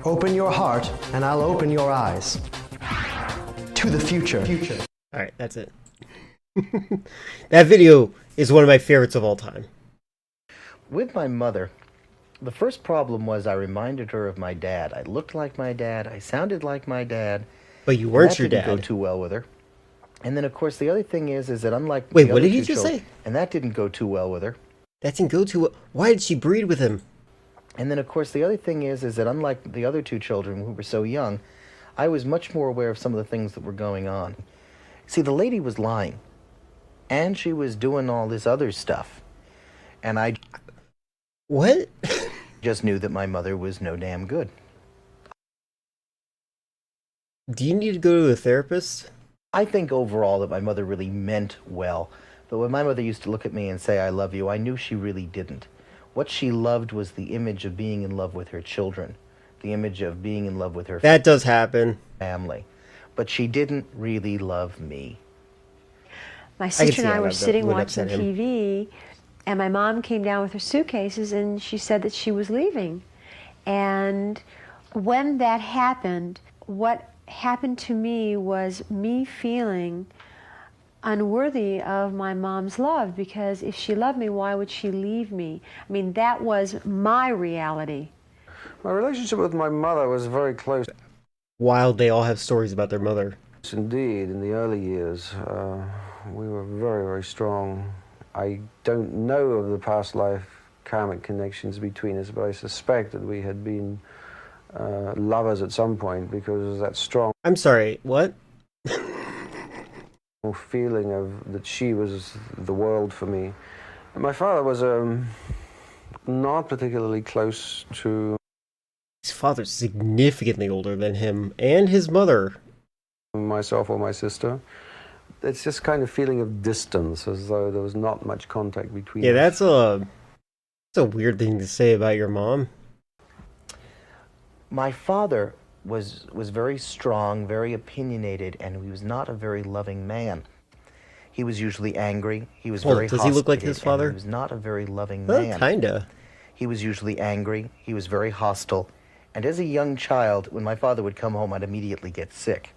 Open your heart, and I'll open your eyes. To the future. Alright, that's it. That video is one of my favorites of all time. With my mother, the first problem was I reminded her of my dad. I looked like my dad. I sounded like my dad. But you weren't your dad. That didn't go too well with her. And then, of course, the other thing is that unlike Wait, the what other did he two just children, say? And that didn't go too well with her. That didn't go too well. Why did she breed with him? And then, of course, the other thing is that unlike the other two children who were so young, I was much more aware of some of the things that were going on. See, the lady was lying. And she was doing all this other stuff. And I... What? just knew that my mother was no damn good. Do you need to go to a therapist? I think overall that my mother really meant well. But when my mother used to look at me and say, I love you, I knew she really didn't. What she loved was the image of being in love with her children. The image of being in love with her That does happen. family. But she didn't really love me. My sister and I how were that sitting would watching upset him. TV, and my mom came down with her suitcases, and she said that she was leaving. And when that happened, what happened to me was me feeling unworthy of my mom's love, because if she loved me, why would she leave me? I mean, that was my reality. My relationship with my mother was very close. Wild, they all have stories about their mother. Yes, indeed, in the early years, we were very, very strong. I don't know of the past life karmic connections between us, but I suspect that we had been lovers at some point because of that strong I'm sorry, what? feeling of that she was the world for me. My father was not particularly close to His father's significantly older than him and his mother. myself or my sister. It's just kind of feeling of distance, as though there was not much contact between Yeah, us. that's a weird thing to say about your mom. My father was very strong, very opinionated, and he was not a very loving man. He was usually angry. He was Hold on, very does he look like hostile, his and father? He was not a very loving Well, man. kinda. He was usually angry. He was very hostile. And as a young child, when my father would come home, I'd immediately get sick.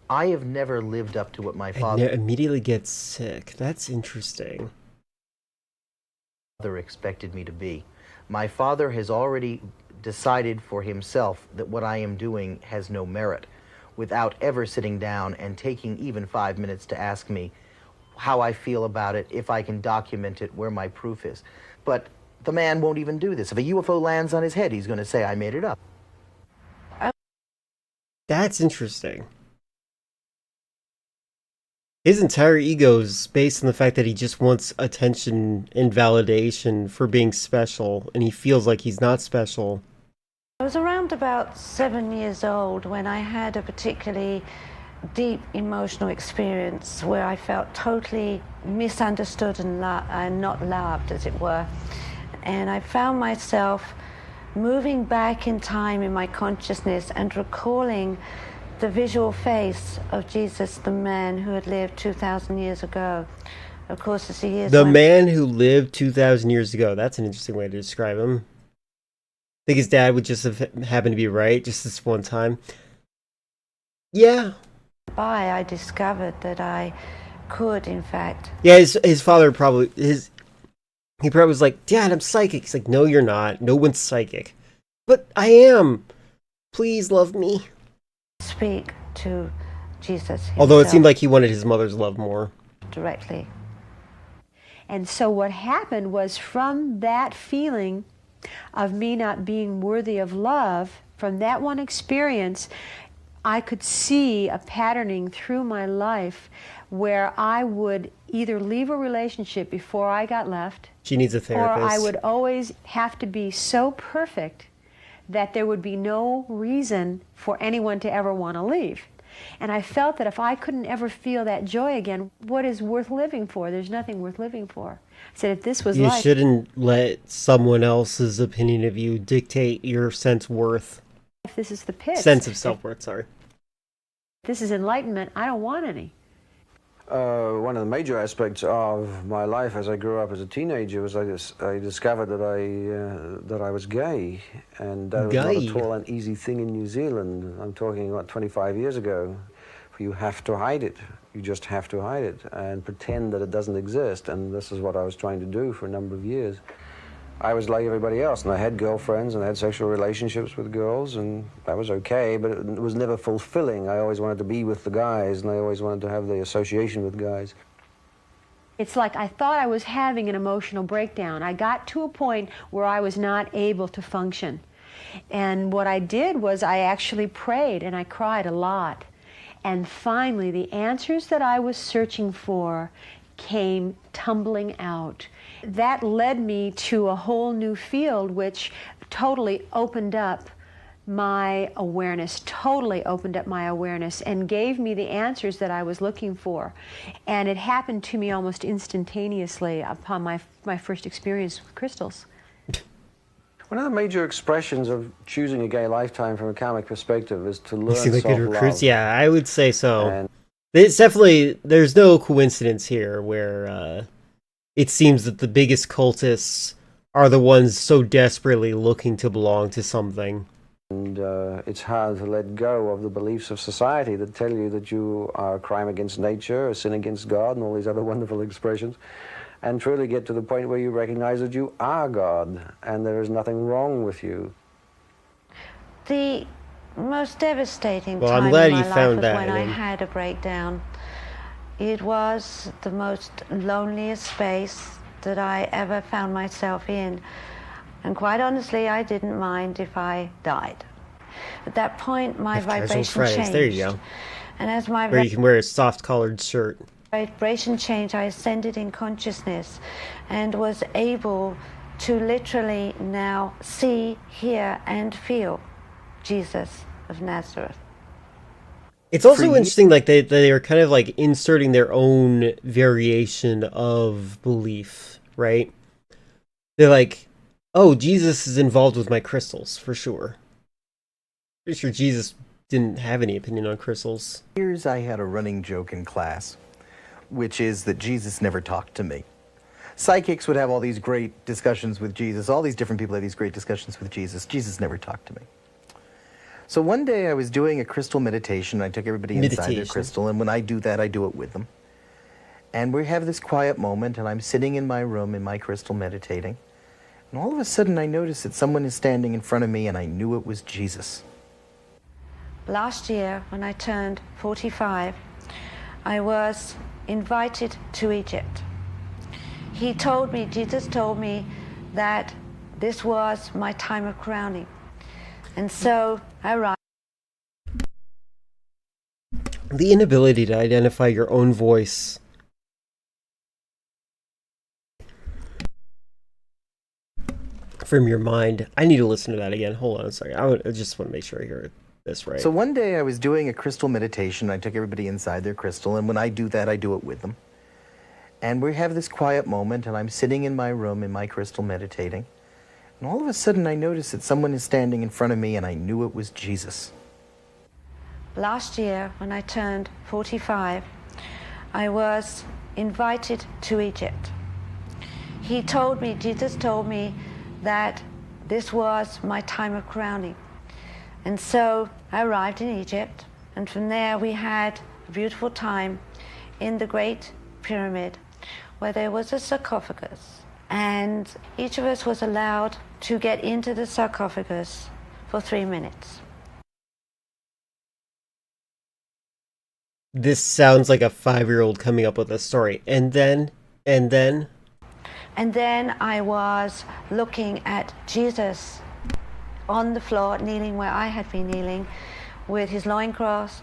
I have never lived up to what my And father immediately gets sick. That's interesting. expected me to be. My father has already decided for himself that what I am doing has no merit, without ever sitting down and taking even 5 minutes to ask me how I feel about it, if I can document it, where my proof is. But the man won't even do this. If a UFO lands on his head, he's going to say, I made it up. That's interesting. His entire ego is based on the fact that he just wants attention and validation for being special, and he feels like he's not special. I was around about 7 years old when I had a particularly deep emotional experience where I felt totally misunderstood and not loved, as it were. And I found myself moving back in time in my consciousness and recalling the visual face of Jesus, the man who had lived 2,000 years ago. Of course, as the years The went- man who lived 2,000 years ago. That's an interesting way to describe him. I think his dad would just have happened to be right just this one time. Yeah. I discovered that I could, in fact. Yeah, his father probably he probably was like, Dad, I'm psychic. He's like, no, you're not. No one's psychic. But I am. Please love me. Speak to Jesus himself. Although it seemed like he wanted his mother's love more. Directly. And so what happened was, from that feeling of me not being worthy of love, from that one experience, I could see a patterning through my life where I would either leave a relationship before I got left. She needs a therapist. Or I would always have to be so perfect that there would be no reason for anyone to ever want to leave. And I felt that if I couldn't ever feel that joy again, what is worth living for? There's nothing worth living for. I said, if this was you life... shouldn't let someone else's opinion of you dictate your self-worth. If this is the pit. Sense of self-worth, sorry. If this is enlightenment, I don't want any. One of the major aspects of my life as I grew up as a teenager was I discovered that I was gay, and that was not at all an easy thing in New Zealand. I'm talking about 25 years ago. You have to hide it. You just have to hide it and pretend that it doesn't exist, and this is what I was trying to do for a number of years. I was like everybody else, and I had girlfriends and I had sexual relationships with girls, and that was okay, but it was never fulfilling. I always wanted to be with the guys, and I always wanted to have the association with guys. It's like I thought I was having an emotional breakdown. I got to a point where I was not able to function. And what I did was I actually prayed, and I cried a lot. And finally, the answers that I was searching for came tumbling out. That led me to a whole new field, which totally opened up my awareness, and gave me the answers that I was looking for. And it happened to me almost instantaneously upon my first experience with crystals. One of the major expressions of choosing a gay lifetime from a karmic perspective is to learn seem like good self-love. recruits. Yeah, I would say so. It's definitely, there's no coincidence here where it seems that the biggest cultists are the ones so desperately looking to belong to something. And it's hard to let go of the beliefs of society that tell you that you are a crime against nature, a sin against God, and all these other wonderful expressions, and truly get to the point where you recognize that you are God, and there is nothing wrong with you. The most devastating Well, time I'm glad in you my found life that, was when I and- had a breakdown. It was the most loneliest space that I ever found myself in. And quite honestly, I didn't mind if I died. At that point, my Casual vibration Fridays, changed. there you go. And as my Where you can wear a soft collared shirt. vibration changed, I ascended in consciousness and was able to literally now see, hear, and feel Jesus of Nazareth. It's also interesting, like they are kind of like inserting their own variation of belief, right? They're like, oh, Jesus is involved with my crystals, for sure. Pretty sure Jesus didn't have any opinion on crystals. Years I had a running joke in class, which is that Jesus never talked to me. Psychics would have all these great discussions with Jesus. All these different people have these great discussions with Jesus. Jesus never talked to me. So one day I was doing a crystal meditation. I took everybody inside their crystal, and when I do that, I do it with them. And we have this quiet moment, and I'm sitting in my room in my crystal meditating. And all of a sudden I notice that someone is standing in front of me, and I knew it was Jesus. Last year, when I turned 45, I was invited to Egypt. Jesus told me that this was my time of crowning. And so I arrived. The inability to identify your own voice. From your mind. I need to listen to that again. Hold on a second. I just want to make sure I hear this right. So one day I was doing a crystal meditation. I took everybody inside their crystal, and when I do that, I do it with them. And we have this quiet moment, and I'm sitting in my room in my crystal meditating. And all of a sudden I notice that someone is standing in front of me, and I knew it was Jesus. Last year, when I turned 45, I was invited to Egypt. Jesus told me that this was my time of crowning. And so I arrived in Egypt, And from there we had a beautiful time in the Great Pyramid, where there was a sarcophagus. And each of us was allowed to get into the sarcophagus for 3 minutes. This sounds like a 5-year-old coming up with a story. And then I was looking at Jesus on the floor, kneeling where I had been kneeling, with his loincloth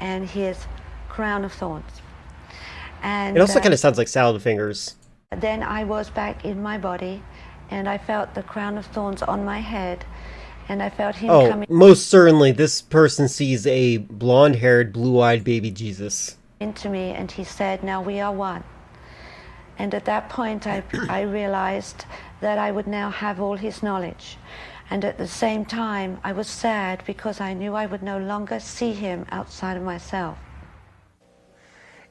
and his crown of thorns. And it also kind of sounds like salad fingers. Then I was back in my body, and I felt the crown of thorns on my head, and I felt him coming. Most certainly, this person sees a blonde-haired, blue-eyed baby Jesus into me, and he said, "Now we are one." And at that point, I realized that I would now have all his knowledge. And at the same time, I was sad because I knew I would no longer see him outside of myself.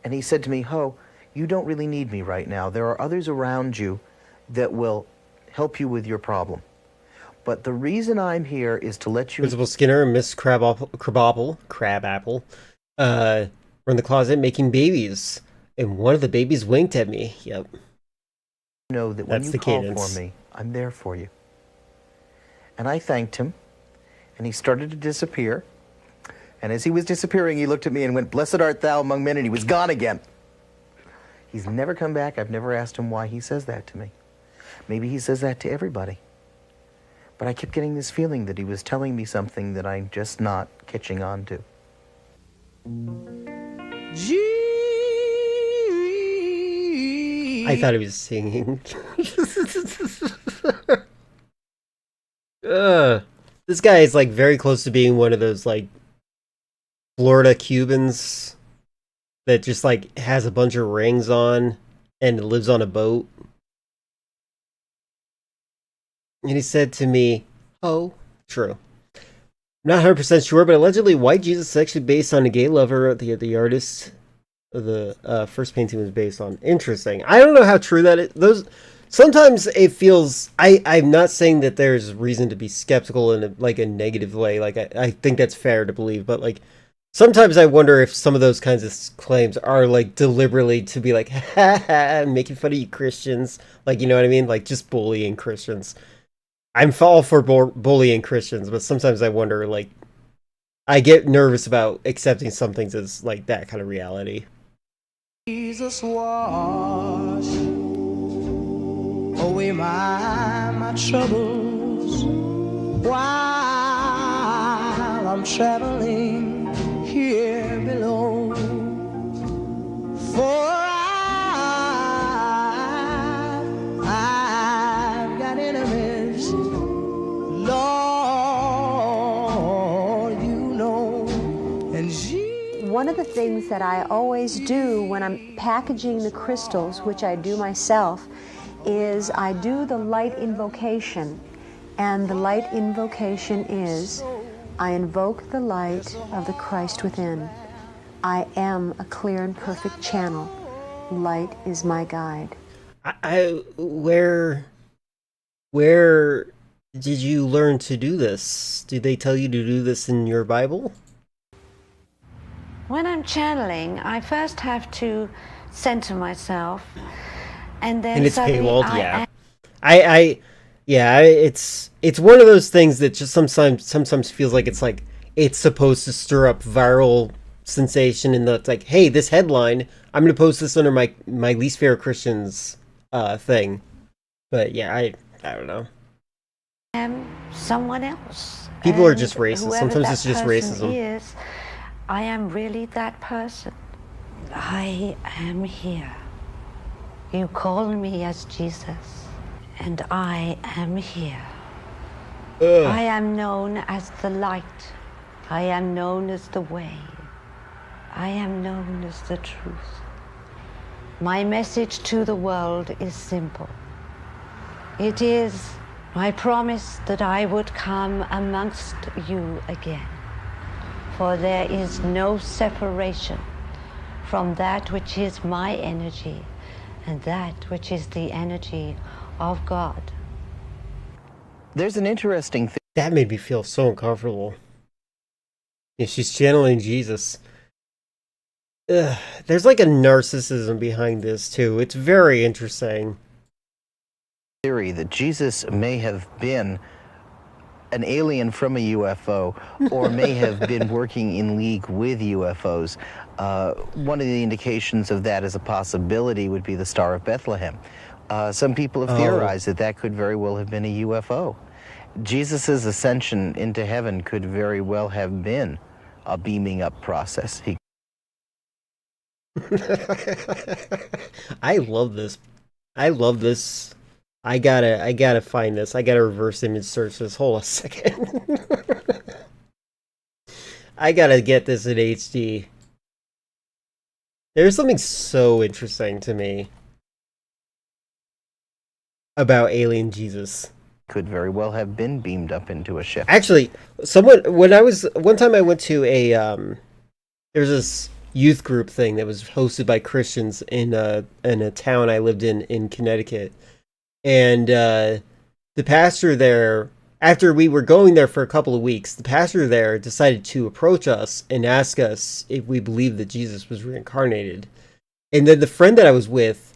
And he said to me, Ho, you don't really need me right now. There are others around you that will help you with your problem. But the reason I'm here is to let you... Principal Skinner and Miss Crabapple were in the closet making babies. And one of the babies winked at me. Yep. Know that when you call for me, I'm there for you. And I thanked him, and he started to disappear. And as he was disappearing, he looked at me and went, "Blessed art thou among men," and he was gone again. He's never come back. I've never asked him why he says that to me. Maybe he says that to everybody. But I kept getting this feeling that he was telling me something that I'm just not catching on to. I thought he was singing. This guy is like very close to being one of those like Florida Cubans that just like has a bunch of rings on and lives on a boat. And he said to me, "Oh, true. I'm not 100% sure, but allegedly White Jesus is actually based on a gay lover the artist the first painting was based on." Interesting. I don't know how true that is. Sometimes it feels... I'm not saying that there's reason to be skeptical in a negative way. Like, I think that's fair to believe. But, like, sometimes I wonder if some of those kinds of claims are, like, deliberately to be like, ha ha, making fun of you Christians. Like, you know what I mean? Like, just bullying Christians. I'm all for bullying Christians, but sometimes I wonder, like... I get nervous about accepting some things as, like, that kind of reality. Jesus wash away my troubles while I'm traveling here below. For I've got enemies, Lord, you know. And one of the things that I always do when I'm packaging the crystals, which I do myself, is I do the light invocation. And the light invocation is, I invoke the light of the Christ within. I am a clear and perfect channel. Light is my guide. Where did you learn to do this? Did they tell you to do this in your Bible? When I'm channeling, I first have to center myself, and then it's suddenly paywalled, yeah. It's one of those things that just sometimes feels like it's supposed to stir up viral sensation, and it's like, hey, this headline, I'm gonna post this under my least favorite Christians thing. But yeah, I don't know. I am someone else. People are just racist. Sometimes it's just racism. I am really that person. I am here. You call me as Jesus, and I am here. I am known as the light. I am known as the way. I am known as the truth. My message to the world is simple. It is my promise that I would come amongst you again. For there is no separation from that which is my energy and that which is the energy of God. There's an interesting thing. That made me feel so uncomfortable. Yeah, she's channeling Jesus. Ugh, there's like a narcissism behind this too. It's very interesting. Theory that Jesus may have been an alien from a UFO or may have been working in league with UFOs. One of the indications of that as a possibility would be the Star of Bethlehem. Some people have theorized that that could very well have been a UFO. Jesus' ascension into heaven could very well have been a beaming up process. I love this. I love this. I gotta find this. I gotta reverse image search this. Hold on a second. I gotta get this in HD. There's something so interesting to me about alien Jesus. Could very well have been beamed up into a ship. Actually, one time I went to a there's this youth group thing that was hosted by Christians in a town I lived in Connecticut. And the pastor there, after we were going there for a couple of weeks, the pastor there decided to approach us and ask us if we believed that Jesus was reincarnated. And then the friend that I was with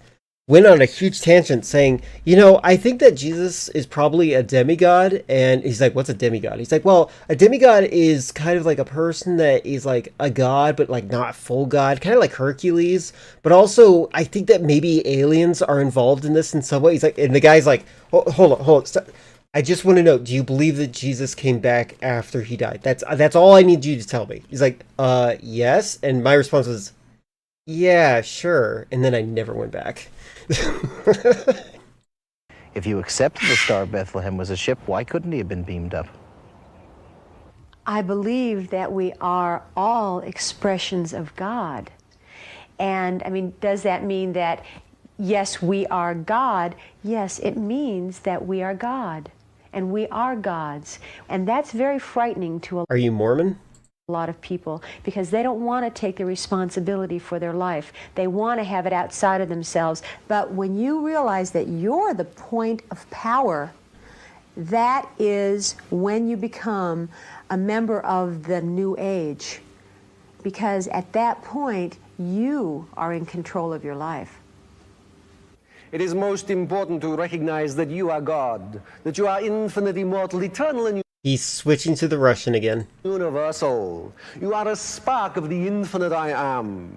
went on a huge tangent saying, I think that Jesus is probably a demigod. And he's like, what's a demigod? He's like, well, a demigod is kind of like a person that is like a god, but like not full god, kind of like Hercules. But also, I think that maybe aliens are involved in this in some way. He's like, and the guy's like, hold on, stop. I just want to know, do you believe that Jesus came back after he died? That's all I need you to tell me. He's like, yes. And my response was, yeah, sure. And then I never went back. If you accepted the Star of Bethlehem was a ship, why couldn't he have been beamed up? I believe that we are all expressions of God. And, I mean, does that mean that, yes, we are God? Yes, it means that we are God. And we are gods. And that's very frightening to a Are you Mormon? lot of people, because they don't want to take the responsibility for their life. They want to have it outside of themselves. But when you realize that you're the point of power, that is when you become a member of the new age. Because at that point, you are in control of your life. It is most important to recognize that you are God, that you are infinite, immortal, eternal, and He's switching to the Russian again. universal. You are a spark of the infinite I am.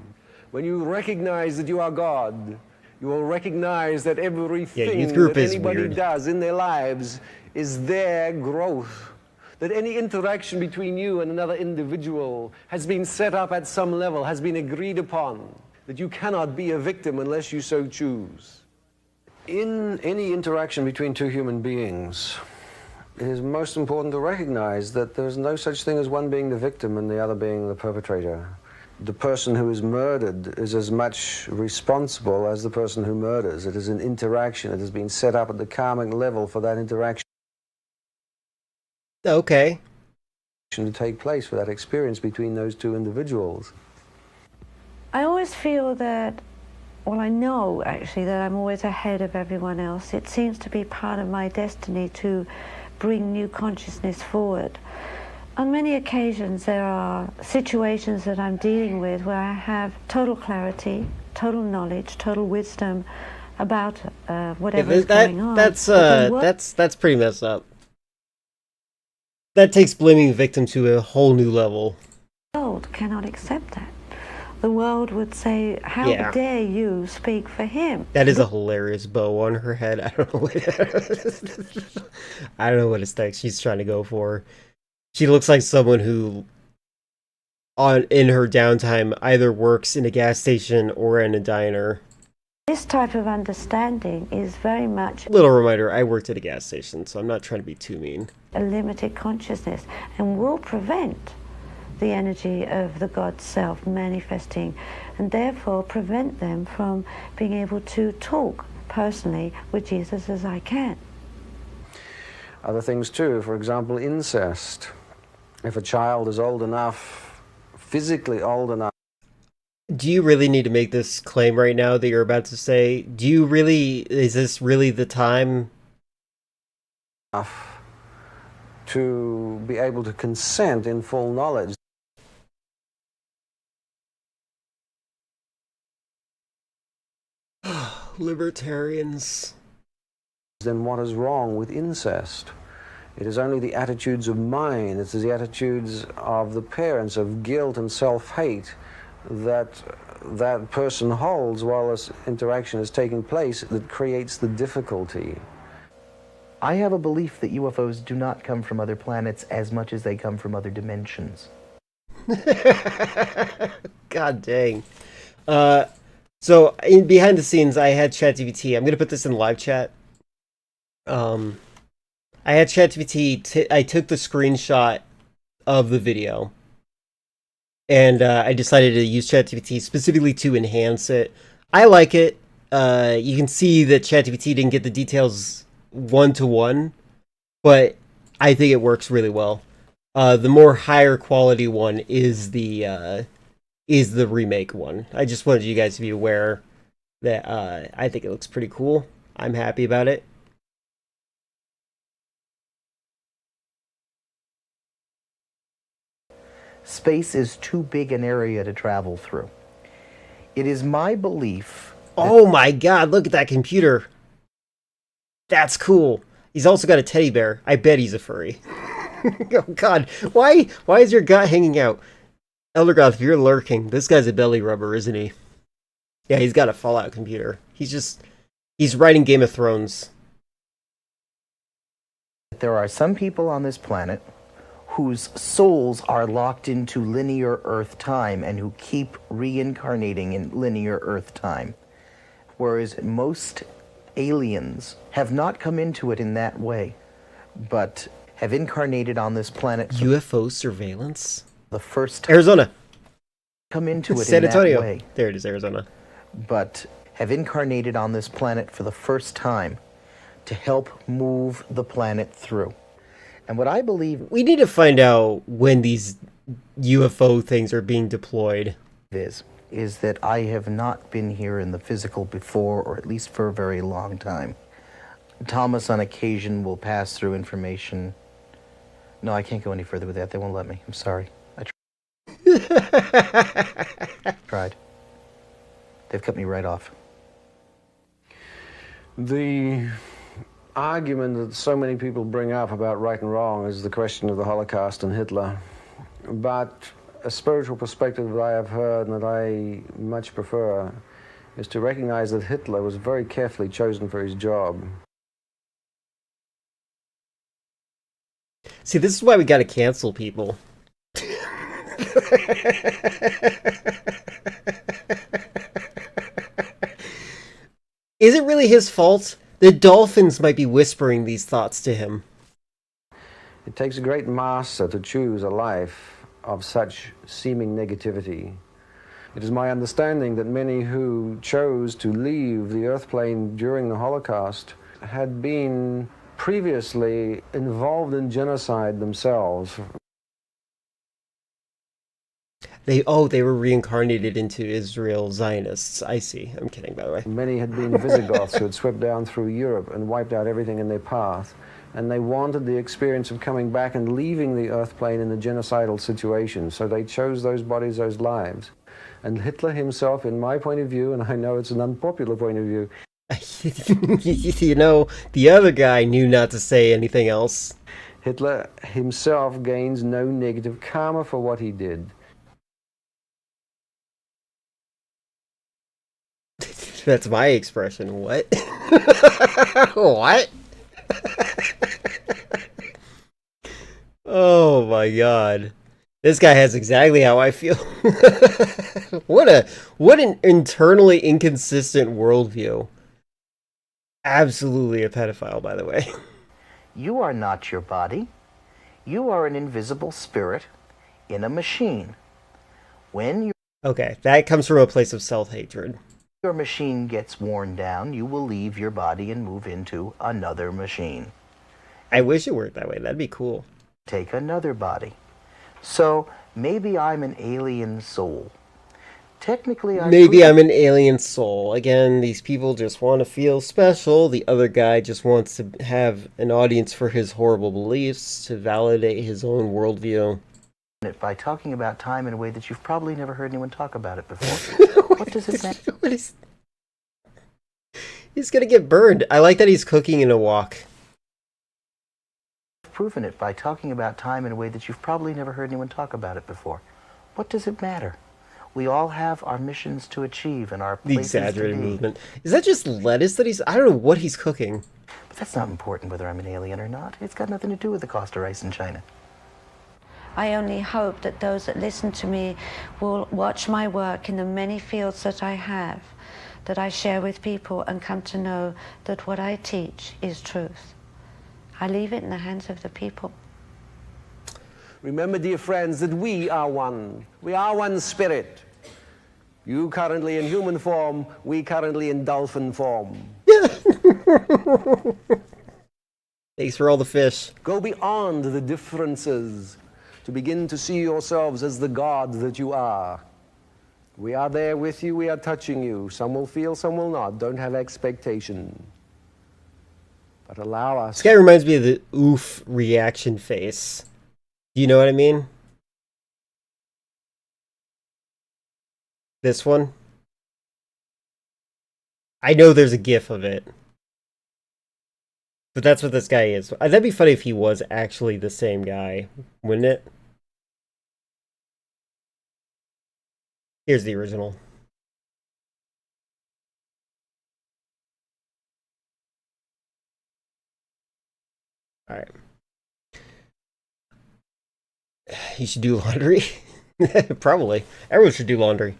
When you recognize that you are God, you will recognize that everything youth group that is anybody weird. does in their lives is their growth. That any interaction between you and another individual has been set up at some level, has been agreed upon. That you cannot be a victim unless you so choose. In any interaction between two human beings, it is most important to recognize that there's no such thing as one being the victim and the other being the perpetrator. The person who is murdered is as much responsible as the person who murders. It is an interaction. It has been set up at the karmic level for that interaction Okay. to take place, for that experience between those two individuals. I always feel that, well, I know actually that I'm always ahead of everyone else. It seems to be part of my destiny to bring new consciousness forward. On many occasions there are situations that I'm dealing with where I have total clarity, total knowledge, total wisdom about whatever is going on. That's pretty messed up. That takes blaming the victim to a whole new level. The world cannot accept that. The world would say, how Yeah. dare you speak for him? That is a hilarious bow on her head. I don't know what aesthetic she's trying to go for. She looks like someone who, in her downtime, either works in a gas station or in a diner. This type of understanding is very much Little reminder, I worked at a gas station, so I'm not trying to be too mean. a limited consciousness and will prevent the energy of the God self manifesting, and therefore prevent them from being able to talk personally with Jesus as I can. Other things too, for example, incest. If a child is old enough, physically old enough, Do you really need to make this claim right now that you're about to say? Is this really the time? to be able to consent in full knowledge. Libertarians. Then what is wrong with incest? It is only the attitudes of mind, it is the attitudes of the parents of guilt and self-hate that that person holds while this interaction is taking place that creates the difficulty. I have a belief that UFOs do not come from other planets as much as they come from other dimensions. God dang. So behind the scenes, I had ChatGPT. I'm gonna put this in live chat. I had ChatGPT. I took the screenshot of the video, and I decided to use ChatGPT specifically to enhance it. I like it. You can see that ChatGPT didn't get the details one-to-one, but I think it works really well. The more higher quality one is the remake one. I just wanted you guys to be aware that I think it looks pretty cool. I'm happy about it. Space is too big an area to travel through. It is my belief... Oh my god, look at that computer. That's cool. He's also got a teddy bear. I bet he's a furry. Oh god, why is your gut hanging out? Eldergoth, if you're lurking, this guy's a belly rubber, isn't he? Yeah, he's got a Fallout computer. He's writing Game of Thrones. There are some people on this planet whose souls are locked into linear Earth time and who keep reincarnating in linear Earth time. Whereas most aliens have not come into it in that way, but have incarnated on this planet. UFO surveillance? The first time. Arizona. Come into it San in Antonio. that way. There it is, Arizona. But have incarnated on this planet for the first time to help move the planet through. And what I believe... We need to find out when these UFO things are being deployed. Is that I have not been here in the physical before, or at least for a very long time. Thomas, on occasion, will pass through information. No, I can't go any further with that. They won't let me. I'm sorry. I tried. They've cut me right off. The argument that so many people bring up about right and wrong is the question of the Holocaust and Hitler. But a spiritual perspective that I have heard and that I much prefer is to recognize that Hitler was very carefully chosen for his job. See, this is why we gotta cancel people. Is it really his fault? The dolphins might be whispering these thoughts to him. It takes a great master to choose a life of such seeming negativity. It is my understanding that many who chose to leave the Earth plane during the Holocaust had been previously involved in genocide themselves. They were reincarnated into Israel Zionists. I see. I'm kidding, by the way. Many had been Visigoths who had swept down through Europe and wiped out everything in their path. And they wanted the experience of coming back and leaving the Earth plane in a genocidal situation. So they chose those bodies, those lives. And Hitler himself, in my point of view, and I know it's an unpopular point of view. You know, the other guy knew not to say anything else. Hitler himself gains no negative karma for what he did. That's my expression. What? What? Oh my god. This guy has exactly how I feel. What an internally inconsistent worldview. Absolutely a pedophile, by the way. You are not your body. You are an invisible spirit in a machine. When Okay, that comes from a place of self-hatred. Your machine gets worn down, you will leave your body and move into another machine. I wish it worked that way. That'd be cool. Take another body. So maybe I'm an alien soul. Technically, Maybe I'm an alien soul. Again, these people just want to feel special. The other guy just wants to have an audience for his horrible beliefs, to validate his own worldview. By talking about time in a way that you've probably never heard anyone talk about it before. What does it mean? He's gonna get burned. I like that he's cooking in a wok. Proven it by talking about time in a way that you've probably never heard anyone talk about it before. What does it matter? We all have our missions to achieve and our The places to exaggerated be. movement. Is that just lettuce that he's... I don't know what he's cooking. But that's not important whether I'm an alien or not. It's got nothing to do with the cost of rice in China. I only hope that those that listen to me will watch my work in the many fields that I have, that I share with people, and come to know that what I teach is truth. I leave it in the hands of the people. Remember, dear friends, that we are one. We are one spirit. You currently in human form, we currently in dolphin form. Thanks for all the fish. Go beyond the differences to begin to see yourselves as the God that you are. We are there with you, we are touching you. Some will feel, some will not. Don't have expectation. But allow us. This guy reminds me of the oof reaction face. Do you know what I mean? This one? I know there's a gif of it. But that's what this guy is. That'd be funny if he was actually the same guy, wouldn't it? Here's the original. Alright. You should do laundry? Probably. Everyone should do laundry.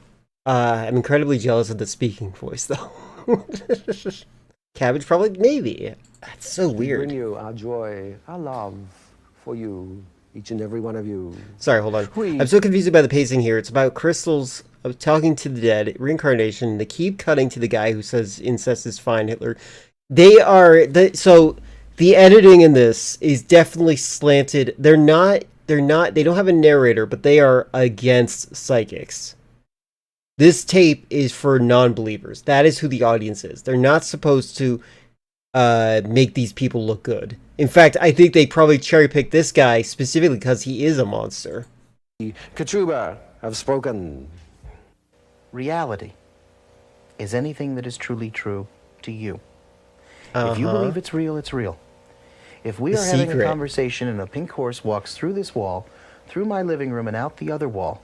I'm incredibly jealous of the speaking voice, though. Cabbage, probably? Maybe. That's so weird. Bring you our joy, our love for you, each and every one of you. Sorry, hold on. I'm so confused by the pacing here. It's about crystals of talking to the dead, reincarnation. They keep cutting to the guy who says incest is fine, Hitler. They are... So, the editing in this is definitely slanted. They don't have a narrator, but they are against psychics. This tape is for non-believers. That is who the audience is. They're not supposed to make these people look good. In fact, I think they probably cherry-picked this guy specifically because he is a monster. Kachuba have spoken. Reality is anything that is truly true to you. If you believe it's real, it's real. If we are having a conversation and a pink horse walks through this wall, through my living room and out the other wall,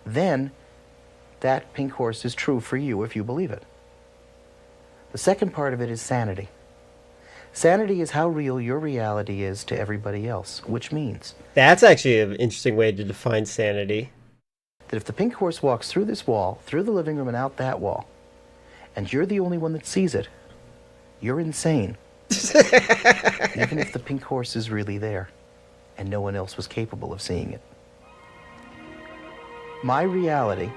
then that pink horse is true for you if you believe it. The second part of it is sanity. Sanity is how real your reality is to everybody else, which means... That's actually an interesting way to define sanity. That if the pink horse walks through this wall, through the living room and out that wall, and you're the only one that sees it, you're insane. Even if the pink horse is really there, and no one else was capable of seeing it. My reality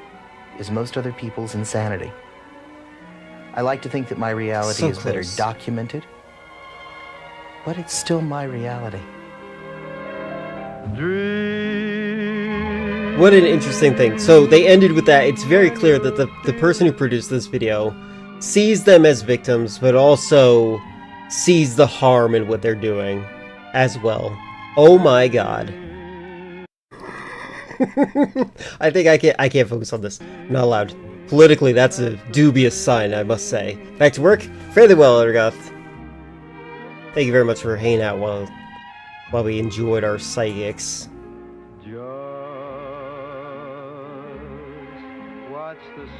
is most other people's insanity. I like to think that my reality is better documented, but it's still my reality. What an interesting thing. So they ended with that. It's very clear that the person who produced this video sees them as victims, but also sees the harm in what they're doing as well. Oh my god. I think I can't focus on this. I'm not allowed. Politically, that's a dubious sign, I must say. Back to work? Fairly well, Ergoth. Thank you very much for hanging out while we enjoyed our psychics.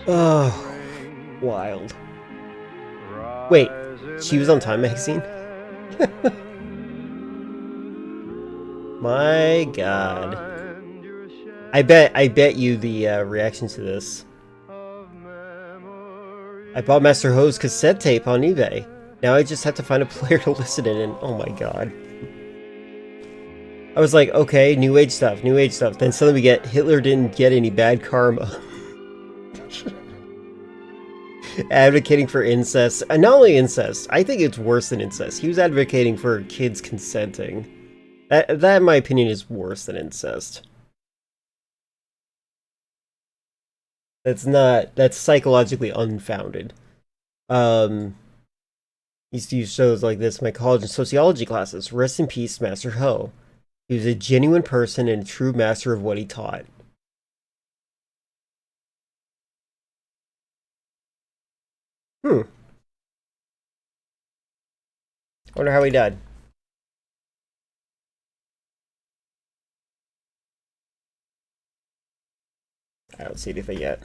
Oh, wild. Wait, she was on Time Magazine? My god. I bet you the reaction to this. I bought Master Ho's cassette tape on eBay. Now I just have to find a player to listen in, and oh my god. I was like, okay, new age stuff. Then suddenly we get Hitler didn't get any bad karma. Advocating for incest. And not only incest, I think it's worse than incest. He was advocating for kids consenting. That in my opinion, is worse than incest. That's psychologically unfounded. Used to use shows like this in my college and sociology classes. Rest in peace, Master Ho. He was a genuine person and a true master of what he taught. Wonder how he died. I don't see anything yet.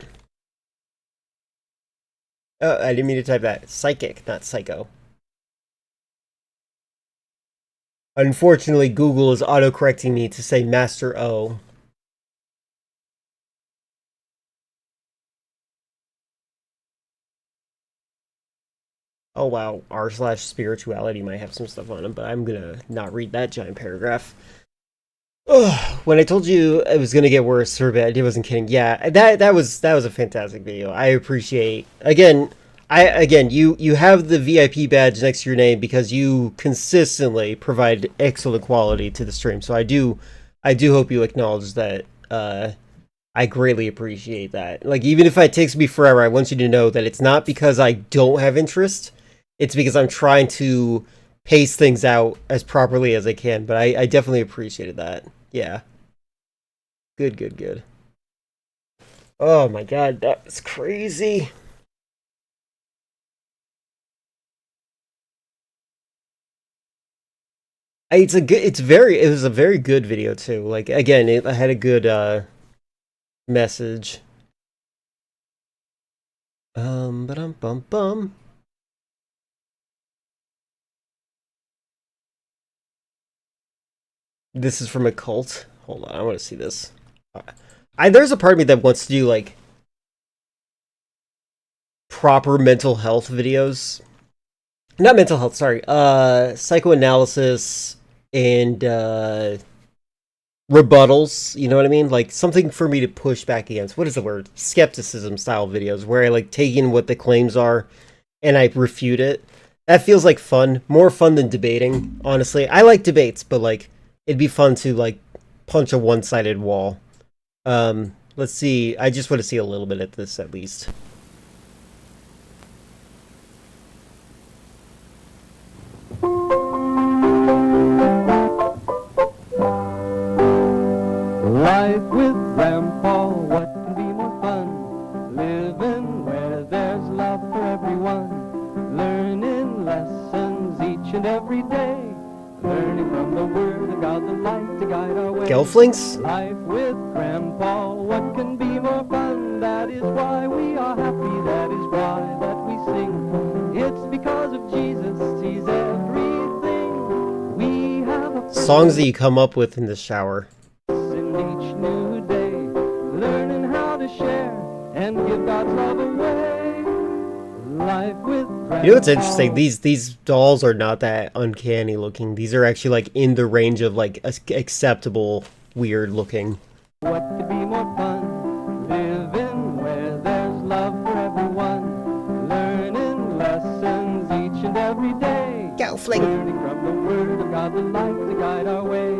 Oh, I didn't mean to type that. Psychic, not psycho. Unfortunately, Google is auto-correcting me to say Master O. Oh wow, r/spirituality might have some stuff on him, but I'm gonna not read that giant paragraph. Ugh, when I told you it was gonna get worse for a bit, I wasn't kidding. Yeah, that was a fantastic video. I appreciate you have the VIP badge next to your name because you consistently provide excellent quality to the stream. So I do hope you acknowledge that. I greatly appreciate that. Like, even if it takes me forever, I want you to know that it's not because I don't have interest. It's because I'm trying to pace things out as properly as I can. But I definitely appreciated that. Yeah. Good. Oh my god, that was crazy. It was a very good video too. Like, again, it had a good message. Bum. This is from a cult. Hold on, I want to see this. There's a part of me that wants to do like proper mental health videos. Not mental health, sorry. Psychoanalysis and rebuttals, you know what I mean? Like something for me to push back against. What is the word? Skepticism style videos where I like take in what the claims are and I refute it. That feels like fun. More fun than debating, honestly. I like debates, but like it'd be fun to like punch a one-sided wall. Let's see. I just want to see a little bit of this at least. Life with Grandpa, what can be more fun? Living where there's love for everyone. Learning lessons each and every day. Learning from the Word of God, the light to guide our way. Gelflings? Life with Grandpa, what can be more fun? That is why we are happy, that is why that we sing. It's because of Jesus, He's everything. We have a Songs that you come up with in the shower. each new day, learning how to share and give God's love away. Life with You know what's interesting? These dolls are not that uncanny looking. These are actually like in the range of like acceptable weird looking. What could be more fun? Living where there's love for everyone. Learning lessons each and every day. Learning from the Word of God, the light to guide our way.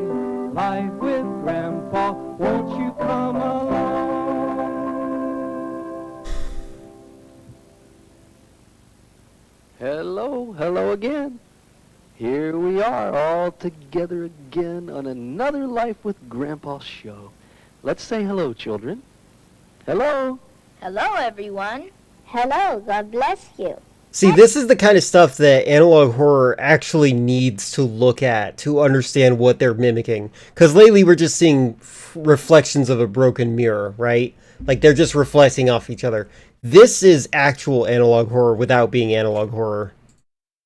Life with Grandpa, won't you come along? Hello again. Here we are all together again on another Life with Grandpa show. Let's say hello, children. Hello. Hello, everyone. Hello, God bless you. See, this is the kind of stuff that analog horror actually needs to look at to understand what they're mimicking. Because lately we're just seeing reflections of a broken mirror, right? Like they're just reflecting off each other. This is actual analog horror without being analog horror.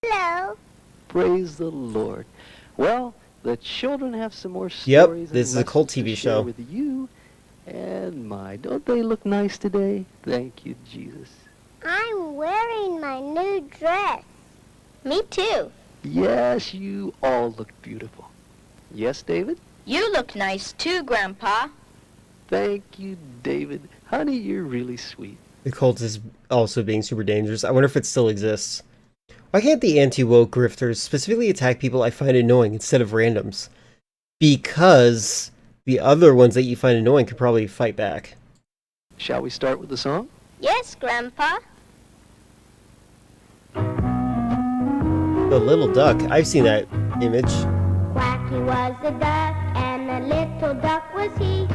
Hello. Praise the Lord. Well, the children have some more stories. Yep, and this is a cult TV lessons to share show. With you. And my, don't they look nice today? Thank you, Jesus. I'm wearing my new dress. Me too. Yes, you all look beautiful. Yes, David? You look nice too, Grandpa. Thank you, David. Honey, you're really sweet. The cult is also being super dangerous. I wonder if it still exists. Why can't the anti-woke grifters specifically attack people I find annoying instead of randoms? Because the other ones that you find annoying can probably fight back. Shall we start with the song? Yes, Grandpa. The little duck. I've seen that image. Wacky was a duck, and a little duck was he,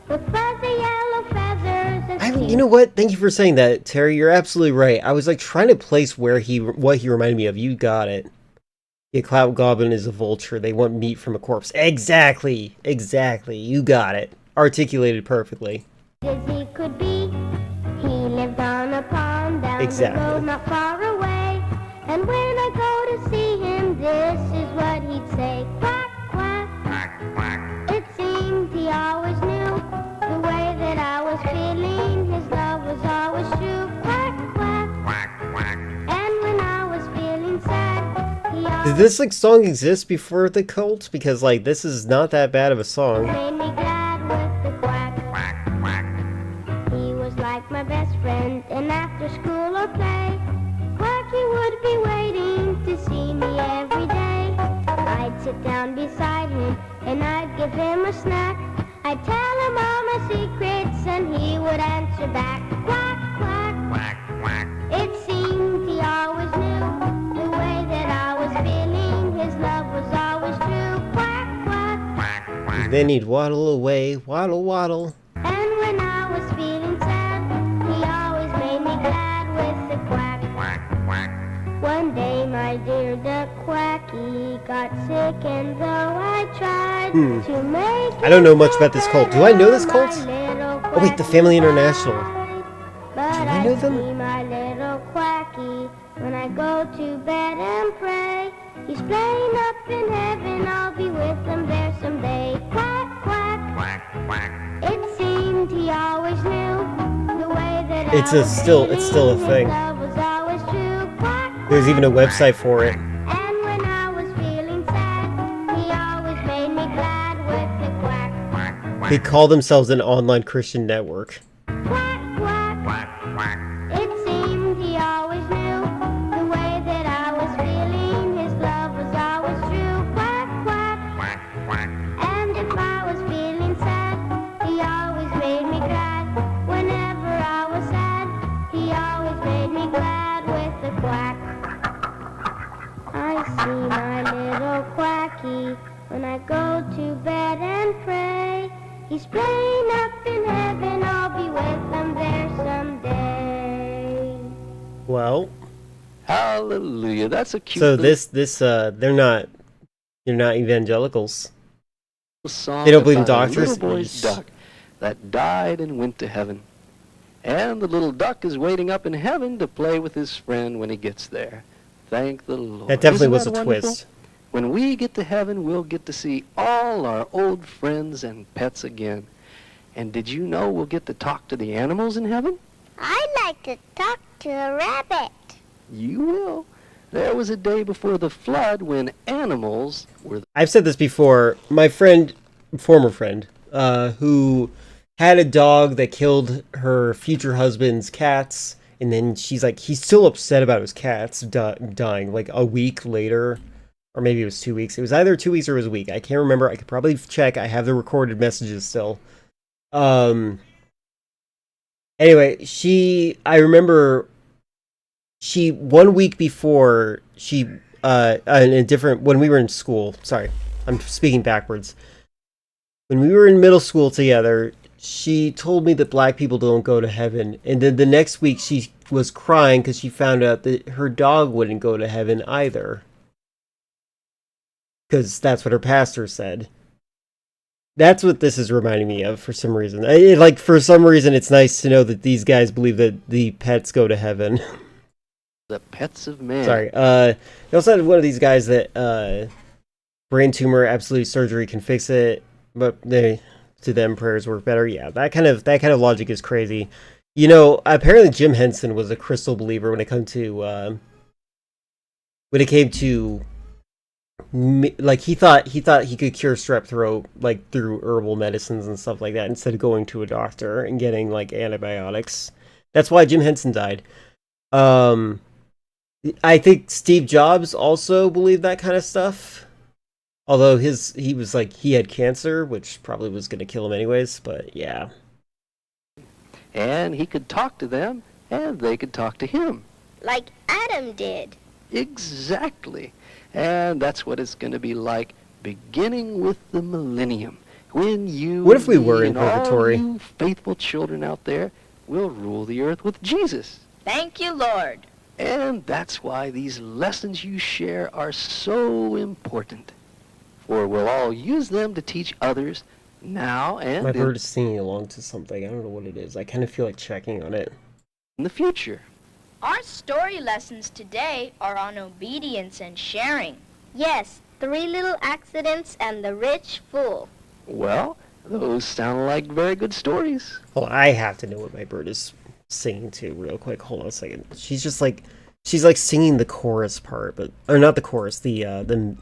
with fuzzy yellow feathers and You know what? Thank you for saying that, Terry. You're absolutely right. I was like trying to place what he reminded me of. You got it. Yeah, Cloud Goblin is a vulture. They want meat from a corpse. Exactly. Exactly. You got it. Articulated perfectly. As he could be, he lived on a pond down the road not far away. And when I go to see him, this is what he'd say. Quack, quack. Quack, quack. It seemed he always knew the way that I was feeling. His love was always true. Quack, quack. Quack, quack. And when I was feeling sad, he always Did this like song exist before the cult? Because like this is not that bad of a song. made me glad with the quack. Quack, quack. He was like my best friend, and after school or play, Quacky would be waiting to see me every day. I'd sit down beside him, and I'd give him a snack. I'd tell him all my secrets, and he would answer back. Quack, quack. Quack, quack. It seemed he always knew the way that I was feeling. His love was always true. Quack, quack. Quack, quack. Then he'd waddle away, waddle, waddle. And when I was feeling sad, he always made me glad with the quack. Quack, quack. One day, my dear duck Quacky got sick, and though I tried to make I don't know much about this cult. Do I know this cult? Oh wait, the Family International. but Do I know them? see my little Quacky when I go to bed and pray. He's playing up in heaven, I'll be with him there someday. Quack, quack. Quack, quack. It seemed he always knew the way that It's I a was still it's still a feeling. thing. His love was always true. Quack, There's even a website for it. and when I was feeling sad, he always made me glad with the quack. Quack, quack. They call themselves an online Christian network. Quack, quack. Quack, quack. It seemed he always knew the way that I was feeling. His love was always true. Quack, quack. Quack, quack. And if I was feeling sad, he always made me glad. Whenever I was sad, he always made me glad with the quack. I see my little Quacky when I go to bed and pray. He's playing up in heaven, I'll be with him there someday. Well, Hallelujah. That's a cute so little they're not evangelicals. song They don't believe in about a doctors? little boy's duck that died and went to heaven. And the little duck is waiting up in heaven to play with his friend when he gets there. Thank the Lord. That definitely Isn't was that a wonderful? twist. When we get to heaven, we'll get to see all our old friends and pets again. And did you know we'll get to talk to the animals in heaven? I'd like to talk to a rabbit. You will. There was a day before the flood when animals were I've said this before. My friend, former friend, who had a dog that killed her future husband's cats, and then she's like, he's still upset about his cats dying like a week later, or maybe it was 2 weeks. It was either 2 weeks or it was a week. I can't remember. I could probably check. I have the recorded messages still. Anyway, I remember 1 week before when we were in school, sorry, I'm speaking backwards. When we were in middle school together, she told me that black people don't go to heaven. And then the next week she was crying because she found out that her dog wouldn't go to heaven either. Because that's what her pastor said. That's what this is reminding me of for some reason. For some reason, it's nice to know that these guys believe that the pets go to heaven. the pets of man. Sorry. They also had one of these guys that brain tumor absolute surgery can fix it, but to them prayers work better. Yeah, that kind of logic is crazy. You know, apparently Jim Henson was a crystal believer when it came to like he thought he could cure strep throat like through herbal medicines and stuff like that instead of going to a doctor and getting like antibiotics. That's why Jim Henson died. I think Steve Jobs also believed that kind of stuff. Although he had cancer, which probably was going to kill him anyways, but yeah. And he could talk to them, and they could talk to him. Like Adam did. Exactly. And that's what it's going to be like, beginning with the millennium. When you What if we were in and all purgatory? you faithful children out there will rule the earth with Jesus. Thank you, Lord. And that's why these lessons you share are so important. For we'll all use them to teach others now and My bird is singing along to something. I don't know what it is. I kind of feel like checking on it. in the future. Our story lessons today are on obedience and sharing. Yes, 3 Little Accidents and the Rich Fool. Well, those sound like very good stories. Well, I have to know what my bird is singing to real quick. Hold on a second. She's like singing the chorus part, or not the chorus, the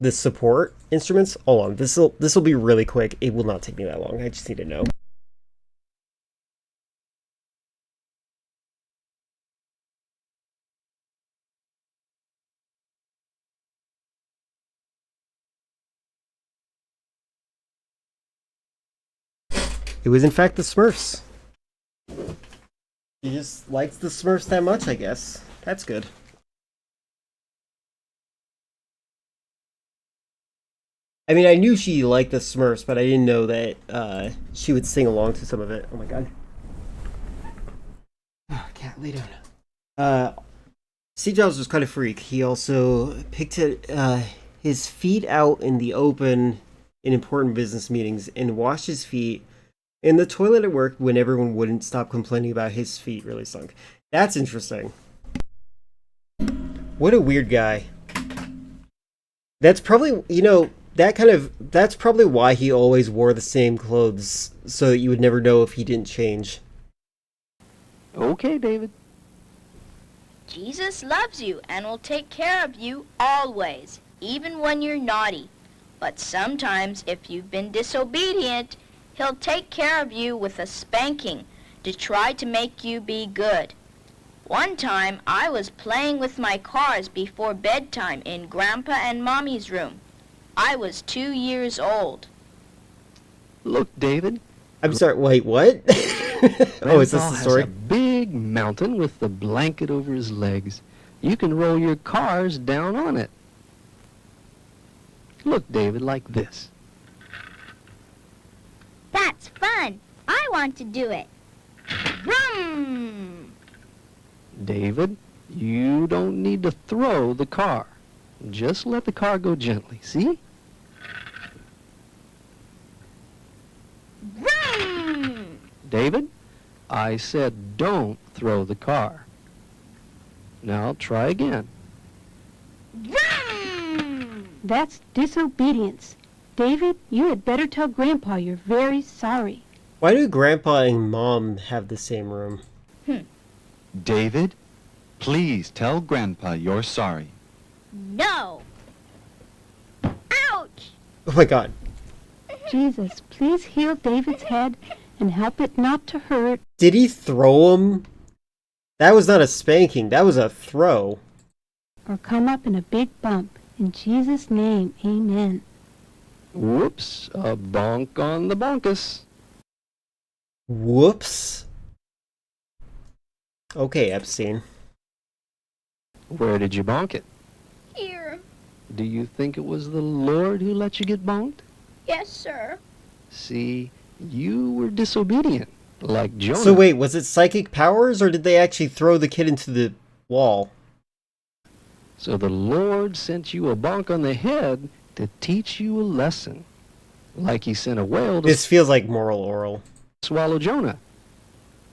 support instruments. Hold on. This will be really quick. It will not take me that long. I just need to know. It was in fact the Smurfs. She just likes the Smurfs that much, I guess. That's good. I mean, I knew she liked the Smurfs, but I didn't know that she would sing along to some of it. Oh my god. Oh, cat, lay down. Steve Jobs was quite a freak. He also picked his feet out in the open in important business meetings and washed his feet in the toilet at work when everyone wouldn't stop complaining about his feet really stunk. That's interesting. What a weird guy. That's probably, that's probably why he always wore the same clothes, so that you would never know if he didn't change. Okay, David. Jesus loves you and will take care of you always, even when you're naughty. But sometimes, if you've been disobedient, He'll take care of you with a spanking to try to make you be good. One time, I was playing with my cars before bedtime in Grandpa and Mommy's room. I was 2 years old. Look, David. I'm sorry, wait, what? Oh, is this the story? Has a big mountain with the blanket over his legs. You can roll your cars down on it. Look, David, like this. That's fun. I want to do it. Vroom! David, you don't need to throw the car. Just let the car go gently, see? Vroom! David, I said don't throw the car. Now try again. Vroom! That's disobedience. David, you had better tell Grandpa you're very sorry. Why do Grandpa and Mom have the same room? David, please tell Grandpa you're sorry. No! Ouch! Oh my god. Jesus, please heal David's head and help it not to hurt. Did he throw him? That was not a spanking, that was a throw. Or come up in a big bump. In Jesus' name, amen. Whoops, a bonk on the bonkus. Whoops. Okay, Epstein. Where did you bonk it? Here. Do you think it was the Lord who let you get bonked? Yes, sir. See, you were disobedient, like Jonah. So wait, was it psychic powers, or did they actually throw the kid into the wall? So the Lord sent you a bonk on the head to teach you a lesson. Like he sent a whale to This feels like moral oral. swallow Jonah.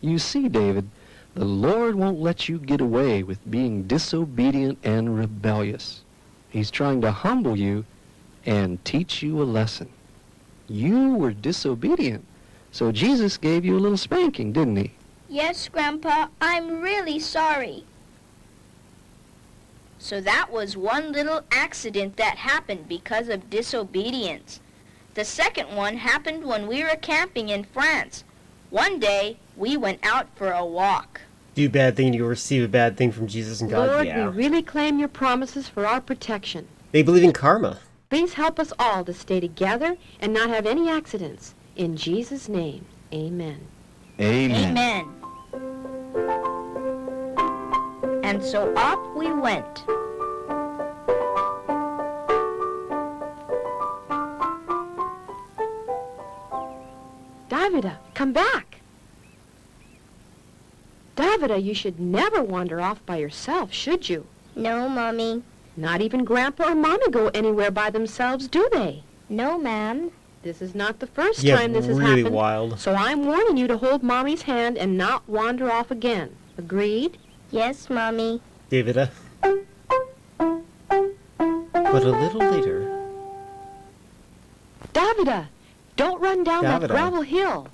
You see, David, the Lord won't let you get away with being disobedient and rebellious. He's trying to humble you and teach you a lesson. You were disobedient, so Jesus gave you a little spanking, didn't he? Yes, Grandpa, I'm really sorry. So that was one little accident that happened because of disobedience. The second one happened when we were camping in France. One day, we went out for a walk. Do a bad thing, you receive a bad thing from Jesus and God. Lord, Yeah. we really claim your promises for our protection. They believe in karma. Please help us all to stay together and not have any accidents. In Jesus' name, amen. Amen. Amen. And so off we went. Davida, come back. Davida, you should never wander off by yourself, should you? No, Mommy. Not even Grandpa or Mommy go anywhere by themselves, do they? No, ma'am. This is not the first Yeah, time this has really happened. wild. So I'm warning you to hold Mommy's hand and not wander off again. Agreed? Yes, Mommy. Davida. But a little later. Davida, don't run down that Davida. gravel hill.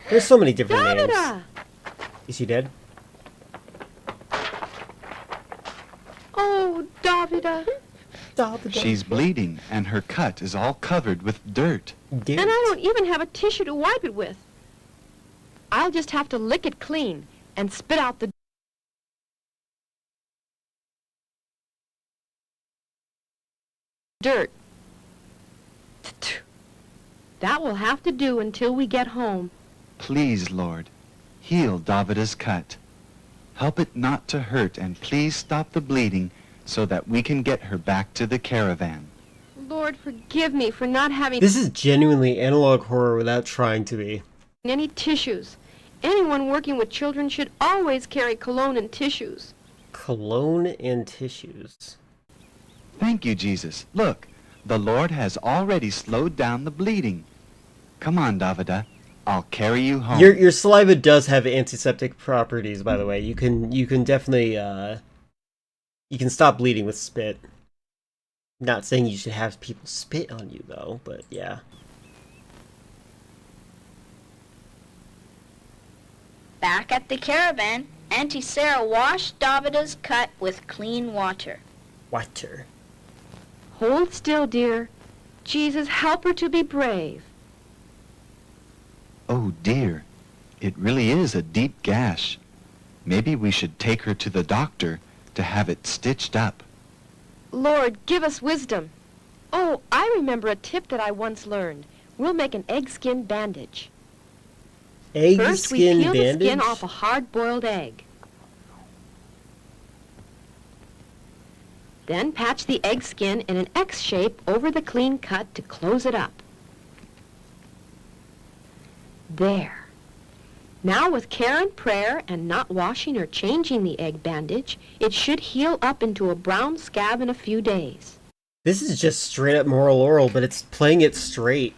There's so many different names. Davida! Is he dead? Oh, Davida. She's bleeding, and her cut is all covered with dirt. And I don't even have a tissue to wipe it with. I'll just have to lick it clean and spit out the dirt. That will have to do until we get home. Please, Lord, heal Davida's cut. Help it not to hurt, and please stop the bleeding so that we can get her back to the caravan. Lord, forgive me for not having This is genuinely analog horror without trying to be. any tissues. Anyone working with children should always carry cologne and tissues. Cologne and tissues. Thank you, Jesus. Look, the Lord has already slowed down the bleeding. Come on, Davida. I'll carry you home. Your saliva does have antiseptic properties, by the way. You can definitely you can stop bleeding with spit. Not saying you should have people spit on you though, but yeah. Back at the caravan, Auntie Sarah washed Davida's cut with clean water. Water. Hold still, dear. Jesus, help her to be brave. Oh, dear. It really is a deep gash. Maybe we should take her to the doctor to have it stitched up. Lord, give us wisdom. Oh, I remember a tip that I once learned. We'll make an egg skin bandage. Egg First, we skin peel the bandage? skin off a hard-boiled egg. Then patch the egg skin in an X shape over the clean cut to close it up. There. Now with care and prayer and not washing or changing the egg bandage, it should heal up into a brown scab in a few days. This is just straight up moral oral, but it's playing it straight.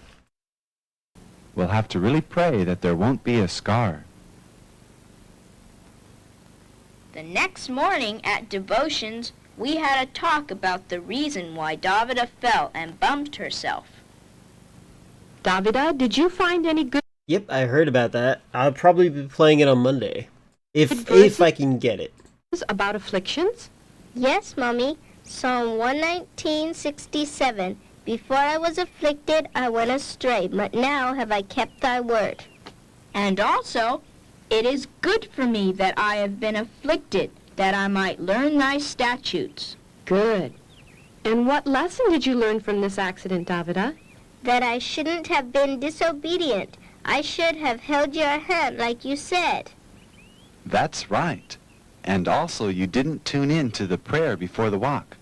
We'll have to really pray that there won't be a scar. The next morning at devotions, we had a talk about the reason why Davida fell and bumped herself. Davida, did you find any good... Yep, I heard about that. I'll probably be playing it on Monday. If I can get it. About afflictions? Yes, Mommy. Psalm 119:67. Before I was afflicted, I went astray, but now have I kept thy word. And also, it is good for me that I have been afflicted, that I might learn thy statutes. Good. And what lesson did you learn from this accident, Davida? That I shouldn't have been disobedient. I should have held your hand like you said. That's right. And also you didn't tune in to the prayer before the walk,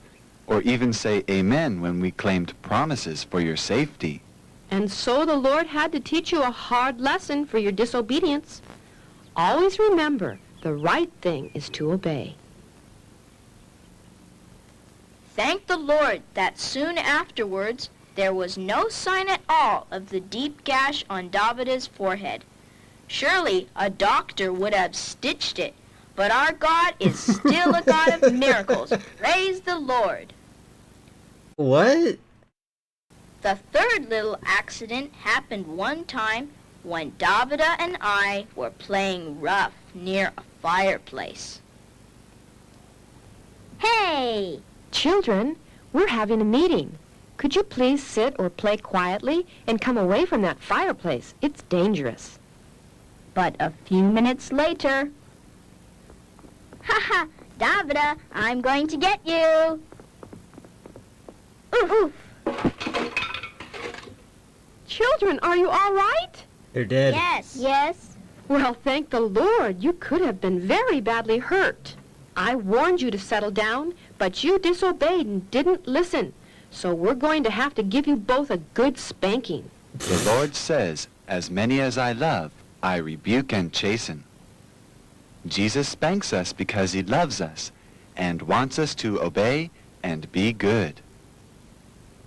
or even say amen when we claimed promises for your safety. And so the Lord had to teach you a hard lesson for your disobedience. Always remember, the right thing is to obey. Thank the Lord that soon afterwards there was no sign at all of the deep gash on Davida's forehead. Surely a doctor would have stitched it, but our God is still a God of miracles. Praise the Lord. What? The third little accident happened one time when Davida and I were playing rough near a fireplace. Hey! Children, we're having a meeting. Could you please sit or play quietly and come away from that fireplace? It's dangerous. But a few minutes later... Ha ha! Davida, I'm going to get you! Oof, oof. Children, are you all right? They're dead. Yes. Yes. Well, thank the Lord. You could have been very badly hurt. I warned you to settle down, but you disobeyed and didn't listen. So we're going to have to give you both a good spanking. The Lord says, as many as I love, I rebuke and chasten. Jesus spanks us because he loves us and wants us to obey and be good.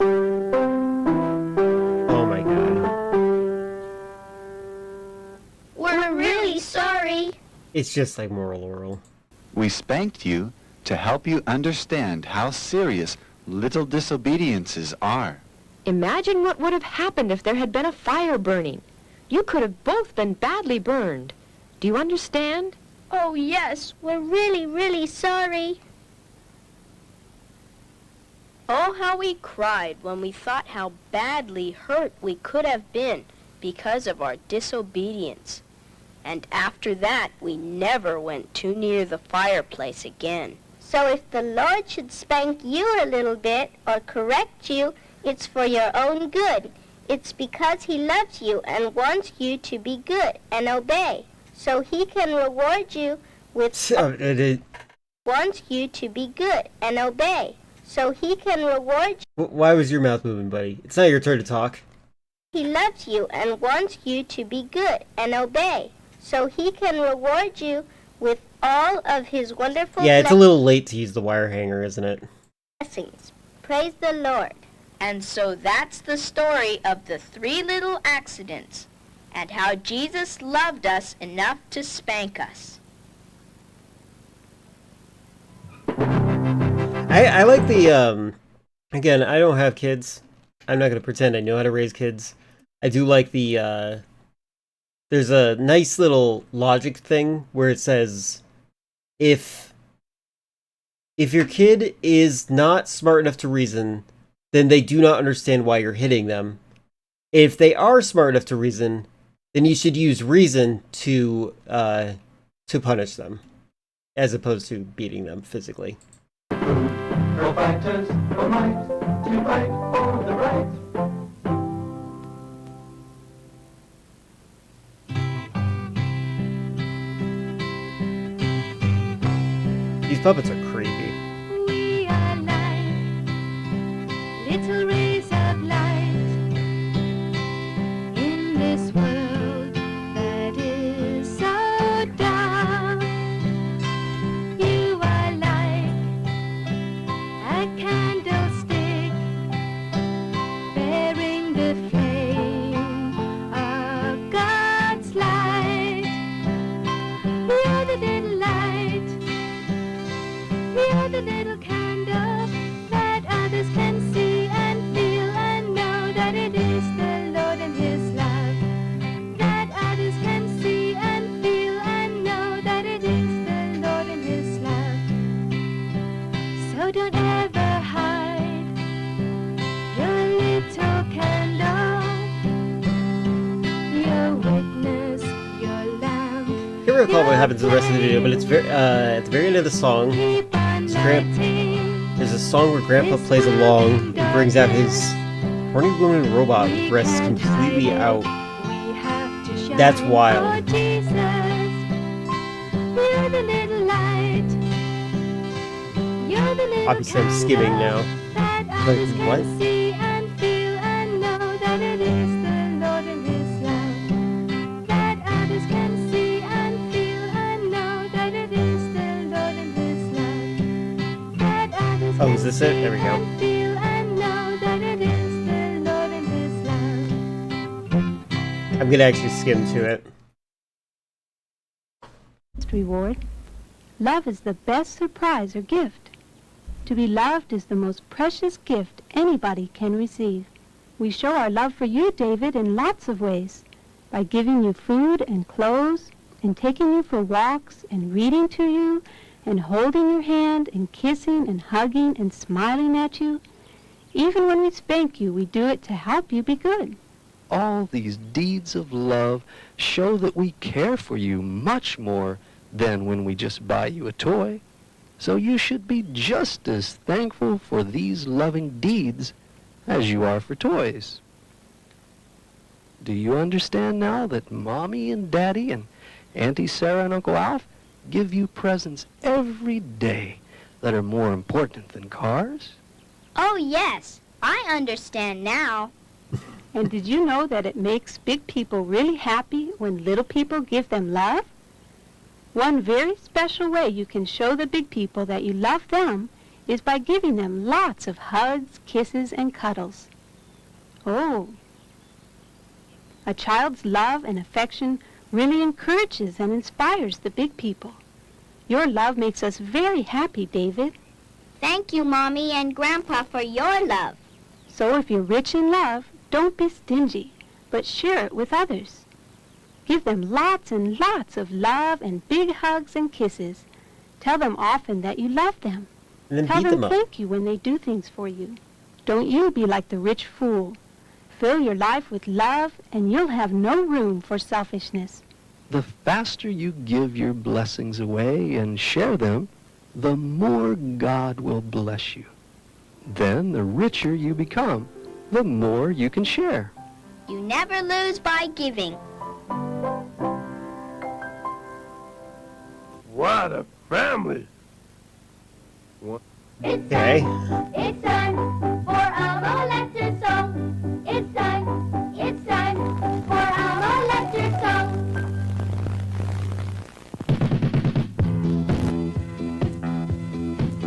Oh my god. We're really sorry. It's just like moral oral. We spanked you to help you understand how serious little disobediences are. Imagine what would have happened if there had been a fire burning. You could have both been badly burned. Do you understand? Oh, yes, we're really, really sorry. Oh, how we cried when we thought how badly hurt we could have been because of our disobedience. And after that, we never went too near the fireplace again. So if the Lord should spank you a little bit or correct you, it's for your own good. It's because he loves you and wants you to be good and obey. So he can reward you with... wants you to be good and obey. So he can reward you... Why was your mouth moving, buddy? It's not your turn to talk. He loves you and wants you to be good and obey. So he can reward you with all of his wonderful Yeah, it's a little late to use the wire hanger, isn't it? blessings. Praise the Lord. And so that's the story of the 3 little accidents and how Jesus loved us enough to spank us. I like the, again, I don't have kids. I'm not going to pretend I know how to raise kids. I do like the, there's a nice little logic thing where it says, if your kid is not smart enough to reason, then they do not understand why you're hitting them. If they are smart enough to reason, then you should use reason to punish them, as opposed to beating them physically. Girl fighters for might, to fight for the right. These puppets are creepy. We are like little rays of light in this world that is so dark. You are like a candlestick bearing the flame of God's light. You're the little light. You're the little candle that others can see and feel and know that it is the Lord and His love. That others can see and feel and know that it is the Lord and His love. So don't ever hide your little candle, your witness, your lamp. I can't recall what happens in the rest of the video, but it's at the very end of the song, there's a song where Grandpa plays along and brings out his horny woman robot with breasts completely out. That's wild. You're the little light. You're the little Obviously I'm skimming now. Like, what? see and feel and know that it is the Lord and His love. That others can see and feel and know that it is the Lord and His love. That others Oh, is this it? There we go. can feel and know that it is the Lord and His love. I'm gonna actually skim to it. Reward. Love is the best surprise or gift. To be loved is the most precious gift anybody can receive. We show our love for you, David, in lots of ways. By giving you food and clothes, and taking you for walks, and reading to you, and holding your hand, and kissing, and hugging, and smiling at you. Even when we spank you, we do it to help you be good. All these deeds of love show that we care for you much more than when we just buy you a toy. So you should be just as thankful for these loving deeds as you are for toys. Do you understand now that Mommy and Daddy and Auntie Sarah and Uncle Alf give you presents every day that are more important than cars? Oh, yes. I understand now. And did you know that it makes big people really happy when little people give them love? One very special way you can show the big people that you love them is by giving them lots of hugs, kisses, and cuddles. Oh, a child's love and affection really encourages and inspires the big people. Your love makes us very happy, David. Thank you, Mommy and Grandpa, for your love. So if you're rich in love, don't be stingy, but share it with others. Give them lots and lots of love and big hugs and kisses. Tell them often that you love them. And then Tell beat them them up. thank you when they do things for you. Don't you be like the rich fool. Fill your life with love, and you'll have no room for selfishness. The faster you give your blessings away and share them, the more God will bless you. Then the richer you become, the more you can share. You never lose by giving. What a family. Okay. It's time for our lecture song. It's time for our lecture song.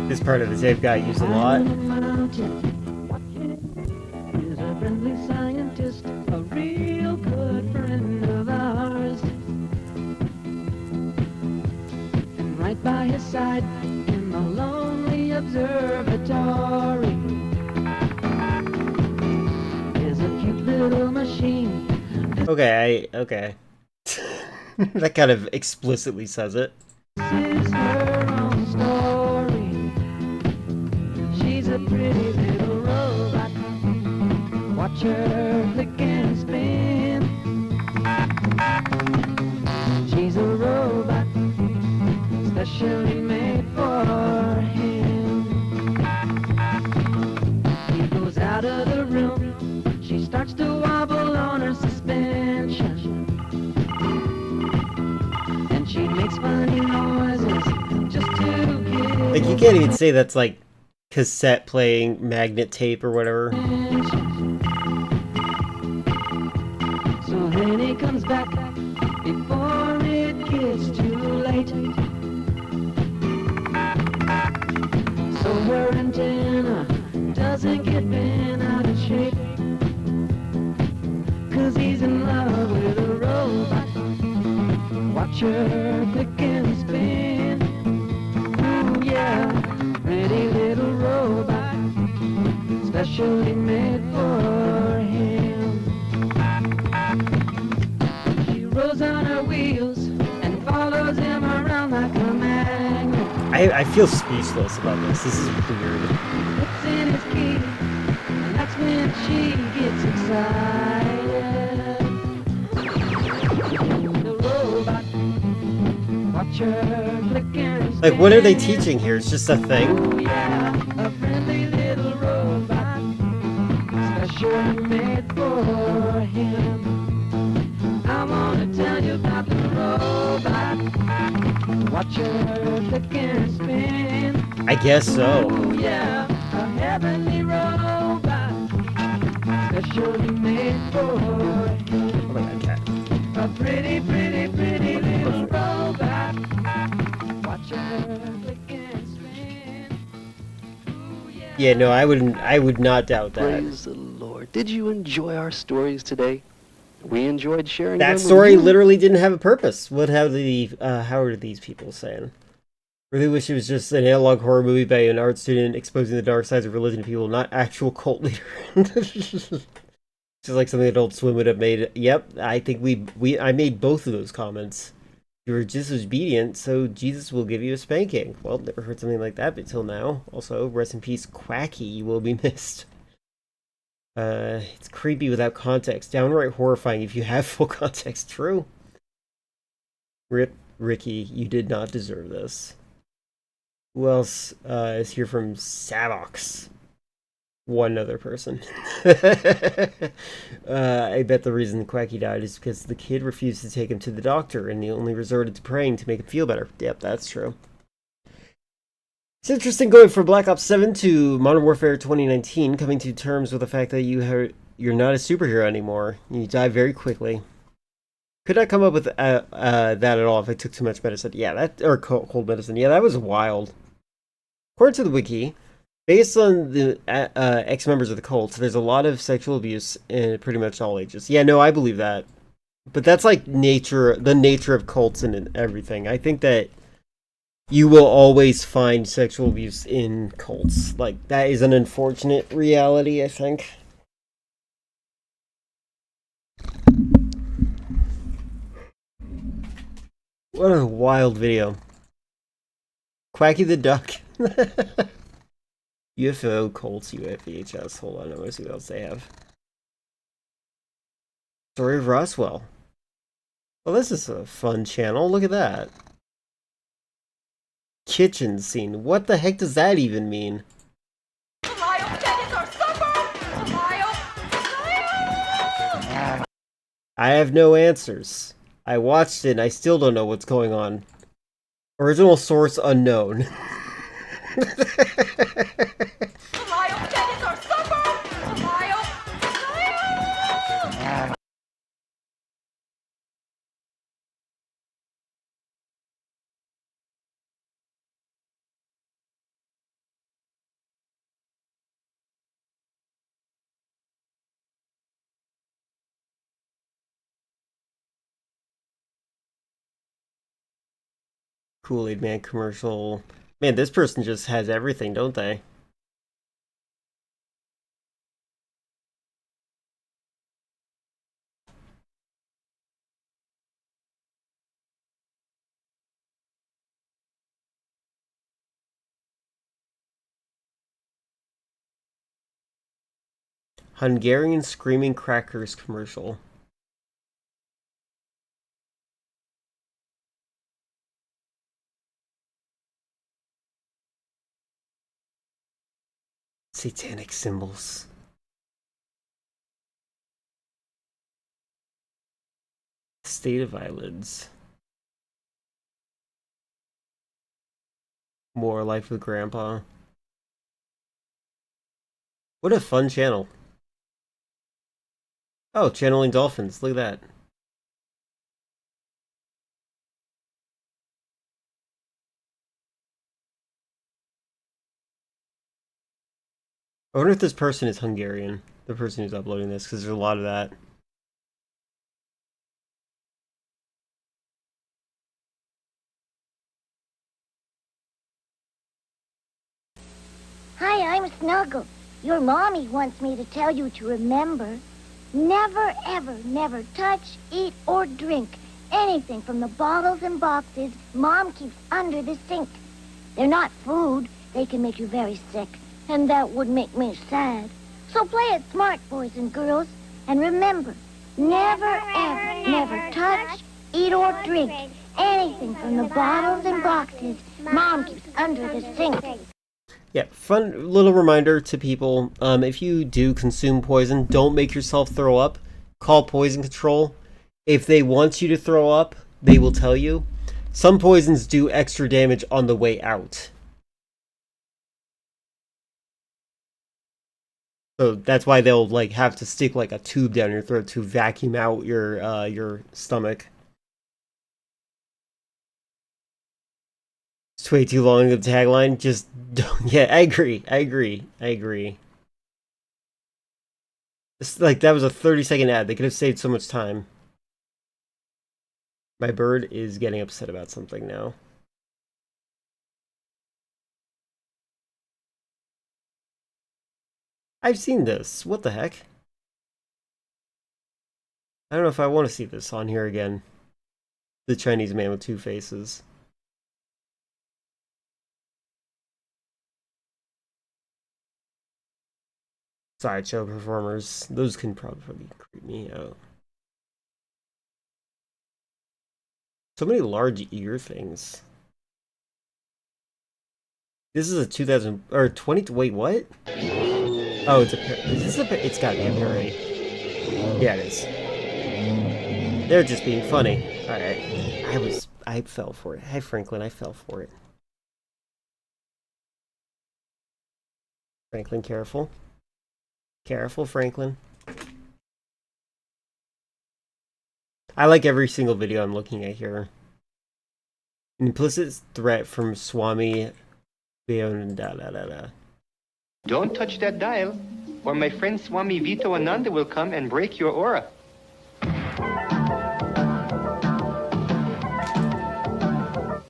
This part of the tape got used a lot. Is a friendly scientist, a real good friend of ours. And right by his side in the lonely observatory is a cute little machine. Okay, okay. That kind of explicitly says it. This is her own story. She's a pretty little robot. Watch her click and spin. She's a robot, specially made for him. He goes out of the room. She starts to wobble on her suspension. And she makes funny noises just to get Like, you can't even say that's like cassette playing, magnet tape, or whatever. So then he comes back before it gets too late. So her antenna doesn't get bent out of shape. 'Cause he's in love with a robot. Watch her click and spin. Ooh, yeah, pretty little robot, specially made for him. She rolls on her wheels and follows him around like a magnet. I feel speechless about this. This is weird. Puts in his key, and that's when she gets excited. The robot, watch her click and spin. Like, what are they teaching here? It's just a thing? Oh yeah, a friendly little robot, specially made for him. I wanna tell you about the robot. Watch her click and spin. I guess so. Oh yeah, a heavenly robot, specially made for him. Oh my god, cat. A pretty, pretty, pretty little robot. Watch her click and spin. Yeah, no, I would not doubt that. Praise the Lord. Did you enjoy our stories today? We enjoyed sharing them That with story you. literally didn't have a purpose. How are these people saying? Really wish it was just an analog horror movie by an art student exposing the dark sides of religion to people, not actual cult leader. Just like something Adult Swim would have made. Yep, I think I made both of those comments. You were disobedient, so Jesus will give you a spanking. Well, never heard something like that until now. Also, rest in peace, Quacky. You will be missed. It's creepy without context. Downright horrifying if you have full context. True. Rip, Ricky, you did not deserve this. Who else is here from Savox? One other person. I bet the reason Quacky died is because the kid refused to take him to the doctor and he only resorted to praying to make him feel better. Yep, that's true. It's interesting going from Black Ops 7 to Modern Warfare 2019, coming to terms with the fact that you you're not a superhero anymore. You die very quickly. Could not come up with that at all if I took too much medicine. Yeah, that or cold medicine. Yeah, that was wild. According to the wiki, based on the ex-members of the cult, there's a lot of sexual abuse in pretty much all ages. Yeah, no, I believe that. But that's like the nature of cults and everything. I think that you will always find sexual abuse in cults. Like, that is an unfortunate reality, I think. What a wild video. Quacky the Duck. UFO cults UFVHS. Hold on, I want to see what else they have. Story of Roswell. Well, this is a fun channel. Look at that. Kitchen scene. What the heck does that even mean? I have no answers. I watched it and I still don't know what's going on. Original source unknown. Kool-Aid Man commercial. Man, this person just has everything, don't they? Hungarian Screaming Crackers commercial. Satanic symbols. State of Eyelids. More Life with Grandpa. What a fun channel. Oh, channeling dolphins. Look at that. I wonder if this person is Hungarian, the person who's uploading this, because there's a lot of that. Hi, I'm Snuggle. Your mommy wants me to tell you to remember, never, ever, never touch, eat, or drink anything from the bottles and boxes Mom keeps under the sink. They're not food. They can make you very sick. And that would make me sad. So play it smart, boys and girls. And remember, never, ever, never touch, eat, or drink anything from the bottles and boxes Mom keeps under the sink. Yeah, fun little reminder to people. If you do consume poison, don't make yourself throw up. Call poison control. If they want you to throw up, they will tell you. Some poisons do extra damage on the way out. So that's why they'll like have to stick like a tube down your throat to vacuum out your stomach. It's way too long of the tagline. Just don't. Yeah, I agree. It's like that was a 30-second ad. They could have saved so much time. My bird is getting upset about something now. I've seen this. What the heck? I don't know if I want to see this on here again. The Chinese man with two faces. Sideshow performers. Those can probably creep me out. So many large ear things. This is a 2000 or 20. Wait, what? Oh, it's a. Is this a? It's gotta be a parody. Yeah, it is. They're just being funny. All right, I fell for it. Hi, Franklin. I fell for it. Franklin, careful. Careful, Franklin. I like every single video I'm looking at here. An implicit threat from Swami Vivekananda. Don't touch that dial, or my friend Swami Vito Ananda will come and break your aura.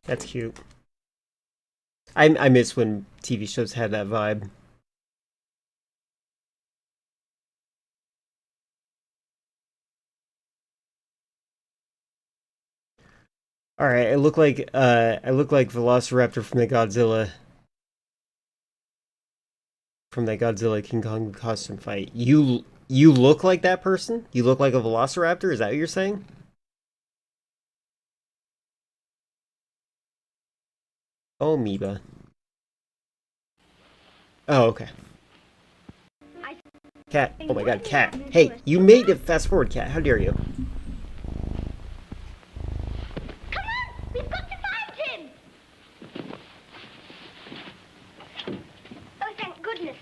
That's cute. I miss when TV shows had that vibe. All right, I look like Velociraptor from the Godzilla King Kong costume fight. You look like that person? You look like a Velociraptor? Is that what you're saying? Oh, amoeba. Oh, okay. Cat. Oh my god, Cat. Hey, you made it fast forward, Cat. How dare you? We've got to find him! Oh, thank goodness.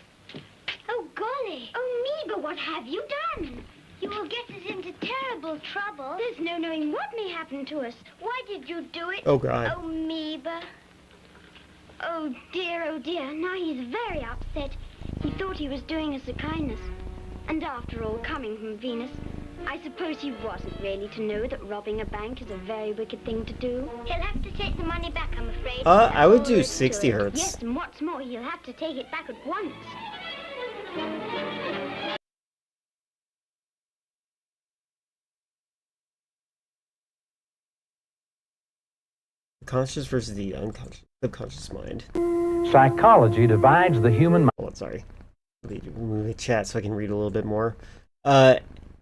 Oh, golly. Oh, Meeba, what have you done? You will get us into terrible trouble. There's no knowing what may happen to us. Why did you do it? Oh, God. Oh, Meeba. Oh, dear, now he's very upset. He thought he was doing us a kindness. And after all, coming from Venus, I suppose he wasn't really to know that robbing a bank is a very wicked thing to do. He'll have to take the money back, I'm afraid. I would do 60 hertz. Yes, and what's more, he'll have to take it back at once. Conscious versus the subconscious mind. Psychology divides the human mind. Oh, sorry. Remove the chat so I can read a little bit more.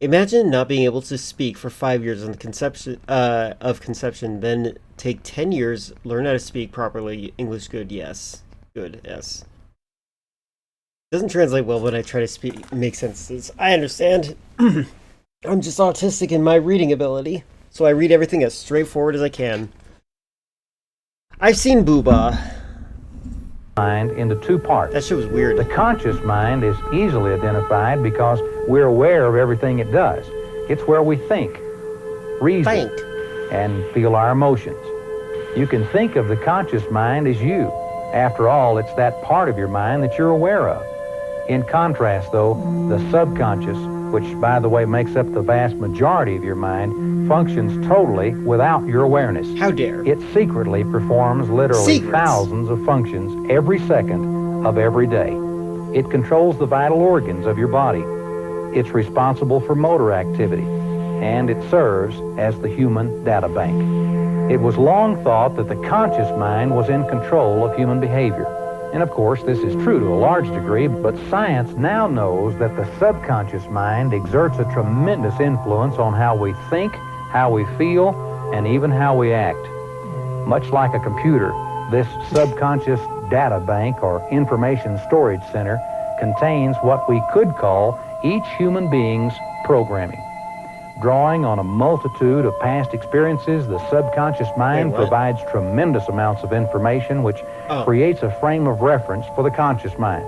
Imagine not being able to speak for 5 years on the conception, then take 10 years, learn how to speak properly. English good, yes. Good, yes. Doesn't translate well when I try to make sentences. I understand. I'm just autistic in my reading ability, so I read everything as straightforward as I can. I've seen Booba. Mind into two parts. That shit was weird. The conscious mind is easily identified because we're aware of everything it does. It's where we think, reason, and feel our emotions. You can think of the conscious mind as you. After all, it's that part of your mind that you're aware of. In contrast, though, the subconscious, which, by the way, makes up the vast majority of your mind, functions totally without your awareness. How dare. It secretly performs literally thousands of functions every second of every day. It controls the vital organs of your body. It's responsible for motor activity, and it serves as the human data bank. It was long thought that the conscious mind was in control of human behavior. And of course, this is true to a large degree, but science now knows that the subconscious mind exerts a tremendous influence on how we think, how we feel, and even how we act. Much like a computer, this subconscious data bank or information storage center contains what we could call each human being's programming. Drawing on a multitude of past experiences, the subconscious mind provides tremendous amounts of information which creates a frame of reference for the conscious mind.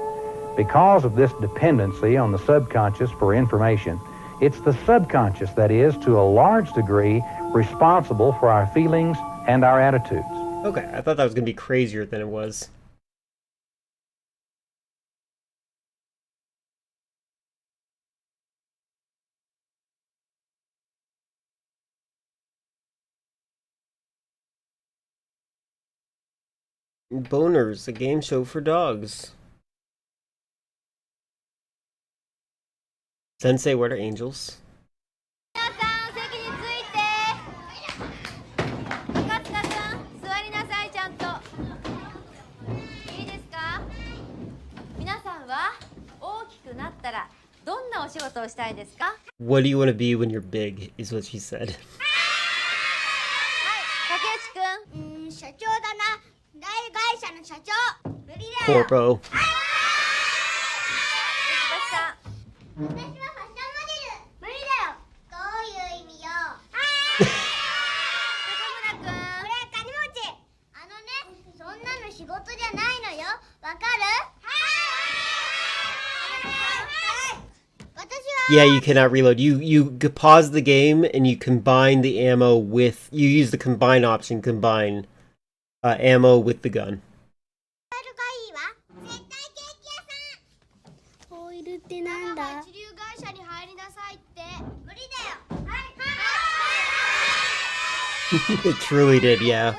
Because of this dependency on the subconscious for information, it's the subconscious that is, to a large degree, responsible for our feelings and our attitudes. Okay, I thought that was going to be crazier than it was. Boners, a game show for dogs. Sensei, what are angels? What do you want to be when you're big, is what she said. Corpo. Yeah, you cannot reload. You pause the game and you combine the ammo with... You use the combine option, combine ammo with the gun. It truly did, yeah.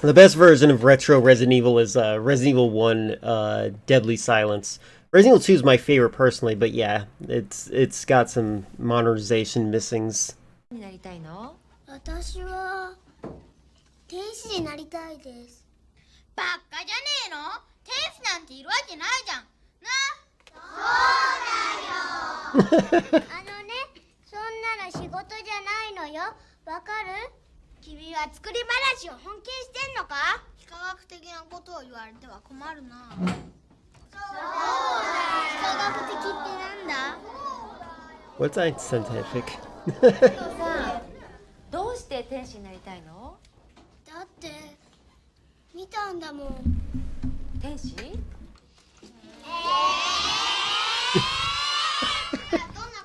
The best version of retro Resident Evil is Resident Evil 1 Deadly Silence. Resident Evil 2 is my favorite personally, but yeah, it's got some modernization missings. 私は天使になりたいです。バカじゃねえの？天使なんているわけないじゃん。な？そうだよ。そんなの仕事じゃないのよ。わかる？君は作り話を本気にしてんのか？非科学的なことを言われては困るな。そうだよ。非科学的ってなんだ？ What's unscientific? どうして天使になりたいの？だって見たんだもん。天使？どんな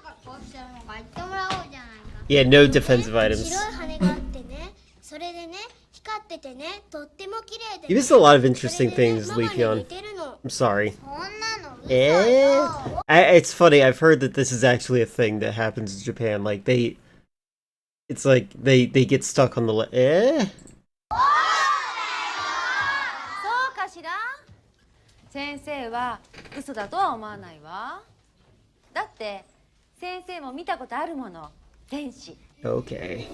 格好してるのか言ってもらおうじゃないか。Yeah, no defensive items. 白い羽があってね、それでね、光っててね、とっても綺麗で。You missed a lot of interesting things, Leafeon. I'm sorry. It's funny, I've heard that this is actually a thing that happens in Japan. Like, it's like, they get stuck on theそうかしら？先生は嘘だとは思わないわ。だって先生も見たことあるもの。天使。Okay.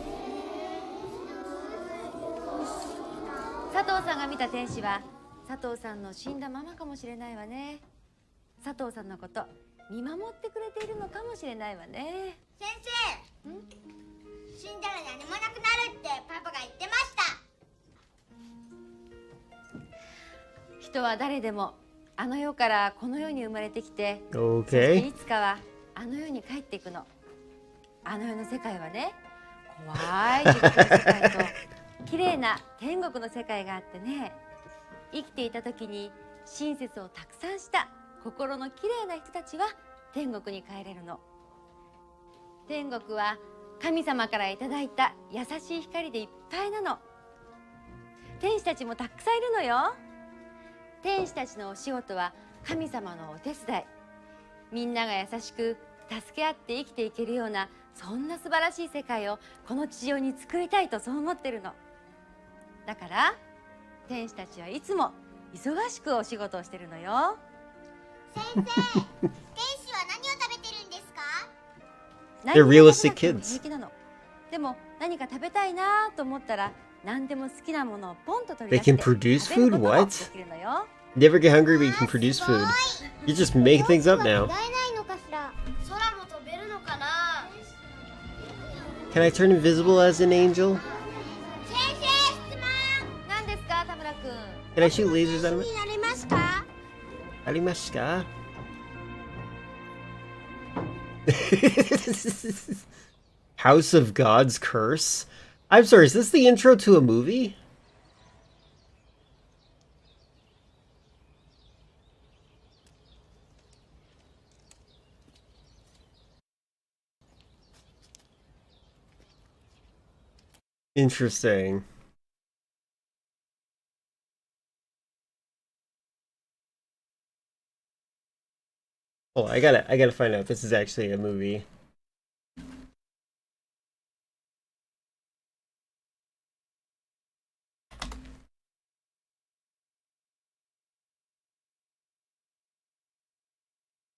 佐藤さんが見た天使は佐藤さんの死んだママかもしれないわね。佐藤さんのこと見守ってくれているのかもしれないわね。先生、死んだら何もなくなるってパパが言ってました。人は誰でもあの世からこの世に生まれてきて、Okay. そしていつかはあの世に帰っていくの。あの世の世界はね、怖い地獄の世界と綺麗な天国の世界があってね、生きていた時に親切をたくさんした心の綺麗な人たちは天国に帰れるの。天国は神様からいただいた優しい光でいっぱいなの。天使たちもたくさんいるのよ。天使たちのお仕事は神様のお手伝い。みんなが優しく助け合って生きていけるような、そんな素晴らしい世界をこの地上に作りたいとそう思ってるの。だから天使たちはいつも忙しくお仕事をしてるのよ。先生、天使は何を食べてるんですか？ They're realistic kids. 平気なの。でも何か食べたいなと思ったら何でも好きなものをポンと取り出して They can produce 食べることも food? できるのよ。 Never get hungry, but you can produce food. You're just making things up now. 空も飛べるのかな？ Can I turn invisible as an angel? 先生、質問。何ですか、田村くん。 Can I shoot lasers out of に it? なれますか？ Arimashika? House of God's Curse? I'm sorry, is this the intro to a movie? Interesting. Oh, I gotta find out if this is actually a movie.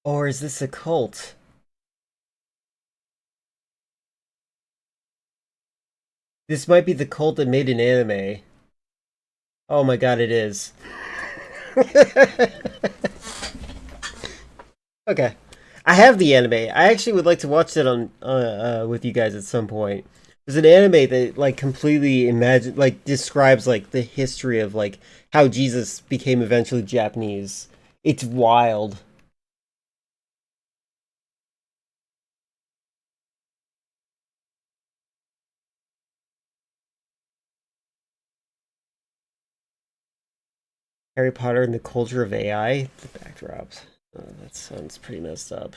Or is this a cult? This might be the cult that made an anime. Oh my god, it is. Okay. I have the anime. I actually would like to watch that on with you guys at some point. There's an anime that like completely describes like the history of like how Jesus became eventually Japanese. It's wild. Harry Potter and the Culture of AI, the backdrops. That sounds pretty messed up.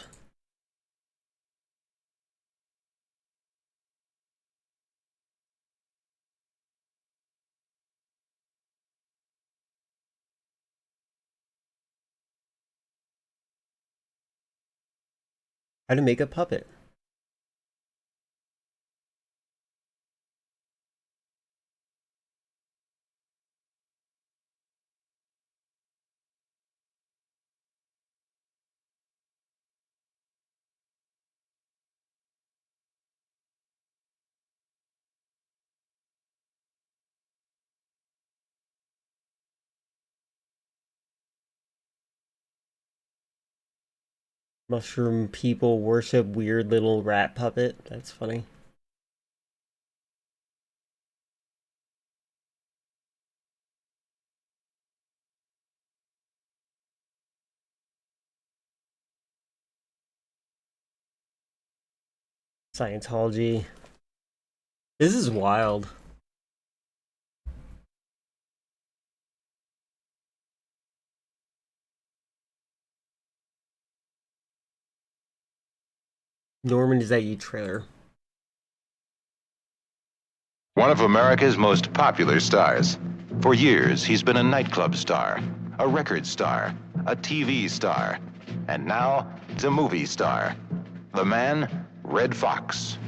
How to make a puppet. Mushroom people worship weird little rat puppet. That's funny. Scientology. This is wild. Norman, is that you trailer? One of America's most popular stars. For years, he's been a nightclub star, a record star, a TV star, and now the movie star. The man, Red Fox.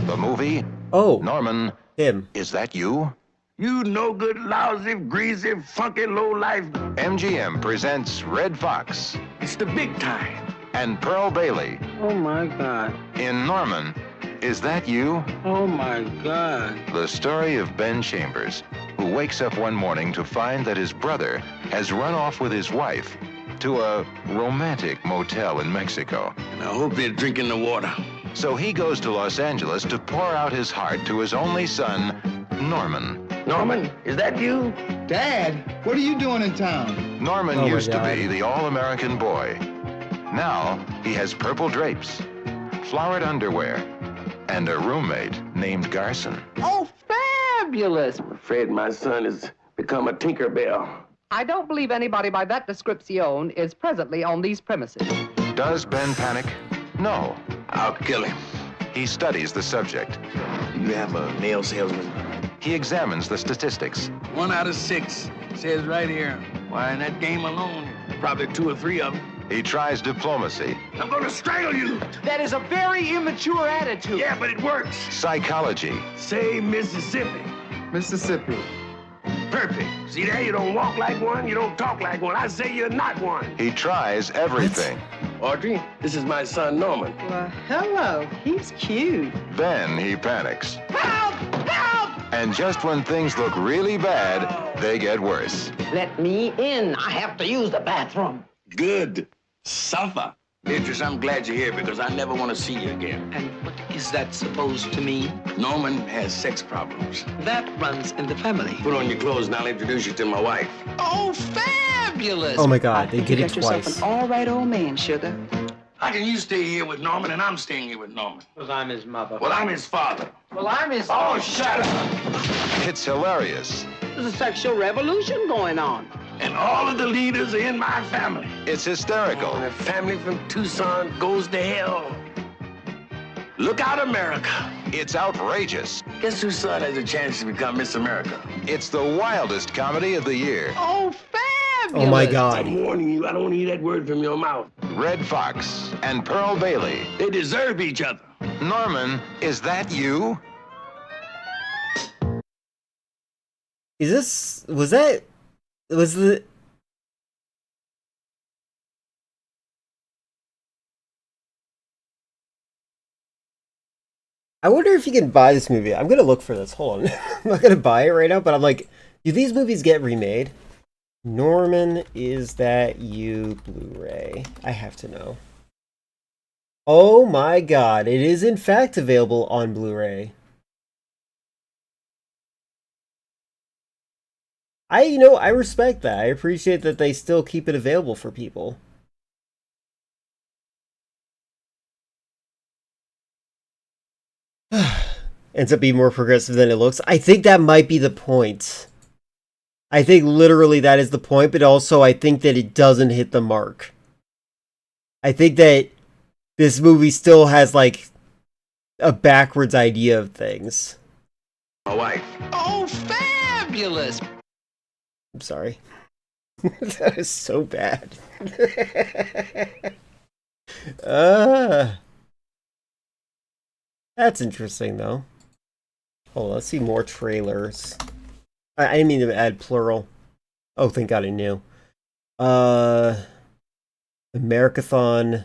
The movie, Norman, him. Is that you? You no good, lousy, greasy, funky, low-life. MGM presents Red Fox. It's the big time. And Pearl Bailey. Oh, my God. In Norman, Is That You? Oh, my God. The story of Ben Chambers, who wakes up one morning to find that his brother has run off with his wife to a romantic motel in Mexico. And I hope they're drinking the water. So he goes to Los Angeles to pour out his heart to his only son, Norman. Norman, is that you? Dad, what are you doing in town? Norman used to be the all-American boy. Now he has purple drapes, flowered underwear, and a roommate named Garson. Oh, fabulous. I'm afraid my son has become a Tinkerbell. I don't believe anybody by that description is presently on these premises. Does Ben panic? No. I'll kill him. He studies the subject. You have a nail salesman? He examines the statistics. 1 out of 6 says right here. Why, in that game alone, probably 2 or 3 of them. He tries diplomacy. I'm gonna strangle you. That is a very immature attitude. Yeah, but it works. Psychology. Say Mississippi. Mississippi. Perfect. See there, you don't walk like one, you don't talk like one. I say you're not one. He tries everything. Audrey, this is my son, Norman. Well, hello. He's cute. Then he panics. Help! Help! And just when things look really bad, they get worse. Let me in. I have to use the bathroom. Good. Suffer. Beatrice, I'm glad you're here because I never want to see you again. And what is that supposed to mean? Norman has sex problems. That runs in the family. Put on your clothes and I'll introduce you to my wife. Oh, fabulous! Oh my God, they did You it got yourself twice. an all right old man, sugar. How can you stay here with Norman and I'm staying here with Norman? Because I'm his mother. Well, I'm his father. Well, I'm his... Oh, shut up! It's hilarious. There's a sexual revolution going on. And all of the leaders are in my family. It's hysterical. The family from Tucson goes to hell. Look out, America. It's outrageous. Guess whose son has a chance to become Miss America? It's the wildest comedy of the year. Oh, fabulous! Oh my God. I'm warning you, I don't want to hear that word from your mouth. Red Fox and Pearl Bailey. They deserve each other. Norman, is that you? Was the... I wonder if you can buy this movie. I'm gonna look for this. Hold on. I'm not gonna buy it right now, but I'm like, do these movies get remade? Norman, Is That You Blu-ray. I have to know. Oh my God, it is in fact available on Blu-ray. I respect that. I appreciate that they still keep it available for people. Ends up being more progressive than it looks. I think that might be the point. I think literally that is the point, but also I think that it doesn't hit the mark. I think that this movie still has like a backwards idea of things. My wife. Oh, fabulous! I'm sorry. That is so bad. That's interesting though. Oh, let's see more trailers. I didn't mean to add plural. Oh, thank God I knew. Americathon,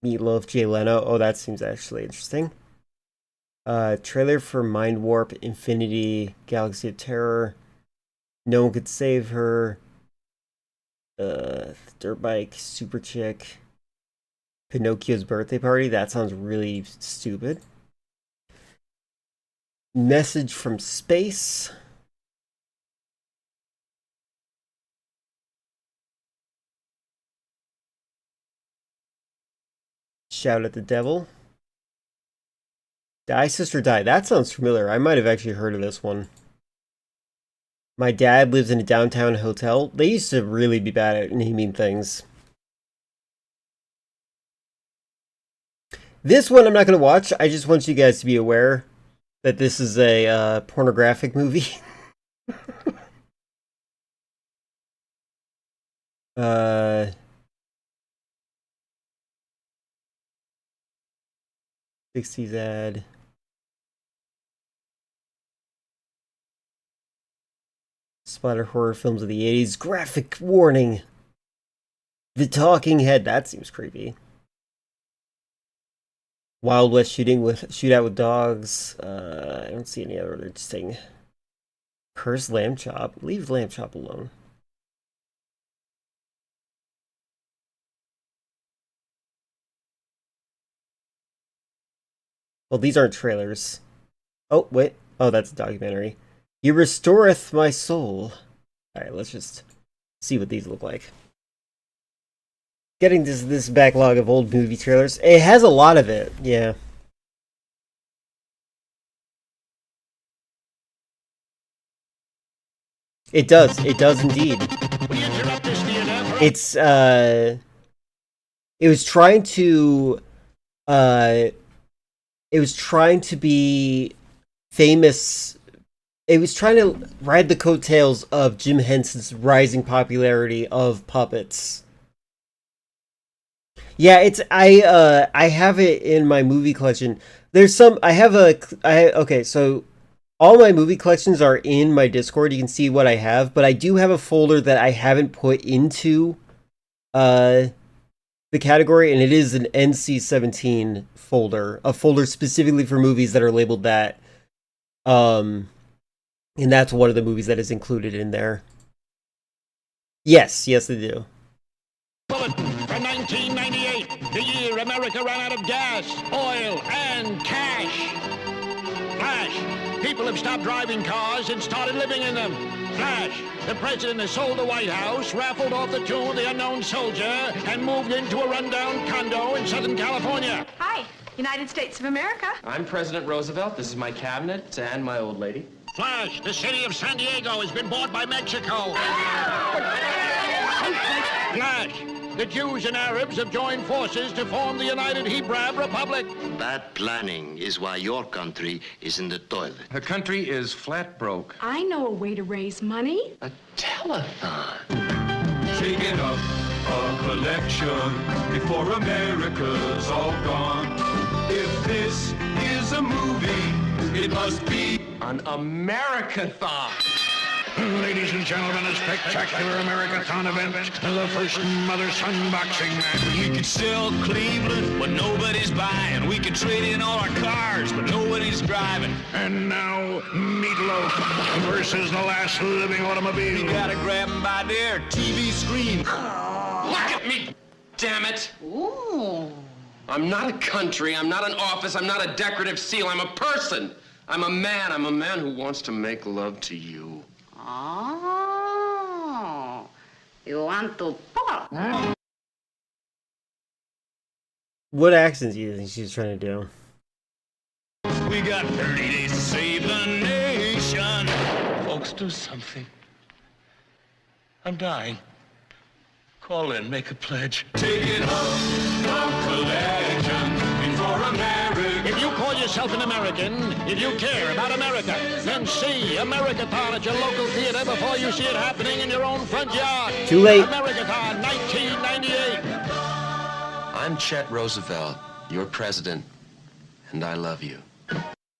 Meatloaf, Jay Leno. Oh, that seems actually interesting. Trailer for Mind Warp, Infinity, Galaxy of Terror. No One Could Save Her. Dirt Bike, Super Chick. Pinocchio's Birthday Party. That sounds really stupid. Message from Space. Shout at the Devil. Die Sister Die. That sounds familiar. I might have actually heard of this one. My Dad Lives in a Downtown Hotel. They used to really be bad at naming things. This one I'm not going to watch. I just want you guys to be aware that this is a pornographic movie. 60s ad. Splatter horror films of the 80s. Graphic warning. The Talking Head. That seems creepy. Wild West shootout with dogs. I don't see any other interesting. Cursed Lamb Chop. Leave Lamb Chop alone. Well, these aren't trailers. Oh, wait. Oh, that's a documentary. He restoreth my soul. Alright, let's just see what these look like. Getting this backlog of old movie trailers. It has a lot of it, yeah. It does indeed. It's, it was trying to be famous. It was trying to ride the coattails of Jim Henson's rising popularity of puppets. Yeah, it's I have it in my movie collection. There's some okay, so all my movie collections are in my Discord. You can see what I have, but I do have a folder that I haven't put into the category, and it is an NC-17 folder, a folder specifically for movies that are labeled that. And that's one of the movies that is included in there. Yes, they do. Bulletin for 1998, the year America ran out of gas, oil, and cash. Flash, people have stopped driving cars and started living in them. Flash, the president has sold the White House, raffled off the tomb of the unknown soldier, and moved into a rundown condo in Southern California. Hi, United States of America. I'm President Roosevelt. This is my cabinet and my old lady. Flash, the city of San Diego has been bought by Mexico. Flash, the Jews and Arabs have joined forces to form the United Hebraic Republic. Bad planning is why your country is in the toilet. Her country is flat broke. I know a way to raise money. A telethon. Shaking up a collection before America's all gone. If this is a movie, it must be an Americathon. Ladies and gentlemen, a spectacular Americathon event, the first mother-son boxing match. We could sell Cleveland, but nobody's buying. We could trade in all our cars, but nobody's driving. And now, Meatloaf versus the last living automobile. You gotta grab him by their TV screen. Look at me, damn it. Ooh. I'm not a country, I'm not an office, I'm not a decorative seal, I'm a person. I'm a man who wants to make love to you. Oh, you want to talk? What accent do you think she's trying to do? We got 30 days to save the nation. Folks, do something. I'm dying. Call in, make a pledge. Take it up. collection before America. If you call yourself an American, if you care about America, then see Americathon at your local theater before you see it happening in your own front yard. Too late. Americathon 1998. I'm Chet Roosevelt, your president, and I love you.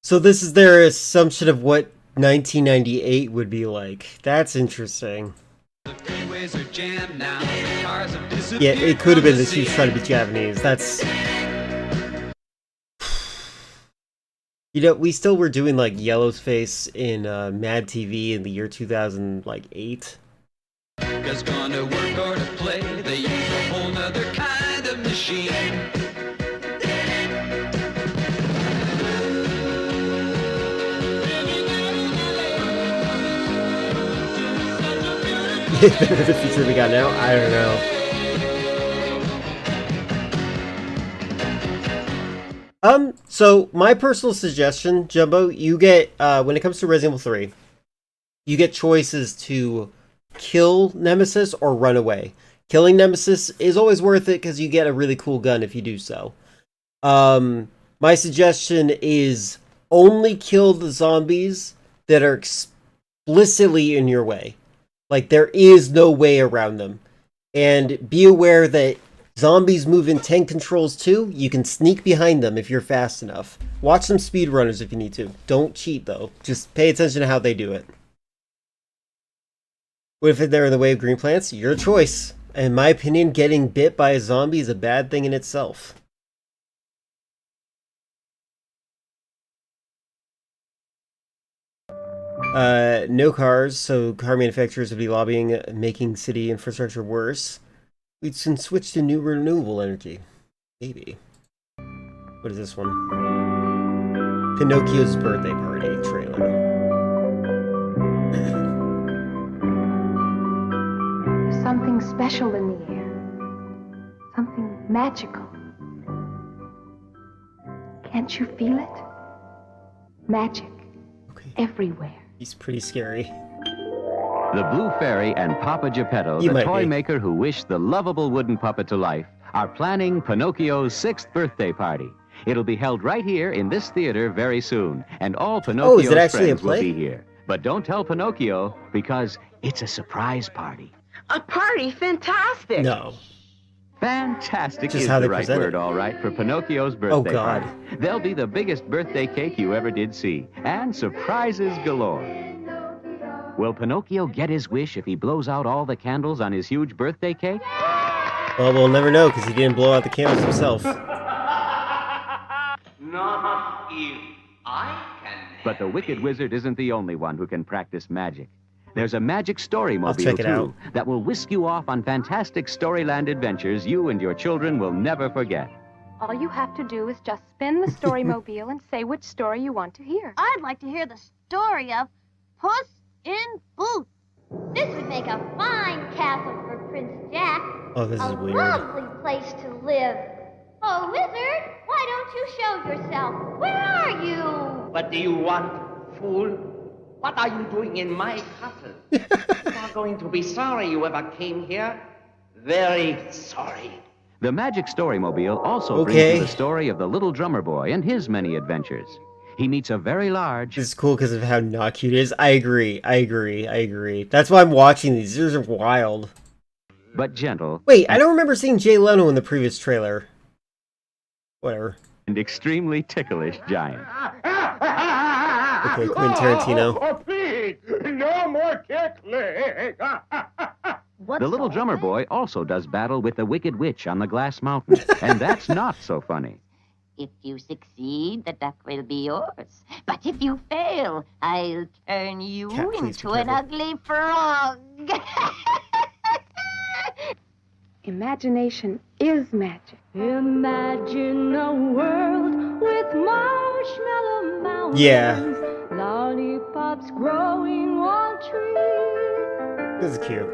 So this is their assumption of what 1998 would be like. That's interesting. Yeah, it could have been that she was trying to be Japanese. That's... You know, we still were doing, like, Yellow's face in Mad TV in the year 2008. Cause gonna work or to play, they use a whole nother kind of machine. The feature we got now? I don't know. So my personal suggestion, Jumbo, you get, when it comes to Resident Evil 3, you get choices to kill Nemesis or run away. Killing Nemesis is always worth it because you get a really cool gun if you do so. My suggestion is only kill the zombies that are explicitly in your way. Like, there is no way around them. And be aware that zombies move in tank controls too. You can sneak behind them if you're fast enough. Watch some speedrunners if you need to. Don't cheat, though. Just pay attention to how they do it. What if they're in the way of green plants? Your choice. In my opinion, getting bit by a zombie is a bad thing in itself. No cars, so car manufacturers would be lobbying, making city infrastructure worse. We can switch to new renewable energy. Maybe. What is this one? Pinocchio's birthday party trailer. There's something special in the air. Something magical. Can't you feel it? Magic. Okay. Everywhere. He's pretty scary. The Blue Fairy and Papa Geppetto, You the might toy be. maker who wished the lovable wooden puppet to life, are planning Pinocchio's 6th birthday party. It'll be held right here in this theater very soon, and all Pinocchio's is it actually a friends will play? be here. But don't tell Pinocchio, because it's a surprise party. A party? Fantastic! No. Fantastic Just is how they the right present it. word, all right, for Pinocchio's birthday God. party. There'll be the biggest birthday cake you ever did see, and surprises galore. Will Pinocchio get his wish if he blows out all the candles on his huge birthday cake? Well, we'll never know because he didn't blow out the candles himself. Not if I can. But the Wicked Wizard isn't the only one who can practice magic. There's a magic story I'll mobile, check it out. too, that will whisk you off on fantastic Storyland adventures you and your children will never forget. All you have to do is just spin the Storymobile and say which story you want to hear. I'd like to hear the story of Puss in Boots. This would make a fine castle for Prince Jack. Oh, this is a weird. lovely place to live. Oh, wizard, why don't you show yourself? Where are you? What do you want, fool? What are you doing in my castle? You're going to be sorry you ever came here. Very sorry. The Magic Storymobile also brings Okay. you the story of the little drummer boy and his many adventures. He meets a very large... This is cool because of how not cute it is. I agree. That's why I'm watching these. These are wild. but gentle... Wait, I don't remember seeing Jay Leno in the previous trailer. Whatever. ...and extremely ticklish giant. Okay, Quentin Tarantino. Oh, please, no more tickling. The little drummer boy also does battle with the Wicked Witch on the Glass Mountain, and that's not so funny. If you succeed, the duck will be yours. But if you fail, I'll turn you Cat, please be into an careful. ugly frog. Imagination is magic. Imagine a world with marshmallow mountains, Yeah. lollipops growing on trees, This is cute.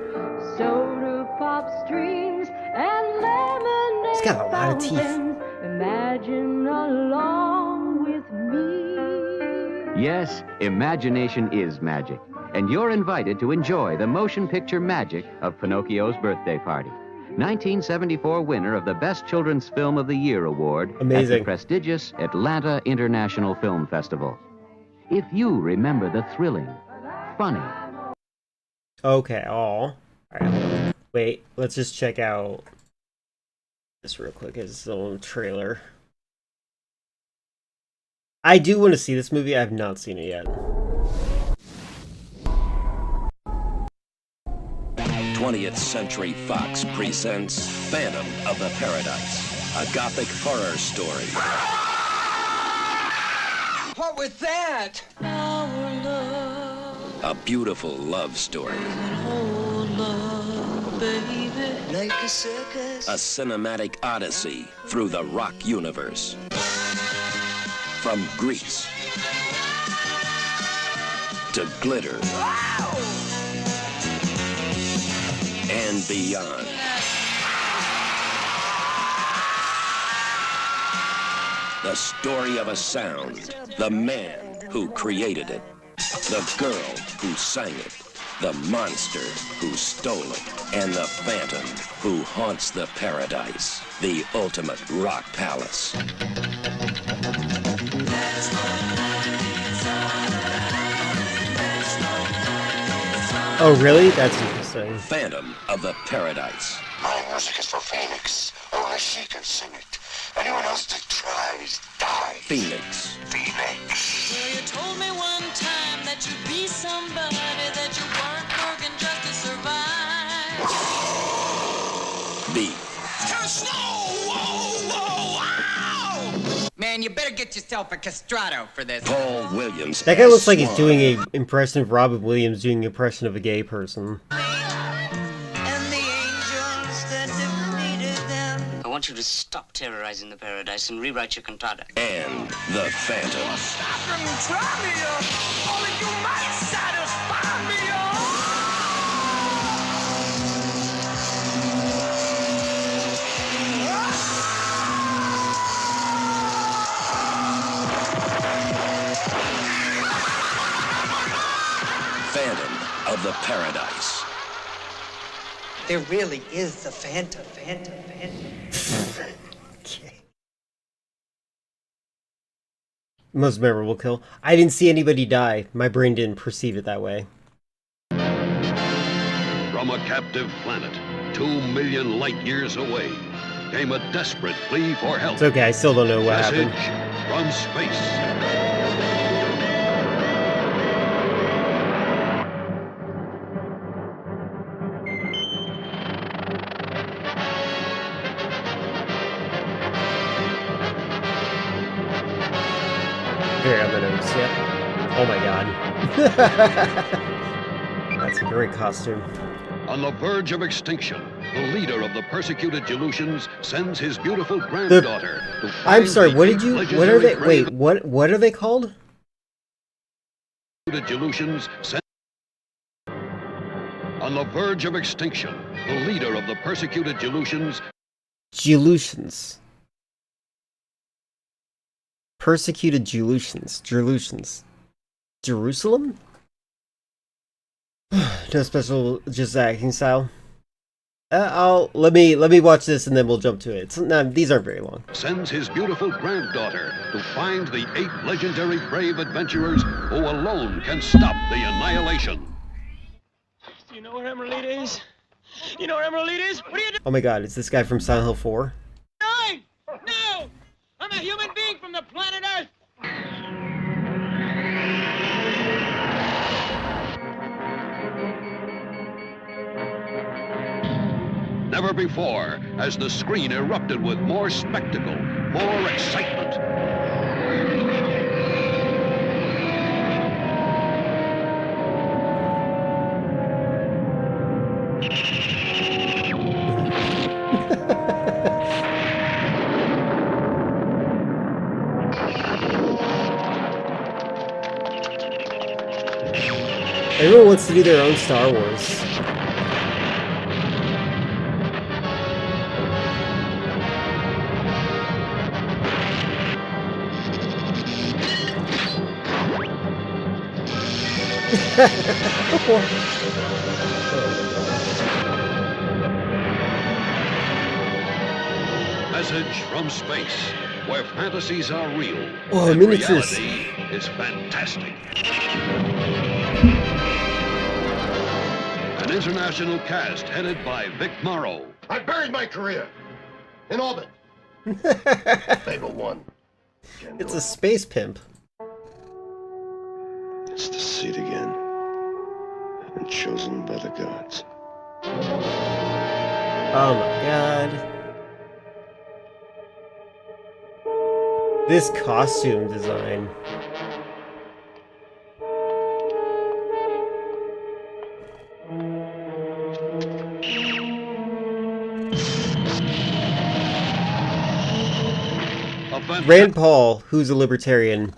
soda pop streams, and lemonade He's got a lot of teeth. fountains. Imagine along with me. Yes, imagination is magic, and you're invited to enjoy the motion picture magic of Pinocchio's birthday party. 1974 winner of the Best Children's Film of the Year award at the Amazing. prestigious Atlanta International Film Festival. If you remember the thrilling, funny, Okay, all right. Wait, let's just check out this real quick. It's a little trailer. I do want to see this movie. I have not seen it yet. 20th Century Fox presents Phantom of the Paradise, a gothic horror story. What was that? A beautiful love story. Like a circus. A cinematic odyssey through the rock universe. From Greece to glitter and beyond. The story of a sound, the man who created it, the girl who sang it, the monster who stole it, and the phantom who haunts the paradise, the ultimate rock palace. Oh, really? That's interesting. Phantom of the Paradise. My music is for Phoenix. Only she can sing it. Anyone else that tries, dies. Phoenix. Phoenix. Well, you told me one time that you'd be somebody, that you weren't working just to survive. B. Man, you better get yourself a castrato for this. Paul Williams. That guy looks like he's Swan. doing an impression of Robin Williams doing an impression of a gay person. I want you to stop terrorizing the paradise and rewrite your cantata. And the Phantom. Phantom of the Paradise. There really is the Phantom. Most memorable kill. I didn't see anybody die. My brain didn't perceive it that way. From a captive planet, 2 million light years away, came a desperate plea for help. It's okay, I still don't know what Message happened. from space. Very on the nose, yeah. Oh my god. That's a great costume. On the verge of extinction, the leader of the persecuted Gelutians sends his beautiful granddaughter to find I'm sorry, the what did you, what are they, legendary wait, what are they called? Gelutians on the verge of extinction, the leader of the persecuted Gelutians. Gelutians. Persecuted Gelutians. Jerusalem? No special, just acting style. Let me watch this and then we'll jump to it. These aren't very long. Sends his beautiful granddaughter to find the 8 legendary brave adventurers who alone can stop the annihilation. Do you know where Emeralita is? You know where Emeralita is? What are you doing? Oh my god, is this guy from Silent Hill 4? No! I'm a human being from the planet Earth! Never before has the screen erupted with more spectacle, more excitement. Everyone wants to do their own Star Wars. Message from Space, where fantasies are real Oh, and miniatures. reality is fantastic. An international cast headed by Vic Morrow. I buried my career in orbit. Fable 1. It's a space pimp. It's the seat again. I've been chosen by the gods. Oh my god. This costume design. Rand Paul, who's a libertarian,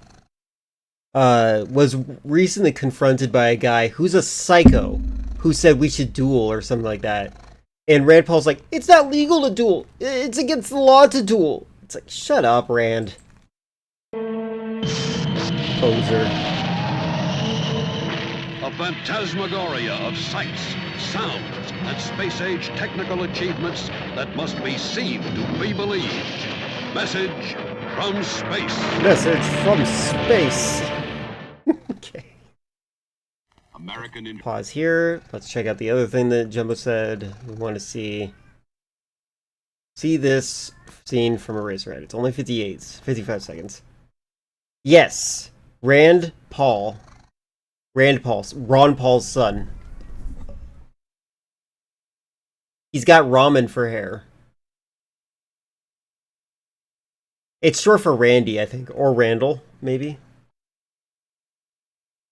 was recently confronted by a guy who's a psycho who said we should duel or something like that. And Rand Paul's like, it's not legal to duel. It's against the law to duel. It's like, shut up, Rand. Poser. A phantasmagoria of sights, sounds, and space-age technical achievements that must be seen to be believed. Message from Space. Message from space. Okay. American Pause here. Let's check out the other thing that Jumbo said. We want to see this scene from Eraserhead. It's only 55 seconds. Yes, Ron Paul's son. He's got ramen for hair. It's short for Randy, I think, or Randall, maybe.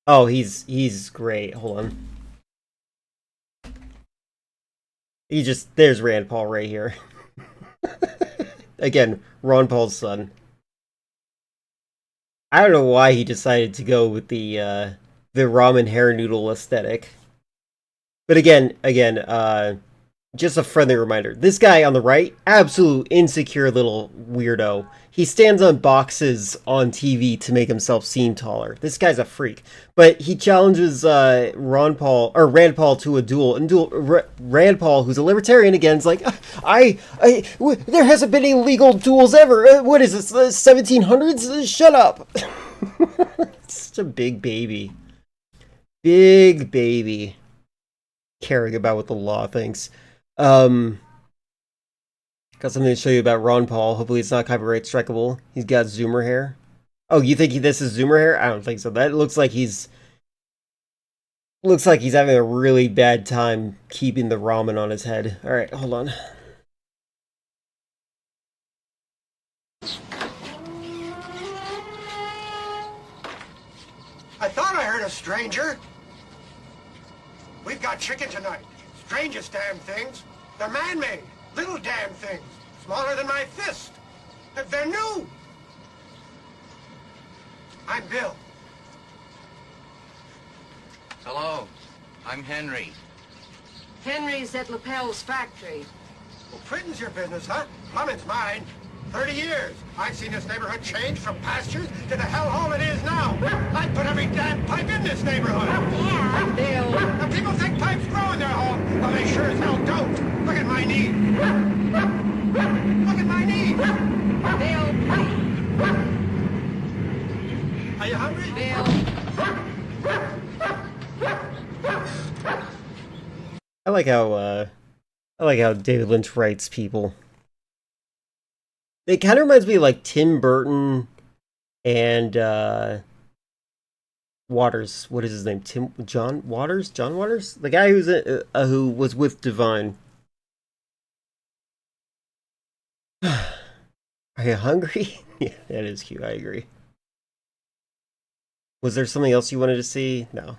Oh, he's great. Hold on. There's Rand Paul right here. Again, Ron Paul's son. I don't know why he decided to go with the ramen hair noodle aesthetic. But again, just a friendly reminder. This guy on the right, absolute insecure little weirdo. He stands on boxes on TV to make himself seem taller. This guy's a freak. But he challenges Rand Paul to a duel. And Rand Paul, who's a libertarian again, is like, there hasn't been any legal duels ever. What is this, the 1700s? Shut up. Such a big baby. Big baby. Caring about what the law thinks. Got something to show you about Ron Paul. Hopefully it's not copyright strikeable. He's got zoomer hair. Oh, you think this is zoomer hair? I don't think so. That looks like he's having a really bad time keeping the ramen on his head. All right, hold on. I thought I heard a stranger. We've got chicken tonight. Strangest damn things. They're man-made. Little damn things. Smaller than my fist. They're new. I'm Bill. Hello, I'm Henry. Henry's at Lapel's factory. Well, printing's your business, huh? Plumbing's mine. 30 years. I've seen this neighborhood change from pastures to the hellhole it is now. I put every damn pipe in this neighborhood. Yeah. Bill. Now, people think pipes grow in their home. Well, they sure as hell don't. Look at my knee. Look at my knee. Bill, please. Are you hungry? Bill. I like how David Lynch writes people. It kind of reminds me of like Tim Burton and Waters. What is his name? John Waters? The guy who was with Divine. Are you hungry? Yeah, that is cute. I agree. Was there something else you wanted to see? No.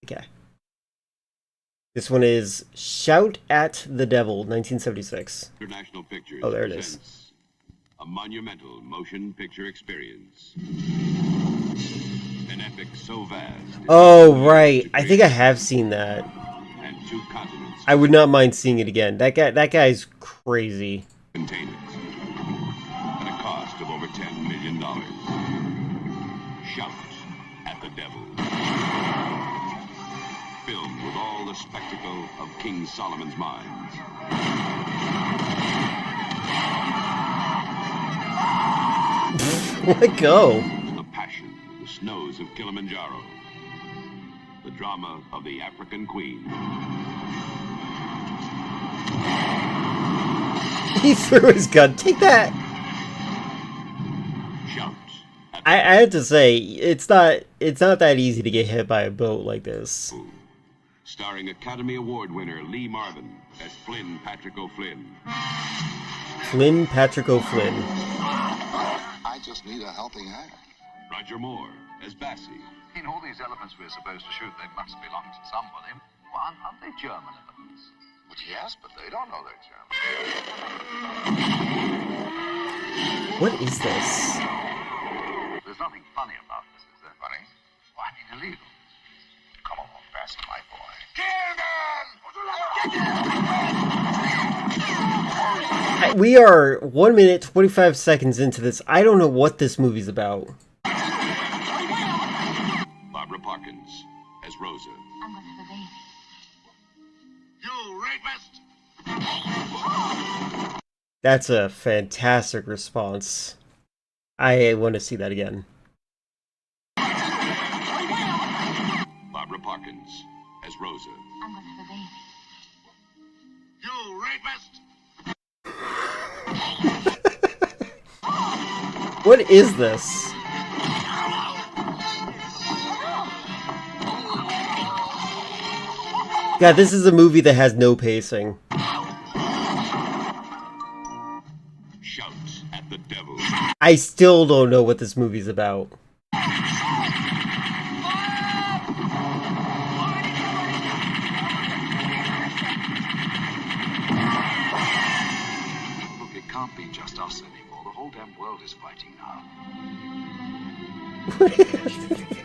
Okay. This one is Shout at the Devil, 1976. International Pictures. Oh, there it is. A monumental motion picture experience. An epic so vast. Oh, right. I think I have seen that. And 2 continents. I would not mind seeing it again. That guy's crazy. Contain it. At a cost of over $10 million. Shout at the Devil. Filmed with all the spectacle of King Solomon's mines. Let go. The passion, the snows of Kilimanjaro. The drama of the African Queen. He threw his gun. Take that. I have to say, it's not that easy to get hit by a boat like this. Starring Academy Award winner Lee Marvin as Flynn Patrick O'Flynn. Flynn Patrick O'Flynn. I just need a helping hand. Roger Moore as Bassie. In all these elephants we're supposed to shoot, they must belong to somebody. Well, aren't they German elephants? But yes, but they don't know they're German. What is this? There's nothing funny about this, is there? Funny? Well, I mean illegal. Come on, Bassie, my boy. We are 1 minute 25 seconds into this. I don't know what this movie's about. Barbara Parkins as Rosa. I'm gonna have a baby. You rapist! That's a fantastic response. I want to see that again. Barbara Parkins as Rosa. I'm gonna have a baby. You rapist! What is this? God, this is a movie that has no pacing. Shout at the devil. I still don't know what this movie's about. Look, it can't be just us anymore. The whole damn world is fighting now.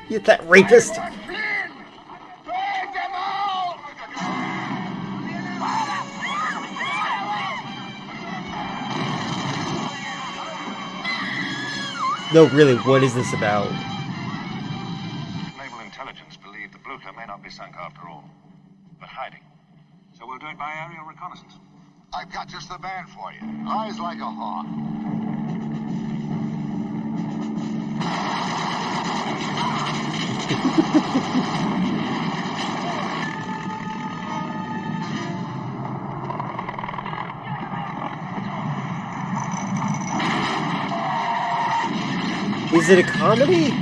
You're that rapist. No, really, what is this about? Naval intelligence believe the Blucher may not be sunk after all, but hiding. So we'll do it by aerial reconnaissance. I've got just the man for you. Eyes like a hawk. Is it a comedy?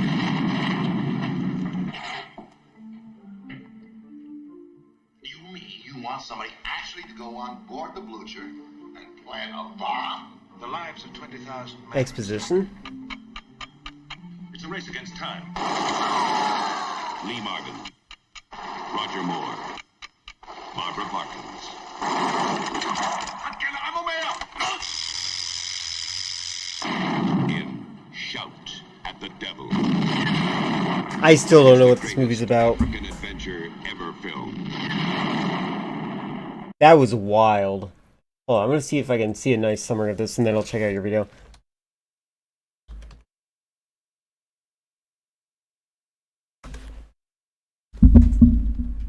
You mean you want somebody actually to go on board the Blucher and plant a bomb? The lives of 20,000 men. Exposition? It's a race against time. Lee Marvin. Roger Moore. Barbara Parkins. In Shout at the Devil. I still don't know what this movie's about. African adventure ever filmed. That was wild. Hold on, I'm gonna see if I can see a nice summary of this, and then I'll check out your video.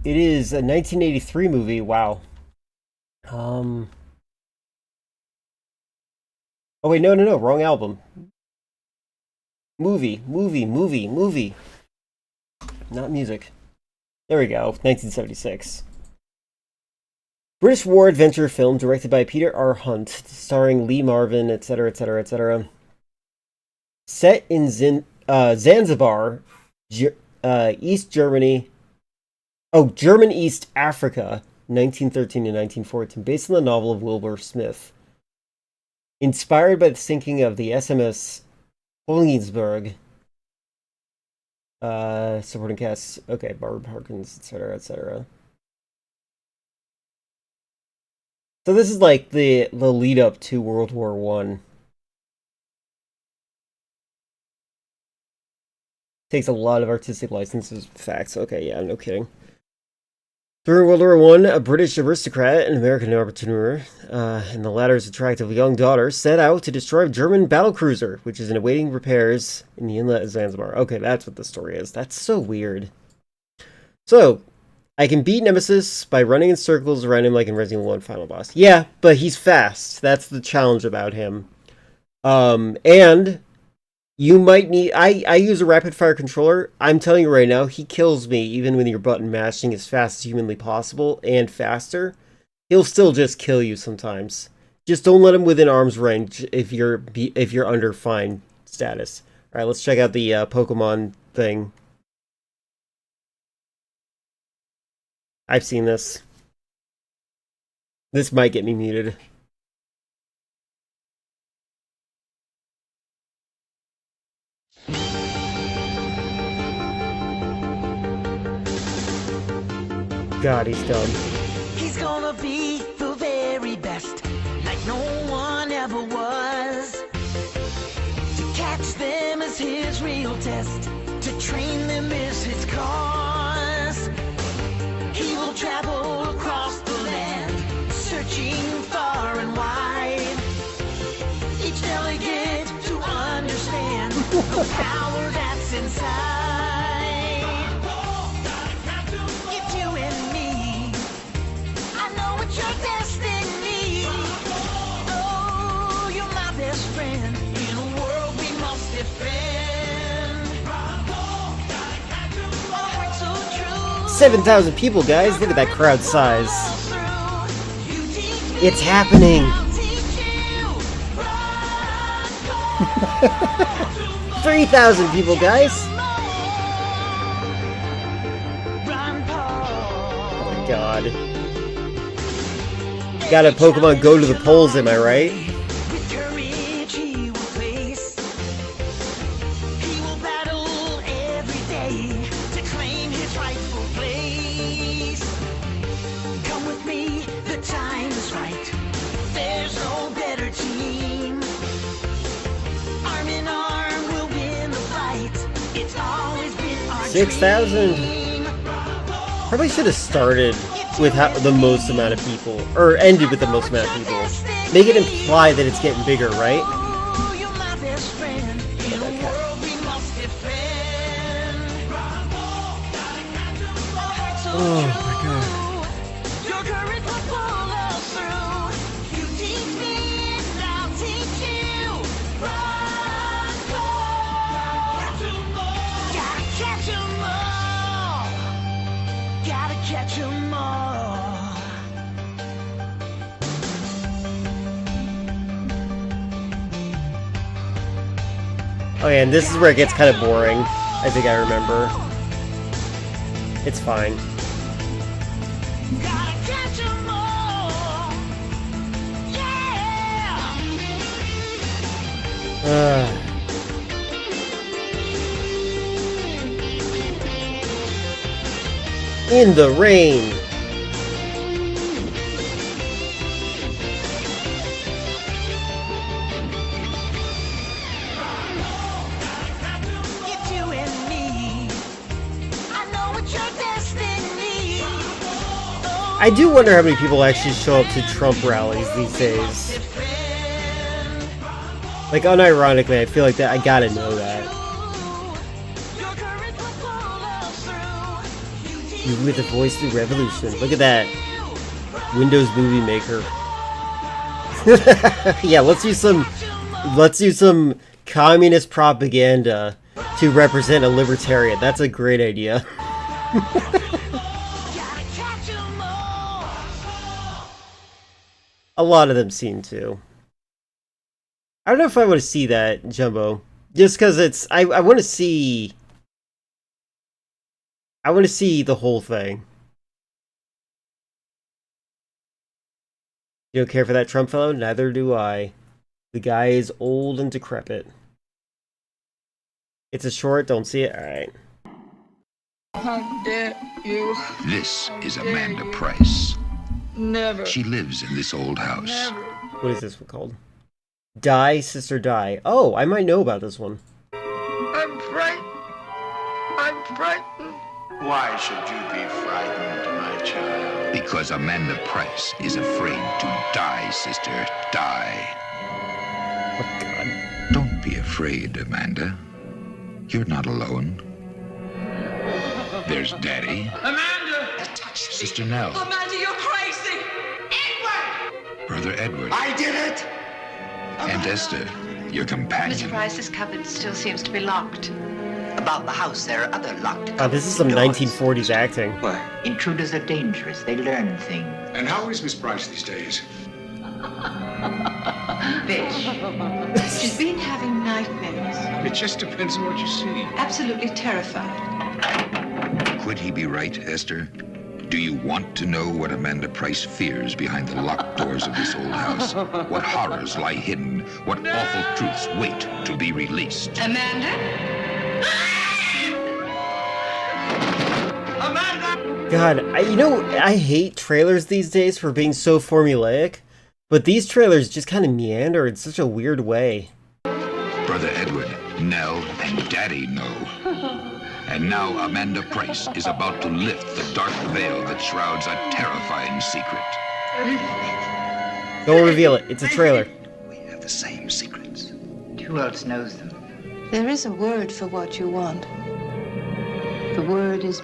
It is a 1983 movie. Wow. Oh wait, no, wrong album. Movie. Not music. There we go, 1976. British war adventure film directed by Peter R. Hunt, starring Lee Marvin, etc., etc., etc. Set in Zanzibar, East Germany. Oh, German East Africa, 1913 to 1914, based on the novel of Wilbur Smith. Inspired by the sinking of the SMS Hollingsburg. Supporting cast, okay, Barbara Parkins, etc., etc. So this is like the lead up to World War I. Takes a lot of artistic licenses, facts. Okay, yeah, no kidding. During World War I, a British aristocrat and American entrepreneur, and the latter's attractive young daughter, set out to destroy a German battlecruiser, which is awaiting repairs in the inlet of Zanzibar. Okay, that's what the story is. That's so weird. So, I can beat Nemesis by running in circles around him like in Resident Evil 1 Final Boss. Yeah, but he's fast. That's the challenge about him. And You might need... I use a rapid fire controller. I'm telling you right now, he kills me even when you're button mashing as fast as humanly possible and faster. He'll still just kill you sometimes. Just don't let him within arm's range if you're under fine status. Alright, let's check out the Pokemon thing. I've seen this. This might get me muted. God, he's dumb. He's gonna be the very best, like no one ever was. To catch them is his real test, to train them is his cause. He will travel across the land, searching far and wide. Each delegate to understand the power that's inside. It's you and me. I know it's your destiny. Oh, you're my best friend in a world we must defend. A heart so true. 7,000 people, guys. Look at that crowd size. It's happening. 3,000 people, guys. Oh my god. Got a Pokemon Go to the polls, am I right? With courage he will face. He will battle every day to claim his rightful place. Come with me, the time is right. There's no better team. Arm in arm we'll win the fight. It's always been our 6,000. Probably should have started with the most amount of people, or ended with the most amount of people. Make it imply that it's getting bigger, right? Oh my god. Your courage will pull us through. You teach me and I'll teach you. Run, gotta catch 'em all. Gotta catch 'em all. Oh yeah, and this is where it gets kind of boring. I think I remember. It's fine. Gotta catch 'em all. Yeah. In the rain. It's you and me. I know it's your destiny. I do wonder how many people actually show up to Trump rallies these days. Like, unironically, I feel like that I gotta know that. You were the voice of the revolution. Look at that. Windows Movie Maker. Yeah, let's use some communist propaganda to represent a libertarian. That's a great idea. A lot of them seem to. I don't know if I want to see that, Jumbo. Just because it's... I want to see... I want to see the whole thing. You don't care for that Trump fellow? Neither do I. The guy is old and decrepit. It's a short, don't see it? Alright. How dare you? This is Amanda Price. Never. She lives in this old house. Never. What is this one called? Die, Sister, Die. Oh, I might know about this one. I'm frightened. I'm frightened. Why should you be frightened, my child? Because Amanda Price is afraid to die, sister. Die. Oh, God. Don't be afraid, Amanda. You're not alone. There's Daddy. Amanda! Sister Nell. Amanda, you're crazy! Edward! Brother Edward. I did it! And Esther. your companion. Mr. Price, this cupboard still seems to be locked. About the house, there are other locked Oh, this is some 1940s acting. What? Intruders are dangerous. They learn things. And how is Miss Price these days? Fish. She's been having nightmares. It just depends on what you see. Absolutely terrified. Could he be right, Esther? Do you want to know what Amanda Price fears behind the locked doors of this old house? What horrors lie hidden? What awful truths wait to be released? Amanda? God, I hate trailers these days for being so formulaic, but these trailers just kind of meander in such a weird way. Brother Edward, Nell, and Daddy know. And now Amanda Price is about to lift the dark veil that shrouds a terrifying secret. Don't reveal it. It's a trailer. We have the same secrets. Who else knows them? There is a word for what you want. The word is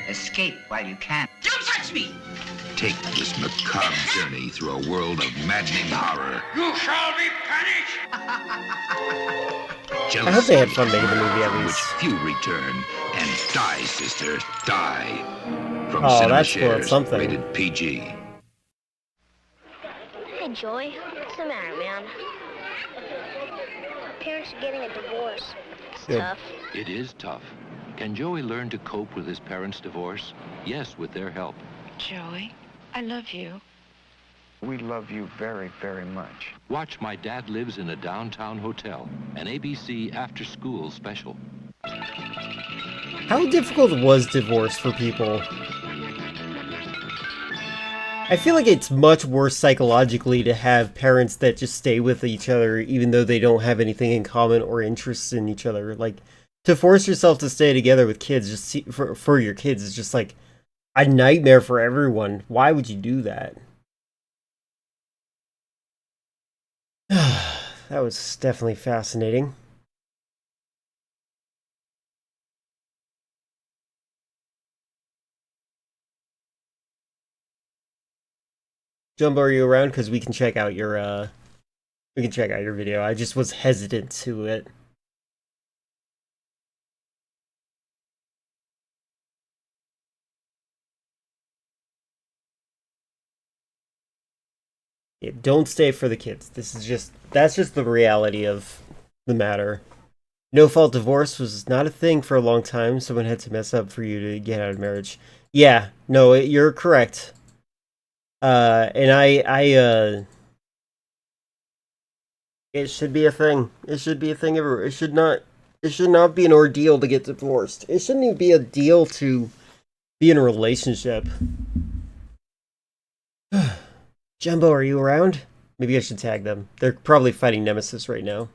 Escape while you can. Don't touch me! Take this macabre journey through a world of maddening horror. You shall be punished! I hope they had fun making the movie at from least. which few return. And die, sister, die. From Oh, Cinema that's cool. Shares, It's something. rated PG. Hey, Joey. What's the matter, man? My parents are getting a divorce. It's tough. It is tough. Can Joey learn to cope with his parents' divorce? Yes, with their help. Joey, I love you. We love you very, very much. Watch My Dad Lives in a Downtown Hotel, an ABC after-school special. How difficult was divorce for people? I feel like it's much worse psychologically to have parents that just stay with each other even though they don't have anything in common or interests in each other. Like, to force yourself to stay together with kids for your kids is just like a nightmare for everyone. Why would you do that? That was definitely fascinating. Jumbo, are you around? Because we can check out your video. I just was hesitant to it. Yeah, don't stay for the kids. That's just the reality of the matter. No fault divorce was not a thing for a long time. Someone had to mess up for you to get out of marriage. Yeah, no, you're correct. And it should be a thing. It should be a thing everywhere. It should not be an ordeal to get divorced. It shouldn't even be a deal to be in a relationship. Jumbo, are you around? Maybe I should tag them. They're probably fighting Nemesis right now.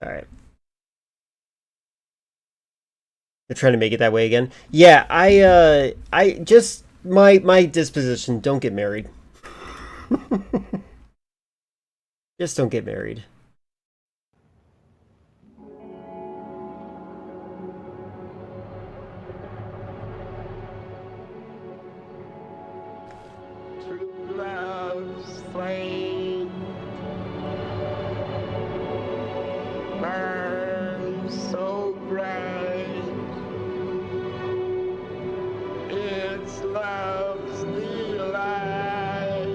Alright. They're trying to make it that way again. Yeah, I just my disposition, don't get married. Just don't get married. True love's flame burns so bright. It's love's delight.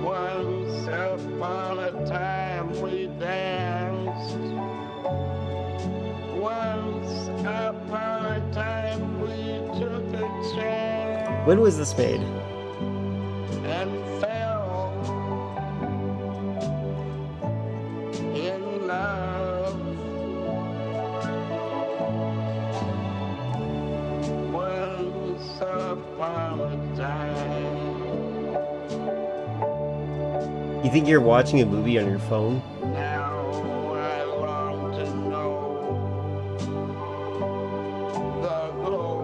Once upon a time we danced. Once upon a time we took a chance When was this made? and fell in love. Once upon a time. You think you're watching a movie on your phone? Now I long to know the glow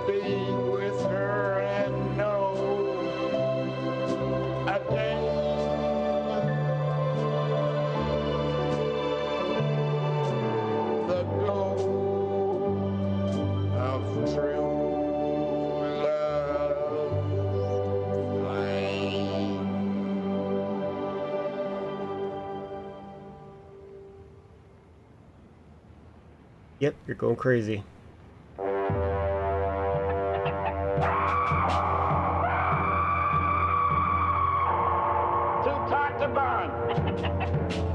be with her and know a day the glow of true love flame. Yep, you're going crazy. Too tight to burn.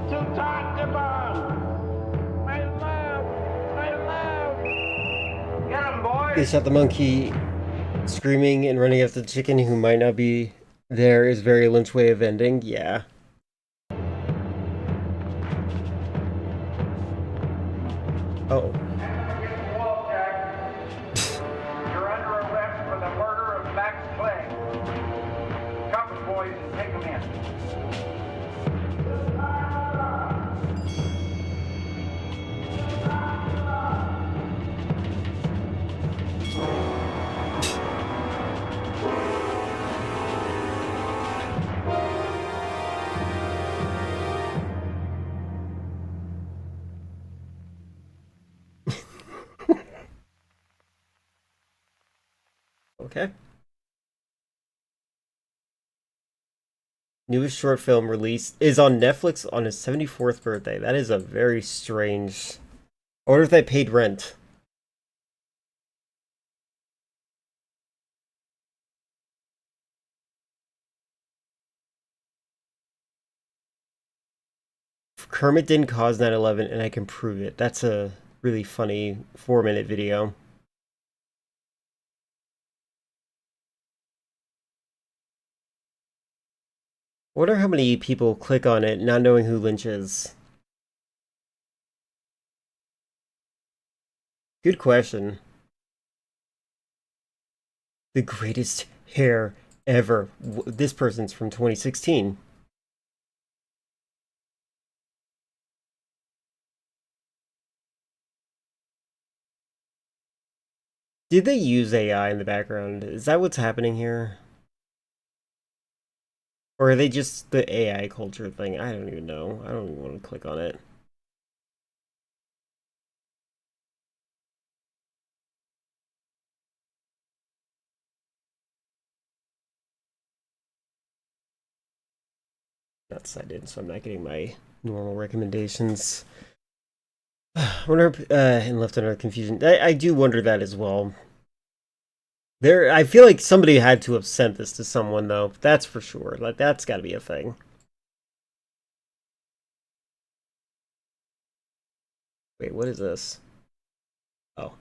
Too tight to burn. My love. My love. Get him, boys. They shot the monkey screaming and running after the chicken who might not be there is very Lynch way of ending. Yeah. Oh. You're under arrest for the murder of Max Clay. Cuff him, boys, and take him in. Okay. Newest short film released is on Netflix on his 74th birthday. That is a very strange... I wonder if they paid rent. Kermit didn't cause 9/11 and I can prove it. That's a really funny 4-minute video. I wonder how many people click on it not knowing who Lynch is. Good question. The greatest hair ever. This person's from 2016. Did they use AI in the background? Is that what's happening here? Or are they just the AI culture thing? I don't even know. I don't even want to click on it. Not cited, so I'm not getting my normal recommendations. I wonder if, and left under confusion. I do wonder that as well. I feel like somebody had to have sent this to someone, though. That's for sure. Like, that's got to be a thing. Wait, what is this? Oh.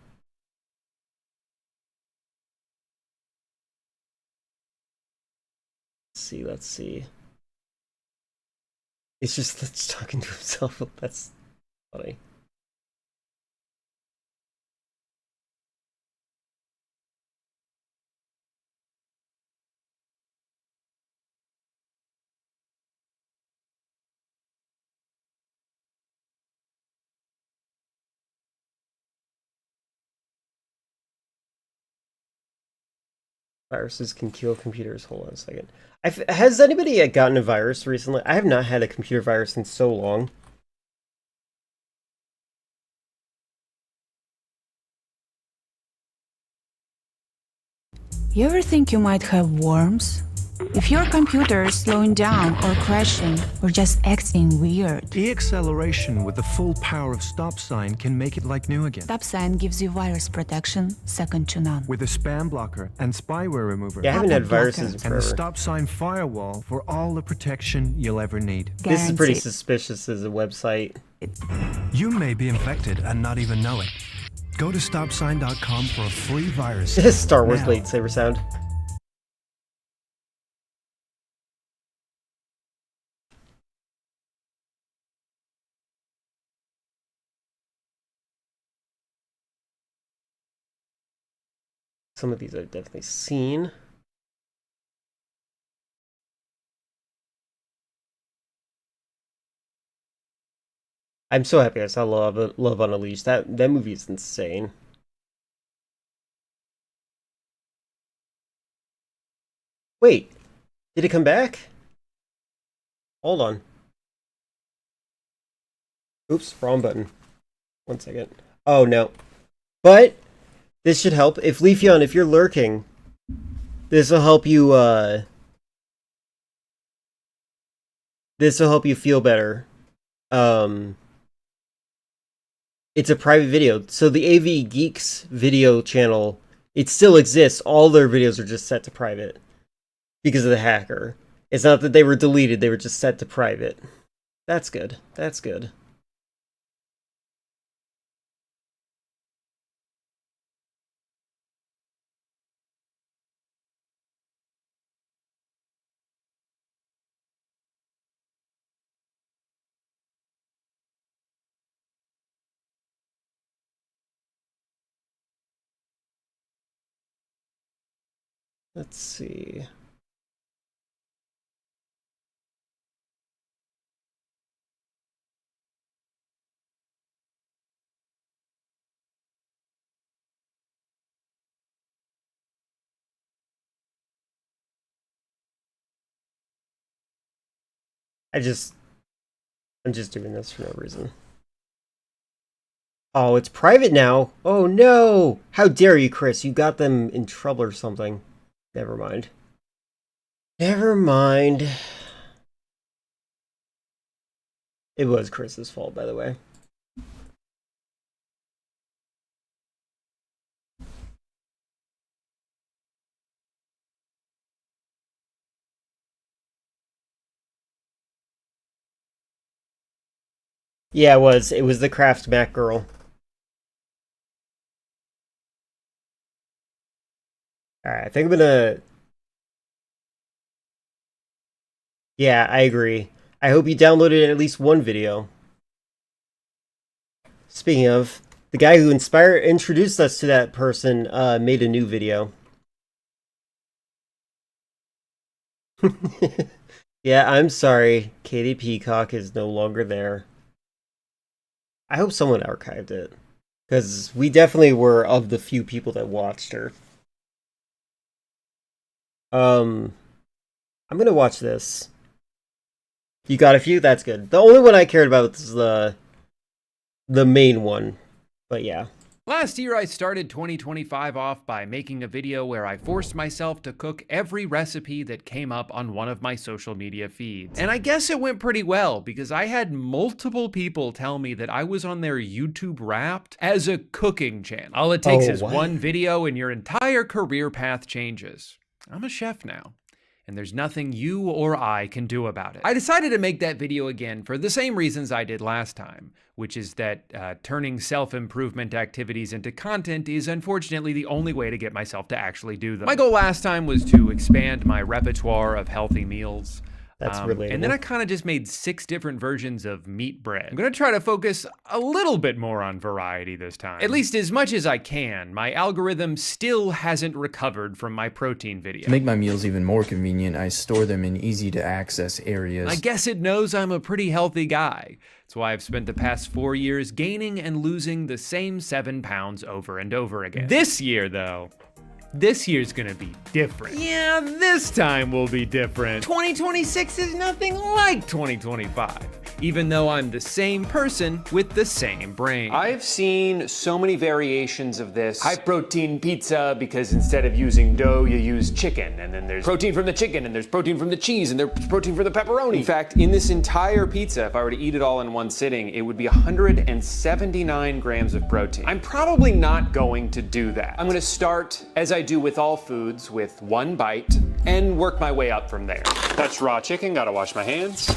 Let's see. It's just that's talking to himself. That's funny. Viruses can kill computers. Hold on a second. Has anybody gotten a virus recently? I have not had a computer virus in so long. You ever think you might have worms? If your computer is slowing down or crashing or just acting weird. E-acceleration with the full power of StopSign can make it like new again. StopSign gives you virus protection second to none. With a spam blocker and spyware remover. Yeah, I haven't had viruses in forever. And the StopSign firewall for all the protection you'll ever need. This is pretty suspicious as a website. You may be infected and not even know it. Go to StopSign.com for a free virus. Star Wars lightsaber sound. Some of these I've definitely seen. I'm so happy I saw Love on Unleashed. That movie is insane. Wait, did it come back? Hold on. Oops, wrong button. 1 second. Oh, no. But this should help. If Leafeon, if you're lurking, this will help you, this will help you feel better. It's a private video. So the AV Geeks video channel, it still exists. All their videos are just set to private because of the hacker. It's not that they were deleted, they were just set to private. That's good. That's good. Let's see. I'm just doing this for no reason. Oh, it's private now. Oh no! How dare you, Chris? You got them in trouble or something. Never mind. Never mind. It was Chris's fault, by the way. Yeah, it was. It was the Craft Mac girl. Alright, I think I'm gonna... Yeah, I agree. I hope you downloaded at least one video. Speaking of, the guy who introduced us to that person made a new video. Yeah, I'm sorry. Katie Peacock is no longer there. I hope someone archived it. Because we definitely were of the few people that watched her. I'm gonna watch this. You got a few? That's good. The only one I cared about is the main one. But yeah. Last year I started 2025 off by making a video where I forced myself to cook every recipe that came up on one of my social media feeds. And I guess it went pretty well because I had multiple people tell me that I was on their YouTube Wrapped as a cooking channel. All it takes is one video and your entire career path changes. I'm a chef now, and there's nothing you or I can do about it. I decided to make that video again for the same reasons I did last time, which is that turning self-improvement activities into content is unfortunately the only way to get myself to actually do them. My goal last time was to expand my repertoire of healthy meals. That's relatable. And then I kind of just made 6 different versions of meat bread. I'm gonna try to focus a little bit more on variety this time. At least as much as I can. My algorithm still hasn't recovered from my protein video. To make my meals even more convenient, I store them in easy to access areas. I guess it knows I'm a pretty healthy guy. That's why I've spent the past 4 years gaining and losing the same 7 pounds over and over again. This year though, this year's gonna be different. Yeah, this time will be different. 2026 is nothing like 2025, even though I'm the same person with the same brain. I've seen so many variations of this. High protein pizza because instead of using dough, you use chicken. And then there's protein from the chicken, and there's protein from the cheese, and there's protein from the pepperoni. In fact, in this entire pizza, if I were to eat it all in one sitting, it would be 179 grams of protein. I'm probably not going to do that. I'm gonna start, as I do with all foods, with one bite and work my way up from there. Touch raw chicken, gotta wash my hands.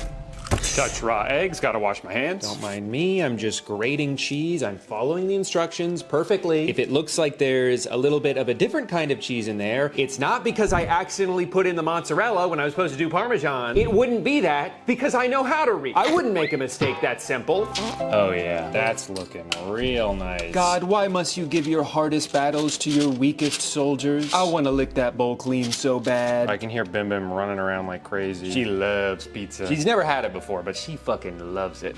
Touch raw eggs, gotta wash my hands. Don't mind me, I'm just grating cheese. I'm following the instructions perfectly. If it looks like there's a little bit of a different kind of cheese in there, it's not because I accidentally put in the mozzarella when I was supposed to do Parmesan. It wouldn't be that because I know how to read. I wouldn't make a mistake that simple. Oh yeah, that's looking real nice. God, why must you give your hardest battles to your weakest soldiers? I wanna lick that bowl clean so bad. I can hear Bim Bim running around like crazy. She loves pizza. She's never had it before, but she fucking loves it.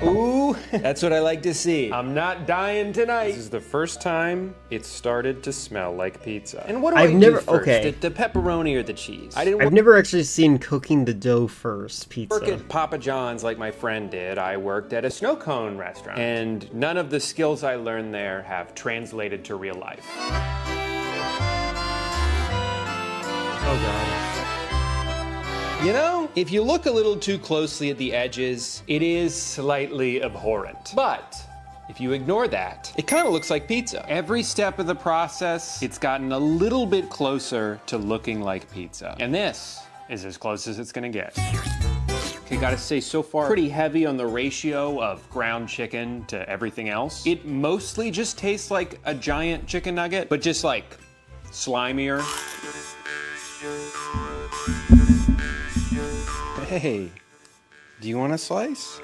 Ooh, that's what I like to see. I'm not dying tonight. This is the first time it started to smell like pizza. And what do I do first? The pepperoni or the cheese? I've never actually seen cooking the dough first pizza. Work at Papa John's like my friend did. I worked at a snow cone restaurant. And none of the skills I learned there have translated to real life. Oh God. You know, if you look a little too closely at the edges, it is slightly abhorrent. But if you ignore that, it kind of looks like pizza. Every step of the process, it's gotten a little bit closer to looking like pizza. And this is as close as it's gonna get. Okay, gotta say, so far, pretty heavy on the ratio of ground chicken to everything else. It mostly just tastes like a giant chicken nugget, but just like slimier. Hey, do you want a slice?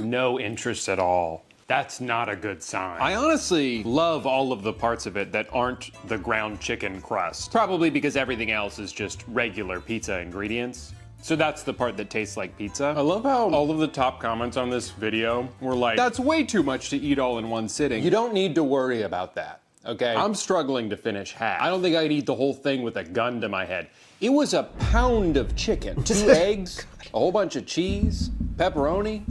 No interest at all. That's not a good sign. I honestly love all of the parts of it that aren't the ground chicken crust. Probably because everything else is just regular pizza ingredients. So that's the part that tastes like pizza. I love how all of the top comments on this video were like, that's way too much to eat all in one sitting. You don't need to worry about that, okay? I'm struggling to finish half. I don't think I'd eat the whole thing with a gun to my head. It was a pound of chicken, 2 eggs, a whole bunch of cheese, pepperoni.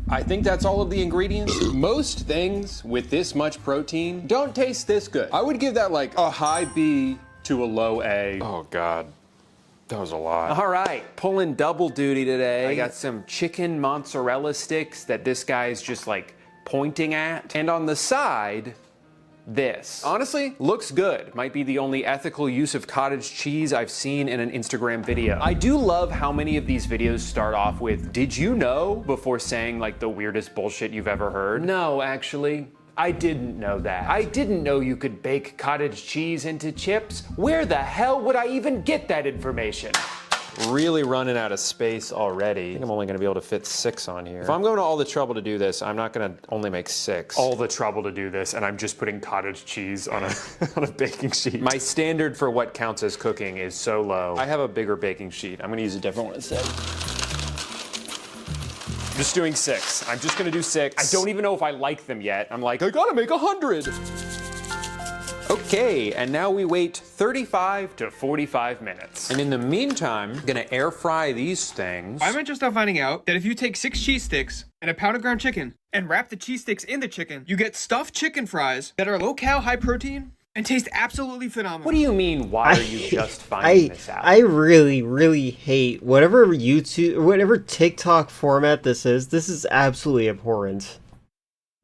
I think that's all of the ingredients. Most things with this much protein don't taste this good. I would give that like a high B to a low A. Oh God, that was a lot. All right, pulling double duty today. I got some chicken mozzarella sticks that this guy's just like pointing at. And on the side, this. Honestly, looks good. Might be the only ethical use of cottage cheese I've seen in an Instagram video. I do love how many of these videos start off with, did you know, before saying like the weirdest bullshit you've ever heard. No, actually, I didn't know that. I didn't know you could bake cottage cheese into chips. Where the hell would I even get that information? Really running out of space already. I think I'm only gonna be able to fit 6 on here. If I'm going to all the trouble to do this, I'm not gonna only make 6. All the trouble to do this, and I'm just putting cottage cheese on a, on a baking sheet. My standard for what counts as cooking is so low. I have a bigger baking sheet. I'm gonna use a different one instead. Just doing 6. I'm just gonna do 6. I don't even know if I like them yet. I'm like, I gotta make 100. Okay, and now we wait 35 to 45 minutes. And in the meantime, I'm gonna air fry these things. Why am I just now finding out that if you take 6 cheese sticks and a pound of ground chicken and wrap the cheese sticks in the chicken, you get stuffed chicken fries that are low-cal, high protein, and taste absolutely phenomenal. What do you mean, why are you just finding this out? I really, really hate whatever YouTube, whatever TikTok format this is. This is absolutely abhorrent.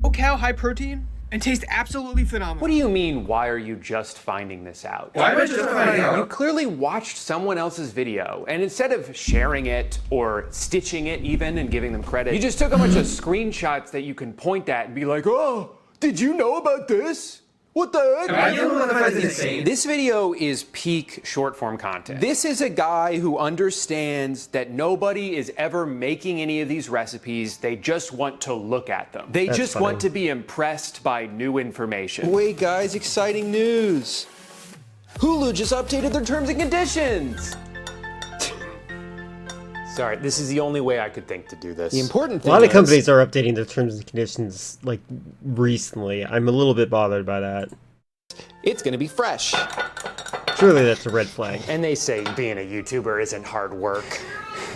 Low-cal, high protein, and taste absolutely phenomenal. What do you mean, why are you just finding this out? Why am I just finding out? You clearly watched someone else's video, and instead of sharing it or stitching it even and giving them credit, you just took a bunch of screenshots that you can point at and be like, oh, did you know about this? What the heck? Am I the only one that finds it insane? This video is peak short form content. This is a guy who understands that nobody is ever making any of these recipes. They just want to look at them. They just want to be impressed by new information. Wait, guys, exciting news. Hulu just updated their terms and conditions. Sorry, this is the only way I could think to do this. The important thing is, a lot of companies are updating their terms and conditions like recently. I'm a little bit bothered by that. It's gonna be fresh. Surely that's a red flag. And they say being a YouTuber isn't hard work.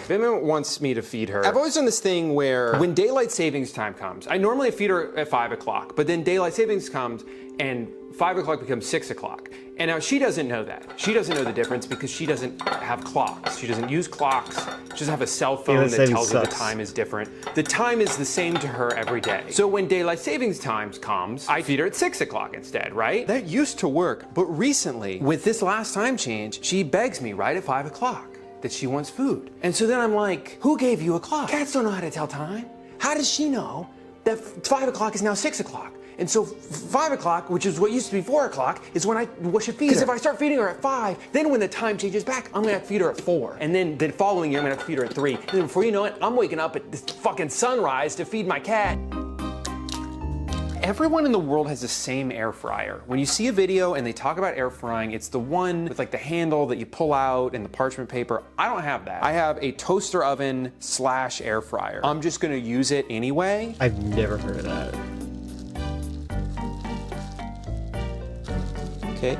Vimma wants me to feed her. I've always done this thing where when daylight savings time comes, I normally feed her at 5 o'clock, but then daylight savings comes and 5 o'clock becomes 6 o'clock. And now she doesn't know that. She doesn't know the difference because she doesn't have clocks. She doesn't use clocks. She doesn't have a cell phone that tells her the time is different. The time is the same to her every day. So when daylight savings time comes, I feed her at 6 o'clock instead, right? That used to work, but recently, with this last time change, she begs me right at 5 o'clock that she wants food. And so then I'm like, who gave you a clock? Cats don't know how to tell time. How does she know that 5 o'clock is now 6 o'clock? And so 5 o'clock, which is what used to be 4 o'clock, is when I should feed her. Because if I start feeding her at 5, then when the time changes back, I'm gonna have to feed her at 4. And then the following year, I'm gonna have to feed her at 3. And then before you know it, I'm waking up at this fucking sunrise to feed my cat. everyone in the world has the same air fryer. When you see a video and they talk about air frying, it's the one with like the handle that you pull out and the parchment paper. I don't have that. I have a toaster oven / air fryer. I'm just gonna use it anyway. I've never heard of that. Okay,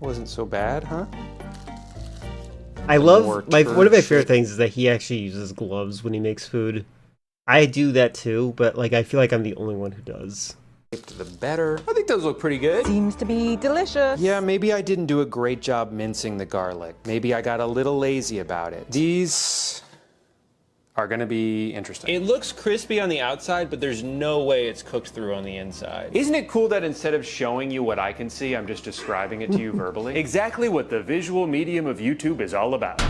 wasn't so bad, huh? I love one of my favorite things is that he actually uses gloves when he makes food. I do that too, but like I feel like I'm the only one who does. To the better. I think those look pretty good. Seems to be delicious. Yeah, maybe I didn't do a great job mincing the garlic. Maybe I got a little lazy about it. These are gonna be interesting. It looks crispy on the outside, but there's no way it's cooked through on the inside. Isn't it cool that instead of showing you what I can see, I'm just describing it to you verbally? Exactly what the visual medium of YouTube is all about.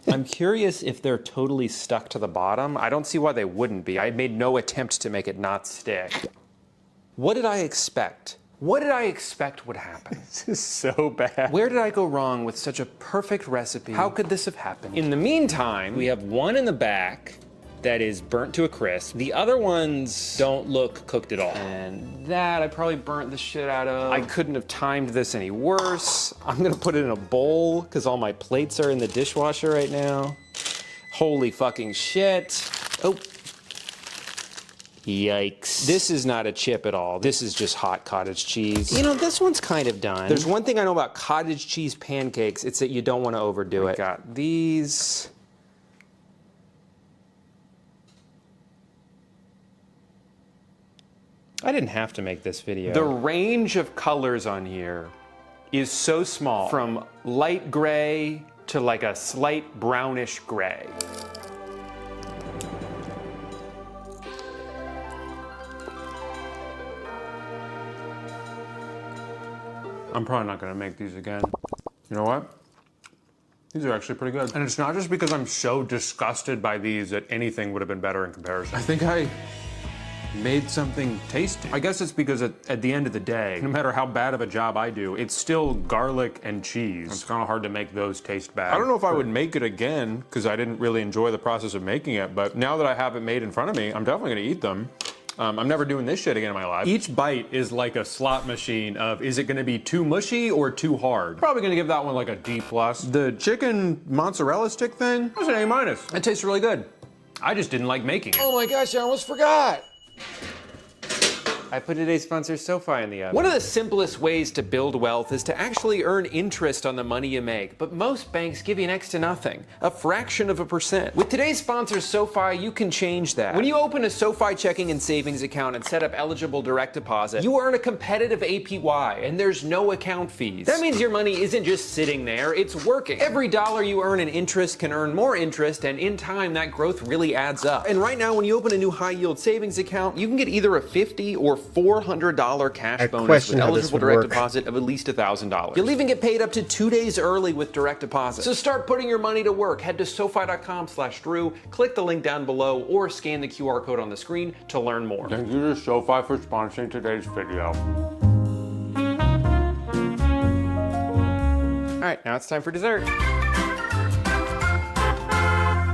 I'm curious if they're totally stuck to the bottom. I don't see why they wouldn't be. I made no attempt to make it not stick. What did I expect? What did I expect would happen? This is so bad. Where did I go wrong with such a perfect recipe? How could this have happened? In the meantime, we have one in the back that is burnt to a crisp. The other ones don't look cooked at all. And that I probably burnt the shit out of. I couldn't have timed this any worse. I'm gonna put it in a bowl because all my plates are in the dishwasher right now. Holy fucking shit. Oh. Yikes. This is not a chip at all. This is just hot cottage cheese. You know, this one's kind of done. There's one thing I know about cottage cheese pancakes. It's that you don't want to overdo it. Got these. I didn't have to make this video. The range of colors on here is so small. From light gray to like a slight brownish gray. I'm probably not gonna make these again. You know what? These are actually pretty good. And it's not just because I'm so disgusted by these that anything would have been better in comparison. I think I made something tasty. I guess it's because at the end of the day, no matter how bad of a job I do, it's still garlic and cheese. It's kind of hard to make those taste bad. I don't know if I would make it again because I didn't really enjoy the process of making it, but now that I have it made in front of me, I'm definitely gonna eat them. I'm never doing this shit again in my life. Each bite is like a slot machine of, is it gonna be too mushy or too hard? Probably gonna give that one like a D+. The chicken mozzarella stick thing, that's an A-. It tastes really good. I just didn't like making it. Oh my gosh, I almost forgot. I put today's sponsor SoFi in the oven. One of the simplest ways to build wealth is to actually earn interest on the money you make, but most banks give you next to nothing, a fraction of a percent. With today's sponsor SoFi, you can change that. When you open a SoFi checking and savings account and set up eligible direct deposit, you earn a competitive APY, and there's no account fees. That means your money isn't just sitting there, it's working. Every dollar you earn in interest can earn more interest, and in time, that growth really adds up. And right now, when you open a new high-yield savings account, you can get either a $50 or $400 cash bonus with eligible direct deposit of at least $1,000. You'll even get paid up to 2 days early with direct deposit. So start putting your money to work. Head to SoFi.com/Drew, click the link down below, or scan the QR code on the screen to learn more. Thank you to SoFi for sponsoring today's video. All right, now it's time for dessert.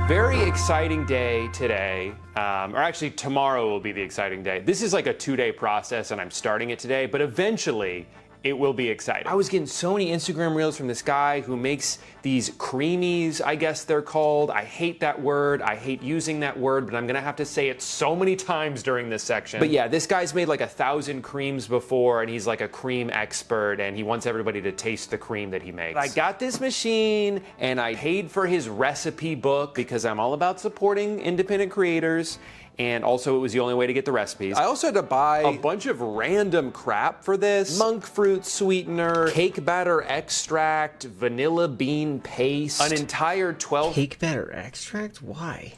Very exciting day today, or actually tomorrow will be the exciting day. This is like a 2-day process and I'm starting it today, but eventually it will be exciting. I was getting so many Instagram reels from this guy who makes these creamies, I guess they're called. I hate that word, I hate using that word, but I'm gonna have to say it so many times during this section. But yeah, this guy's made like 1,000 creams before and he's like a cream expert and he wants everybody to taste the cream that he makes. I got this machine and I paid for his recipe book because I'm all about supporting independent creators. And also it was the only way to get the recipes. I also had to buy a bunch of random crap for this. Monk fruit sweetener, cake batter extract, vanilla bean paste, an entire 12 cake batter extract? Why?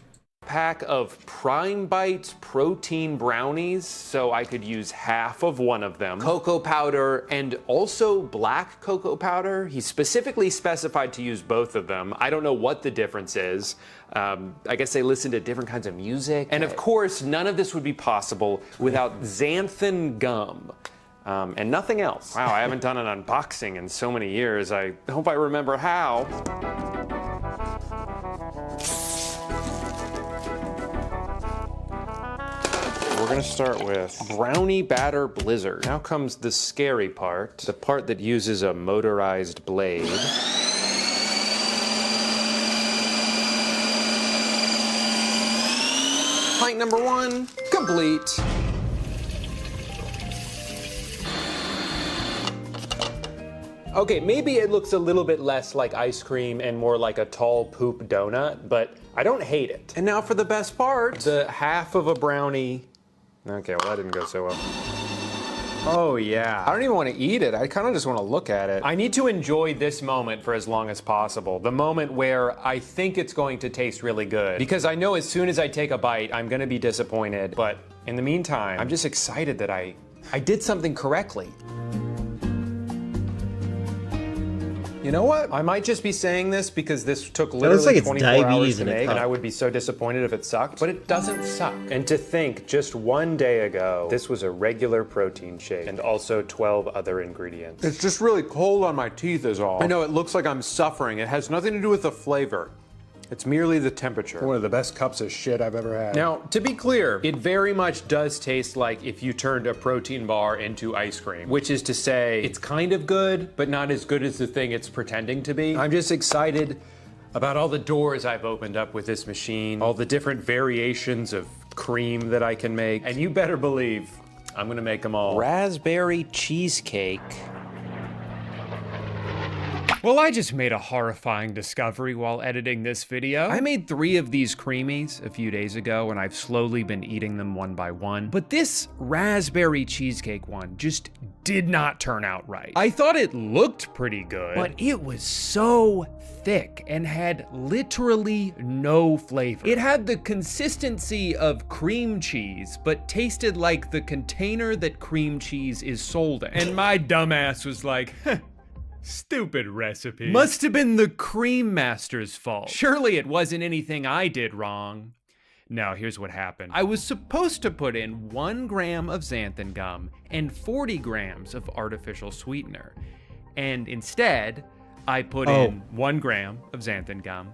Pack of Prime Bites protein brownies, so I could use half of one of them. Cocoa powder and also black cocoa powder. He specifically specified to use both of them. I don't know what the difference is. I guess they listen to different kinds of music. And of course, none of this would be possible without xanthan gum. And nothing else. Wow, I haven't done an unboxing in so many years. I hope I remember how. we're gonna start with brownie batter blizzard. Now comes the scary part, the part that uses a motorized blade. Pint number 1, complete. Okay, maybe it looks a little bit less like ice cream and more like a tall poop donut, but I don't hate it. And now for the best part, the half of a brownie. Okay, well that didn't go so well. Oh yeah. I don't even want to eat it. I kind of just want to look at it. I need to enjoy this moment for as long as possible. The moment where I think it's going to taste really good. Because I know as soon as I take a bite, I'm going to be disappointed. But in the meantime, I'm just excited that I did something correctly. You know what? I might just be saying this because this took literally 24 hours to make, and I would be so disappointed if it sucked, but it doesn't suck. And to think, just one day ago, this was a regular protein shake and also 12 other ingredients. It's just really cold on my teeth is all. I know, it looks like I'm suffering. It has nothing to do with the flavor. It's merely the temperature. One of the best cups of shit I've ever had. Now, to be clear, it very much does taste like if you turned a protein bar into ice cream, which is to say, it's kind of good, but not as good as the thing it's pretending to be. I'm just excited about all the doors I've opened up with this machine, all the different variations of cream that I can make, and you better believe I'm gonna make them all. Raspberry cheesecake. Well, I just made a horrifying discovery while editing this video. I made 3 of these creamies a few days ago, and I've slowly been eating them one by one. But this raspberry cheesecake one just did not turn out right. I thought it looked pretty good, but it was so thick and had literally no flavor. It had the consistency of cream cheese, but tasted like the container that cream cheese is sold in. And my dumbass was like, stupid recipe. Must have been the Cream Master's fault. Surely it wasn't anything I did wrong. No, here's what happened. I was supposed to put in 1 gram of xanthan gum and 40 grams of artificial sweetener. And instead, I put in 1 gram of xanthan gum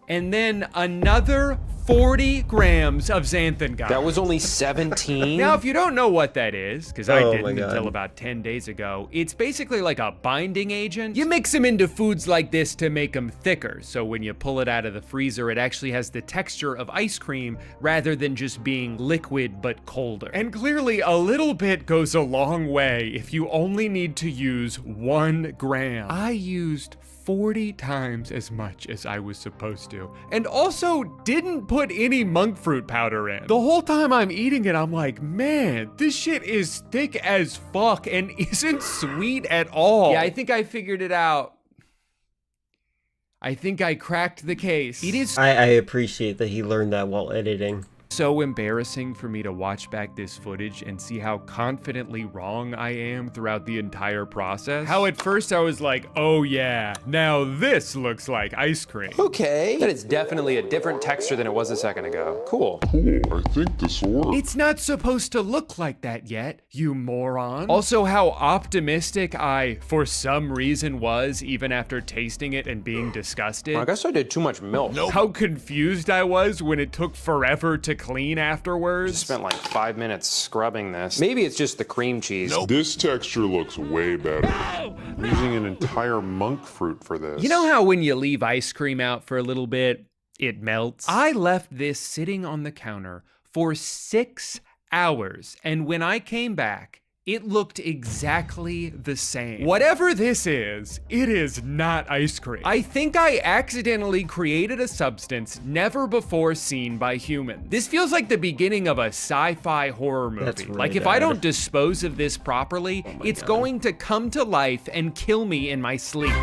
and then another 40 grams of xanthan gum. That was only 17? Now, if you don't know what that is, because I didn't until about 10 days ago, it's basically like a binding agent. You mix them into foods like this to make them thicker, so when you pull it out of the freezer, it actually has the texture of ice cream rather than just being liquid but colder. And clearly, a little bit goes a long way if you only need to use 1 gram. I used 40 times as much as I was supposed to. And also didn't put any monk fruit powder in. The whole time I'm eating it, I'm like, man, this shit is thick as fuck and isn't sweet at all. Yeah, I think I figured it out. I think I cracked the case. It is I appreciate that he learned that while editing. So embarrassing for me to watch back this footage and see how confidently wrong I am throughout the entire process. How at first I was like, oh yeah, now this looks like ice cream. Okay. That is definitely a different texture than it was a second ago. Cool. Cool, I think this works. It's not supposed to look like that yet, you moron. Also, how optimistic I, for some reason, was even after tasting it and being disgusted. I guess I did too much milk. Nope. How confused I was when it took forever to clean afterwards. Just spent like 5 minutes scrubbing this. Maybe it's just the cream cheese. Nope. This texture looks way better. No! I'm using an entire monk fruit for this. You know how when you leave ice cream out for a little bit, it melts? I left this sitting on the counter for 6 hours, and when I came back, it looked exactly the same. Whatever this is, it is not ice cream. I think I accidentally created a substance never before seen by humans. This feels like the beginning of a sci-fi horror movie. That's really like if bad. I don't dispose of this properly, it's going to come to life and kill me in my sleep.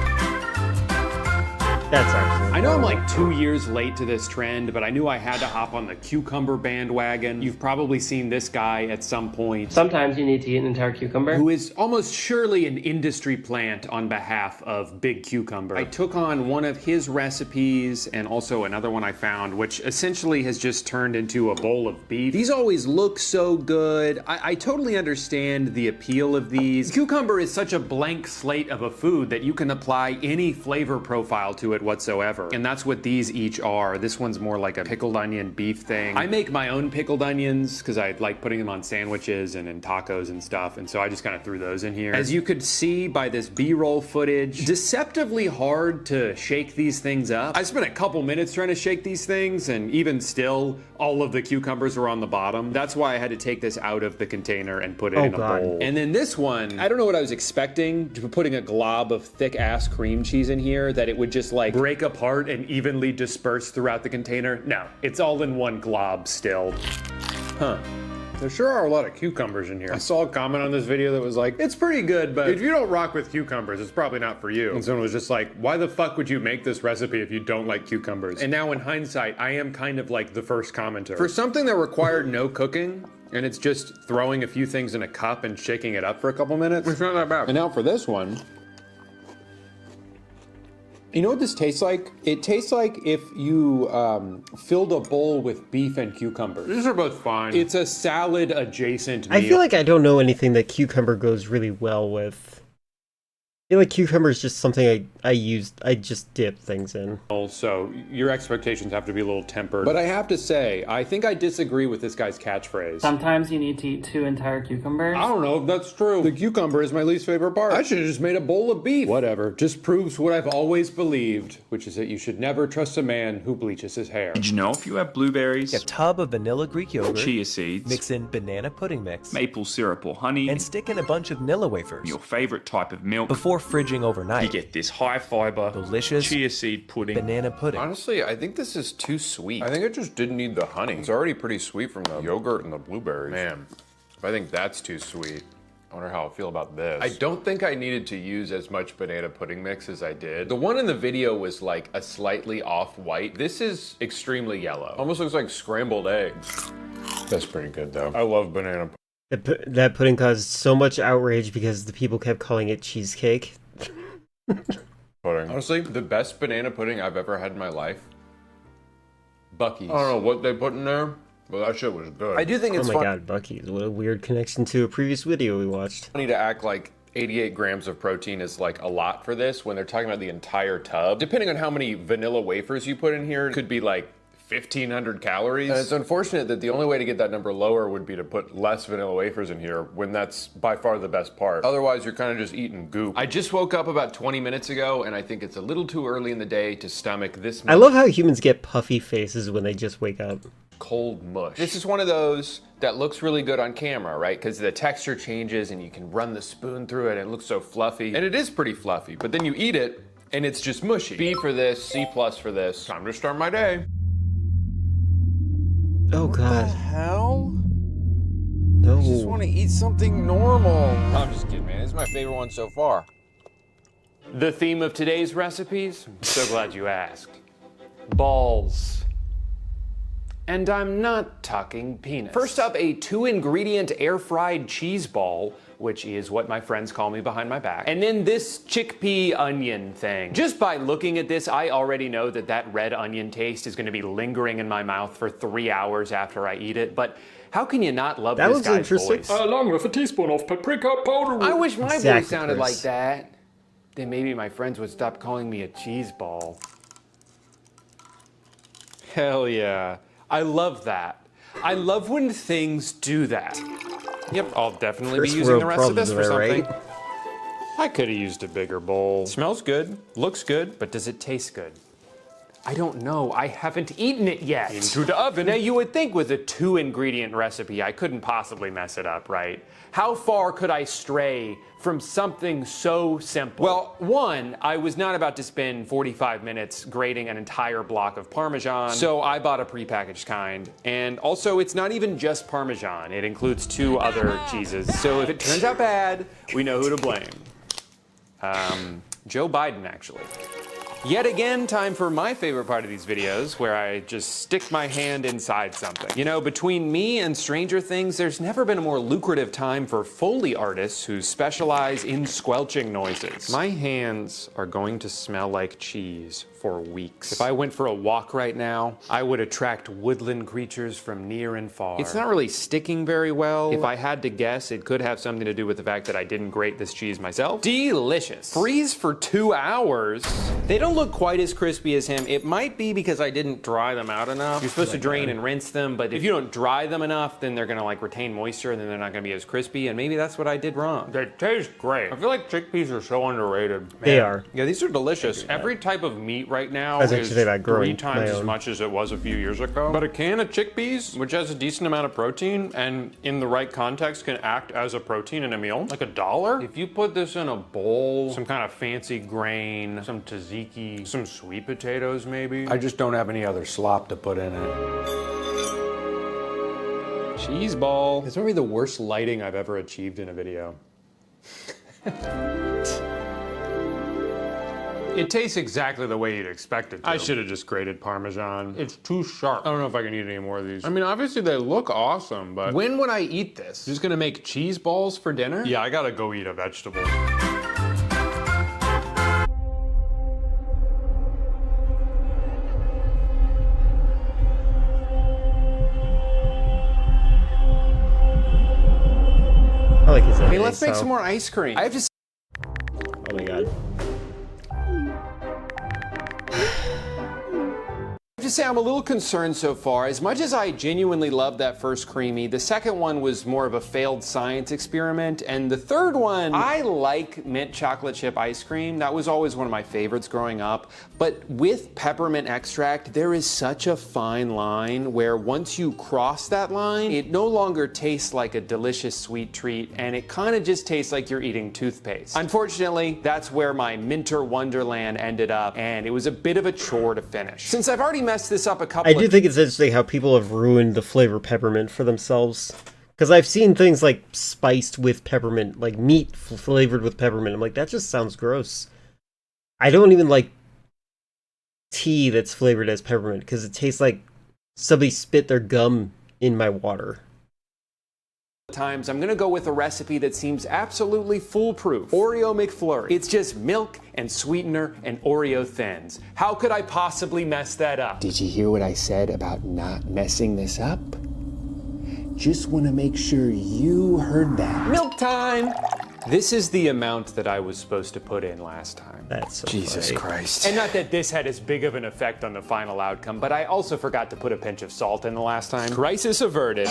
That's actually I know I'm like 2 years late to this trend, but I knew I had to hop on the cucumber bandwagon. You've probably seen this guy at some point. Sometimes you need to eat an entire cucumber. Who is almost surely an industry plant on behalf of Big Cucumber. I took on one of his recipes and also another one I found, which essentially has just turned into a bowl of beef. These always look so good. I totally understand the appeal of these. Cucumber is such a blank slate of a food that you can apply any flavor profile to it it whatsoever. And that's what these each are. This one's more like a pickled onion beef thing. I make my own pickled onions because I like putting them on sandwiches and in tacos and stuff. And so I just kind of threw those in here. As you could see by this B-roll footage, deceptively hard to shake these things up. I spent a couple minutes trying to shake these things, and even still, all of the cucumbers were on the bottom. That's why I had to take this out of the container and put it in a bowl. And then this one, I don't know what I was expecting, putting a glob of thick ass cream cheese in here, that it would just like break apart and evenly disperse throughout the container. No, it's all in one glob still. Huh. There sure are a lot of cucumbers in here. I saw a comment on this video that was like, it's pretty good, but if you don't rock with cucumbers, it's probably not for you. And someone was just like, why the fuck would you make this recipe if you don't like cucumbers? And now in hindsight, I am kind of like the first commenter. For something that required no cooking, and it's just throwing a few things in a cup and shaking it up for a couple minutes, it's not that bad. And now for this one, you know what this tastes like? It tastes like if you filled a bowl with beef and cucumbers. These are both fine. It's a salad adjacent meal. I feel like I don't know anything that cucumber goes really well with. I feel like cucumber is just something I just dip things in. So your expectations have to be a little tempered. But I have to say, I think I disagree with this guy's catchphrase. Sometimes you need to eat 2 entire cucumbers. I don't know if that's true. The cucumber is my least favorite part. I should have just made a bowl of beef. Whatever. Just proves what I've always believed, which is that you should never trust a man who bleaches his hair. Did you know if you have blueberries, a tub of vanilla Greek yogurt, chia seeds, mix in banana pudding mix, maple syrup or honey, and stick in a bunch of Nilla wafers, your favorite type of milk, before fridging overnight, you get this high fiber, delicious chia seed pudding, banana pudding. Honestly, I think this is too sweet. I think it just didn't need the honey. It's already pretty sweet from the yogurt and the blueberries. Man, if I think that's too sweet, I wonder how I'll feel about this. I don't think I needed to use as much banana pudding mix as I did. The one in the video was like a slightly off-white. This is extremely yellow. Almost looks like scrambled eggs. That's pretty good though. I love banana pudding. That pudding caused so much outrage because the people kept calling it cheesecake. Pudding. Honestly, the best banana pudding I've ever had in my life, Buc-ee's. I don't know what they put in there, but that shit was good. I do think it's oh my god, Buc-ee's. What a weird connection to a previous video we watched. Funny to act like 88 grams of protein is like a lot for this when they're talking about the entire tub. Depending on how many vanilla wafers you put in here, it could be like 1,500 calories. And it's unfortunate that the only way to get that number lower would be to put less vanilla wafers in here when that's by far the best part. Otherwise, you're kind of just eating goop. I just woke up about 20 minutes ago, and I think it's a little too early in the day to stomach this much. I love how humans get puffy faces when they just wake up. Cold mush. This is one of those that looks really good on camera, right? Because the texture changes and you can run the spoon through it and it looks so fluffy. And it is pretty fluffy, but then you eat it and it's just mushy. B for this, C+ for this. Time to start my day. Oh god. What the hell? No. I just want to eat something normal. I'm just kidding, man. This is my favorite one so far. The theme of today's recipes? I'm so glad you asked. Balls. And I'm not talking penis. First up, a 2-ingredient air-fried cheese ball, which is what my friends call me behind my back. And then this chickpea onion thing. Just by looking at this, I already know that that red onion taste is gonna be lingering in my mouth for 3 hours after I eat it, but how can you not love this guy's voice? Along with a teaspoon of paprika powder. I wish my voice sounded like that. Then maybe my friends would stop calling me a cheese ball. Hell yeah. I love that. I love when things do that. Yep, I'll definitely be using the rest of this for something. Right? I could have used a bigger bowl. Smells good, looks good, but does it taste good? I don't know, I haven't eaten it yet. Into the oven. Now you would think with a 2-ingredient recipe, I couldn't possibly mess it up, right? How far could I stray from something so simple? Well, one, I was not about to spend 45 minutes grating an entire block of Parmesan, so I bought a prepackaged kind. And also, it's not even just Parmesan, it includes 2 other cheeses. So if it turns out bad, we know who to blame. Joe Biden, actually. Yet again, time for my favorite part of these videos, where I just stick my hand inside something. You know, between me and Stranger Things, there's never been a more lucrative time for Foley artists who specialize in squelching noises. My hands are going to smell like cheese for weeks. If I went for a walk right now, I would attract woodland creatures from near and far. It's not really sticking very well. If I had to guess, it could have something to do with the fact that I didn't grate this cheese myself. Delicious. Freeze for 2 hours. They don't don't look quite as crispy as him. It might be because I didn't dry them out enough. You're supposed to drain and rinse them, but if you don't dry them enough, then they're gonna like retain moisture and then they're not gonna be as crispy, and maybe that's what I did wrong. They taste great. I feel like chickpeas are so underrated. They are. Yeah, these are delicious. Every type of meat right now That's is actually about growing 3 times my as own. much as it was a few years ago. But a can of chickpeas, which has a decent amount of protein and in the right context can act as a protein in a meal, like $1. If you put this in a bowl, some kind of fancy grain, some tzatziki, some sweet potatoes maybe. I just don't have any other slop to put in it. Cheese ball. It's probably the worst lighting I've ever achieved in a video. It tastes exactly the way you'd expect it to. I should have just grated Parmesan. It's too sharp. I don't know if I can eat any more of these. I mean, obviously they look awesome, but when would I eat this? Just gonna make cheese balls for dinner? Yeah, I gotta go eat a vegetable. I like his Hey, let's make some more ice cream. I have to Oh my god. I have to say I'm a little concerned so far. As much as I genuinely loved that first creamy, the second one was more of a failed science experiment, and the third one, I like mint chocolate chip ice cream. That was always one of my favorites growing up, but with peppermint extract, there is such a fine line where once you cross that line, it no longer tastes like a delicious sweet treat, and it kind of just tastes like you're eating toothpaste. Unfortunately, that's where my Minter Wonderland ended up, and it was a bit of a chore to finish. Since I've already messed this up a couple I do think it's interesting how people have ruined the flavor peppermint for themselves. Because I've seen things like spiced with peppermint, like meat flavored with peppermint. I'm like, that just sounds gross. I don't even like tea that's flavored as peppermint because it tastes like somebody spit their gum in my water. times, I'm gonna go with a recipe that seems absolutely foolproof. Oreo McFlurry. It's just milk and sweetener and Oreo Thins. How could I possibly mess that up? Did you hear what I said about not messing this up? Just want to make sure you heard that. Milk time! This is the amount that I was supposed to put in last time. That's so Jesus funny. Christ. And not that this had as big of an effect on the final outcome, but I also forgot to put a pinch of salt in the last time. Crisis averted.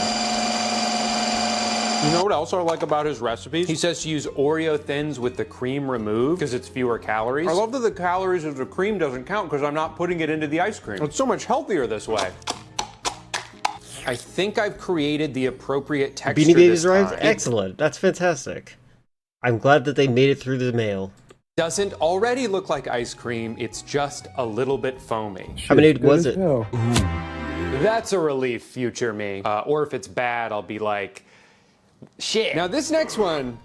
You know what else I like about his recipes? He says to use Oreo Thins with the cream removed because it's fewer calories. I love that the calories of the cream doesn't count because I'm not putting it into the ice cream. It's so much healthier this way. I think I've created the appropriate texture Beanie Babies this Rise? time. Excellent. That's fantastic. I'm glad that they made it through the mail. Doesn't already look like ice cream, it's just a little bit foamy. How many was it? That's a relief, future me. Or if it's bad, I'll be like, shit. Now this next one,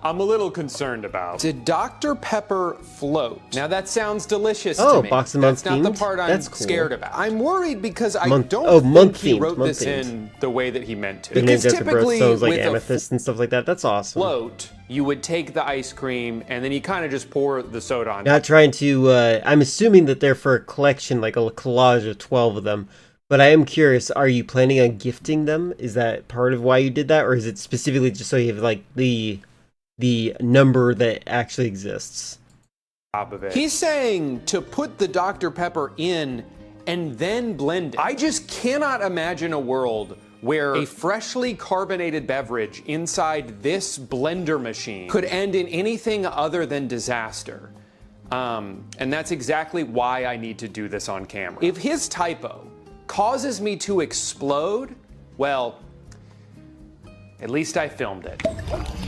I'm a little concerned about. It's a Dr. Pepper float. Now that sounds delicious to me. Box of That's Month not the themed? part I'm That's cool. scared about. I'm worried because I Month- don't oh, think month he themed, wrote month this themed. in the way that he meant to. The names Because after typically birthstones like with a amethyst and stuff like that. That's awesome. float, you would take the ice cream and then you kind of just pour the soda on. Not trying to, I'm assuming that they're for a collection, like a collage of 12 of them. But I am curious, are you planning on gifting them? Is that part of why you did that? Or is it specifically just so you have, like, the number that actually exists? Top of it. He's saying to put the Dr. Pepper in and then blend it. I just cannot imagine a world where a freshly carbonated beverage inside this blender machine could end in anything other than disaster. And that's exactly why I need to do this on camera. If his typo causes me to explode, well, at least I filmed it.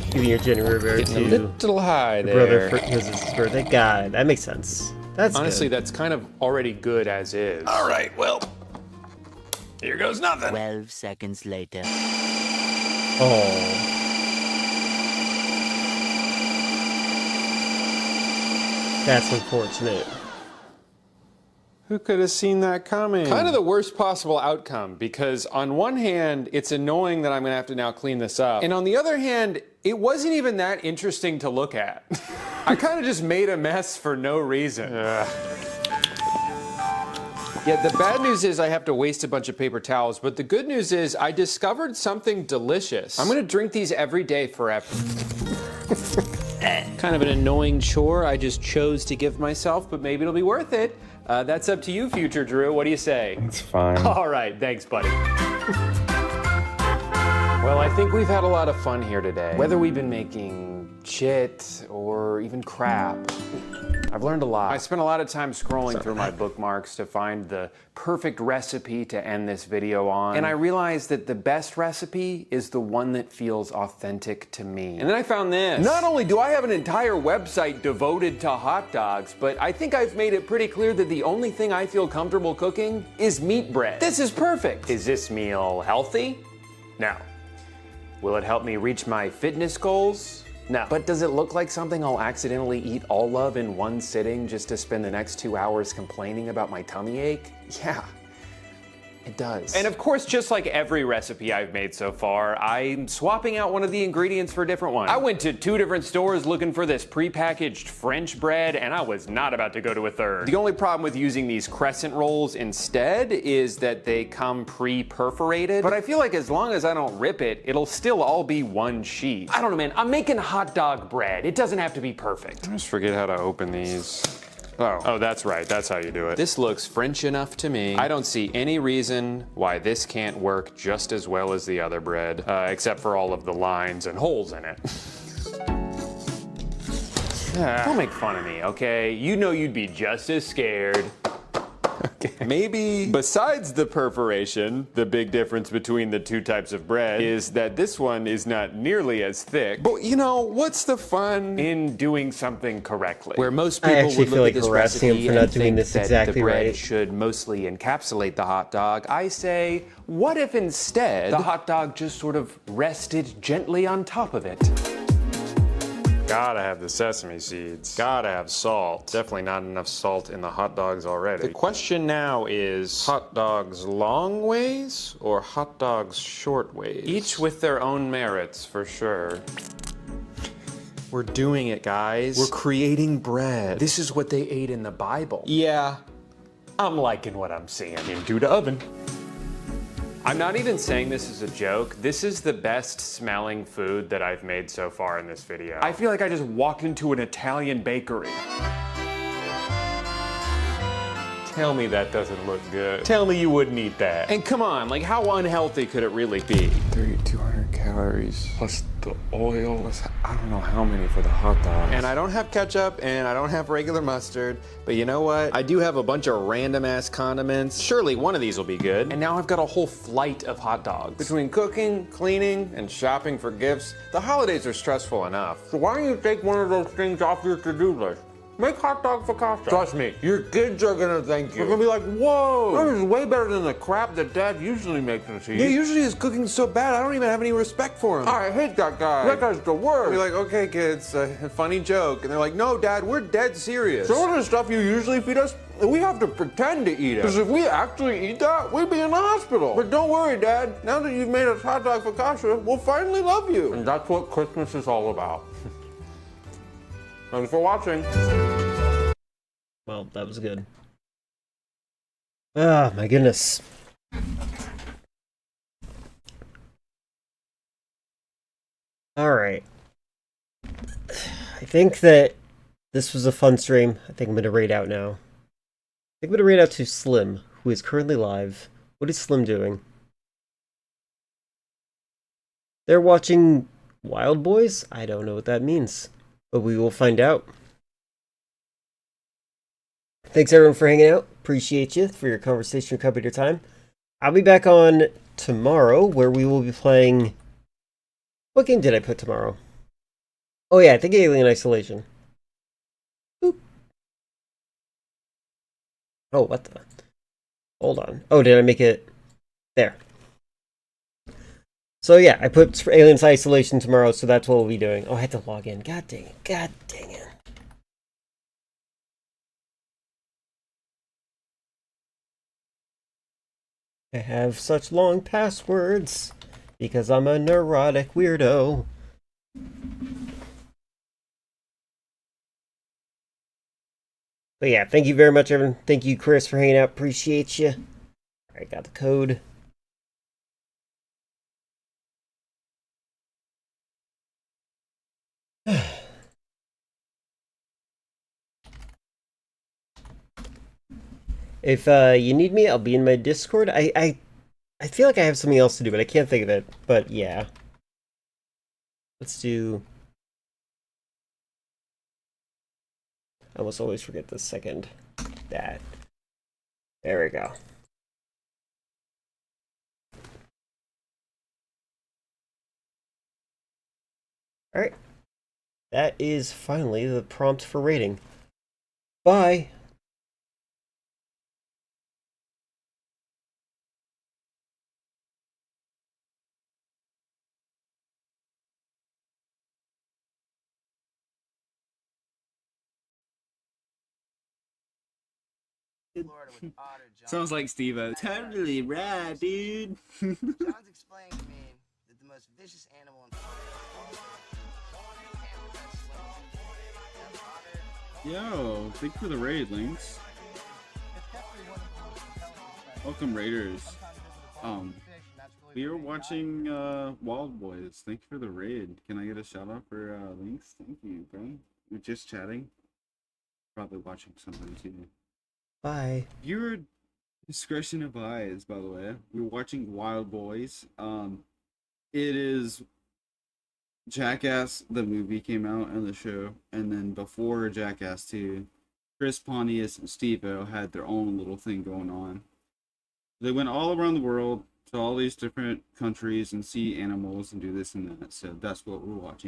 Giving your January bear Getting a to little high your there. brother because it's his birthday. God, that makes sense. That's Honestly, good. that's kind of already good as is. All right, well, here goes nothing. 12 seconds later. Oh. That's unfortunate. Who could have seen that coming? Kind of the worst possible outcome, because on one hand, it's annoying that I'm gonna have to now clean this up. And on the other hand, it wasn't even that interesting to look at. I kind of just made a mess for no reason. Yeah, the bad news is I have to waste a bunch of paper towels, but the good news is I discovered something delicious. I'm gonna drink these every day forever. Kind of an annoying chore I just chose to give myself, but maybe it'll be worth it. That's up to you, future Drew. What do you say? It's fine. All right, thanks, buddy. Well, I think we've had a lot of fun here today. Whether we've been making shit or even crap, I've learned a lot. I spent a lot of time scrolling through my bookmarks to find the perfect recipe to end this video on. And I realized that the best recipe is the one that feels authentic to me. And then I found this. Not only do I have an entire website devoted to hot dogs, but I think I've made it pretty clear that the only thing I feel comfortable cooking is meat bread. This is perfect. Is this meal healthy? No. Will it help me reach my fitness goals? No. But does it look like something I'll accidentally eat all of in one sitting just to spend the next 2 hours complaining about my tummy ache? Yeah, it does. And of course, just like every recipe I've made so far, I'm swapping out one of the ingredients for a different one. I went to 2 different stores looking for this prepackaged French bread, and I was not about to go to a third. The only problem with using these crescent rolls instead is that they come pre-perforated, but I feel like as long as I don't rip it, it'll still all be one sheet. I don't know, man. I'm making hot dog bread. It doesn't have to be perfect. I just forget how to open these. Oh, that's right. That's how you do it. This looks French enough to me. I don't see any reason why this can't work just as well as the other bread, except for all of the lines and holes in it. Don't make fun of me, okay? You know you'd be just as scared. Okay. Maybe besides the perforation, the big difference between the 2 types of bread is that this one is not nearly as thick. But you know, what's the fun in doing something correctly? Where most people would look at this recipe and think that the bread should mostly encapsulate the hot dog, I say, what if instead the hot dog just sort of rested gently on top of it? Gotta have the sesame seeds. Gotta have salt. Definitely not enough salt in the hot dogs already. The question now is, hot dogs long ways or hot dogs short ways? Each with their own merits, for sure. We're doing it, guys. We're creating bread. This is what they ate in the Bible. Yeah, I'm liking what I'm seeing. Into the oven. I'm not even saying this is a joke. This is the best smelling food that I've made so far in this video. I feel like I just walked into an Italian bakery. Tell me that doesn't look good. Tell me you wouldn't eat that. And come on, like how unhealthy could it really be? 3,200 calories plus the oil. Plus I don't know how many for the hot dogs. And I don't have ketchup and I don't have regular mustard, but you know what? I do have a bunch of random ass condiments. Surely one of these will be good. And now I've got a whole flight of hot dogs. Between cooking, cleaning, and shopping for gifts, the holidays are stressful enough. So why don't you take one of those things off your to-do list? Make hot dog focaccia. Trust me, your kids are gonna thank you. They're gonna be like, whoa, this is way better than the crap that Dad usually makes us eat. Yeah, usually his cooking's so bad, I don't even have any respect for him. I hate that guy. That guy's the worst. You're like, okay, kids, a funny joke. And they're like, no, Dad, we're dead serious. Some of the stuff you usually feed us, we have to pretend to eat it. Because if we actually eat that, we'd be in the hospital. But don't worry, Dad. Now that you've made us hot dog focaccia, we'll finally love you. And that's what Christmas is all about. Thanks for watching. Well, that was good. Ah, my goodness. All right. I think that this was a fun stream. I think I'm going to raid out now. I think I'm going to raid out to Slim, who is currently live. What is Slim doing? They're watching Wild Boys? I don't know what that means, but we will find out. Thanks everyone for hanging out. Appreciate you for your conversation and company your time. I'll be back on tomorrow where we will be playing... What game did I put tomorrow? Oh yeah, I think Alien Isolation. Boop. Oh, what the... Hold on. Oh, did I make it... There. So yeah, I put Alien Isolation tomorrow, so that's what we'll be doing. Oh, I had to log in. God dang it. God dang it. I have such long passwords because I'm a neurotic weirdo. But yeah, thank you very much, everyone. Thank you, Chris, for hanging out. Appreciate you. Alright, got the code. If you need me, I'll be in my Discord. I feel like I have something else to do, but I can't think of it. But yeah. Let's do... I almost always forget the second. That. There we go. Alright. That is finally the prompt for rating. Bye! Sounds like Steve-O. Totally rad, dude. John's explained to me that the most vicious animal in Yo, thank you for the raid, Lynx. Welcome, Raiders. We are watching Wild Boys. Thank you for the raid. Can I get a shout out for Lynx? Thank you, bro. We're just chatting. Probably watching something too. Bye. Viewer discretion advised, by the way. We're watching Wild Boys. It is Jackass, the movie came out and the show, and then before Jackass 2, Chris Pontius and Steve-O had their own little thing going on. They went all around the world to all these different countries and see animals and do this and that, so that's what we're watching.